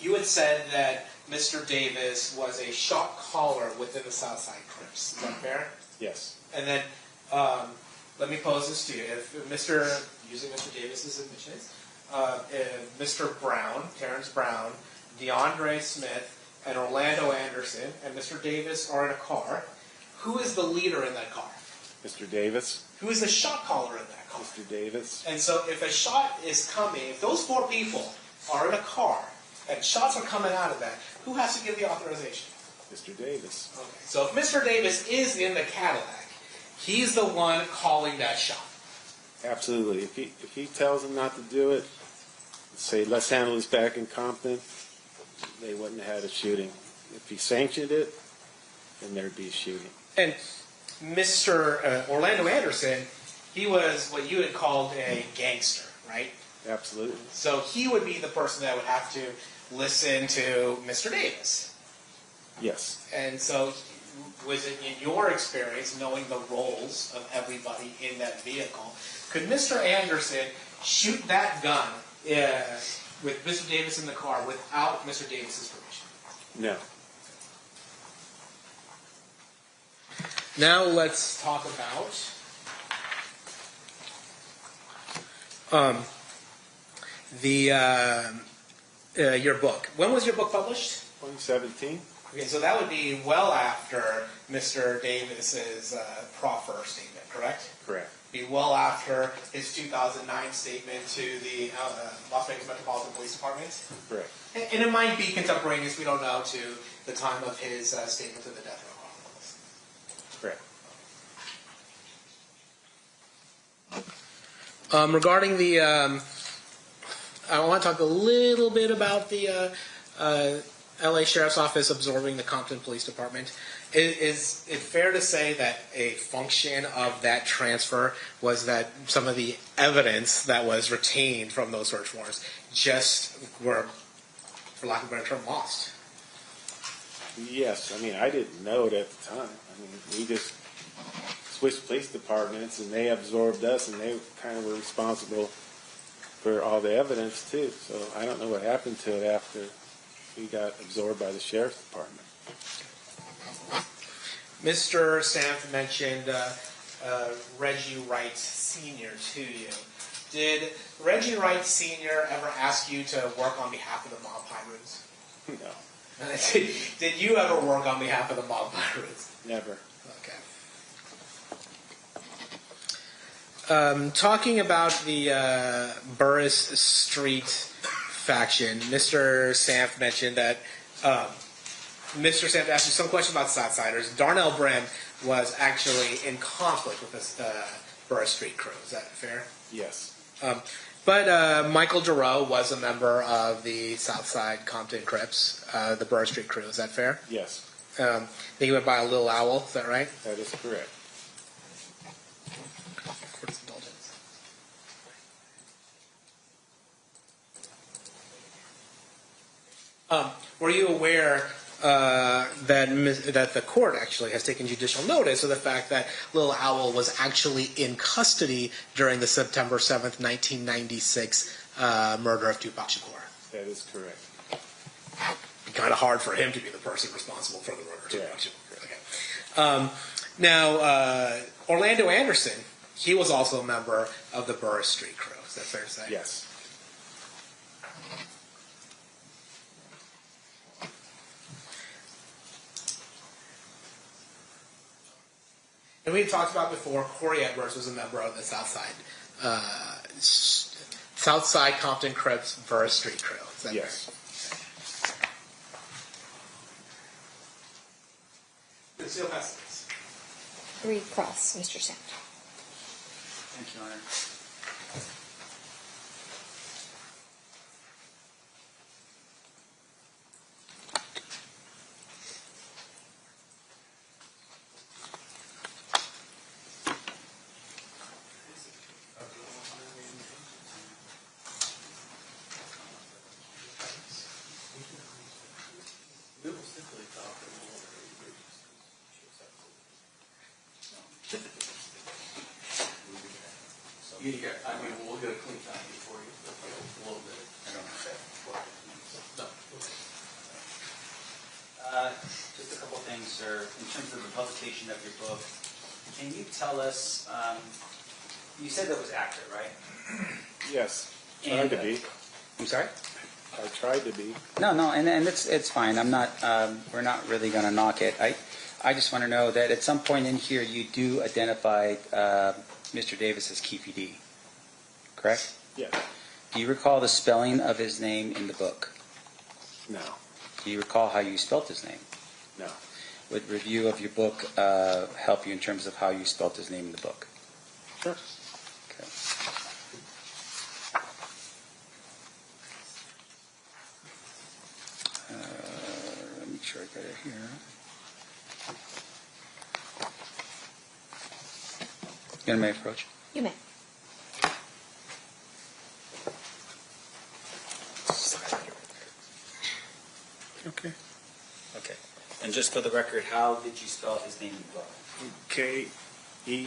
You had said that Mr. Davis was a shot caller within the Southside Crips. Is that fair? Yes. And then let me pose this to you. If using Mr. Davis's admissions, if Mr. Brown, Terrence Brown, DeAndre Smith, and Orlando Anderson, and Mr. Davis are in a car, who is the leader in that car? Mr. Davis. Who is the shot caller in that car? Mr. Davis. And so if a shot is coming, if those four people are in a car, and shots are coming out of that, who has to give the authorization? Mr. Davis. Okay. So if Mr. Davis is in the Cadillac, he's the one calling that shot. Absolutely. If he tells them not to do it, say, let's handle this back in Compton, they wouldn't have had a shooting. If he sanctioned it, then there'd be a shooting. And Mr. Orlando Anderson, he was what you had called a gangster, right? Absolutely. So he would be the person that would have to listen to Mr. Davis. Yes. And so was it in your experience, knowing the roles of everybody in that vehicle, could Mr. Anderson shoot that gun with Mr. Davis in the car without Mr. Davis's permission? No. Now let's talk about your book. When was your book published? 2017. Okay, so that would be well after Mr. Davis's proffer statement, correct? Correct. be well after his 2009 statement to the Las Vegas Metropolitan Police Department. Correct. And it might be contemporaneous, we don't know, to the time of his statement to the Death Row Chronicles. Correct. Regarding the, I want to talk a little bit about the LA Sheriff's Office absorbing the Compton Police Department. Is it fair to say that a function of that transfer was that some of the evidence that was retained from those search warrants just were, for lack of a better term, lost? Yes, I mean, I didn't know it at the time. I mean, we just switched police departments, and they absorbed us, and they kind of were responsible for all the evidence, too. So I don't know what happened to it after we got absorbed by the Sheriff's Department. Mr. Sanf mentioned Reggie Wright Sr. to you. Did Reggie Wright Sr. ever ask you to work on behalf of the mob pirates? No. Did you ever work on behalf of the mob pirates? Never. Okay. Talking about the Burris Street faction, Mr. Sanf mentioned that Mr. Sanf asked you some question about Southsiders. Darnell Brim was actually in conflict with the Burris Street crew. Is that fair? Yes. But Michael Giroux was a member of the Southside Compton Crips, the Burris Street crew. Is that fair? Yes. I think he went by a Little Owl. Is that right? That is correct. Were you aware that the court actually has taken judicial notice of the fact that Little Owl was actually in custody during the September 7th, 1996 murder of Tupac Shakur? That is correct. Kind of hard for him to be the person responsible for the murder of Tupac Shakur. Okay. Now, Orlando Anderson, he was also a member of the Burris Street crew. Is that fair to say? Yes. And we had talked about before, Corey Edwards was a member of the Southside Compton Crips Burris Street crew. Is that yes. Conceal custodies. 3 cross, Mr. Sand. Thank you, Your Honor. We'll get a clean copy for you a little bit. I don't have that. No. Just a couple things, sir. In terms of the publication of your book, can you tell us, you said that was accurate, right? Yes. Tried to be. I'm sorry? I tried to be. No, and it's fine. I'm not, we're not really going to knock it. I just want to know that at some point in here you do identify Mr. Davis as Keffe D, correct? Yes. Do you recall the spelling of his name in the book? No. Do you recall how you spelt his name? No. Would review of your book help you in terms of how you spelt his name in the book? Sure. Okay. Let me make sure I got it here. You may approach. You may. Okay. Okay. And just for the record, how did you spell his name in the book? K-E-E-F-E.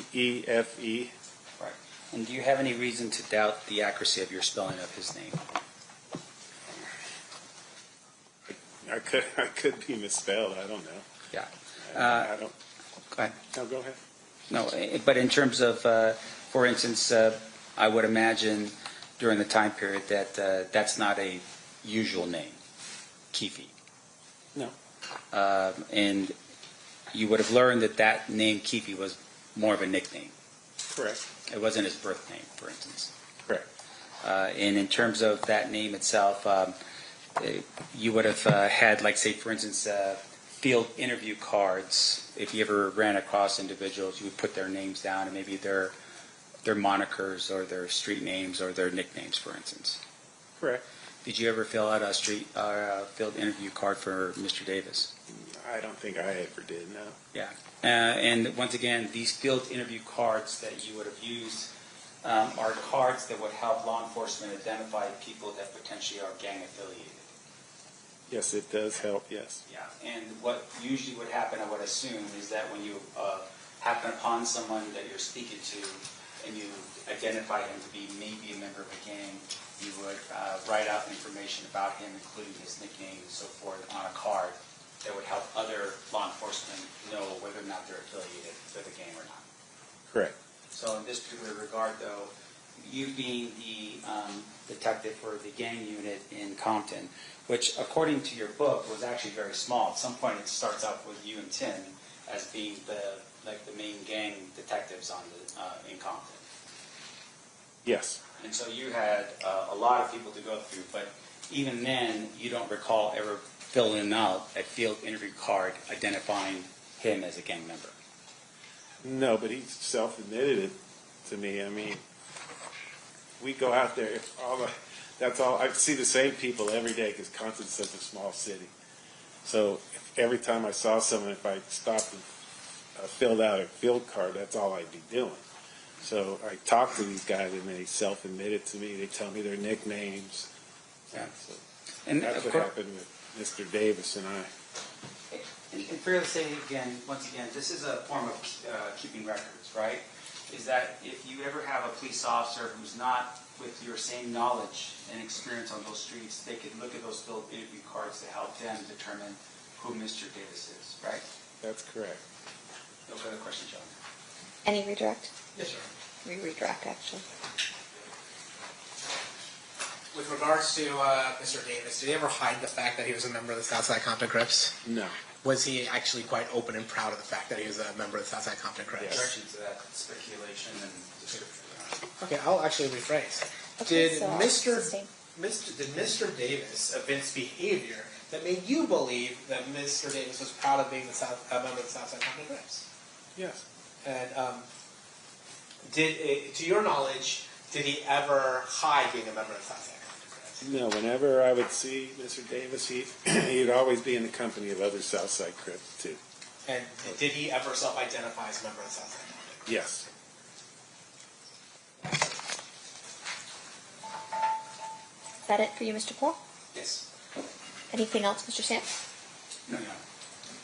Right. And do you have any reason to doubt the accuracy of your spelling of his name? I could be misspelled. I don't know. Yeah. I don't. Go ahead. No, go ahead. No, but in terms of, for instance, I would imagine during the time period that that's not a usual name, Keffe. No. And you would have learned that that name Keffe was more of a nickname. Correct. It wasn't his birth name, for instance. Correct. And in terms of that name itself, you would have had, like, say, for instance, field interview cards. If you ever ran across individuals, you would put their names down and maybe their monikers or their street names or their nicknames, for instance. Correct. Did you ever fill out a field interview card for Mr. Davis? I don't think I ever did, no. Yeah. And once again, these field interview cards that you would have used are cards that would help law enforcement identify people that potentially are gang affiliated. Yes, it does help, yes. Yeah. And what usually would happen, I would assume, is that when you happen upon someone that you're speaking to and you identify him to be maybe a member of a gang, you would write out information about him, including his nickname and so forth, on a card that would help other law enforcement know whether or not they're affiliated with a gang or not. Correct. So in this particular regard, though, you being the detective for the gang unit in Compton, which according to your book was actually very small. At some point it starts out with you and Tim as being the main gang detectives on in Compton. Yes. And so you had a lot of people to go through, but even then you don't recall ever filling out a field interview card identifying him as a gang member. No, but he self-admitted it to me. I mean, we go out there, that's all, I see the same people every day because Compton's such a small city. So every time I saw someone, if I stopped and filled out a field card, that's all I'd be doing. So I talk to these guys and they self-admit to me. They tell me their nicknames. Yeah. So And that's what happened with Mr. Davis and I. And fair to say, once again, this is a form of keeping records, right? Is that if you ever have a police officer who's not with your same knowledge and experience on those streets, they could look at those field interview cards to help them determine who Mr. Davis is, right? That's correct. No further questions, John. Any redirect? Yes, sir. Redirect, actually. With regards to Mr. Davis, did he ever hide the fact that he was a member of the Southside Compton Crips? No. Was he actually quite open and proud of the fact that he was a member of the Southside Compton Crips? Objection to that speculation and description. Okay, I'll actually rephrase. Okay, Did so Mr. Davis evince behavior that made you believe that Mr. Davis was proud of being a member of the Southside Compton Crips? Yes. And to your knowledge, did he ever hide being a member of the Southside Compton Crips? No, whenever I would see Mr. Davis, he'd always be in the company of other Southside Crips, too. And did he ever self-identify as a member of the Southside Compton? Yes. Is that it for you, Mr. Paul? Yes. Anything else, Mr. Sam? No.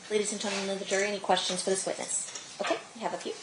Ladies and gentlemen of the jury, any questions for this witness? Okay, we have a few.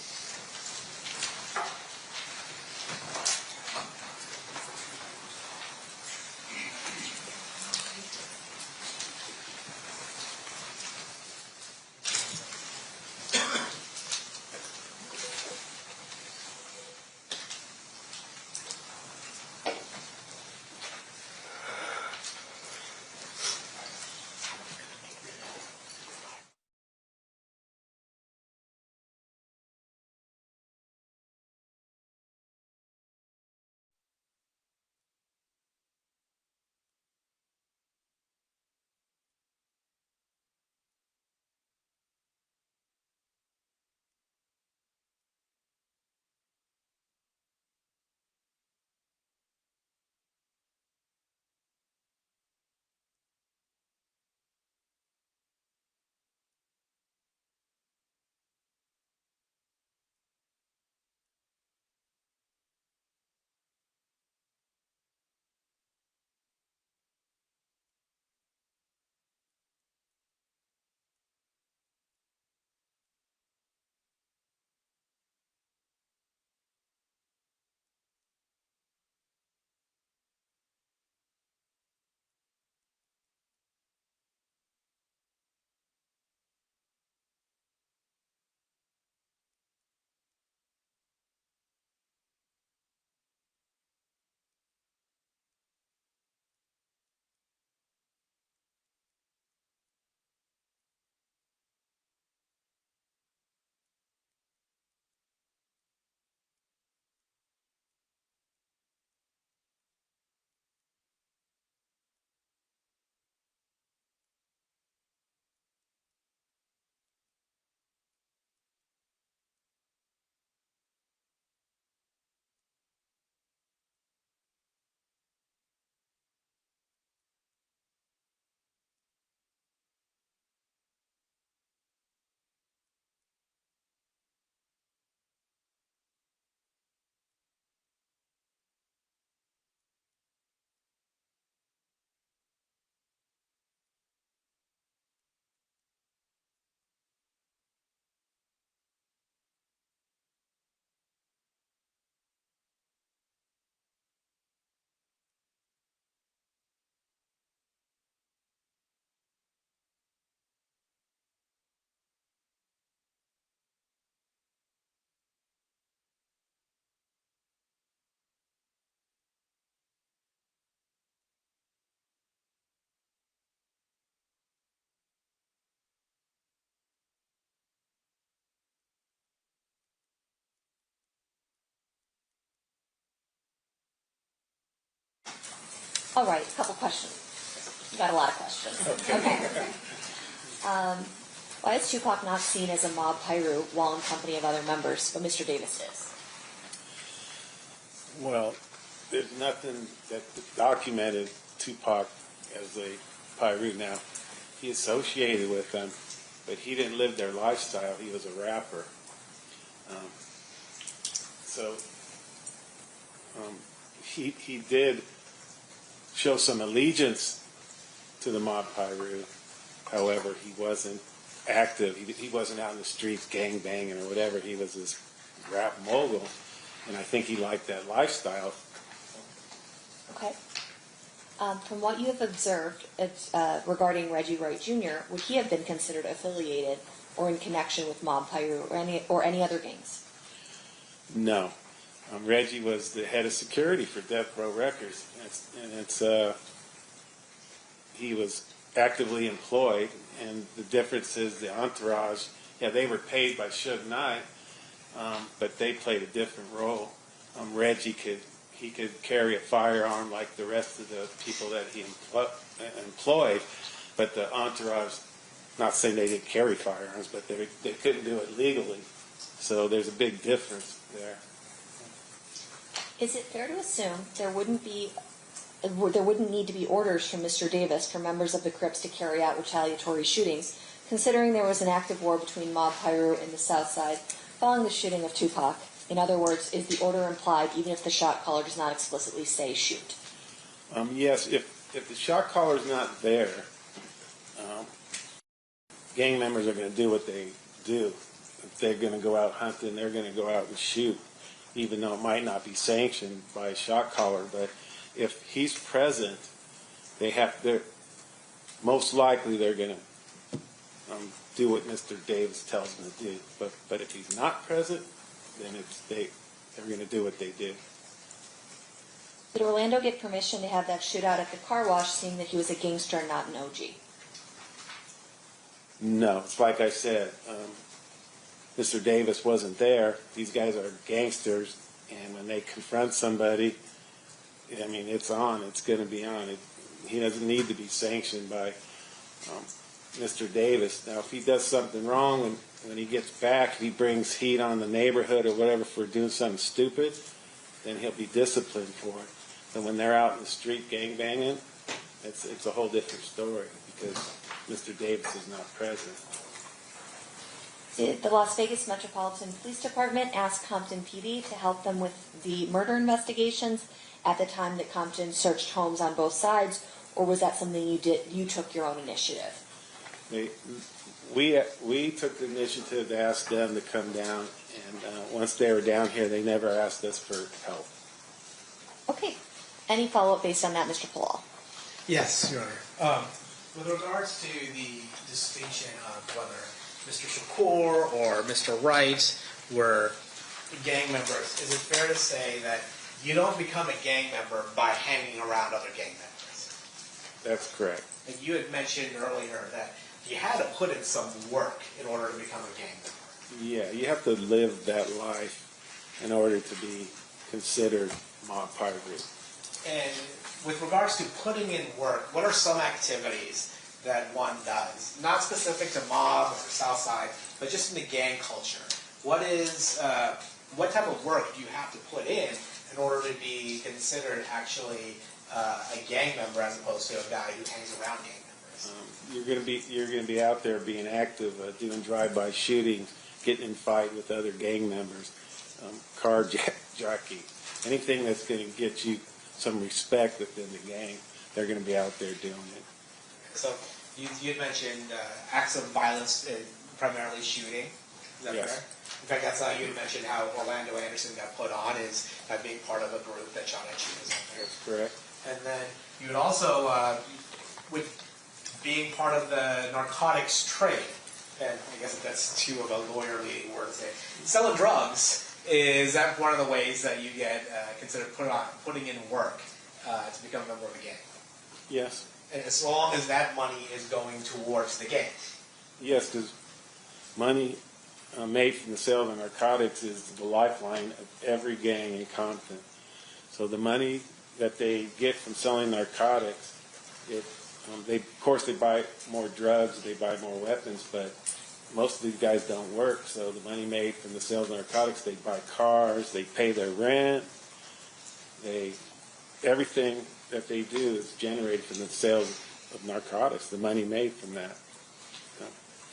All right, a couple questions. You got a lot of questions. Okay. Why is Tupac not seen as a mob pyro while in company of other members, but Mr. Davis is? Well, there's nothing that documented Tupac as a pyro. Now, he associated with them, but he didn't live their lifestyle. He was a rapper. He did show some allegiance to the mob pyro. However, he wasn't active. He wasn't out in the streets gang banging or whatever. He was this rap mogul, and I think he liked that lifestyle. Okay. From what you have observed regarding Reggie Wright Jr., would he have been considered affiliated or in connection with Mob Pyru or any other gangs? No. Reggie was the head of security for Death Row Records, and he was actively employed, and the difference is the entourage, they were paid by Suge Knight, but they played a different role. Reggie could carry a firearm like the rest of the people that he employed, but the entourage, not saying they didn't carry firearms, but they couldn't do it legally. So there's a big difference there. Is it fair to assume there wouldn't need to be orders from Mr. Davis for members of the Crips to carry out retaliatory shootings, considering there was an active war between Mob Pyru and the South Side following the shooting of Tupac? In other words, is the order implied even if the shot caller does not explicitly say shoot? Yes, if the shot caller is not there, gang members are going to do what they do. If they're going to go out hunting, they're going to go out and shoot, even though it might not be sanctioned by a shot caller. But if he's present, most likely they're going to do what Mr. Davis tells them to do. But if he's not present, then they're going to do what they do. Did Orlando get permission to have that shootout at the car wash, seeing that he was a gangster and not an OG? No, it's like I said, Mr. Davis wasn't there. These guys are gangsters, and when they confront somebody, I mean, it's on. It's going to be on. He doesn't need to be sanctioned by Mr. Davis. Now, if he does something wrong when he gets back, if he brings heat on the neighborhood or whatever for doing something stupid, then he'll be disciplined for it. And when they're out in the street gangbanging, it's a whole different story because Mr. Davis is not present. Did the Las Vegas Metropolitan Police Department ask Compton PD to help them with the murder investigations at the time that Compton searched homes on both sides, or was that something you took your own initiative? We took the initiative to ask them to come down, and once they were down here, they never asked us for help. Okay. Any follow-up based on that, Mr. Palal? Yes, Your Honor. With regards to the distinction of whether Mr. Shakur or Mr. Wright were gang members, is it fair to say that you don't become a gang member by hanging around other gang members? That's correct. And you had mentioned earlier that you had to put in some work in order to become a gang member. Yeah, you have to live that life in order to be considered mob pirate. And with regards to putting in work, what are some activities that one does? Not specific to mob or Southside, but just in the gang culture. What type of work do you have to put in order to be considered actually a gang member as opposed to a guy who hangs around gang members? You're going to be out there being active, doing drive-by shootings, getting in fight with other gang members, carjacking, anything that's going to get you some respect within the gang. They're going to be out there doing it. So you had mentioned acts of violence, primarily shooting. Is that yes. correct? In fact, that's how you had mentioned how Orlando Anderson got put on is by being part of a group that shot at shooters out there. That's correct. And then you would also, with being part of the narcotics trade, and I guess that's too of a lawyerly word to say, selling drugs, is that one of the ways that you get considered putting in work to become a member of a gang? Yes. And as long as that money is going towards the gang? Yes, because money made from the sale of narcotics is the lifeline of every gang in Compton. So the money that they get from selling narcotics, of course they buy more drugs, they buy more weapons, but most of these guys don't work. So the money made from the sales of narcotics, they buy cars, they pay their rent, everything that they do is generated from the sales of narcotics, the money made from that.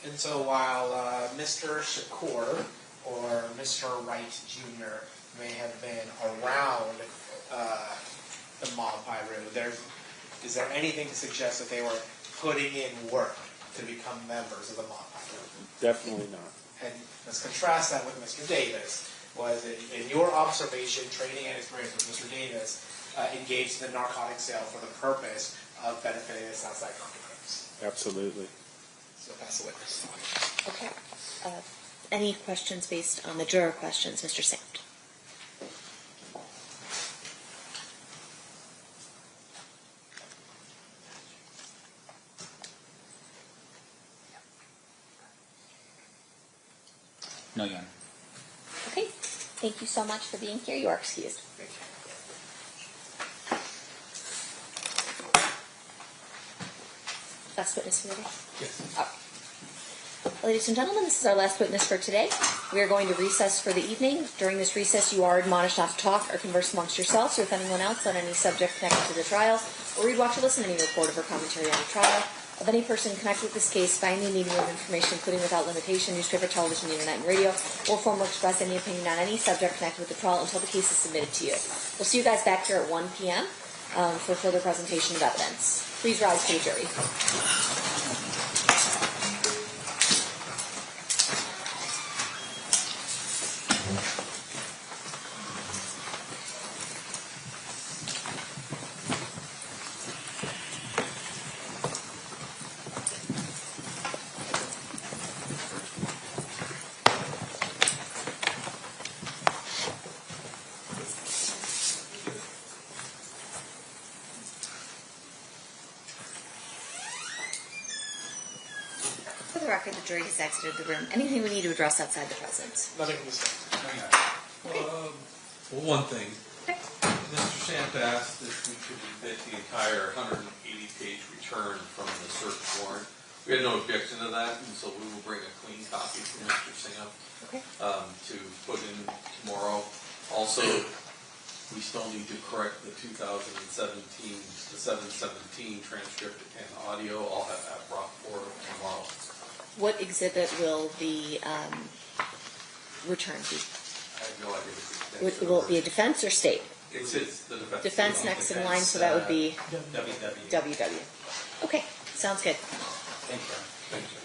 And so while Mr. Shakur or Mr. Wright Jr. may have been around the Mod Pi Roo, is there anything to suggest that they were putting in work to become members of the Mod Pi Roo? Definitely not. And let's contrast that with Mr. Davis. Was it, in your observation, training, and experience with Mr. Davis, engaged in the narcotic sale for the purpose of benefiting the Southside Crips? Absolutely. So pass the witness. Okay. Any questions based on the juror questions, Mr. Sand? No, Your Honor. Okay. Thank you so much for being here. You are excused. Thank you. Last witness for the day? Yes. All right. Ladies and gentlemen, this is our last witness for today. We are going to recess for the evening. During this recess, you are admonished not to talk or converse amongst yourselves or with anyone else on any subject connected to the trial, or read, watch, or listen to any report of or commentary on the trial of any person connected with this case by any medium of information, including without limitation, newspaper, television, internet, and radio, or form or express any opinion on any subject connected with the trial until the case is submitted to you. We'll see you guys back here at 1 p.m. For further presentation of evidence. Please rise to the jury. For the record, the jury has exited the room. Anything we need to address outside the presence? Nothing to say. Well, one thing. Mr. Sant asked if we could admit the entire 180-page return from the search warrant. We had no objection to that, and so we will bring a clean copy from Mr. Sam to put in tomorrow. Also, we still need to correct the 717 transcript and audio. I'll have that brought forward tomorrow. What exhibit will the return be? I have no idea. Will it be a defense or state? It's the defense. Defense next in line, so that would be WW. WW. Okay, sounds good. Thank you. Thank you.